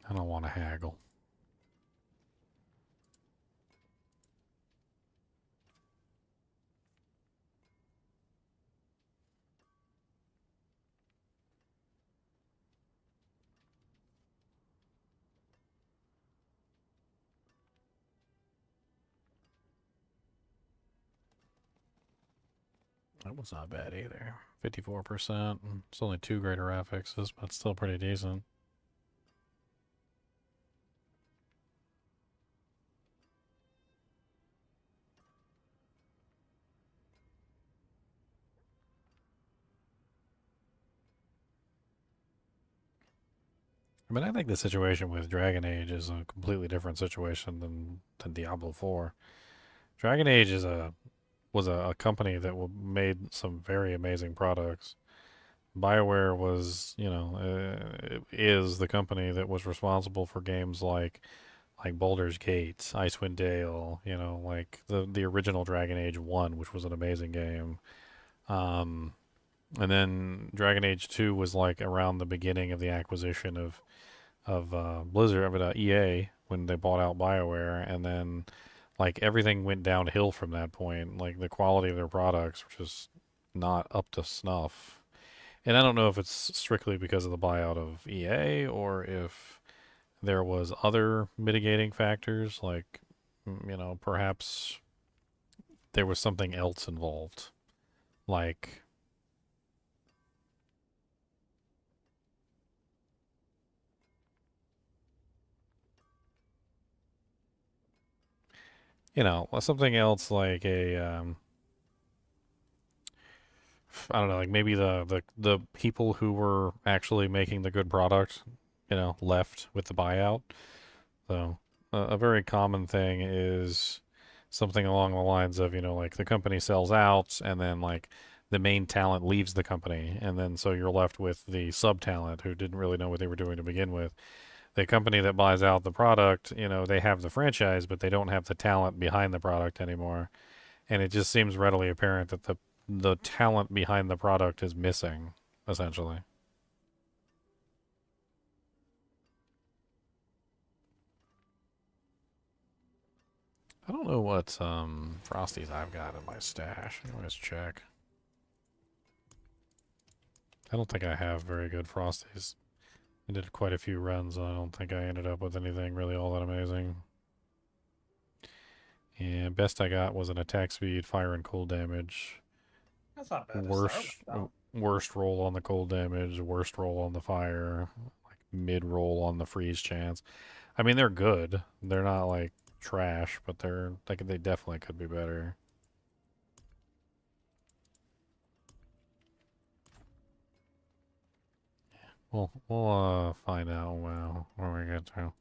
I don't want to haggle. That was not bad either. 54%. It's only 2 greater affixes, but still pretty decent. I mean, I think the situation with Dragon Age is a completely different situation than Diablo 4. Dragon Age was a company that made some very amazing products. BioWare was, is the company that was responsible for games like Baldur's Gate, Icewind Dale, like the original Dragon Age 1, which was an amazing game. And then Dragon Age 2 was like around the beginning of the acquisition of Blizzard, EA, when they bought out BioWare, and then like everything went downhill from that point. Like the quality of their products was just not up to snuff. And I don't know if it's strictly because of the buyout of EA or if there was other mitigating factors, like, perhaps there was something else involved. Like, something else like I don't know, like maybe the people who were actually making the good product, left with the buyout. So a very common thing is something along the lines of, like the company sells out and then like the main talent leaves the company. And then so you're left with the sub talent who didn't really know what they were doing to begin with. The company that buys out the product, they have the franchise, but they don't have the talent behind the product anymore. And it just seems readily apparent that the talent behind the product is missing, essentially. I don't know what Frosties I've got in my stash. Let me just check. I don't think I have very good Frosties. I did quite a few runs, and I don't think I ended up with anything really all that amazing. And best I got was an attack speed, fire, and cold damage. That's not bad to start with, though. Worst roll on the cold damage, worst roll on the fire, like mid roll on the freeze chance. I mean, they're good. They're not like trash, but they're like they definitely could be better. We'll find out when we get to.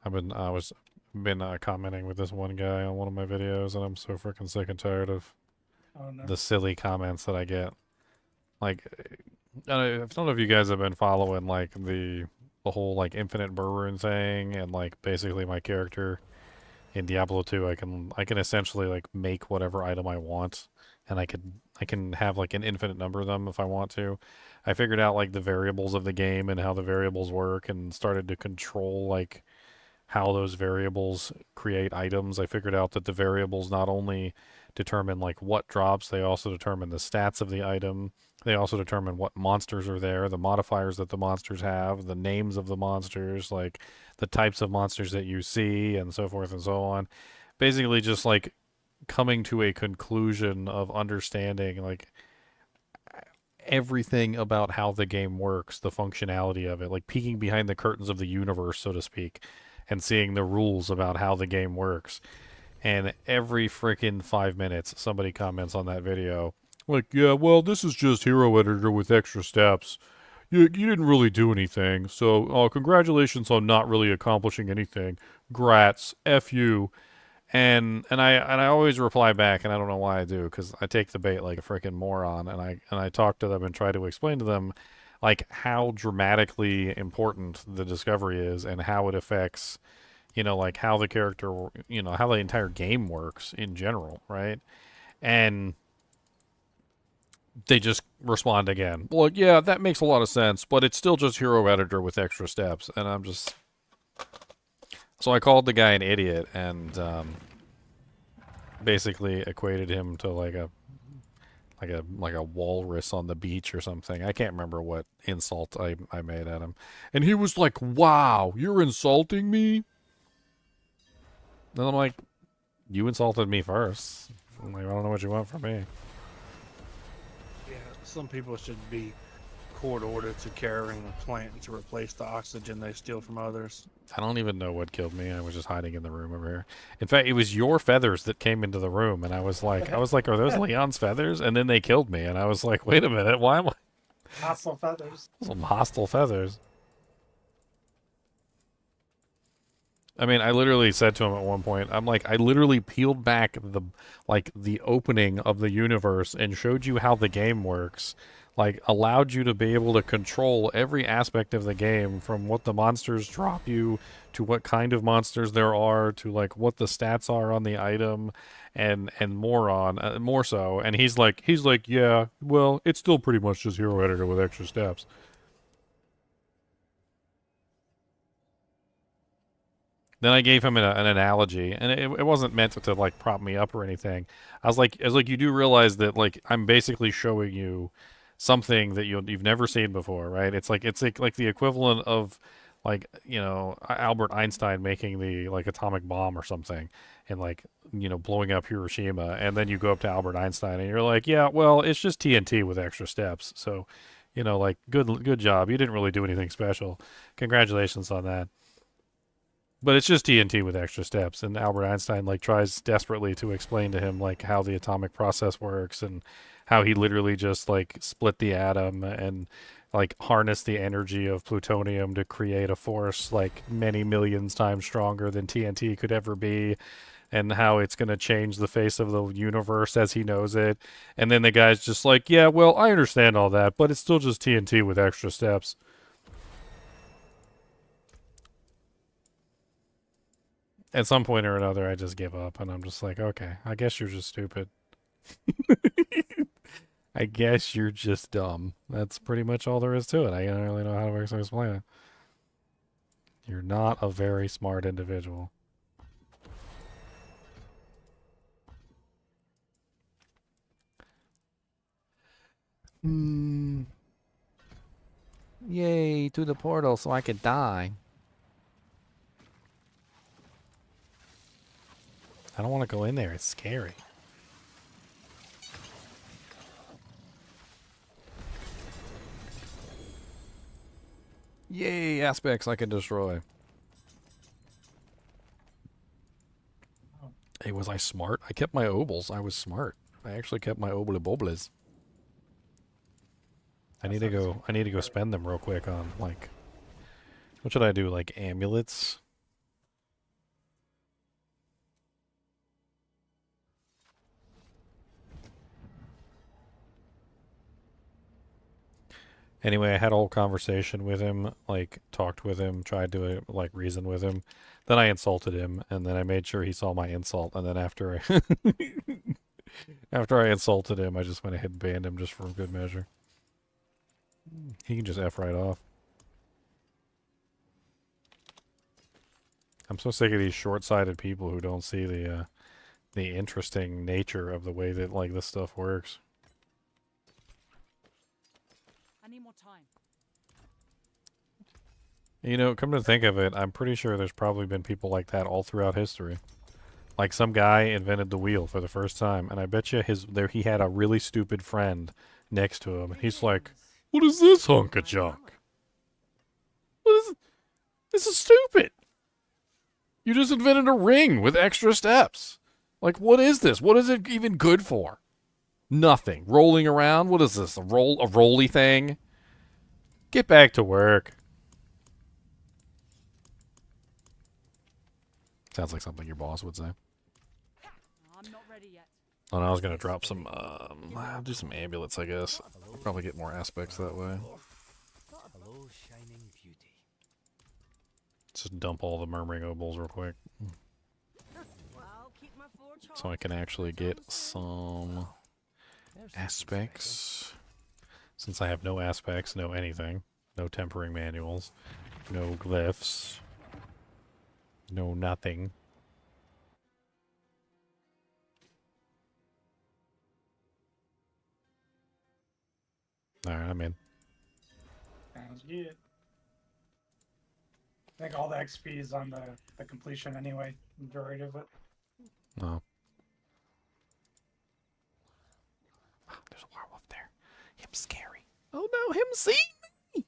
I was commenting with this one guy on one of my videos, and I'm so freaking sick and tired of the silly comments that I get. Like, I don't know if you guys have been following like the whole like infinite burroon thing, and like basically my character in Diablo 2, I can essentially like make whatever item I want, and I can have like an infinite number of them if I want to. I figured out like the variables of the game and how the variables work, and started to control like how those variables create items. I figured out that the variables not only determine like what drops, they also determine the stats of the item. They also determine what monsters are there, the modifiers that the monsters have, the names of the monsters, like the types of monsters that you see, and so forth and so on. Basically just like coming to a conclusion of understanding like everything about how the game works, the functionality of it, like peeking behind the curtains of the universe, so to speak, and seeing the rules about how the game works. And every freaking 5 minutes, somebody comments on that video, like, yeah, well, this is just Hero Editor with extra steps. You didn't really do anything, so congratulations on not really accomplishing anything. Grats, F you. And I always reply back, and I don't know why I do, because I take the bait like a freaking moron, and I talk to them and try to explain to them like how dramatically important the discovery is, and how it affects, you know, like how the character, you know, how the entire game works in general, right? And they just respond again, well, yeah, that makes a lot of sense, but it's still just Hero Editor with extra steps. And I'm just... So I called the guy an idiot, and basically equated him to like a walrus on the beach or something. I can't remember what insult I made at him. And he was like, wow, you're insulting me? And I'm like, you insulted me first. I'm like, I don't know what you want from me. Yeah, some people should be court ordered to carrying a plant to replace the oxygen they steal from others. I don't even know what killed me. I was just hiding in the room over here. In fact, it was your feathers that came into the room, and I was like, are those Leon's feathers? And then they killed me, and I was like, wait a minute, why am I... Hostile feathers. Some hostile feathers. I mean, I literally said to him at one point, I'm like, I literally peeled back the opening of the universe and showed you how the game works. Like, allowed you to be able to control every aspect of the game, from what the monsters drop you, to what kind of monsters there are, to like what the stats are on the item, and more so. And he's like, yeah, well, it's still pretty much just Hero Editor with extra steps. Then I gave him an analogy, and it wasn't meant to like prop me up or anything. I was like, you do realize that like I'm basically showing you something that you've never seen before, right? It's like the equivalent of like, you know, Albert Einstein making the like atomic bomb or something, and like, you know, blowing up Hiroshima, and then you go up to Albert Einstein and you're like, yeah, well, it's just TNT with extra steps. So, you know, like good job. You didn't really do anything special. Congratulations on that. But it's just TNT with extra steps, and Albert Einstein like tries desperately to explain to him like how the atomic process works, and how he literally just like split the atom and like harness the energy of plutonium to create a force like many millions times stronger than TNT could ever be, and how it's going to change the face of the universe as he knows it. And then the guy's just like, yeah, well, I understand all that, but it's still just TNT with extra steps. At some point or another, I just give up, and I'm just like, okay, I guess you're just stupid. I guess you're just dumb. That's pretty much all there is to it. I don't really know how to explain it. You're not a very smart individual. Yay, to the portal so I could die. I don't want to go in there. It's scary. Yay, aspects I can destroy. Hey, was I smart? I kept my obols. I was smart. I actually kept my obly boblies. I need to go spend them real quick on, like, what should I do? Like amulets? Anyway, I had a whole conversation with him, like, talked with him, tried to, like, reason with him. Then I insulted him, and then I made sure he saw my insult, and then after I after I insulted him, I just went ahead and banned him just for good measure. He can just F right off. I'm so sick of these short-sighted people who don't see the interesting nature of the way that, like, this stuff works. I need more time. You know, come to think of it, I'm pretty sure there's probably been people like that all throughout history. Like, some guy invented the wheel for the first time, and I bet you he had a really stupid friend next to him, and he's like, "What is this hunk of junk? What is it? This is stupid. You just invented a ring with extra steps. Like, what is this? What is it even good for? Nothing. Rolling around? What is this? A rolly thing? Get back to work." Sounds like something your boss would say. I'm not ready yet. Oh, and I was gonna drop some, I'll do some amulets, I guess. I'll probably get more aspects that way. Hello, shining beauty. Just dump all the murmuring obols real quick. So I can actually get some aspects. Since I have no aspects, no anything. No tempering manuals. No glyphs. No nothing. Alright, I'm in. Sounds good. I think all the XP is on the completion anyway. Majority of it. No. Oh, there's a werewolf there. Him scary. Oh no, him see me!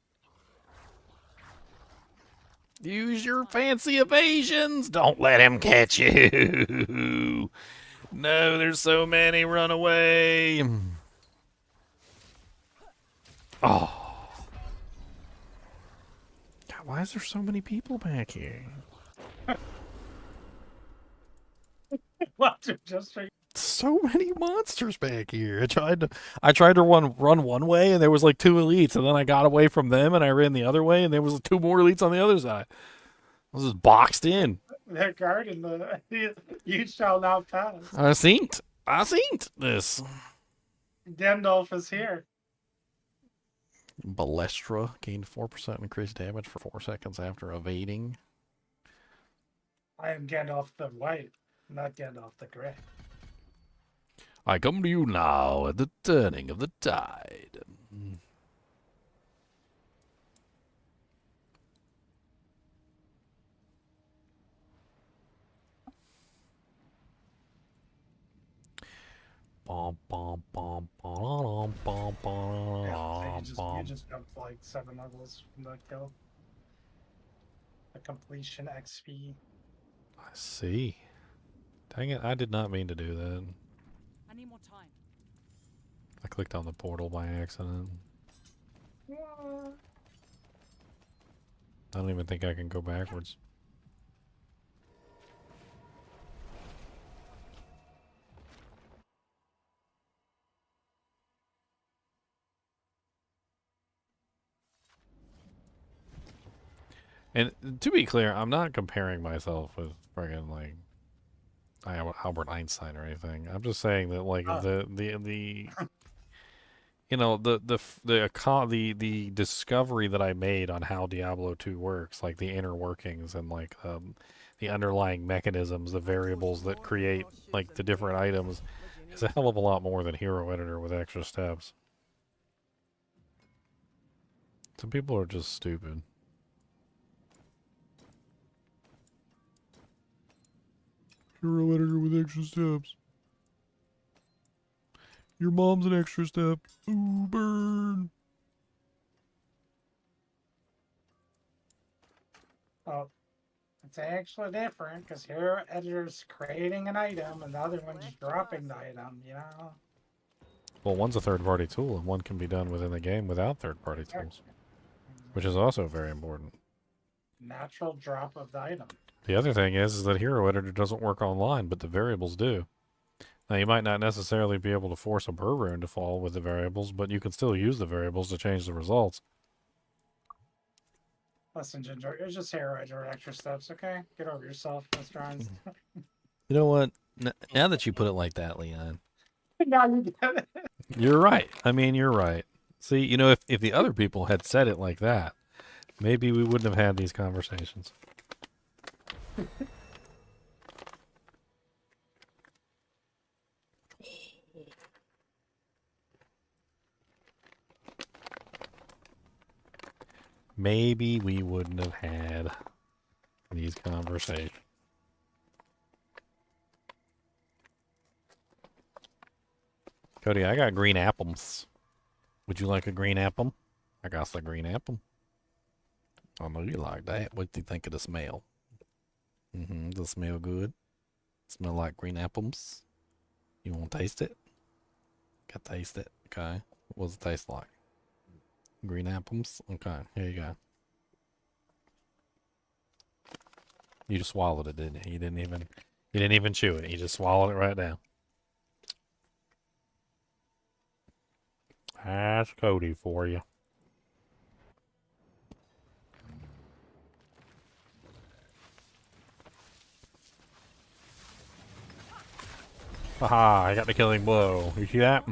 Use your fancy evasions! Don't let him catch you! No, there's so many, run away! Oh. God, why is there so many people back here? What? Just So many monsters back here. I tried to run one way and there was like 2 elites, and then I got away from them and I ran the other way and there was 2 more elites on the other side. I was just boxed in. They're guarding you shall not pass. I seen this. Gandalf is here. Balestra gained 4% increased damage for 4 seconds after evading. I am Gandalf the White, not Gandalf the Grey. I come to you now at the turning of the tide. Bom, bom, bom, bom, bom, bom, Yeah, you bom. just jumped like 7 levels from the kill. The completion XP. I see. Dang it, I did not mean to do that. I need more time. I clicked on the portal by accident. I don't even think I can go backwards. And to be clear, I'm not comparing myself with friggin' like Albert Einstein or anything. I'm just saying that like the you know, the discovery that I made on how Diablo 2 works, like the inner workings and like the underlying mechanisms, the variables that create like the different items, is a hell of a lot more than Hero Editor with extra steps. Some people are just stupid. Hero Editor with extra steps. Your mom's an extra step. Ooh, burn. Oh, it's actually different because here editor's creating an item and the other one's dropping the item, you know? Well, one's a third-party tool, and one can be done within the game without third-party tools, which is also very important. Natural drop of the item. The other thing is that Hero Editor doesn't work online, but the variables do. Now, you might not necessarily be able to force a burr rune to fall with the variables, but you can still use the variables to change the results. Listen, Ginger, it's just Hero Editor extra steps, okay? Get over yourself, Mr. Einstein. You know what? Now that you put it like that, Leon, Now you get it. you're right. I mean, you're right. See, you know, if the other people had said it like that, maybe we wouldn't have had these conversations. Maybe we wouldn't have had these conversations. Cody, I got green apples. Would you like a green apple? I got the green apple. I know you like that. What do you think of the smell? Does it smell good? Smell like green apples? You want to taste it? Got to taste it. Okay. What does it taste like? Green apples? Okay, here you go. You just swallowed it, didn't you? You didn't even chew it. You just swallowed it right down. That's Cody for you. Haha, I got the killing blow. You see that?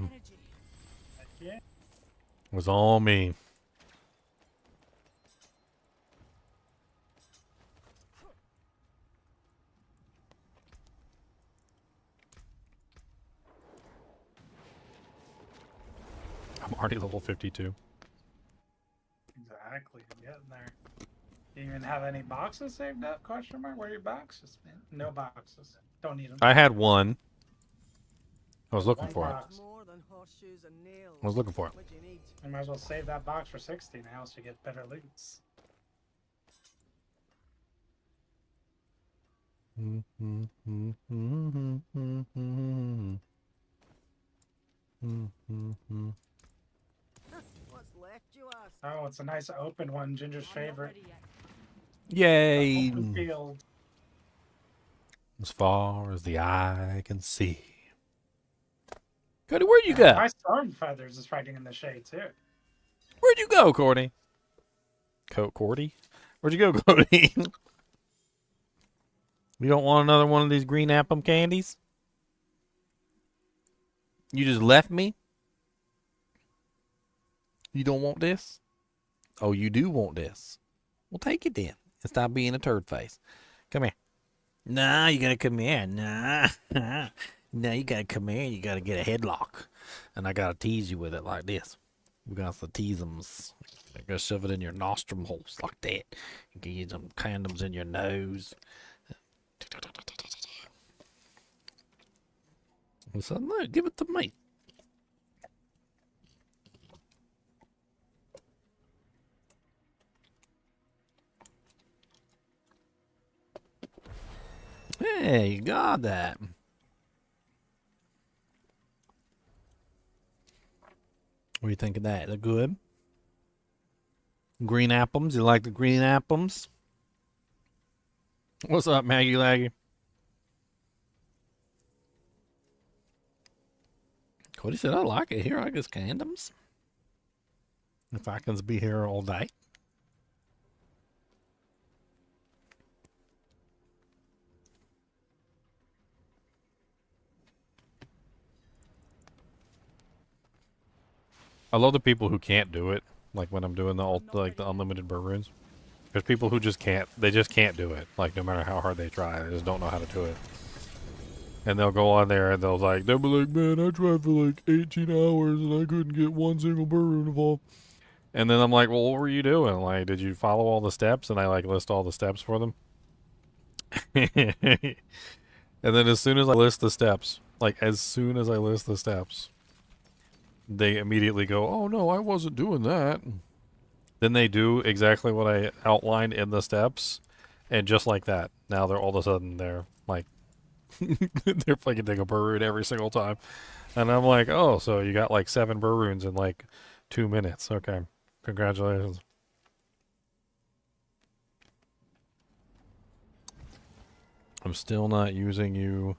Yeah. It was all me. I'm already level 52. Exactly, I'm getting there. Do you even have any boxes saved up? Question mark. Where are your boxes, man? No boxes. Don't need them. I had one. I was looking One for it. box. More than horseshoes and nails. I was looking for it. What do you need? You might as well save that box for 60 now so you get better loots. What's left, you ask? Oh, it's a nice open one. Ginger's favorite. Yay! Open field. As far as the eye can see. Cody, where'd you go? My Storm Feathers is fighting in the shade too. Where'd you go, Cordy? Cordy? Where'd you go, Cody? You don't want another one of these green apple candies? You just left me? You don't want this? Oh, you do want this? Well, take it then. And stop being a turd face. Come here. Nah, you gotta come here. Nah. No, you gotta come here. You gotta get a headlock. And I gotta tease you with it like this. We got to tease them. I gotta shove it in your nostril holes like that. You can use some condoms in your nose. I said, no, give it to me. Hey, you got that. What do you think of that? They're good. Green apples. You like the green apples? What's up, Maggie Laggy? Cody said, I like it here. I guess condoms. If I can be here all day. I love the people who can't do it, like when I'm doing the unlimited burr runes. There's people who just can't. They just can't do it. Like no matter how hard they try, they just don't know how to do it. And they'll go on there and they'll be like, man, I tried for like 18 hours and I couldn't get one single burr rune of all. And then I'm like, well, what were you doing? Like, did you follow all the steps? And I like list all the steps for them. And then as soon as I list the steps, they immediately go, oh no, I wasn't doing that. Then they do exactly what I outlined in the steps. And just like that, now they're all of a sudden, they're like, they're fucking taking a burr rune every single time. And I'm like, oh, so you got like 7 burr runes in like 2 minutes. Okay. Congratulations. I'm still not using you.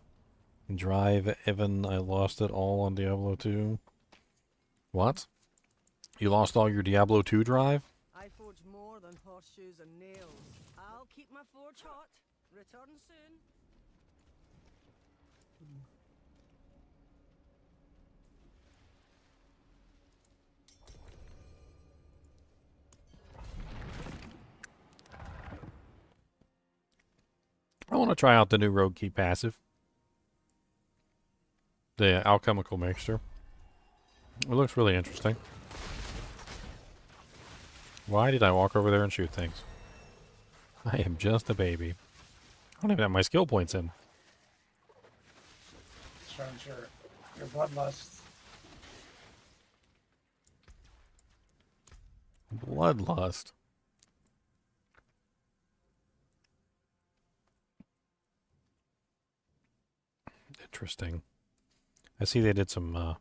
Drive, Evan. I lost it all on Diablo 2. What? You lost all your Diablo 2 drive? I forge more than horseshoes and nails. I'll keep my forge hot. Return soon. I want to try out the new Rogue Key passive. The alchemical mixture. It looks really interesting. Why did I walk over there and shoot things? I am just a baby. I don't even have my skill points in. Shows your bloodlust. Bloodlust. Interesting. I see they did some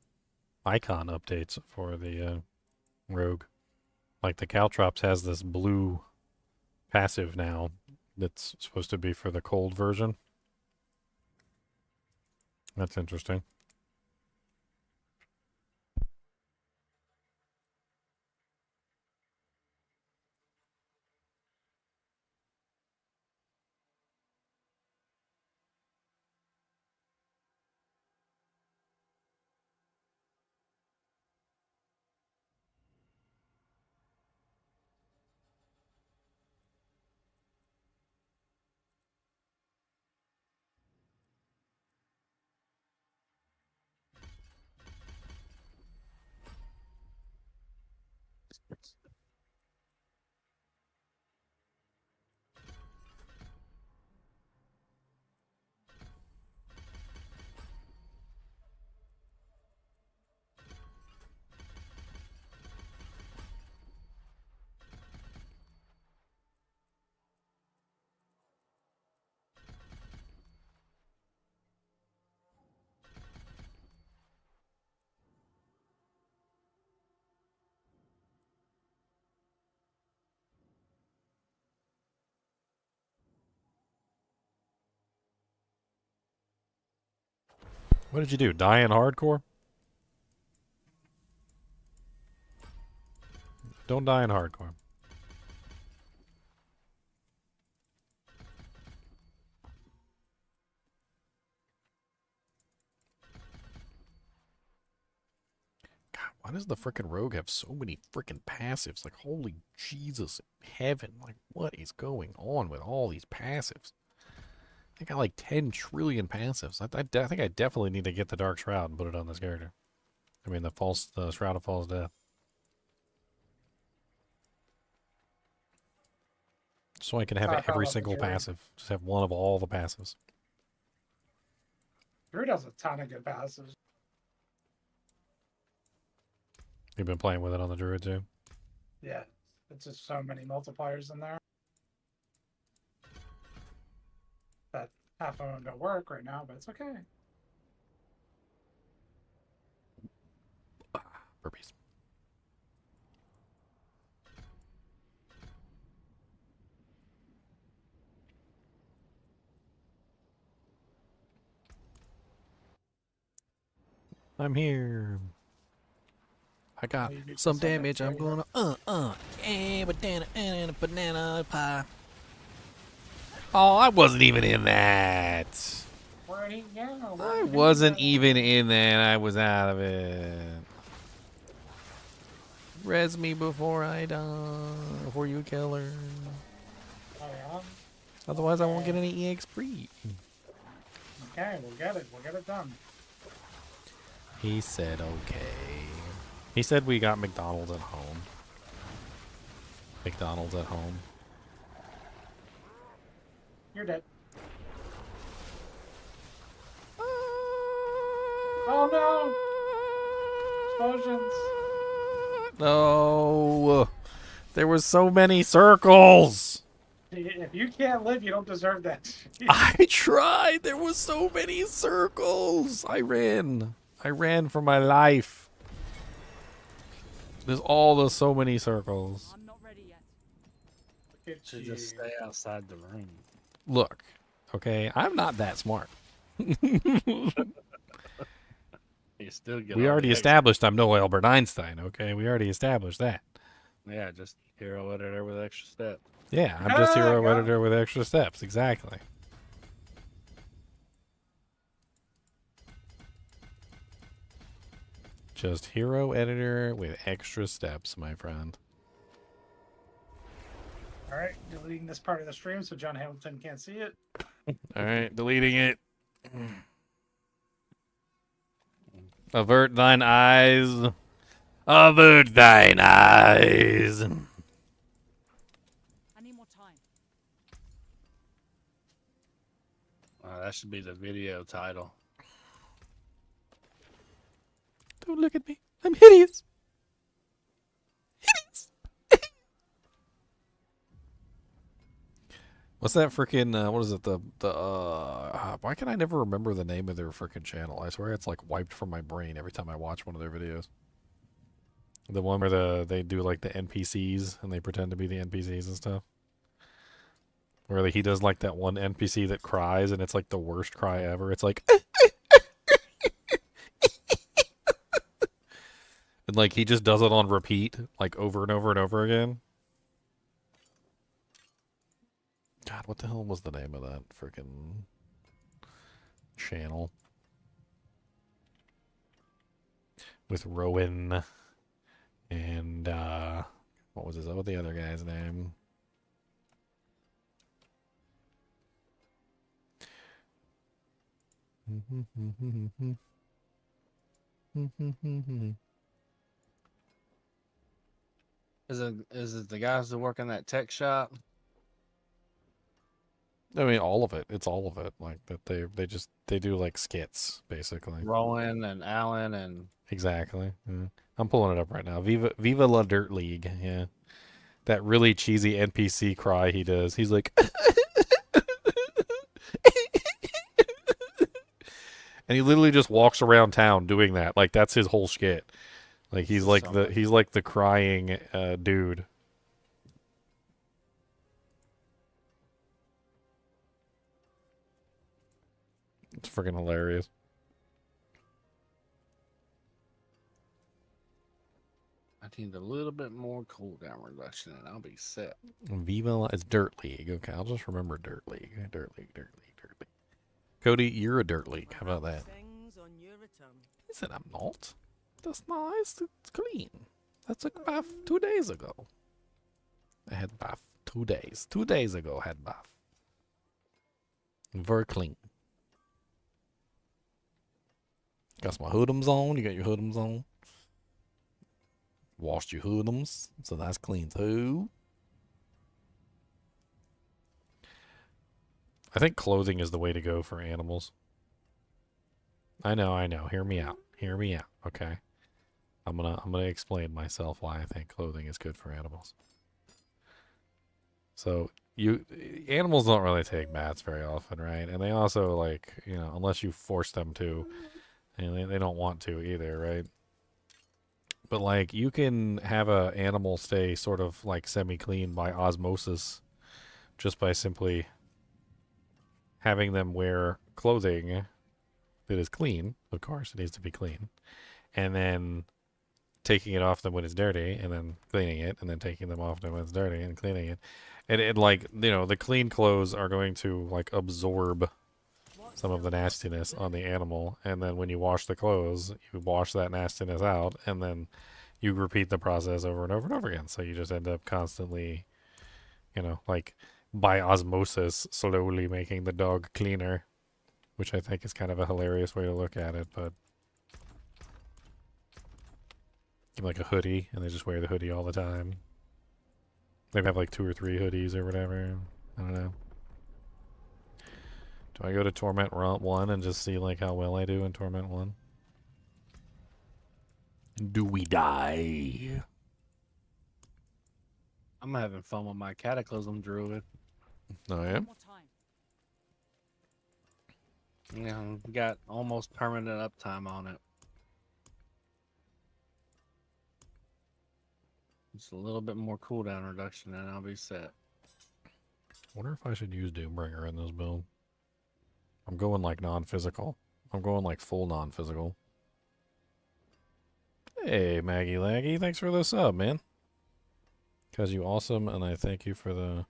icon updates for the Rogue. Like the Caltrops has this blue passive now that's supposed to be for the cold version. That's interesting. What did you do? Die in hardcore? Don't die in hardcore. God, why does the frickin' Rogue have so many frickin' passives? Like, holy Jesus in heaven. Like, what is going on with all these passives? I got like 10 trillion passives. I think I definitely need to get the Dark Shroud and put it on this character. I mean, the Shroud of False Death. So I can have every single passive. Just have one of all the passives. Druid has a ton of good passives. You've been playing with it on the Druid too? Yeah, it's just so many multipliers in there. That half of them don't work right now, but it's okay. Burpees. I'm here. I got some damage. I'm gonna banana and a banana pie. Oh, I wasn't even in that. Where'd he go? I wasn't even in that. I was out of it. Res me before I die. Before you kill her. Oh yeah. Otherwise, I won't get any EXP. Okay, we'll get it. We'll get it done. He said okay. He said we got McDonald's at home. McDonald's at home. You're dead. Oh no! Explosions. No. There were so many circles. If you can't live, you don't deserve that. I tried. There were so many circles. I ran. I ran for my life. There's so many circles. I'm not ready yet. Should just stay outside the room. Look, okay, I'm not that smart. You still get. We all already the established I'm no Albert Einstein, okay? We already established that. Yeah, just hero editor with extra steps. Yeah, I'm just hero yeah. editor with extra steps. Exactly. Just hero editor with extra steps, my friend. All right, deleting this part of the stream so John Hamilton can't see it. All right, deleting it. Avert thine eyes. Avert thine eyes. I need more time. That should be the video title. Don't look at me. I'm hideous. Hideous. What's that freaking, what is it, why can I never remember the name of their freaking channel? I swear it's like wiped from my brain every time I watch one of their videos. The one where they do like the NPCs and they pretend to be the NPCs and stuff. Where he does like that one NPC that cries and it's like the worst cry ever. It's like... and like he just does it on repeat, like over and over and over again. God, what the hell was the name of that freaking channel? With Rowan and what was what the other guy's name? Is it the guys that work in that tech shop? I mean, all of it. It's all of it. Like that they do like skits basically. Rowan and Alan and Exactly. Yeah. I'm pulling it up right now. Viva La Dirt League. Yeah, that really cheesy NPC cry he does. He's like, and he literally just walks around town doing that. Like that's his whole skit. Like he's like the crying dude. It's freaking hilarious. I need a little bit more cooldown reduction and I'll be set. Viva is Dirt League. Okay, I'll just remember Dirt League. Dirt League. Cody, you're a Dirt League. How about that? He said I'm not. That's nice. It's clean. That's a bath 2 days ago. I had bath 2 days. 2 days ago I had bath. Very clean. Got my hoodums on. You got your hoodums on. Washed your hoodums. So that's clean too. I think clothing is the way to go for animals. I know. Hear me out. Okay. I'm gonna explain myself why I think clothing is good for animals. So animals don't really take baths very often, right? And they also like, unless you force them to, and they don't want to either, right? But like you can have an animal stay sort of like semi-clean by osmosis just by simply having them wear clothing that is clean. Of course, it needs to be clean. And then taking it off them when it's dirty and then cleaning it and then taking them off them when it's dirty and cleaning it. And it like, the clean clothes are going to like absorb some of the nastiness on the animal. And then when you wash the clothes, you wash that nastiness out and then you repeat the process over and over and over again. So you just end up constantly, like by osmosis, slowly making the dog cleaner, which I think is kind of a hilarious way to look at it. But give them like a hoodie, and they just wear the hoodie all the time. They have like 2 or 3 hoodies or whatever. I don't know. Do I go to Torment 1 and just see like how well I do in Torment 1? Do we die? I'm having fun with my Cataclysm Druid. Oh, yeah? Yeah, we got almost permanent uptime on it. Just a little bit more cooldown reduction and I'll be set. Wonder if I should use Doombringer in this build. I'm going like non-physical. I'm going like full non-physical. Hey, Maggie Laggy, thanks for the sub, man. Cause you awesome, and I thank you for the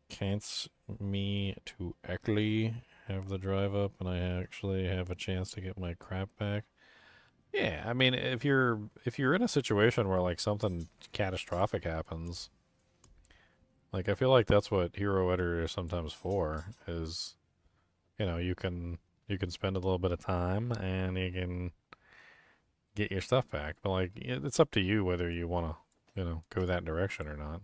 chance me to actually have the drive up, and I actually have a chance to get my crap back. Yeah, I mean, if you're in a situation where like something catastrophic happens, like I feel like that's what hero editor is sometimes for. Is you can spend a little bit of time and you can get your stuff back, but like it's up to you whether you want to go that direction or not.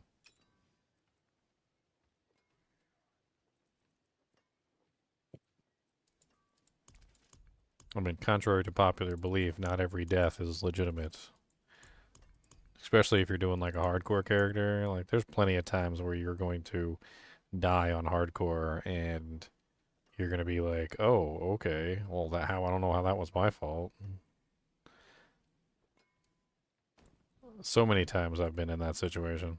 I mean, contrary to popular belief, not every death is legitimate. Especially if you're doing like a hardcore character. Like there's plenty of times where you're going to die on hardcore and you're going to be like, "Oh, okay. Well, I don't know how that was my fault." So many times I've been in that situation.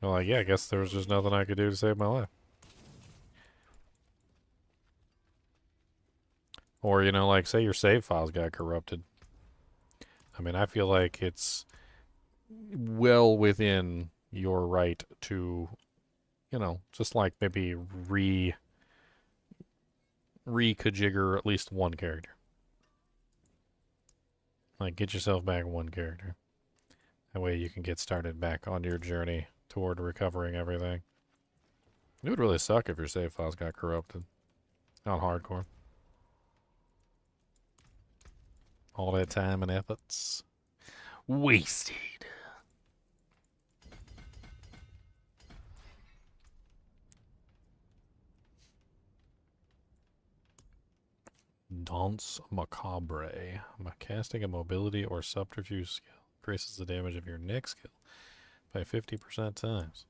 I'm like, yeah, I guess there was just nothing I could do to save my life. Or, like, say your save files got corrupted. I mean, I feel like it's well within your right to, just like maybe re-kajigger at least one character. Like, get yourself back one character. That way you can get started back on your journey toward recovering everything. It would really suck if your save files got corrupted on hardcore. All that time and efforts wasted. Danse Macabre. Casting a mobility or subterfuge skill increases the damage of your next skill by 50% times.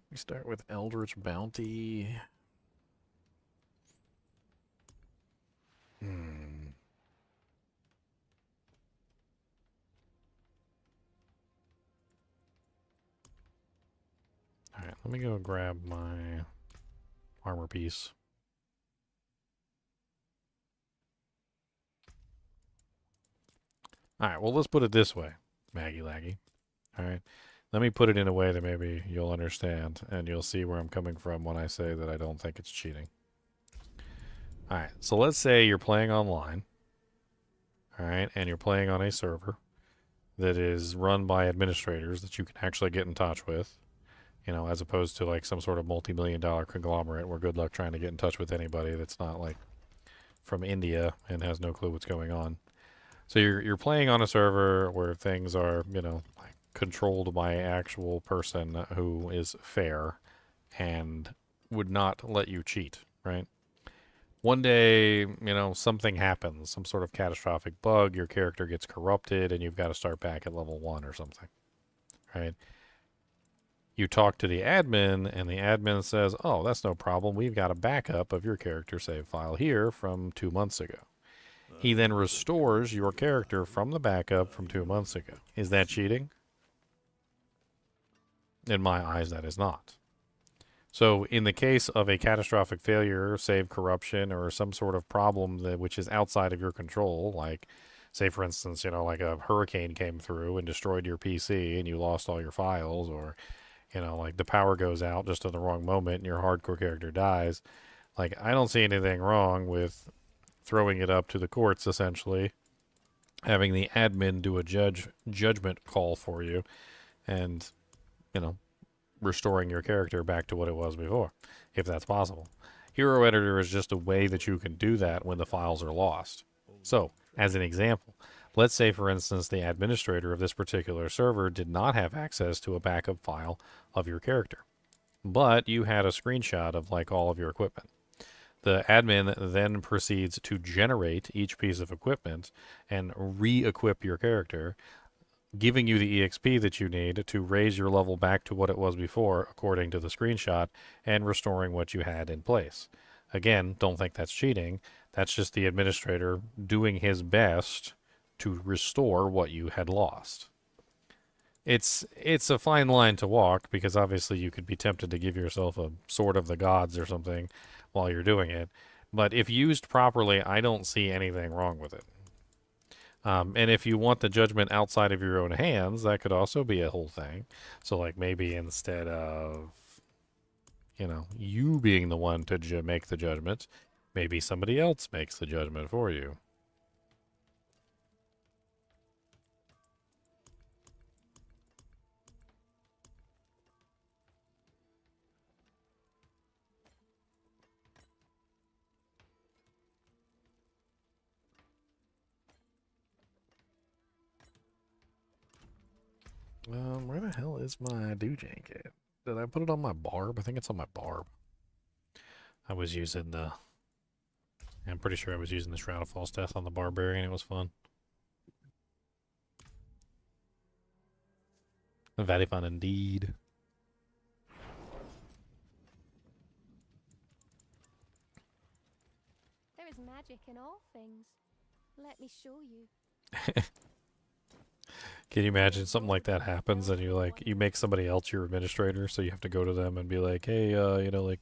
We start with Eldritch Bounty. Alright, let me go grab my armor piece. Alright, well, let's put it this way, Maggie Laggy. Alright, let me put it in a way that maybe you'll understand, and you'll see where I'm coming from when I say that I don't think it's cheating. Alright, so let's say you're playing online, alright, and you're playing on a server that is run by administrators that you can actually get in touch with, as opposed to like some sort of multi-million-dollar conglomerate where good luck trying to get in touch with anybody that's not like from India and has no clue what's going on. So you're playing on a server where things are, like controlled by an actual person who is fair and would not let you cheat, right? One day, something happens, some sort of catastrophic bug, your character gets corrupted, and you've got to start back at level 1 or something, right? You talk to the admin, and the admin says, "Oh, that's no problem. We've got a backup of your character save file here from 2 months ago." He then restores your character from the backup from 2 months ago. Is that cheating? In my eyes, that is not. So in the case of a catastrophic failure, save corruption, or some sort of problem which is outside of your control, like say for instance, you know, like a hurricane came through and destroyed your PC and you lost all your files, or, you know, like the power goes out just at the wrong moment and your hardcore character dies. Like, I don't see anything wrong with throwing it up to the courts, essentially, having the admin do a judgment call for you, and, you know, restoring your character back to what it was before, if that's possible. Hero Editor is just a way that you can do that when the files are lost. So, as an example, let's say, for instance, the administrator of this particular server did not have access to a backup file of your character, but you had a screenshot of, like, all of your equipment. The admin then proceeds to generate each piece of equipment and re-equip your character, giving you the EXP that you need to raise your level back to what it was before, according to the screenshot, and restoring what you had in place. Again, don't think that's cheating. That's just the administrator doing his best to restore what you had lost. It's a fine line to walk, because obviously you could be tempted to give yourself a Sword of the Gods or something while you're doing it. But if used properly, I don't see anything wrong with it. And if you want the judgment outside of your own hands, that could also be a whole thing. So, like, maybe instead of, you know, you being the one to make the judgment, maybe somebody else makes the judgment for you. Where the hell is my Doojank at? Did I put it on my barb? I think it's on my barb. I was using the... I'm pretty sure I was using the Shroud of False Death on the Barbarian. It was fun. Very fun indeed. There is magic in all things. Let me show you. Can you imagine something like that happens and you make somebody else your administrator, so you have to go to them and be like, hey, you know, like,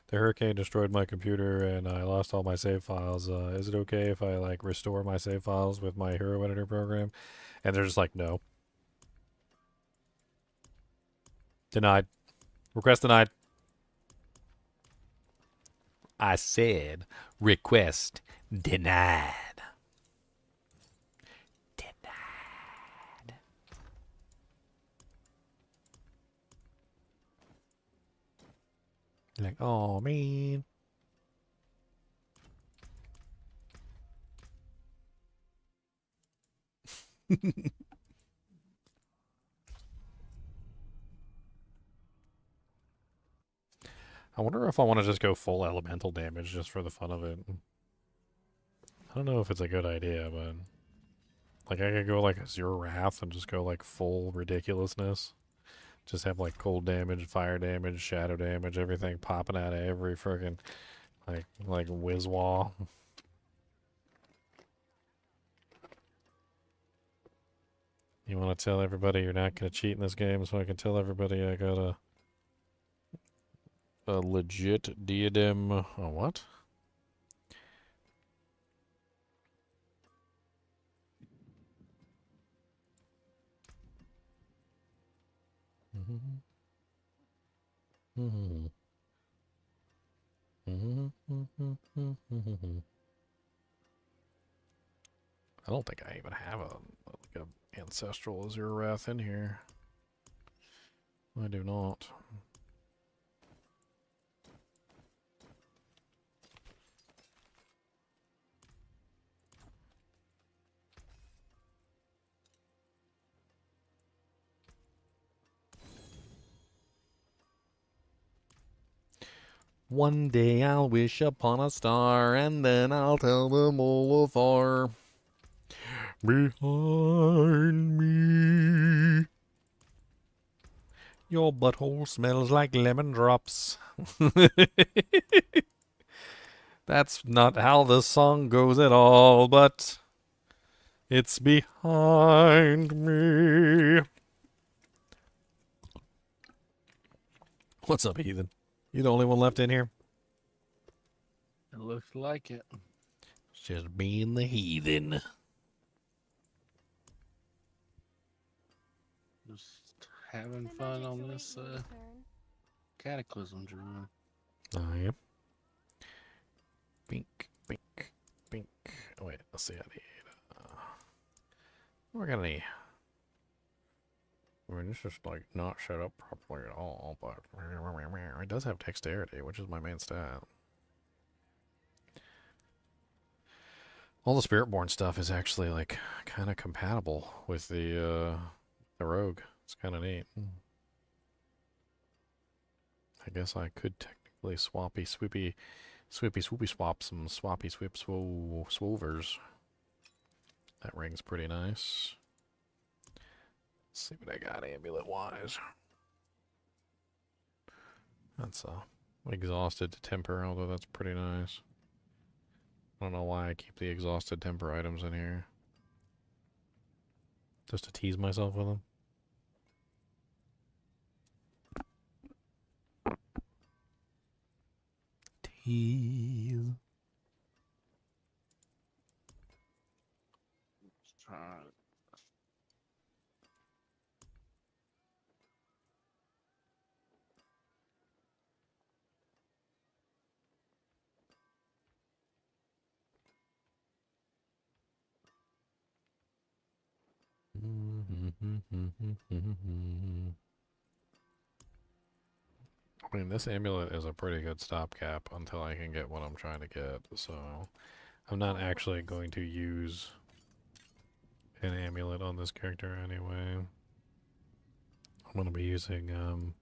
the hurricane destroyed my computer and I lost all my save files. Is it okay if I, like, restore my save files with my Hero Editor program? And they're just like, no. Denied. Request denied. I said request denied. Like, oh man. I wonder if I want to just go full elemental damage just for the fun of it. I don't know if it's a good idea, but like, I could go like a 0 Wrath and just go like full ridiculousness. Just have like cold damage, fire damage, shadow damage, everything popping out of every friggin' like whiz-wah. You want to tell everybody you're not going to cheat in this game, so I can tell everybody I got a legit diadem. Oh, what? I don't think I even have a ancestral Azure Wrath in here. I do not. One day I'll wish upon a star, and then I'll tell them all afar. Behind me, your butthole smells like lemon drops. That's not how the song goes at all, but it's behind me. What's up, heathen? You the only one left in here? It looks like it. It's just being the heathen. Just having fun on this Cataclysm Druid. Oh, yeah. Bink, bink, bink. Oh, wait, let's see. I need. We're gonna need. I mean, this is like not set up properly at all, but it does have dexterity, which is my main stat. All the Spiritborn stuff is actually like kind of compatible with the rogue. It's kind of neat. I guess I could technically swoopy swap some swappy swip swovers. That ring's pretty nice. Let's see what I got amulet wise. That's exhausted temper, although that's pretty nice. I don't know why I keep the exhausted temper items in here. Just to tease myself with them. Tease. Let's try it. I mean, this amulet is a pretty good stopgap until I can get what I'm trying to get, so I'm not actually going to use an amulet on this character anyway. I'm going to be using,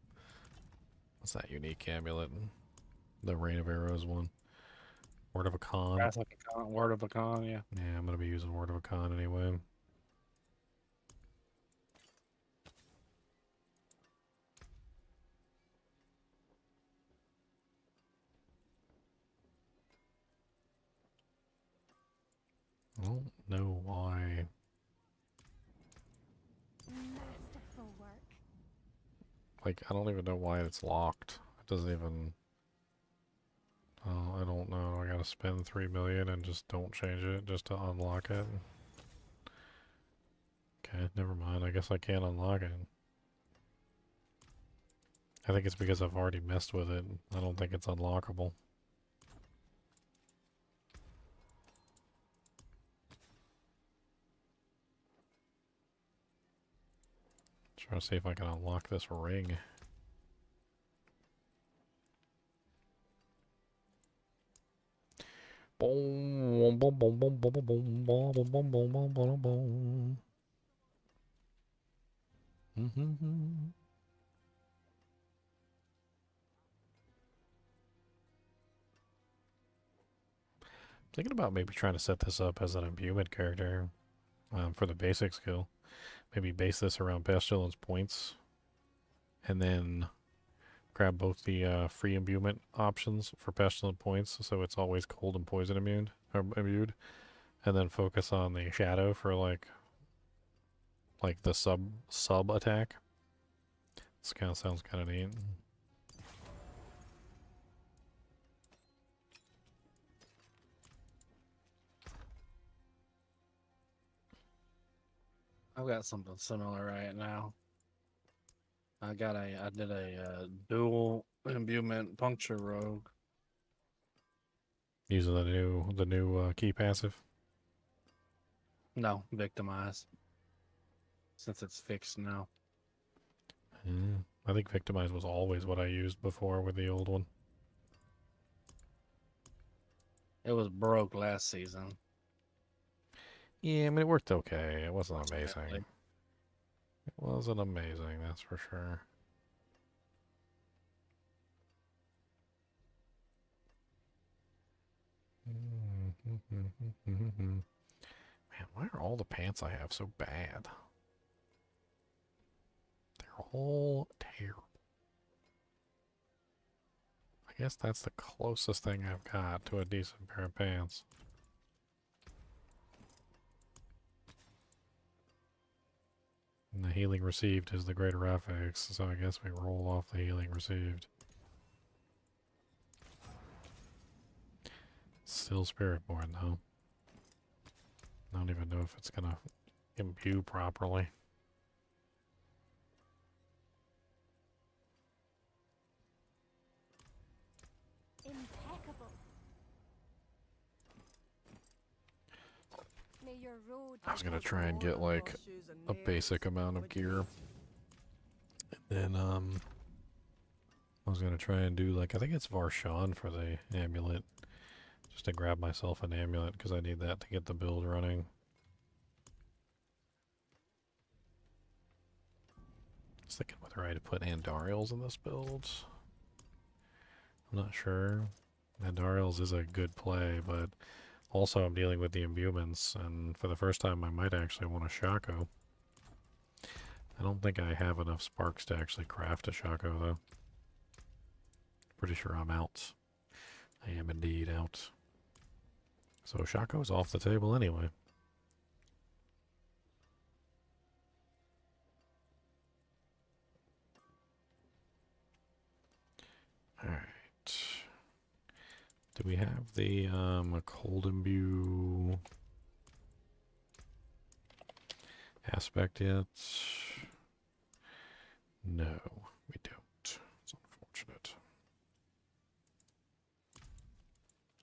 what's that unique amulet? The Rain of Arrows one. Word of a Con. Word of a Con, yeah. Yeah, I'm going to be using Word of a Con anyway. I don't know why. Masterful work. Like, I don't even know why it's locked. It doesn't even... Oh, I don't know. I gotta spend 3 million and just don't change it just to unlock it. Okay, never mind. I guess I can't unlock it. I think it's because I've already messed with it. I don't think it's unlockable. Trying to see if I can unlock this ring. Boom, boom, boom, boom, boom, boom, boom, boom, boom, boom, boom, boom, boom. Thinking about maybe trying to set this up as an imbuement character for the basic skill. Maybe base this around Pestilence points, and then grab both the free imbuement options for Pestilence points, so it's always cold and poison immune, or imbued, and then focus on the shadow for like the sub attack. This kind of sounds kind of neat. I've got something similar right now. I did a dual imbuement puncture rogue. Using the new key passive. No, victimize. Since it's fixed now. I think victimize was always what I used before with the old one. It was broke last season. Yeah, I mean it worked okay. It wasn't amazing. It wasn't amazing, that's for sure. Man, why are all the pants I have so bad? They're all terrible. I guess that's the closest thing I've got to a decent pair of pants. And the healing received is the greater affix, so I guess we roll off the healing received. Still Spiritborn though. I don't even know if it's gonna imbue properly. your road. I was gonna try and get like a basic amount of gear. And then I was gonna try and do like, I think it's Varshan for the amulet. Just to grab myself an amulet because I need that to get the build running. I was thinking whether I'd put Andariels in this build. I'm not sure. Andariels is a good play, but also I'm dealing with the imbuements, and for the first time I might actually want a Shaco. I don't think I have enough sparks to actually craft a Shaco, though. Pretty sure I'm out. I am indeed out. So Shaco's off the table anyway. Alright. Do we have the cold imbue aspect yet? No, we don't. It's unfortunate.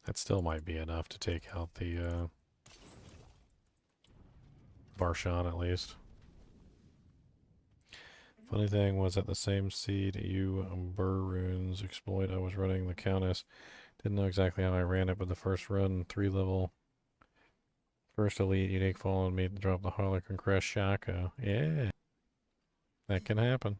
That still might be enough to take out the Varshan at least. Funny thing was at the same seed you Burr runes exploit, I was running the Countess. Didn't know exactly how I ran it, but the first run, 3 level, first elite unique followed me to drop the Harlequin Crest Shaka. Yeah, that can happen.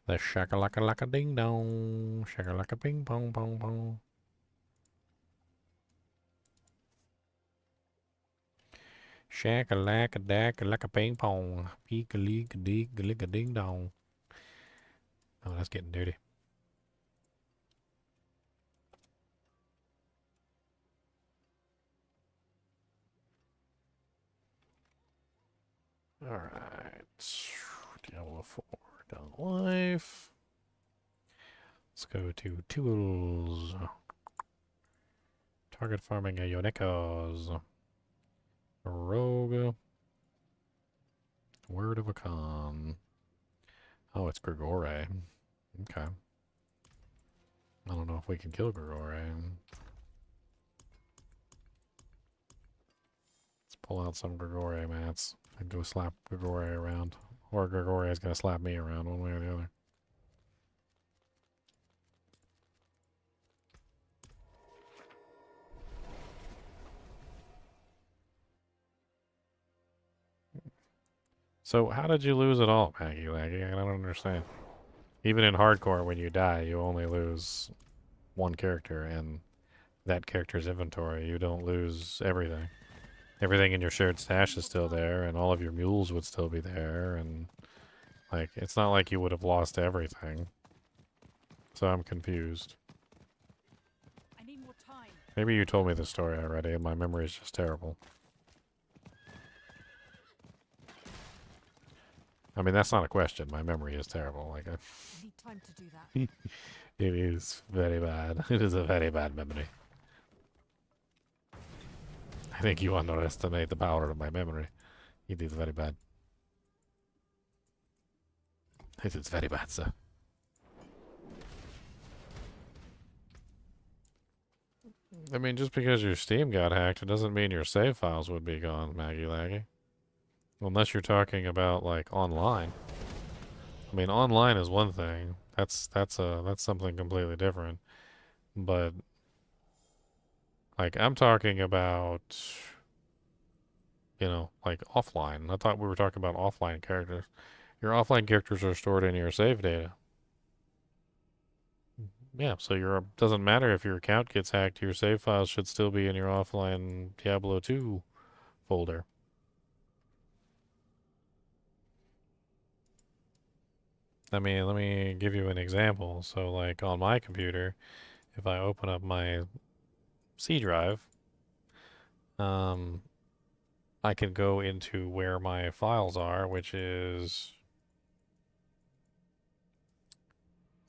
The shaka-laka-laka ding-dong, shaka-laka ping-pong-pong-pong. Shaka-laka-daka-laka-ping-pong, peek-a-leek-a-deek-a-lick-a-ding-dong. Oh, that's getting dirty. Alright. Diablo 4 down life. Let's go to tools. Target farming a Yonekos. Rogue. Word of a con. Oh, it's Grigore. Okay. I don't know if we can kill Grigore. Let's pull out some Grigore mats and go slap Grigore around. Or Grigore is going to slap me around one way or the other. So how did you lose it all, Maggie Laggy? I don't understand. Even in hardcore, when you die, you only lose one character and that character's inventory. You don't lose everything. Everything in your shared stash is still there, and all of your mules would still be there, and like, it's not like you would have lost everything. So I'm confused. I need more time. Maybe you told me the story already, and my memory is just terrible. I mean, that's not a question. My memory is terrible. Like, I need time to do that. it is very bad. It is a very bad memory. I think you underestimate the power of my memory. It is very bad. It is very bad, sir. I mean, just because your Steam got hacked, it doesn't mean your save files would be gone, Maggie Laggy. Unless you're talking about, like, online. I mean, online is one thing. That's something completely different. But, like, I'm talking about, you know, like, offline. I thought we were talking about offline characters. Your offline characters are stored in your save data. Yeah, so your doesn't matter if your account gets hacked, your save files should still be in your offline Diablo 2 folder. I mean, let me give you an example. So, like, on my computer, if I open up my C drive, I can go into where my files are, which is,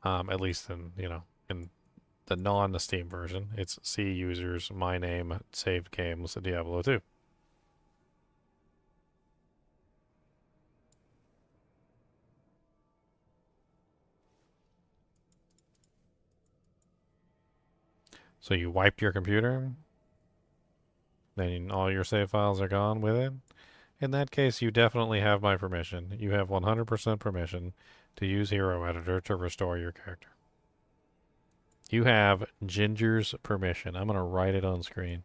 at least in, you know, in the non-Steam version, it's C users, my name, saved games, Diablo 2. So you wiped your computer? Then all your save files are gone with it? In that case, you definitely have my permission. You have 100% permission to use Hero Editor to restore your character. You have Ginger's permission. I'm gonna write it on screen.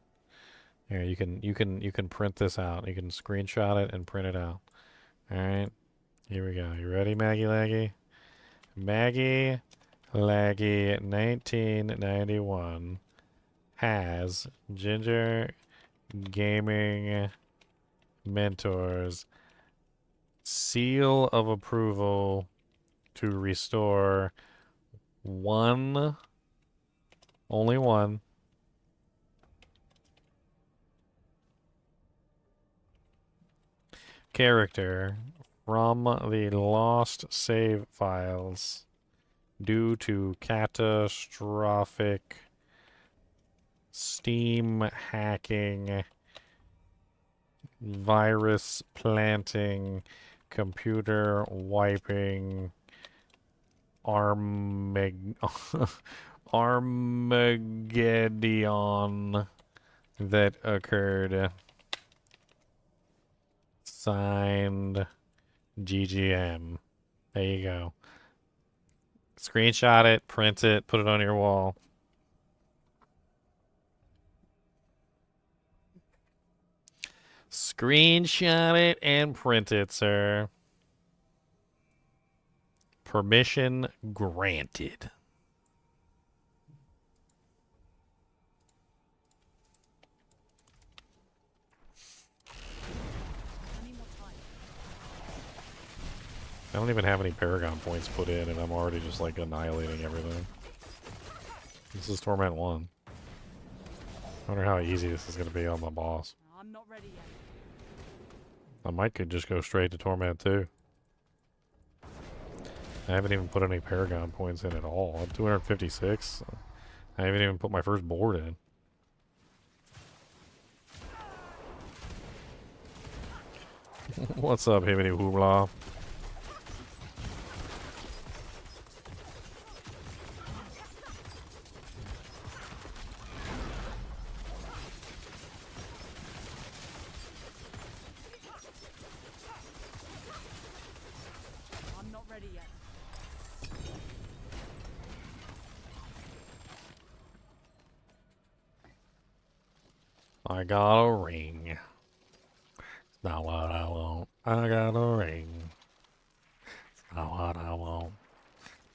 Here, you can print this out. You can screenshot it and print it out. All right, here we go. You ready, Maggie Laggy? Maggie Laggy 1991 has Ginger Gaming Mentors seal of approval to restore only one character from the lost save files due to catastrophic Steam hacking, virus planting, computer wiping, Armageddon that occurred. Signed GGM. There you go. Screenshot it, print it, put it on your wall. Screenshot it and print it, sir. Permission granted. I don't even have any Paragon points put in, and I'm already just like annihilating everything. This is Torment 1. I wonder how easy this is going to be on my boss. I'm not ready yet. I might could just go straight to Torment 2. I haven't even put any Paragon points in at all. I'm 256. I haven't even put my first board in. What's up, Hibbity Hoobla? I'm not ready yet. I got a ring. It's not what I want. I got a ring. It's not what I want.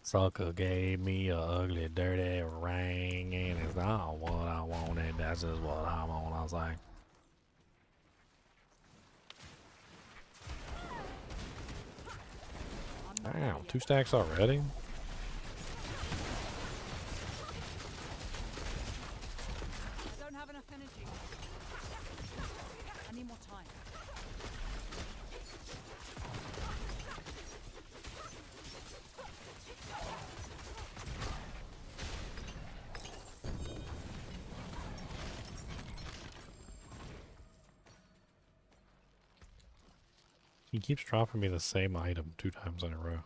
Sucker gave me a ugly, dirty ring, and it's not what I wanted. That's just what I want. I was like, damn, 2 stacks already? I don't have enough energy. I need more time. He keeps dropping me the same item 2 times in a row.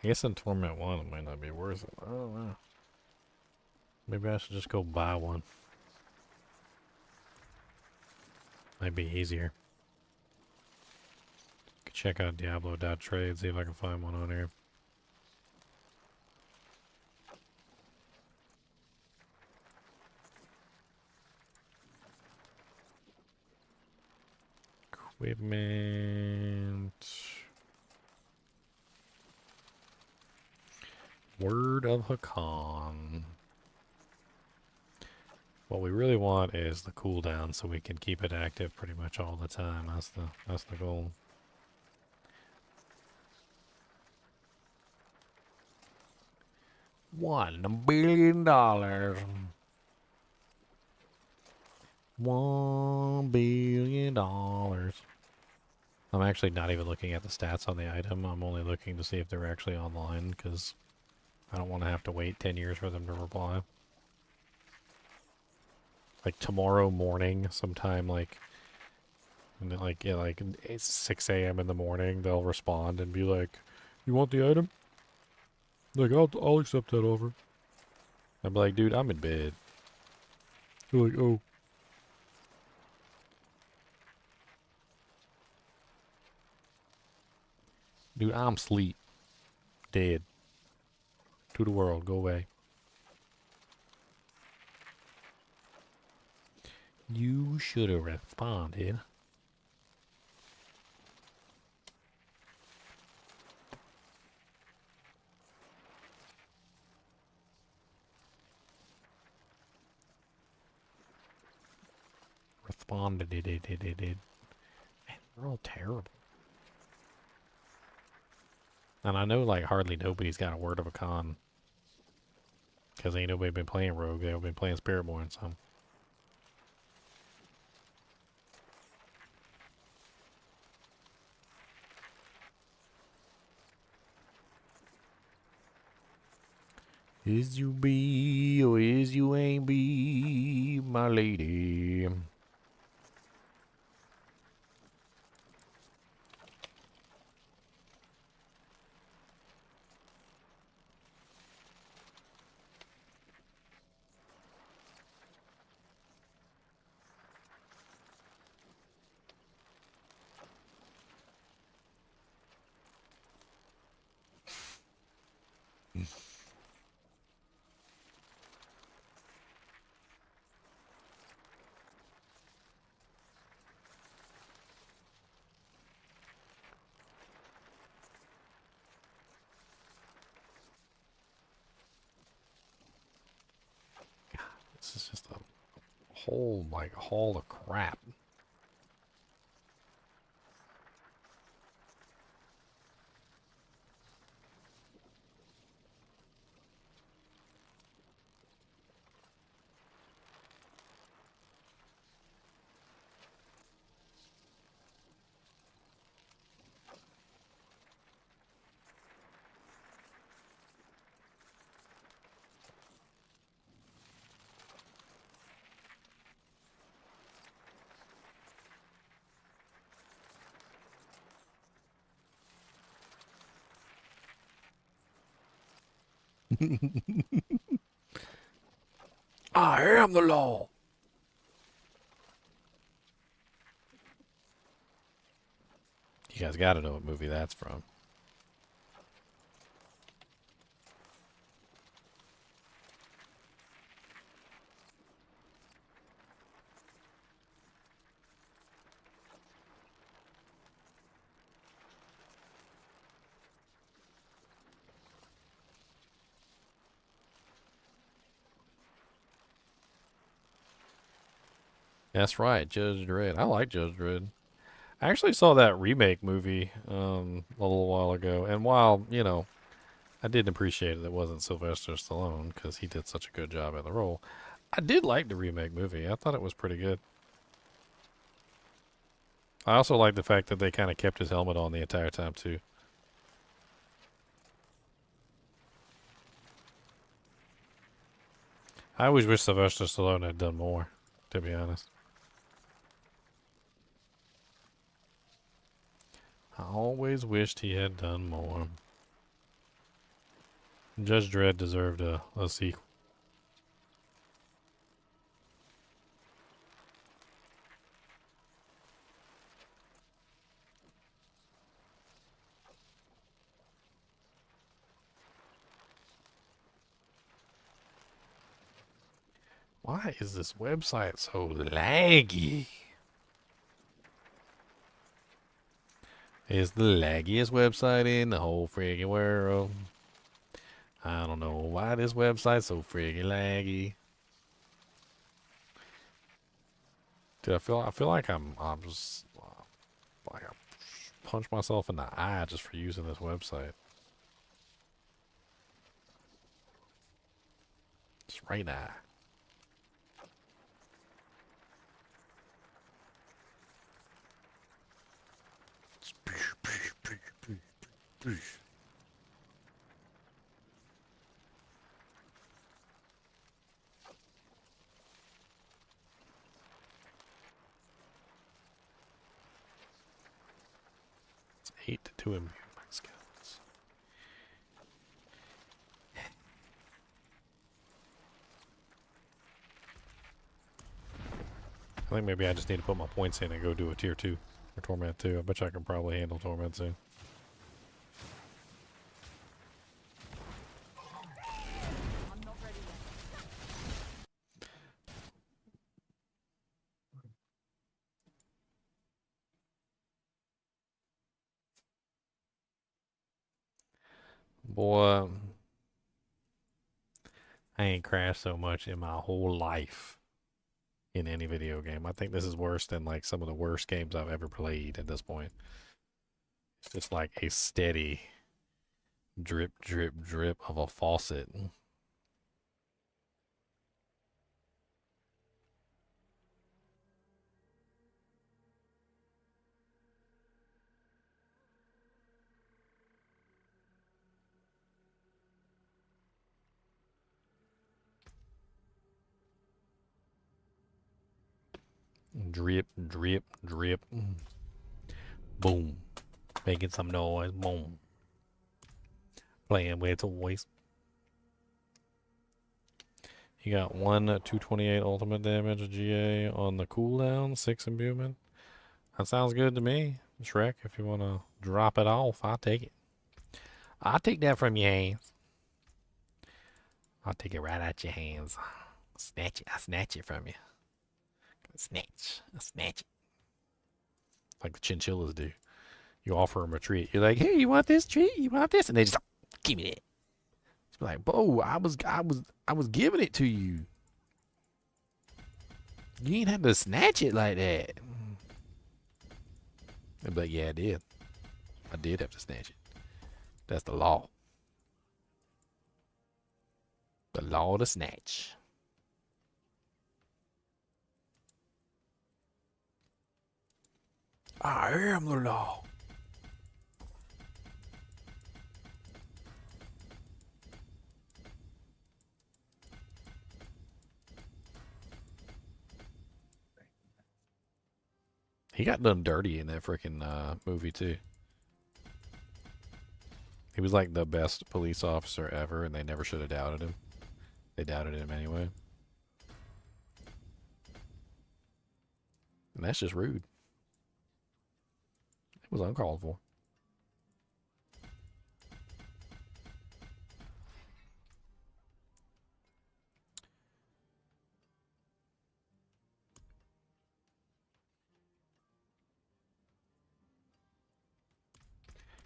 I guess in Torment 1 it might not be worth it. I don't know. Maybe I should just go buy one. Might be easier. Could check out Diablo.trade, see if I can find one on here. Equipment. Word of Hakan. What we really want is the cooldown so we can keep it active pretty much all the time. That's the goal. $1 billion. $1 billion. I'm actually not even looking at the stats on the item. I'm only looking to see if they're actually online because I don't want to have to wait 10 years for them to reply. Like tomorrow morning, sometime like it's 6 a.m. in the morning, they'll respond and be like, "You want the item?" Like, I'll accept that offer. I'd be like, dude, I'm in bed. You're like, oh. Dude, I'm asleep. Dead. To the world. Go away. You should have responded. Responded. Man, they're all terrible. And I know, like, hardly nobody's got a word of a con. Because ain't nobody been playing Rogue. They've been playing Spiritborn, so. Is you be or is you ain't be, my lady? This is just a whole, like, haul of crap. I am the law. You guys gotta know what movie that's from. That's right, Judge Dredd. I like Judge Dredd. I actually saw that remake movie a little while ago, and while, you know, I didn't appreciate it wasn't Sylvester Stallone because he did such a good job at the role, I did like the remake movie. I thought it was pretty good. I also like the fact that they kind of kept his helmet on the entire time, too. I always wish Sylvester Stallone had done more, to be honest. I always wished he had done more. Judge Dredd deserved a sequel. Why is this website so laggy? It's the laggiest website in the whole friggin' world. I don't know why this website's so friggin' laggy. Dude, I feel like I'm just like I punch myself in the eye just for using this website. Just right now. It's 8 to 2 immune my skills. I think maybe I just need to put my points in and go do a tier 2 for Torment 2. I bet you I can probably handle Torment soon. I'm not ready yet. Boy, I ain't crashed so much in my whole life in any video game. I think this is worse than like some of the worst games I've ever played at this point. It's just like a steady drip, drip, drip of a faucet. Drip, drip, drip. Boom. Making some noise. Boom. Playing with toys. You got 228 ultimate damage GA on the cooldown, 6 imbuement. That sounds good to me. Shrek, if you want to drop it off, I'll take it. I'll take that from your hands. I'll take it right out your hands. Snatch it. I'll snatch it from you. Snatch. I'll snatch it. Like the chinchillas do. You offer them a treat. You're like, hey, you want this treat? You want this? And they just, give me that. It's like, whoa, I was giving it to you. You ain't had to snatch it like that. They'd be like, yeah, I did. I did have to snatch it. That's the law. The law to snatch. I am the law. He got done dirty in that freaking movie too. He was like the best police officer ever, and they never should have doubted him. They doubted him anyway. And that's just rude. It was uncalled for.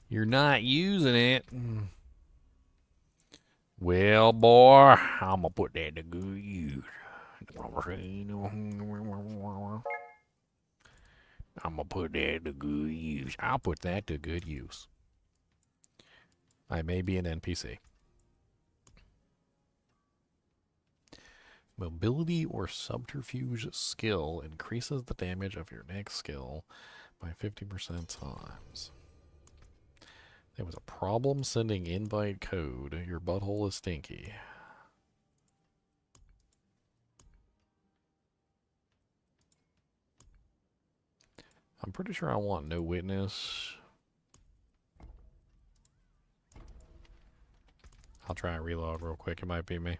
You're not using it. Well, boy, I'm gonna put that to good use. I'm gonna put that to good use. I'll put that to good use. I may be an NPC. Mobility or subterfuge skill increases the damage of your next skill by 50% times. There was a problem sending invite code. Your butthole is stinky. I'm pretty sure I want no witness. I'll try and reload real quick. It might be me.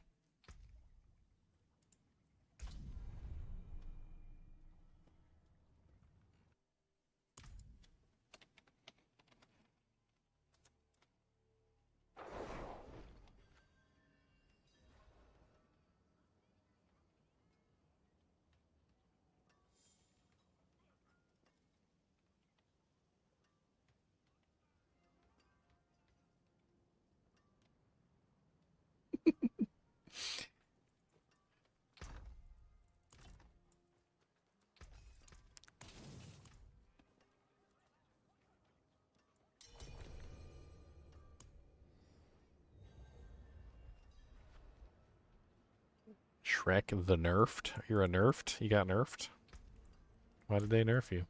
Shrek the nerfed? You're a nerfed? You got nerfed? Why did they nerf you?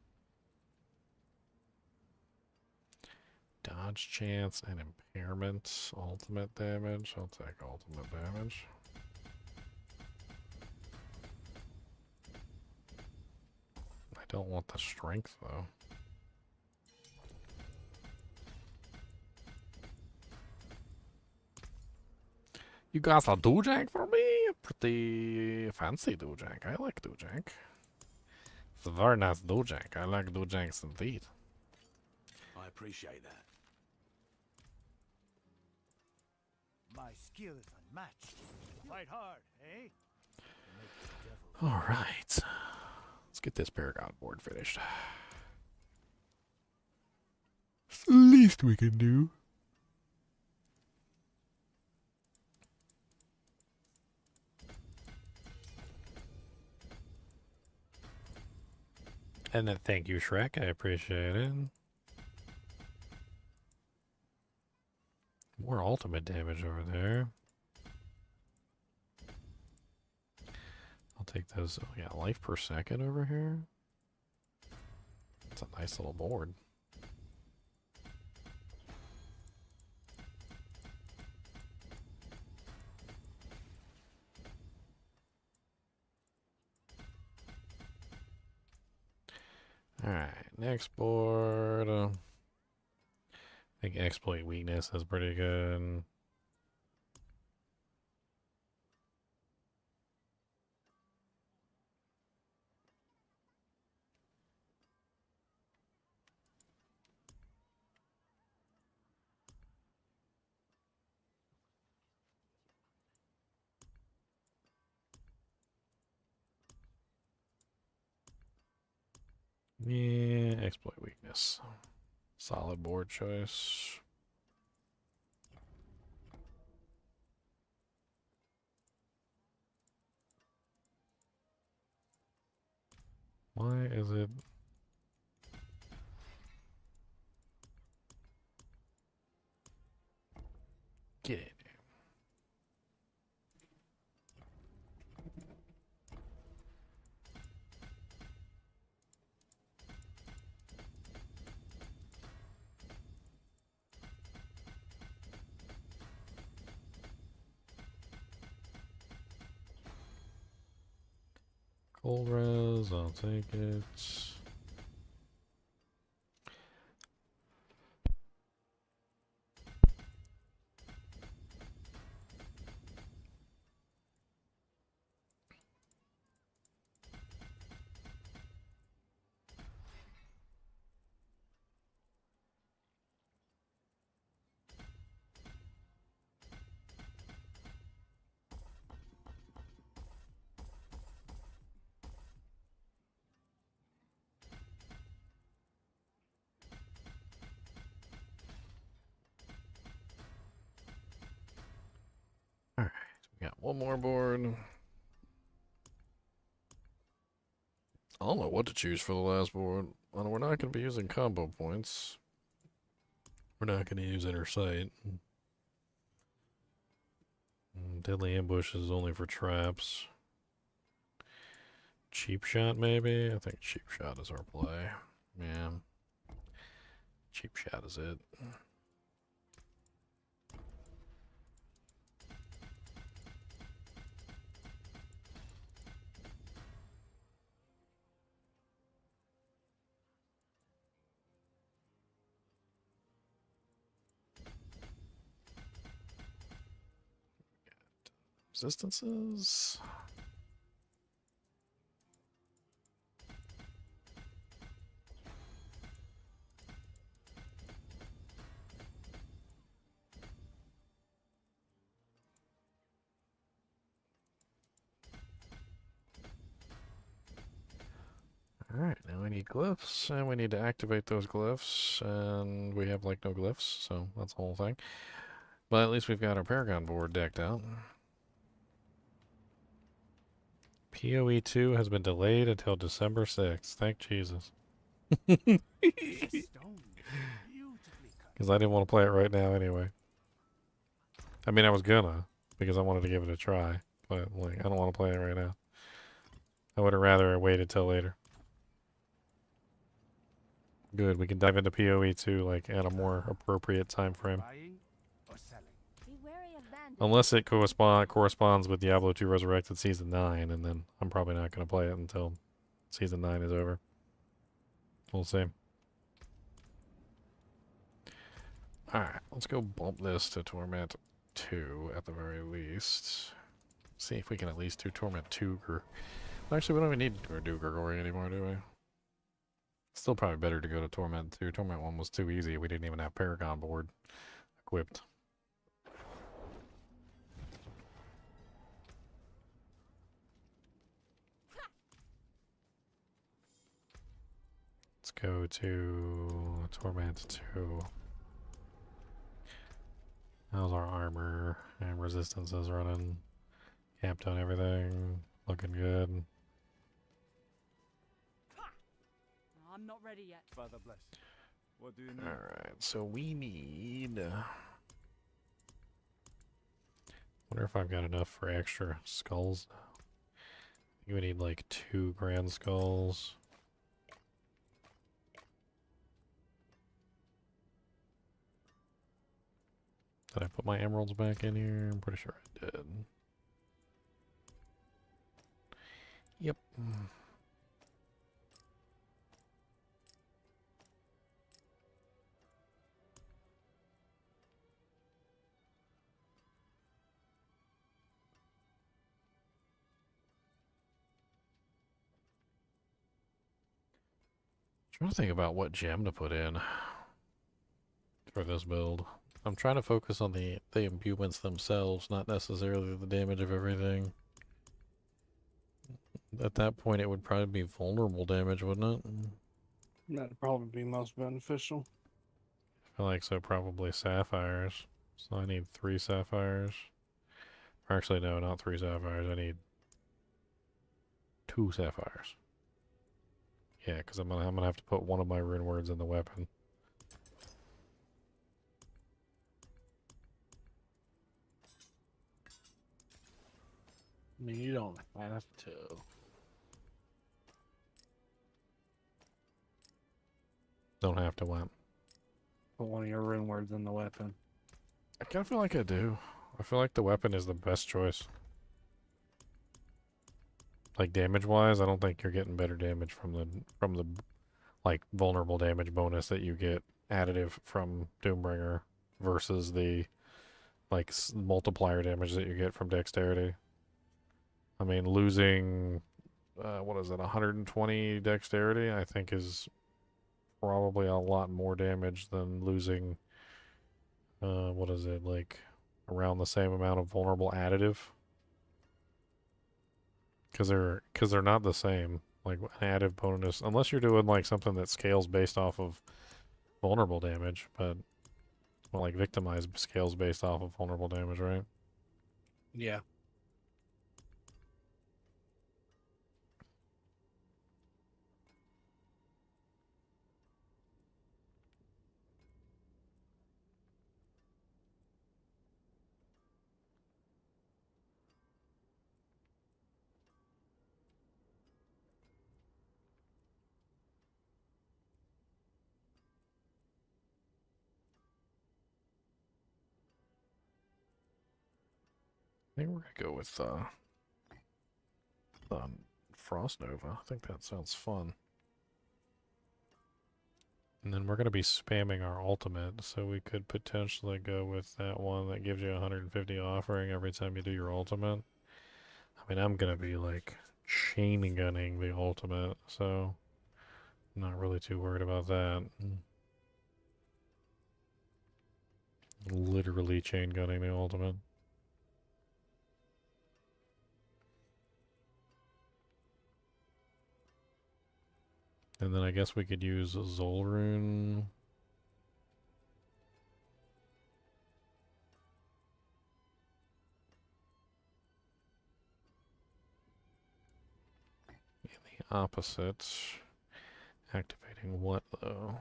Dodge chance and impairment. Ultimate damage. I'll take ultimate damage. I don't want the strength though. You got a dojank for me? Pretty fancy dojank. I like dojank. It's a very nice dojank. I like dojanks indeed. I appreciate that. My skill is unmatched. Fight hard, eh? All right. Let's get this Paragon board finished. It's the least we can do. And then thank you, Shrek. I appreciate it. More ultimate damage over there. I'll take those. Oh, yeah, life per second over here. It's a nice little board. Alright, next board. I think exploit weakness is pretty good. Yeah, exploit weakness. Solid board choice. Why is it? Get it. Cold res, I'll take it. Alright, we got one more board. I don't know what to choose for the last board. Well, we're not going to be using combo points. We're not going to use inner sight. Deadly ambush is only for traps. Cheap shot, maybe? I think cheap shot is our play. Yeah. Cheap shot is it. Resistances. Alright, now we need glyphs, and we need to activate those glyphs, and we have like no glyphs, so that's the whole thing. But at least we've got our Paragon board decked out. PoE 2 has been delayed until December 6th. Thank Jesus. Because I didn't want to play it right now anyway. I mean, I was gonna, because I wanted to give it a try. But, like, I don't want to play it right now. I would have rather waited till later. Good, we can dive into PoE 2, like, at a more appropriate time frame. Unless it corresponds with Diablo 2 Resurrected Season 9, and then I'm probably not going to play it until Season 9 is over. We'll see. Alright, let's go bump this to Torment 2 at the very least. See if we can at least do Torment 2. Actually, we don't even need to do Gregory anymore, do we? Still probably better to go to Torment 2. Torment 1 was too easy. We didn't even have Paragon board equipped. Let's go to Torment 2. How's our armor and resistances running? Capped on everything. Looking good. I'm not ready yet. Father bless. What do you need? Alright, so we need... wonder if I've got enough for extra skulls. I think we need like 2 grand skulls. Did I put my emeralds back in here? I'm pretty sure I did. Yep. Trying to think about what gem to put in for this build. I'm trying to focus on the imbuements themselves, not necessarily the damage of everything. At that point, it would probably be vulnerable damage, wouldn't it? That'd probably be most beneficial. I feel like so. Probably sapphires. So I need 3 sapphires. Or actually, no, not 3 sapphires. I need 2 sapphires. Yeah, because I'm gonna have to put one of my rune words in the weapon. I mean, you don't have to. Don't have to what? Put one of your rune words in the weapon. I kind of feel like I do. I feel like the weapon is the best choice. Like damage-wise, I don't think you're getting better damage from the like vulnerable damage bonus that you get additive from Doombringer versus the like multiplier damage that you get from dexterity. I mean, losing what is it, 120 dexterity, I think is probably a lot more damage than losing what is it, like around the same amount of vulnerable additive. Because they're not the same. Like an additive bonus, unless you're doing like something that scales based off of vulnerable damage, but well, like victimize scales based off of vulnerable damage, right? Yeah. I think we're gonna go with Frost Nova. I think that sounds fun. And then we're gonna be spamming our ultimate, so we could potentially go with that one that gives you 150 offering every time you do your ultimate. I mean, I'm gonna be like chain gunning the ultimate, so I'm not really too worried about that. Literally chain gunning the ultimate. And then I guess we could use Zolrune. In the opposite. Activating what though?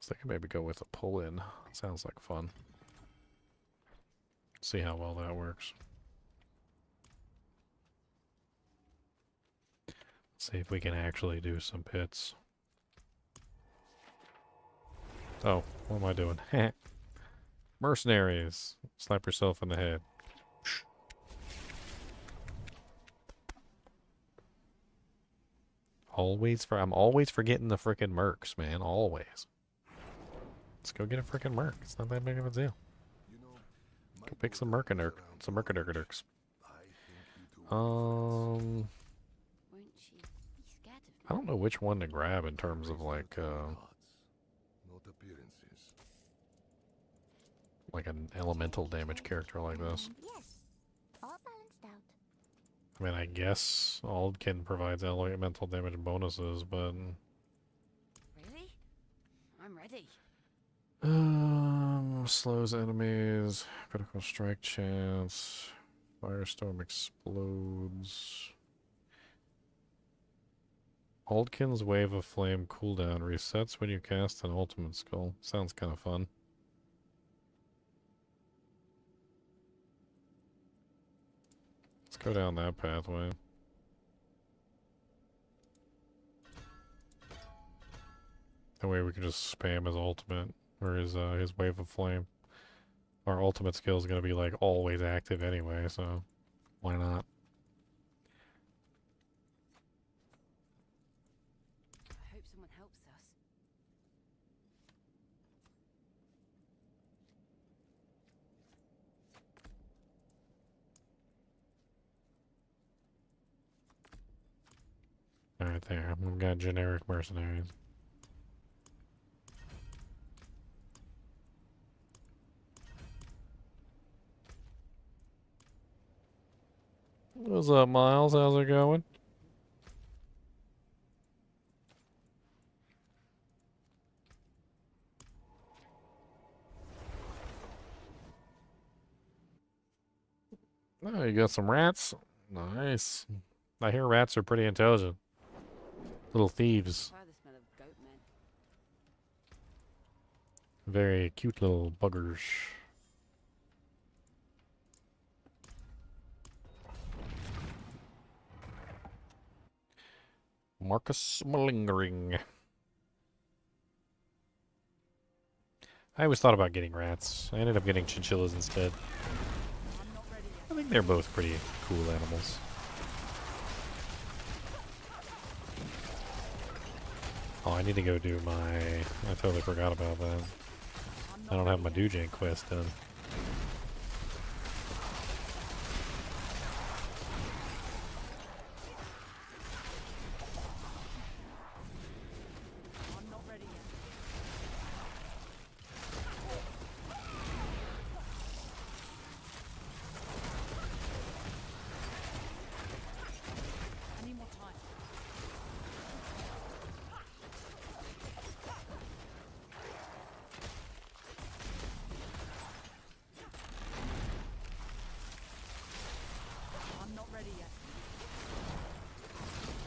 So I could maybe go with a pull-in. Sounds like fun. See how well that works. See if we can actually do some pits. Oh, what am I doing? Mercenaries. Slap yourself in the head. I'm always forgetting the frickin' mercs, man. Always. Let's go get a frickin' merc. It's not that big of a deal. Go pick some mercanurks. I don't know which one to grab in terms of like an elemental damage character like this. I mean, I guess Aldkin provides elemental damage bonuses, but Really? I'm ready. slows enemies, critical strike chance, firestorm explodes. Aldkin's Wave of Flame cooldown resets when you cast an ultimate skill. Sounds kind of fun. Let's go down that pathway. That way we can just spam his ultimate, or his Wave of Flame. Our ultimate skill is going to be like always active anyway, so why not? I hope someone helps us. Alright, there. We've got generic mercenaries. What's up, Miles? How's it going? Oh, you got some rats? Nice. I hear rats are pretty intelligent. Little thieves. Try the smell of goat men. Very cute little buggers. Marcus Malingering. I always thought about getting rats. I ended up getting chinchillas instead. I think they're both pretty cool animals. Oh, I need to go do my... I totally forgot about that. I don't have my Dujang quest done.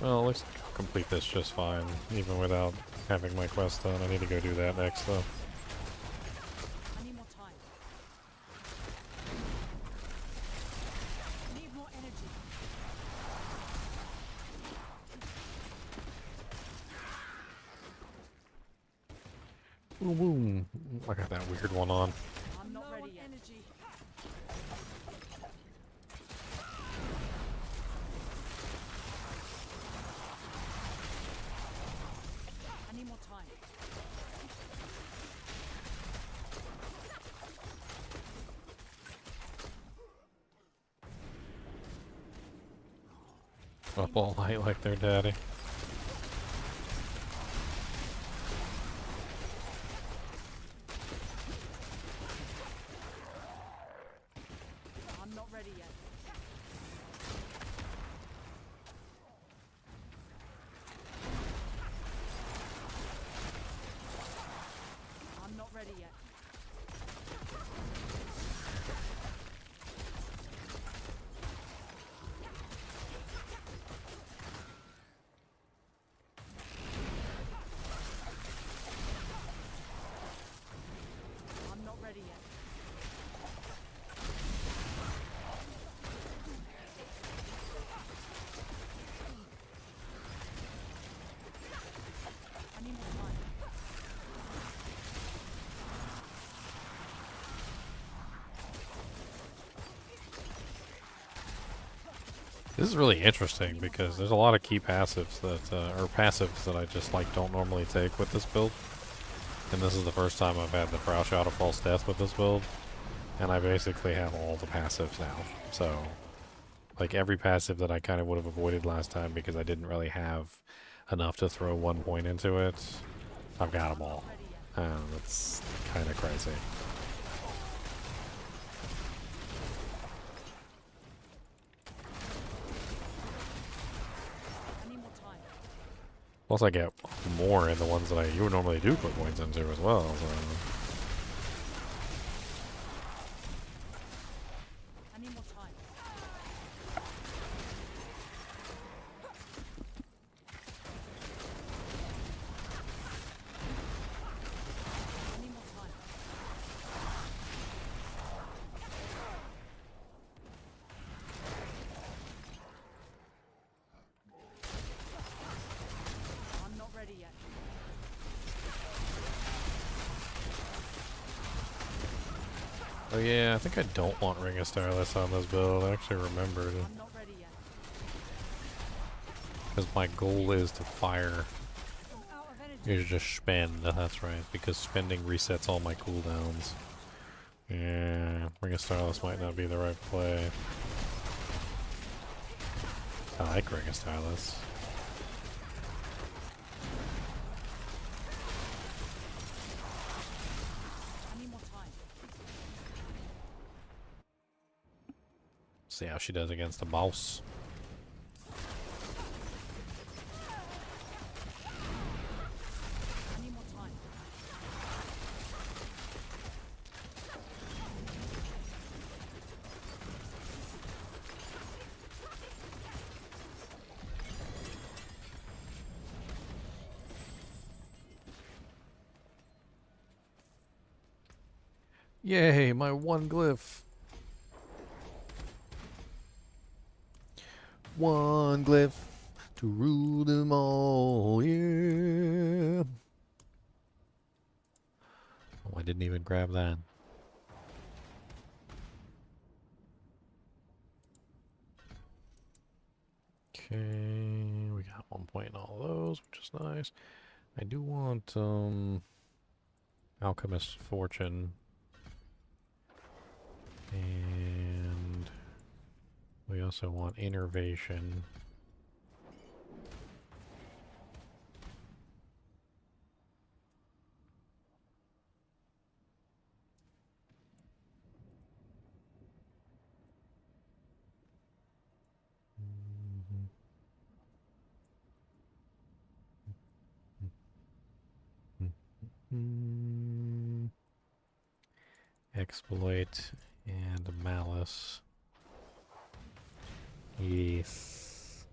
Well, it looks like I'll complete this just fine, even without having my quest done. I need to go do that next, though. I need more time. I need more energy. Boom, boom. I got that weird one on. I'm not ready yet. Energy. I need more time. Up all night like their daddy. I'm not ready yet. I'm not ready yet. This is really interesting because there's a lot of key passives that, or passives that I just like don't normally take with this build. And this is the first time I've had the crouch out of false death with this build. And I basically have all the passives now. So, like every passive that I kind of would have avoided last time because I didn't really have enough to throw 1 point into it, I've got them all. That's kind of crazy. Plus I get more in the ones that you would normally do put points into as well, so... Oh yeah, I think I don't want Ring of Starless on this build. I actually remembered. Because my goal is to fire. You just spend, that's right. Because spending resets all my cooldowns. Yeah, Ring of Starless might not be the right play. I like Ring of Starless. See how she does against the boss. Yay, my one glyph. One glyph to rule them all, yeah. Oh, I didn't even grab that. Okay, we got 1 point in all those, which is nice. I do want, Alchemist Fortune. And we also want Innervation. Exploit and Malice. Yes.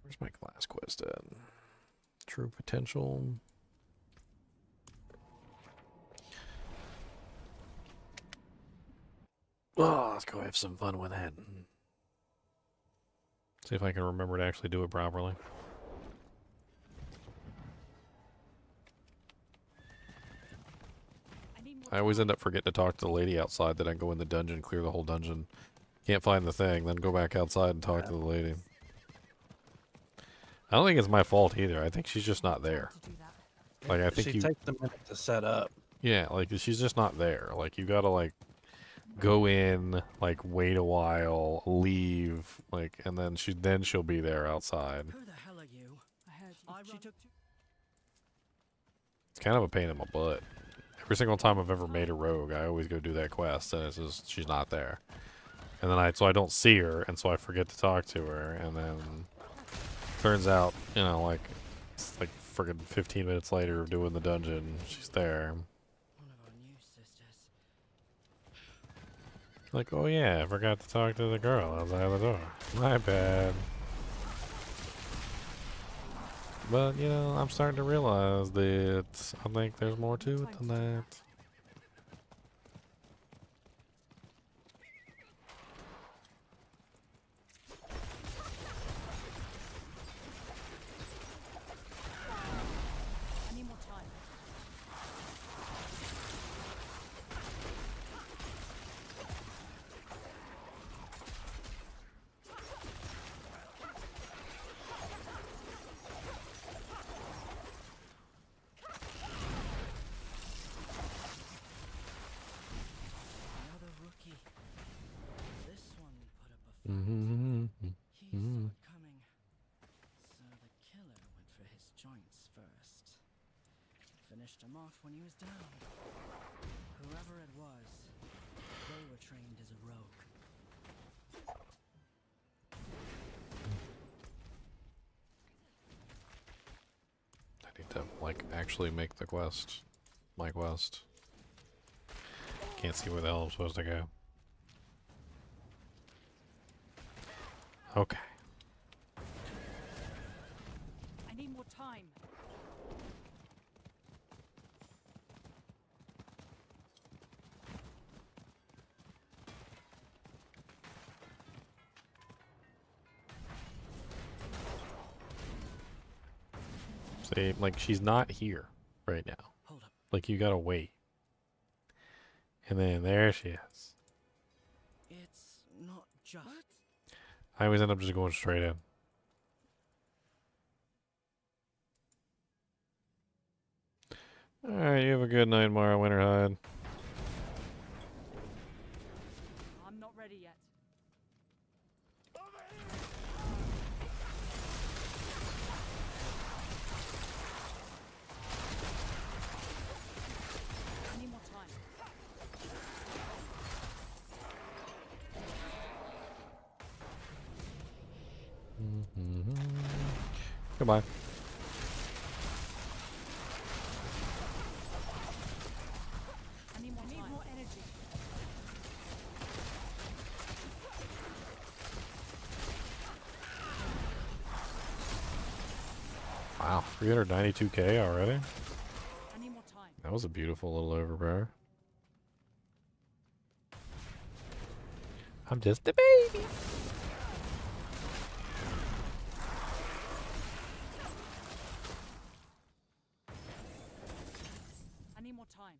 Where's my class quest at? True potential. Oh, let's go have some fun with that. See if I can remember to actually do it properly. I always end up forgetting to talk to the lady outside, then I go in the dungeon, clear the whole dungeon. Can't find the thing, then go back outside and talk to the lady. I don't think it's my fault either. I think she's just not there. Like, I think she takes a minute to set up. Yeah, like, she's just not there. Like, you gotta, like, go in, like, wait a while, leave, like, and then she'll be there outside. Who the hell are you? She took It's kind of a pain in my butt. Every single time I've ever made a rogue, I always go do that quest, and it's just, she's not there. And then so I don't see her, and so I forget to talk to her, and then turns out, you know, like, it's like friggin' 15 minutes later of doing the dungeon, she's there. one of our new sisters. Like, oh yeah, I forgot to talk to the girl outside the door. My bad. But, you know, I'm starting to realize that I think there's more to it than that. I need more time. Another rookie. This one put up a fight. He Mm-hmm. saw it coming. So the killer went for his joints first. Finished him off when he was down. Whoever it was, they were trained as a rogue. I need to, like, actually make the quest. My quest. Can't see where the hell I'm supposed to go. Okay. I need more time. See, like, she's not here right now. Hold up. Like, you gotta wait. And then there she is. It's not just. I always end up just going straight in. Alright, you have a good night, Mara Winterhide. I'm not ready yet. I need more time. Goodbye. I need more energy. Wow, 392k already? I need more time. That was a beautiful little overpower. I'm just a baby. I need more time.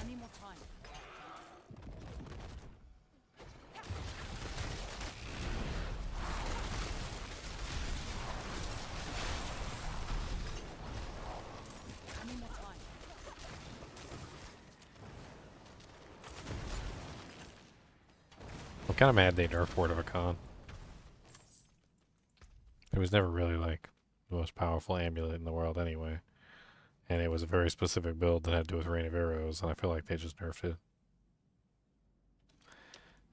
I need more time. I need more time. I'm kind of mad they nerfed Word of a Con. It was never really like the most powerful amulet in the world anyway. And it was a very specific build that had to do with Rain of Arrows, and I feel like they just nerfed it.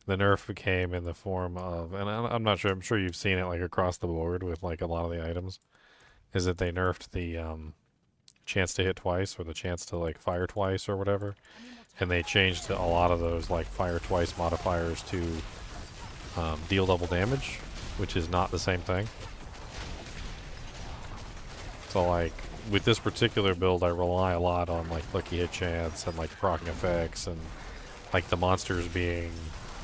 The nerf came in the form of, and I'm not sure, I'm sure you've seen it like across the board with like a lot of the items, is that they nerfed the chance to hit twice or the chance to like fire twice or whatever. And they changed a lot of those like fire twice modifiers to deal double damage, which is not the same thing. So like with this particular build, I rely a lot on like lucky hit chance and like proccing effects and like the monsters being,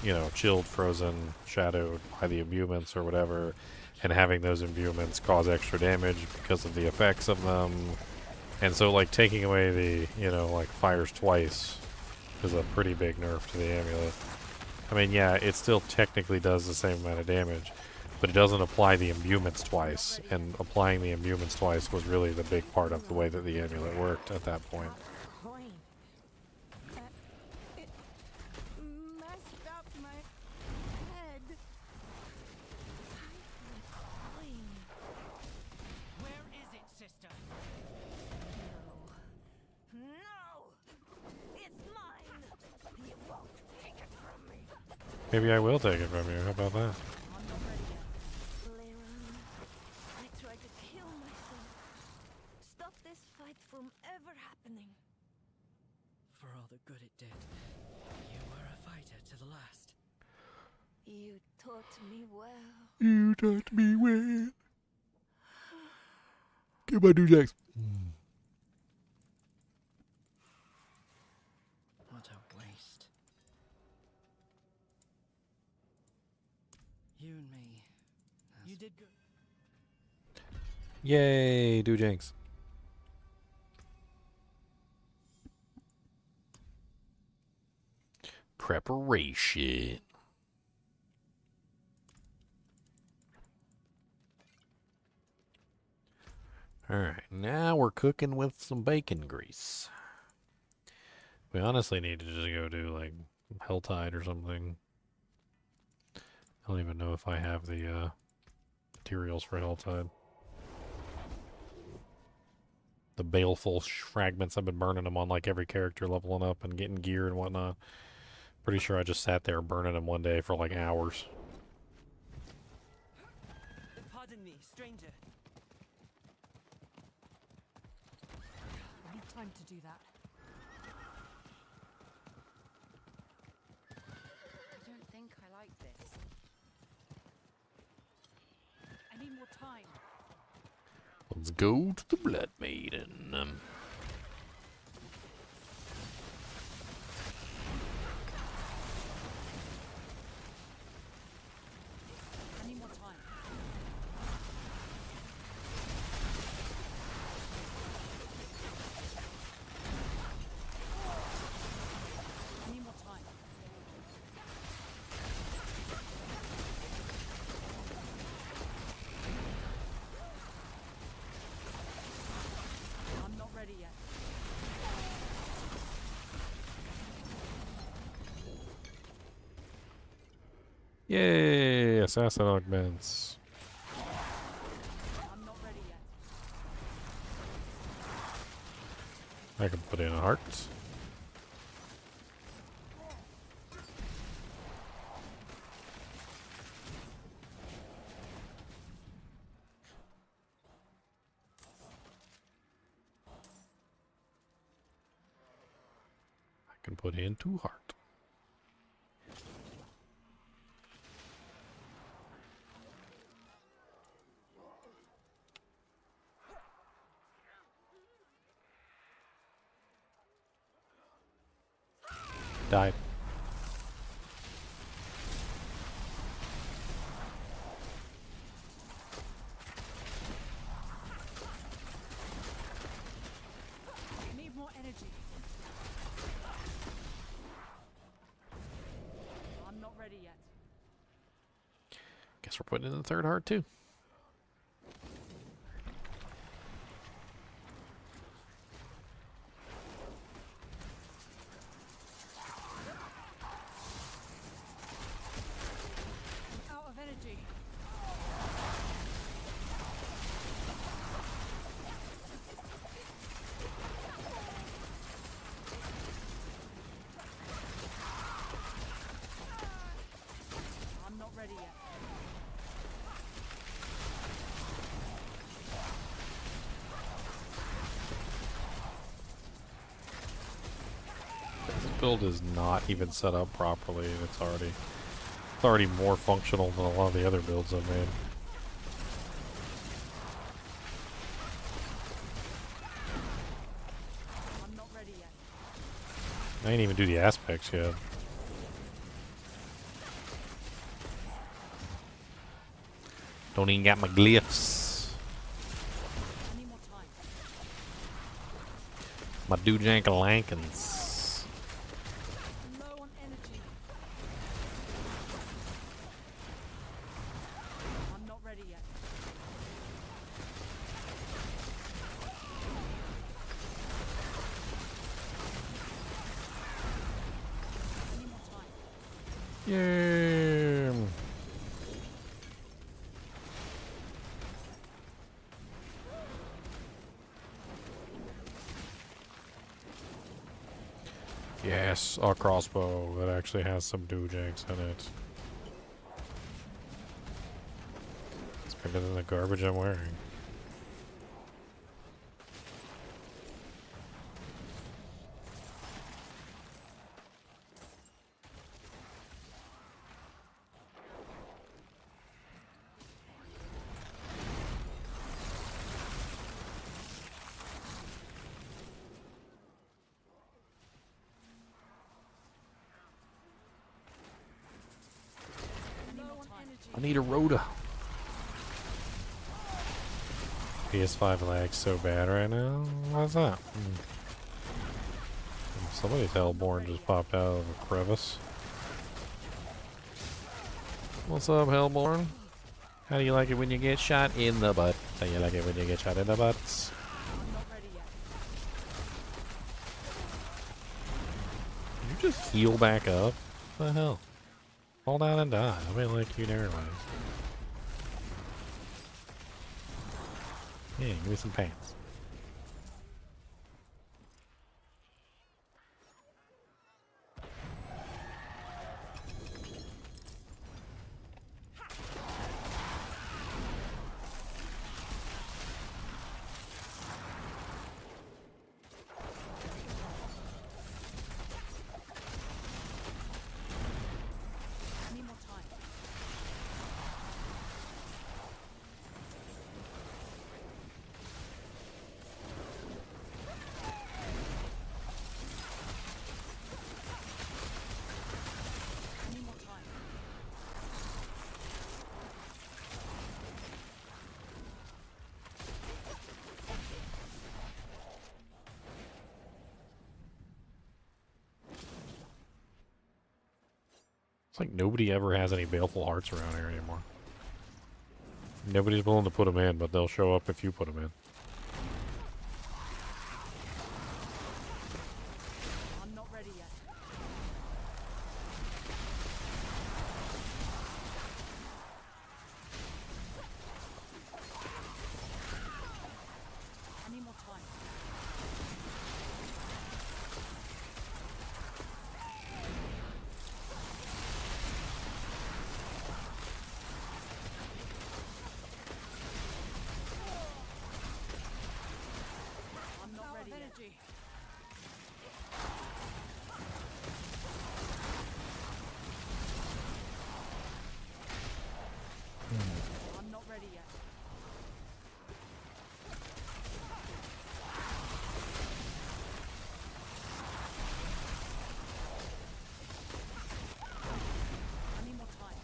you know, chilled, frozen, shadowed by the imbuements or whatever, and having those imbuements cause extra damage because of the effects of them. And so like taking away the, you know, like fires twice is a pretty big nerf to the amulet. I mean, yeah, it still technically does the same amount of damage, but it doesn't apply the imbuements twice, and applying the imbuements twice was really the big part of the way that the amulet worked at that point. Coin. It messed up my head. Coin. Where is it, sister? No! It's mine! Maybe I will take it from you. How about that? I'm not ready yet. Leron, I tried to kill myself. Stop this fight from ever happening. For all the good it did, you were a fighter to the last. You taught me well. You taught me well. Get my Dujax. What a waste. You and me. You did good. Yay, Dujanks. Preparation. Alright, now we're cooking with some bacon grease. We honestly need to just go do like HellTide or something. I don't even know if I have the materials for HellTide. The baleful fragments, I've been burning them on like every character, leveling up and getting gear and whatnot. Pretty sure I just sat there burning them one day for like hours. Pardon me, stranger. I need time to do that. I don't think I like this. I need more time. Let's go to the Blood Maiden. I need more time. I need more time. I'm not ready yet. Yay! Assassin augments. I'm not ready yet. I can put in a heart. I can put in 2 heart. Died. I need more energy. I'm not ready yet. Guess we're putting in the 3rd heart too. Out of energy. I'm not ready yet. This build is not even set up properly, and it's already more functional than a lot of the other builds I've made. I'm not ready yet. I didn't even do the aspects yet. Don't even got my glyphs. I need more time. My Dujankalankins. I'm low on energy. I'm not ready yet. I need more time. Yeah. Yes, a crossbow that actually has some Dujanks in it. better than the garbage I'm wearing. I need a Rhoda. PS5 lags so bad right now. Why's that? Somebody's Hellborn just popped out of a crevice. What's up, Hellborn? How do you like it when you get shot in the butt? How do you like it when you get shot in the butts? You just heal back up? What the hell? Fall down and die. I mean, like you never mind. Yeah, give me some pants. It's like nobody ever has any baleful hearts around here anymore. Nobody's willing to put them in, but they'll show up if you put them in. I'm not ready yet. I need more time. I'm not ready yet. I need more time.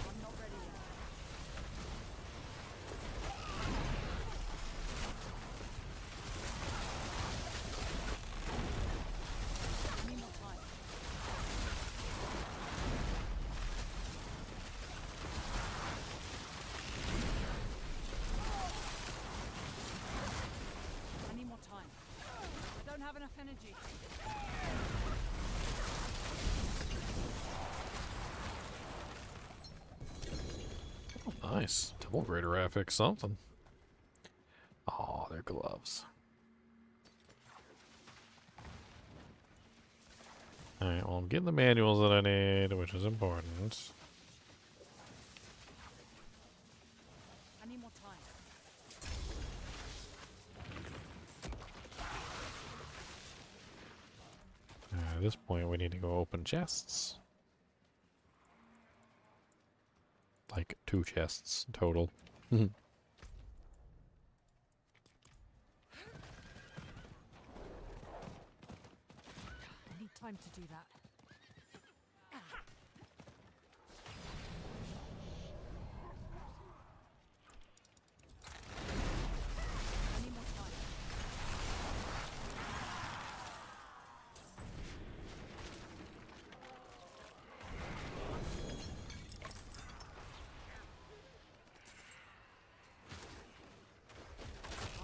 I'm not ready yet. I need more time. I need more time. I don't have enough energy. Nice. Double greater affix something. Oh, they're gloves. Alright, well, I'm getting the manuals that I need, which is important. I need more time. At this point, we need to go open chests. Like 2 chests total. I need time to do that. I need more time.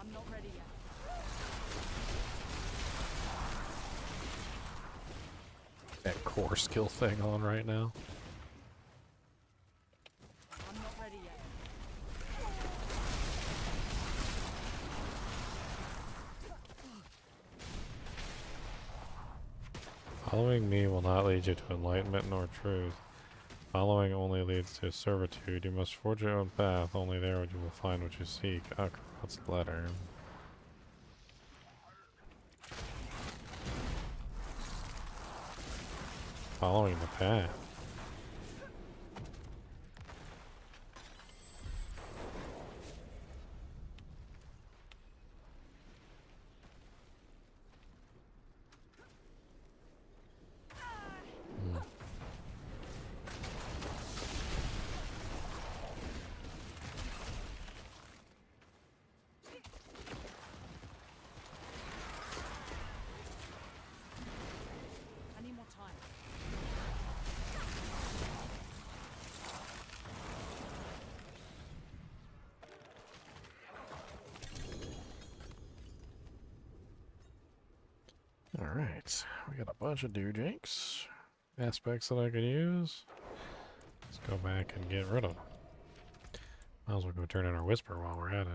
I'm not ready yet. That core skill thing on right now. I'm not ready yet. Following me will not lead you to enlightenment nor truth. Following only leads to servitude. You must forge your own path. Only there you will find what you seek. What's the letter? Following the path. I need more time. Alright, we got a bunch of doojinks. Aspects that I could use. Let's go back and get rid of them. Might as well go turn in our whisper while we're at it.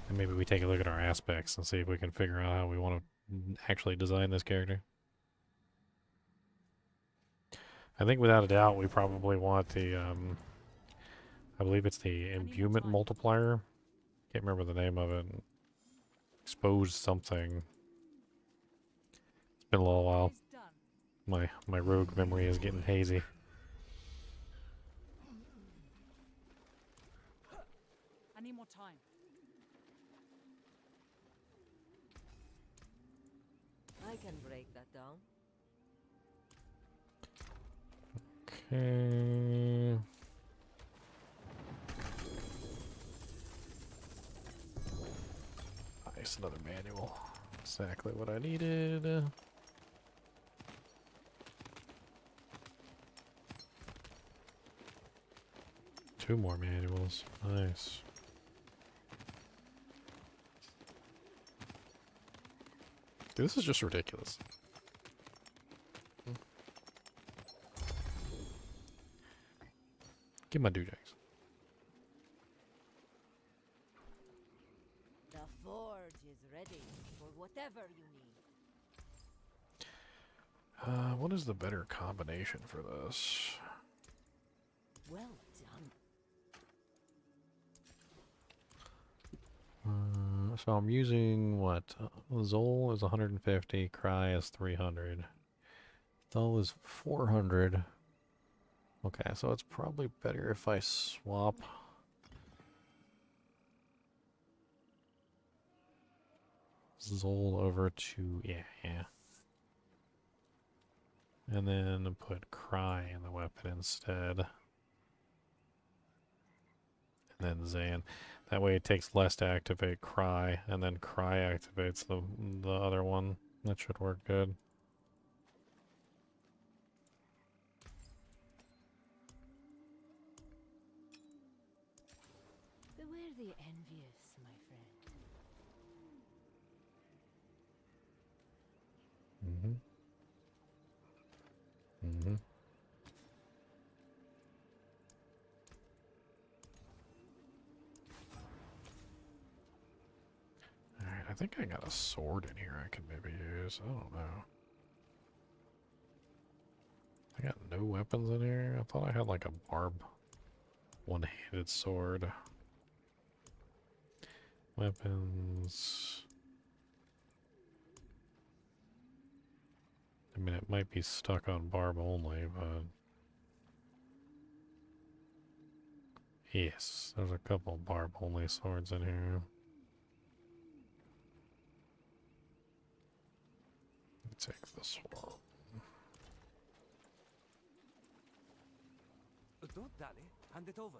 And maybe we take a look at our aspects and see if we can figure out how we want to actually design this character. I think without a doubt we probably want the, I believe it's the imbuement multiplier. Can't remember the name of it. Exposed something. It's been a little while. My rogue memory is getting hazy. I need more time. I can break that down. Okay. Nice, another manual. Exactly what I needed. Two more manuals. Nice. Dude, this is just ridiculous. Give my doojags. The forge is ready for whatever you need. What is the better combination for this? Well done. So I'm using what? Zol is 150, Cry is 300. Thol is 400. Okay, so it's probably better if I swap Zol over to, yeah. And then put Cry in the weapon instead. And then Zan. That way it takes less to activate Cry, and then Cry activates the other one. That should work good. Beware the envious, my friend. Alright, I think I got a sword in here I can maybe use. I don't know. I got no weapons in here. I thought I had like a one-handed sword. Weapons. I mean, it might be stuck on barb only, but... Yes, there's a couple barb only swords in here. Take this one. Don't dally. Hand it over.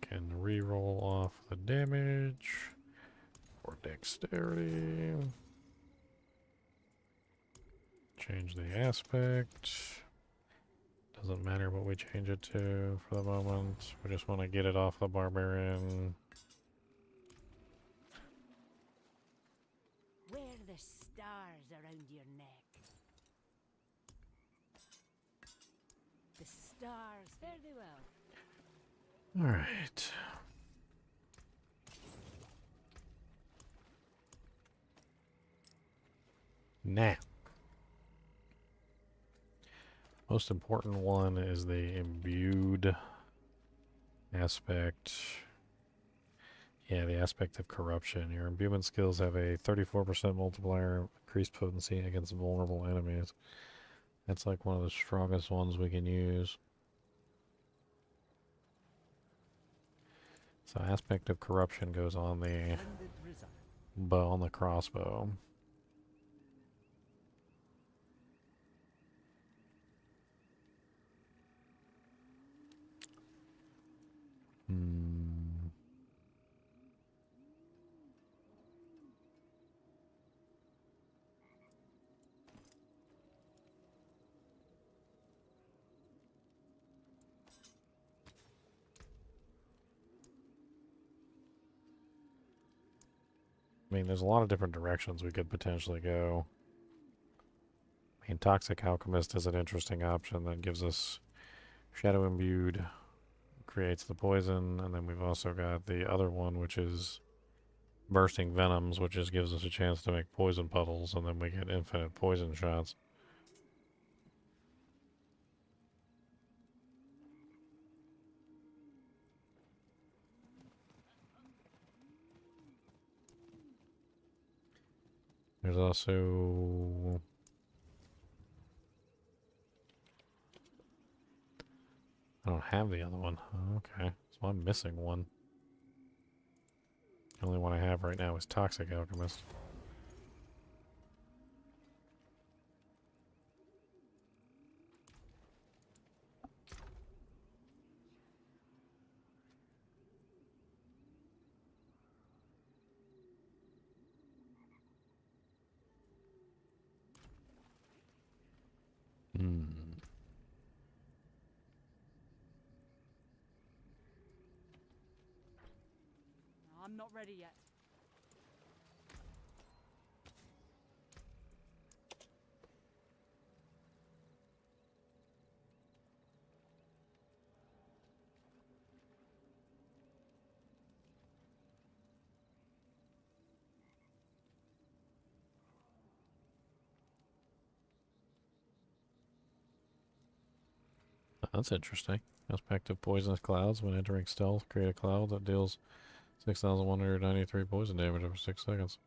Can re-roll off the damage for dexterity. Change the aspect. Doesn't matter what we change it to for the moment. We just want to get it off the barbarian. Wear the stars around your neck. The stars. Fare thee well. Alright. Nah. Most important one is the imbued aspect. Yeah, the aspect of corruption. Your imbuement skills have a 34% multiplier, increased potency against vulnerable enemies. That's like one of the strongest ones we can use. So aspect of corruption goes on the bow, on the crossbow. I mean, there's a lot of different directions we could potentially go. I mean, Toxic Alchemist is an interesting option that gives us Shadow Imbued, creates the poison, and then we've also got the other one, which is Bursting Venoms, which just gives us a chance to make poison puddles, and then we get infinite poison shots. There's also... I don't have the other one. Okay, so I'm missing one. The only one I have right now is Toxic Alchemist. I'm not ready yet. That's interesting. Aspect of poisonous clouds. When entering stealth, create a cloud that deals 6,193 poison damage over 6 seconds.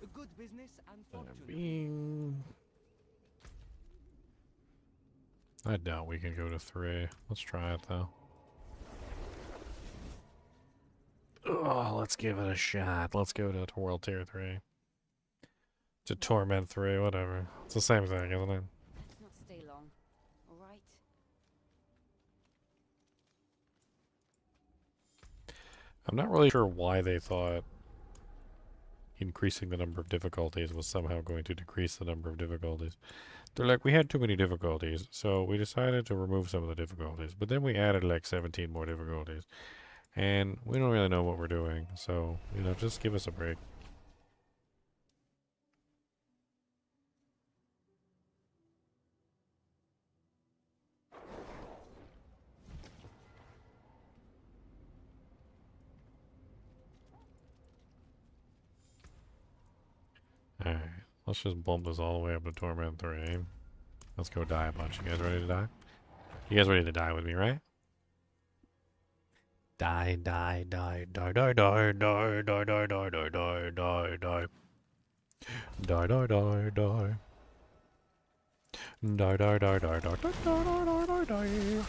A good business and fortune. I doubt we can go to 3. Let's try it though. Oh, let's give it a shot. Let's go to World Tier 3. To Torment 3, whatever. It's the same thing, isn't it? Let's not stay long, alright? I'm not really sure why they thought increasing the number of difficulties was somehow going to decrease the number of difficulties. They're like, we had too many difficulties, so we decided to remove some of the difficulties. But then we added like 17 more difficulties. And we don't really know what we're doing, so, you know, just give us a break. Alright, let's just bump this all the way up to Torment 3. Let's go die a bunch. You guys ready to die? You guys ready to die with me, right? Die, die, die, die, die, die, die, die, die, die, die, die, die, die. Die, die, die, die. Die, die, die, die, die, die, die, die, die, die.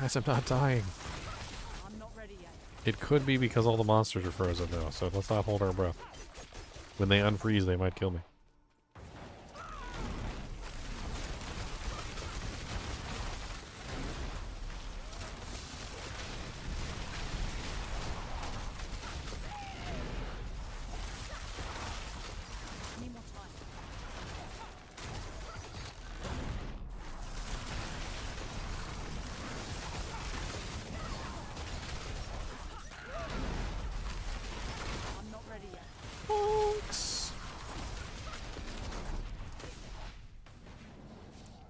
Guys, I'm not dying. I'm not ready yet. It could be because all the monsters are frozen though, so let's not hold our breath. When they unfreeze, they might kill me.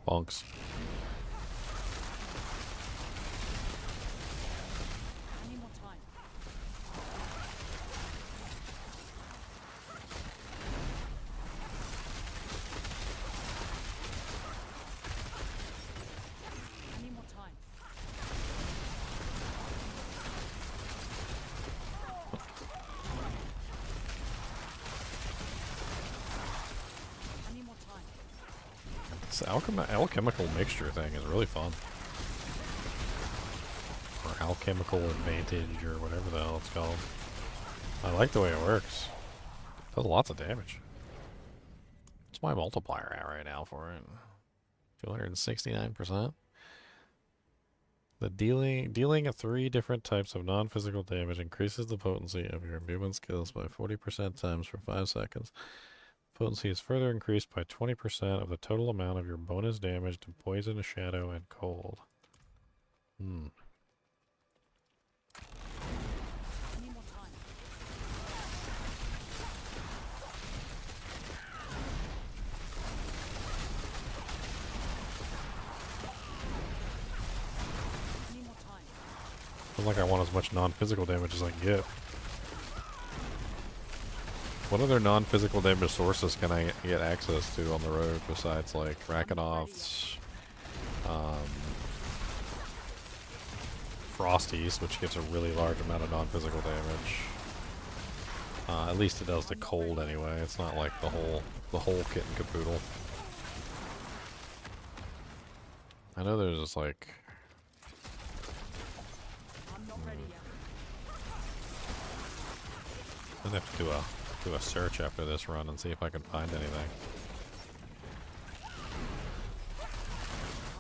Bonks. This alchemical mixture thing is really fun. Or alchemical advantage, or whatever the hell it's called. I like the way it works. It does lots of damage. What's my multiplier at right now for it? 269%. The dealing of 3 different types of non-physical damage increases the potency of your imbuement skills by 40% times for 5 seconds. Potency is further increased by 20% of the total amount of your bonus damage to poison, shadow, and cold. Feels like I want as much non-physical damage as I can get. What other non-physical damage sources can I get access to on the road besides like Rakanoths, Frosties, which gives a really large amount of non-physical damage. At least it does the cold anyway. It's not like the whole kit and caboodle. I know there's just like I'm gonna have to do a search after this run and see if I can find anything.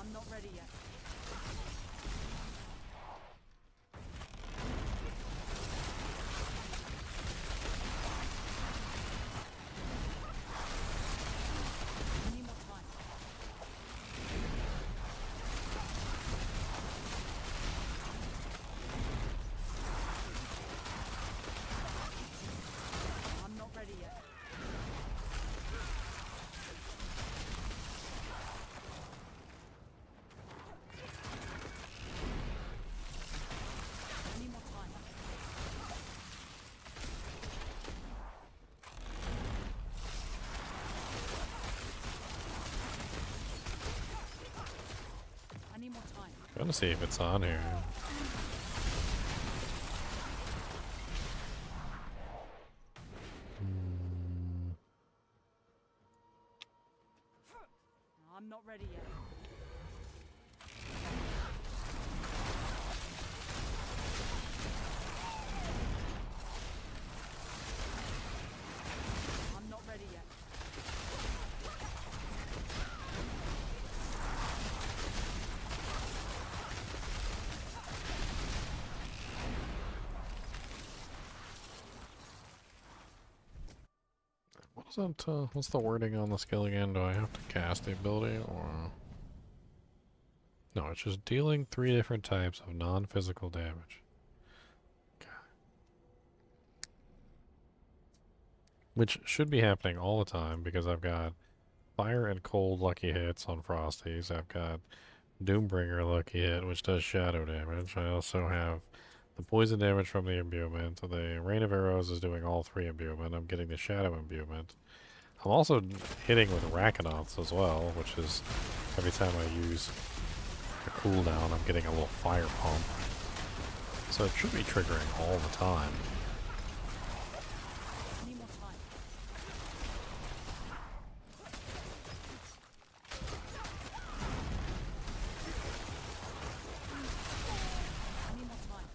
I'm not ready yet. I need more time. I'm not ready yet. I need more time. I need more time. Trying to see if it's on here. I'm not ready yet. I'm not ready yet. What's the wording on the skill again? Do I have to cast the ability or? No, it's just dealing 3 different types of non-physical damage. Okay. Which should be happening all the time because I've got fire and cold lucky hits on Frosties. I've got Doombringer lucky hit, which does shadow damage. I also have the poison damage from the imbuement. The Rain of Arrows is doing all 3 imbuement. I'm getting the shadow imbuement. I'm also hitting with Rakanoths as well, which is every time I use a cooldown, I'm getting a little fire pump. So it should be triggering all the time. I need more time. I need more time.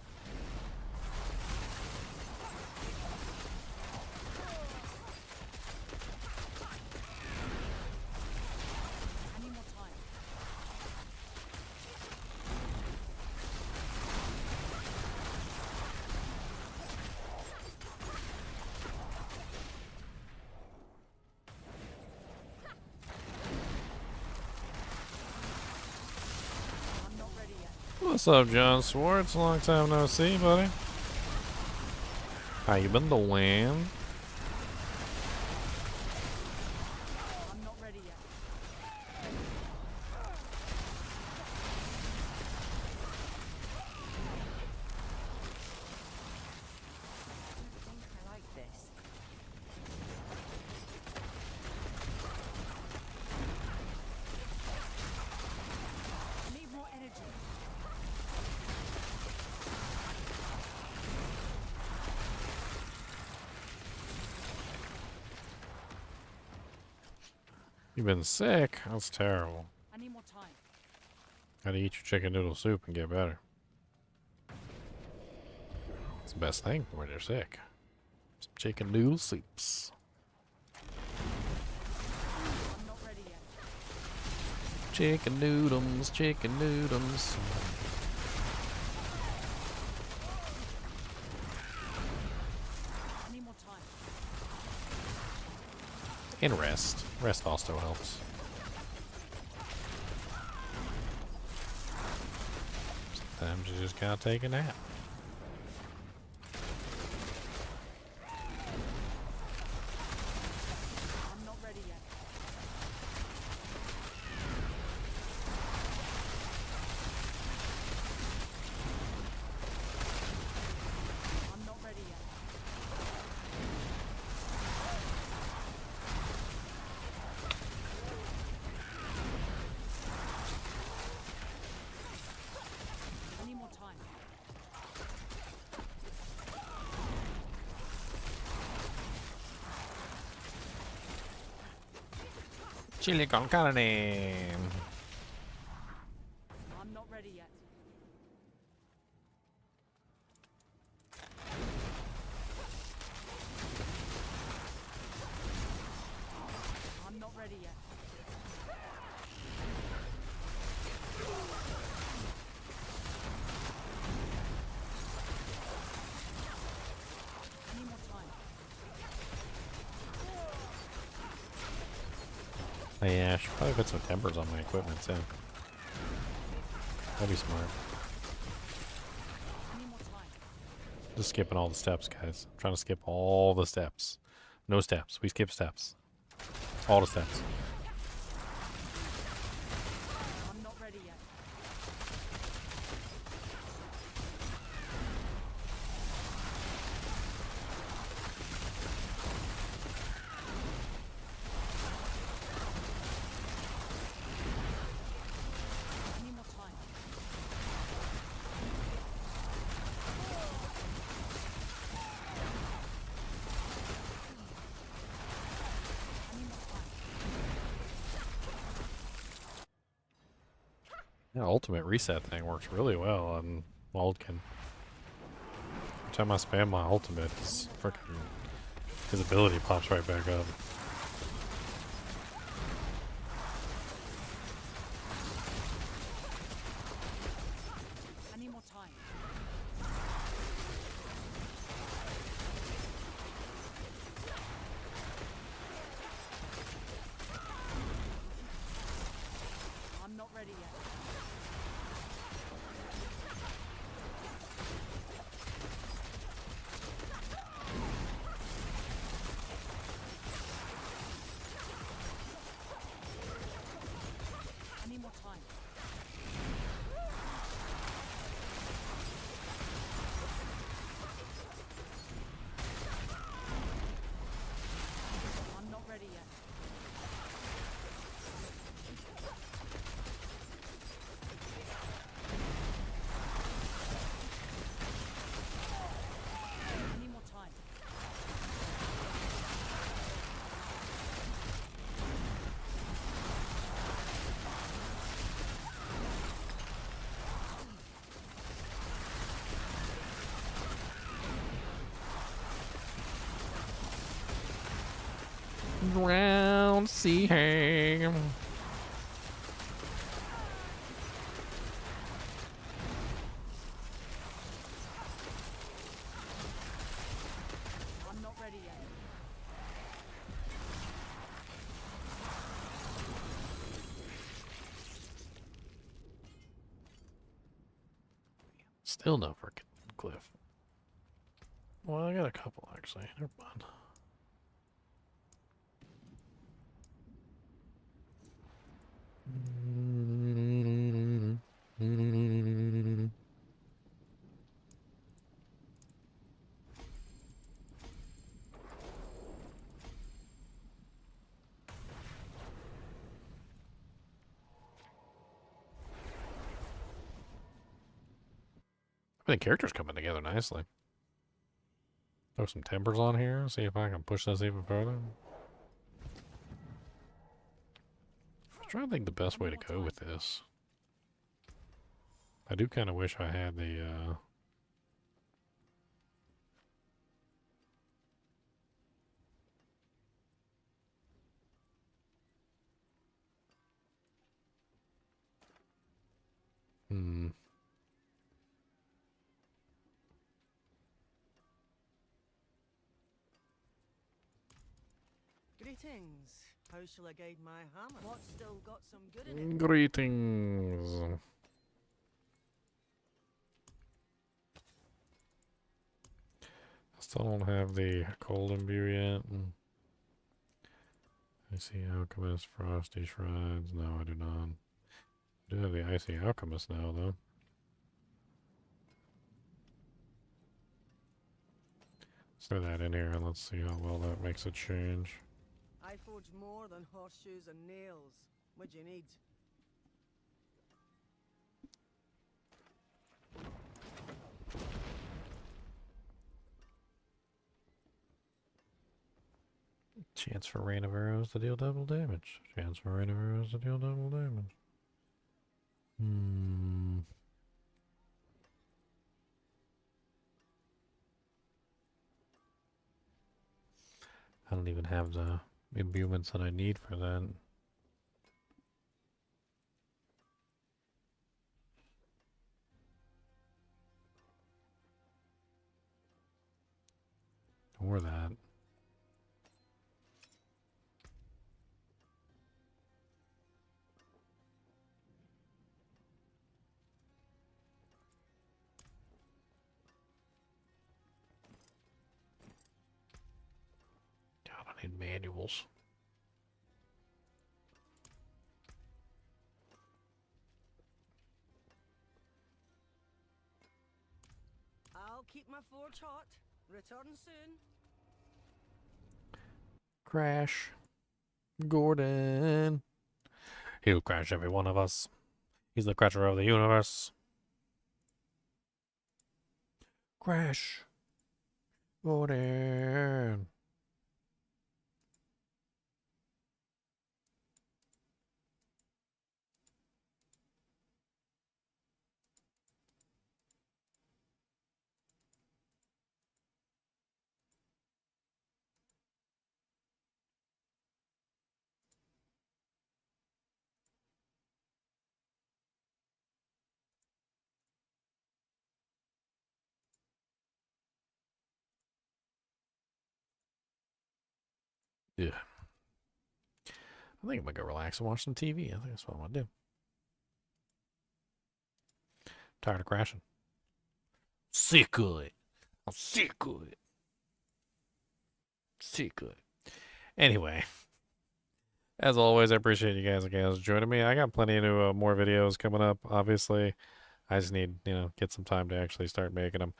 What's up, John Swartz? Long time no see, buddy. How you been doing? I'm not ready yet. I think I like this. I need more energy. You've been sick? That's terrible. I need more time. Gotta eat your chicken noodle soup and get better. It's the best thing when you're sick. Some chicken noodle soups. I'm not ready yet. Chicken noodles, chicken noodles. I need more time. And rest. Rest also helps. Sometimes you just gotta take a nap. I'm not ready yet. I'm not ready yet. I need more time. Chili con carne. I'm not ready yet. I'm not ready yet. I need more time. Yeah, I should probably put some tempers on my equipment too. That'd be smart. I need more time. Just skipping all the steps, guys. I'm trying to skip all the steps. No steps. We skip steps. All the steps. I'm not ready yet. I need more time. I need more time. Yeah, ultimate reset thing works really well on Waldkin. Every time I spam my ultimate, it's freaking his ability pops right back up. I need more time. I'm not ready yet. I need more time. I'm not ready yet. I need more time. Round sea ham. I'm not ready yet. Still no freaking cliff. Well, I got a couple actually. Never mind. I think characters coming together nicely. Throw some timbers on here, see if I can push this even further. I'm trying to think the best way to go with this. I do kind of wish I had the, Greetings. How shall I guide my hammer? What's still got some good in it? Greetings. I still don't have the cold imbue yet. Icy Alchemist, Frosty Shrines. No, I do not. I do have the Icy Alchemist now, though. Let's throw that in here and let's see how well that makes a change. I forge more than horseshoes and nails. What do you need? Chance for Rain of Arrows to deal double damage. Chance for Rain of Arrows to deal double damage. I don't even have the imbuements that I need for that. Or that. God, I need manuals. I'll keep my forge hot. Return soon. Crash. Gordon. He'll crash every one of us. He's the crasher of the universe. Crash. Gordon. Yeah. I think I'm gonna go relax and watch some TV. I think that's what I'm gonna do. Tired of crashing. Sick of it. I'm sick of it. Sick of it. Anyway, as always, I appreciate you guys joining me. I got plenty of more videos coming up. Obviously, I just need get some time to actually start making them.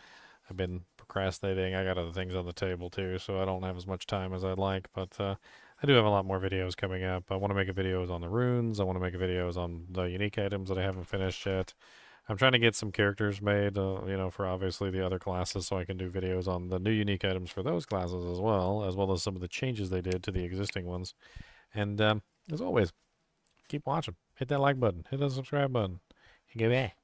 I've been procrastinating. I got other things on the table too, so I don't have as much time as I'd like. But I do have a lot more videos coming up. I want to make videos on the runes. I want to make videos on the unique items that I haven't finished yet. I'm trying to get some characters made, for obviously the other classes, so I can do videos on the new unique items for those classes as well as some of the changes they did to the existing ones. And as always, keep watching. Hit that like button. Hit that subscribe button. And go back.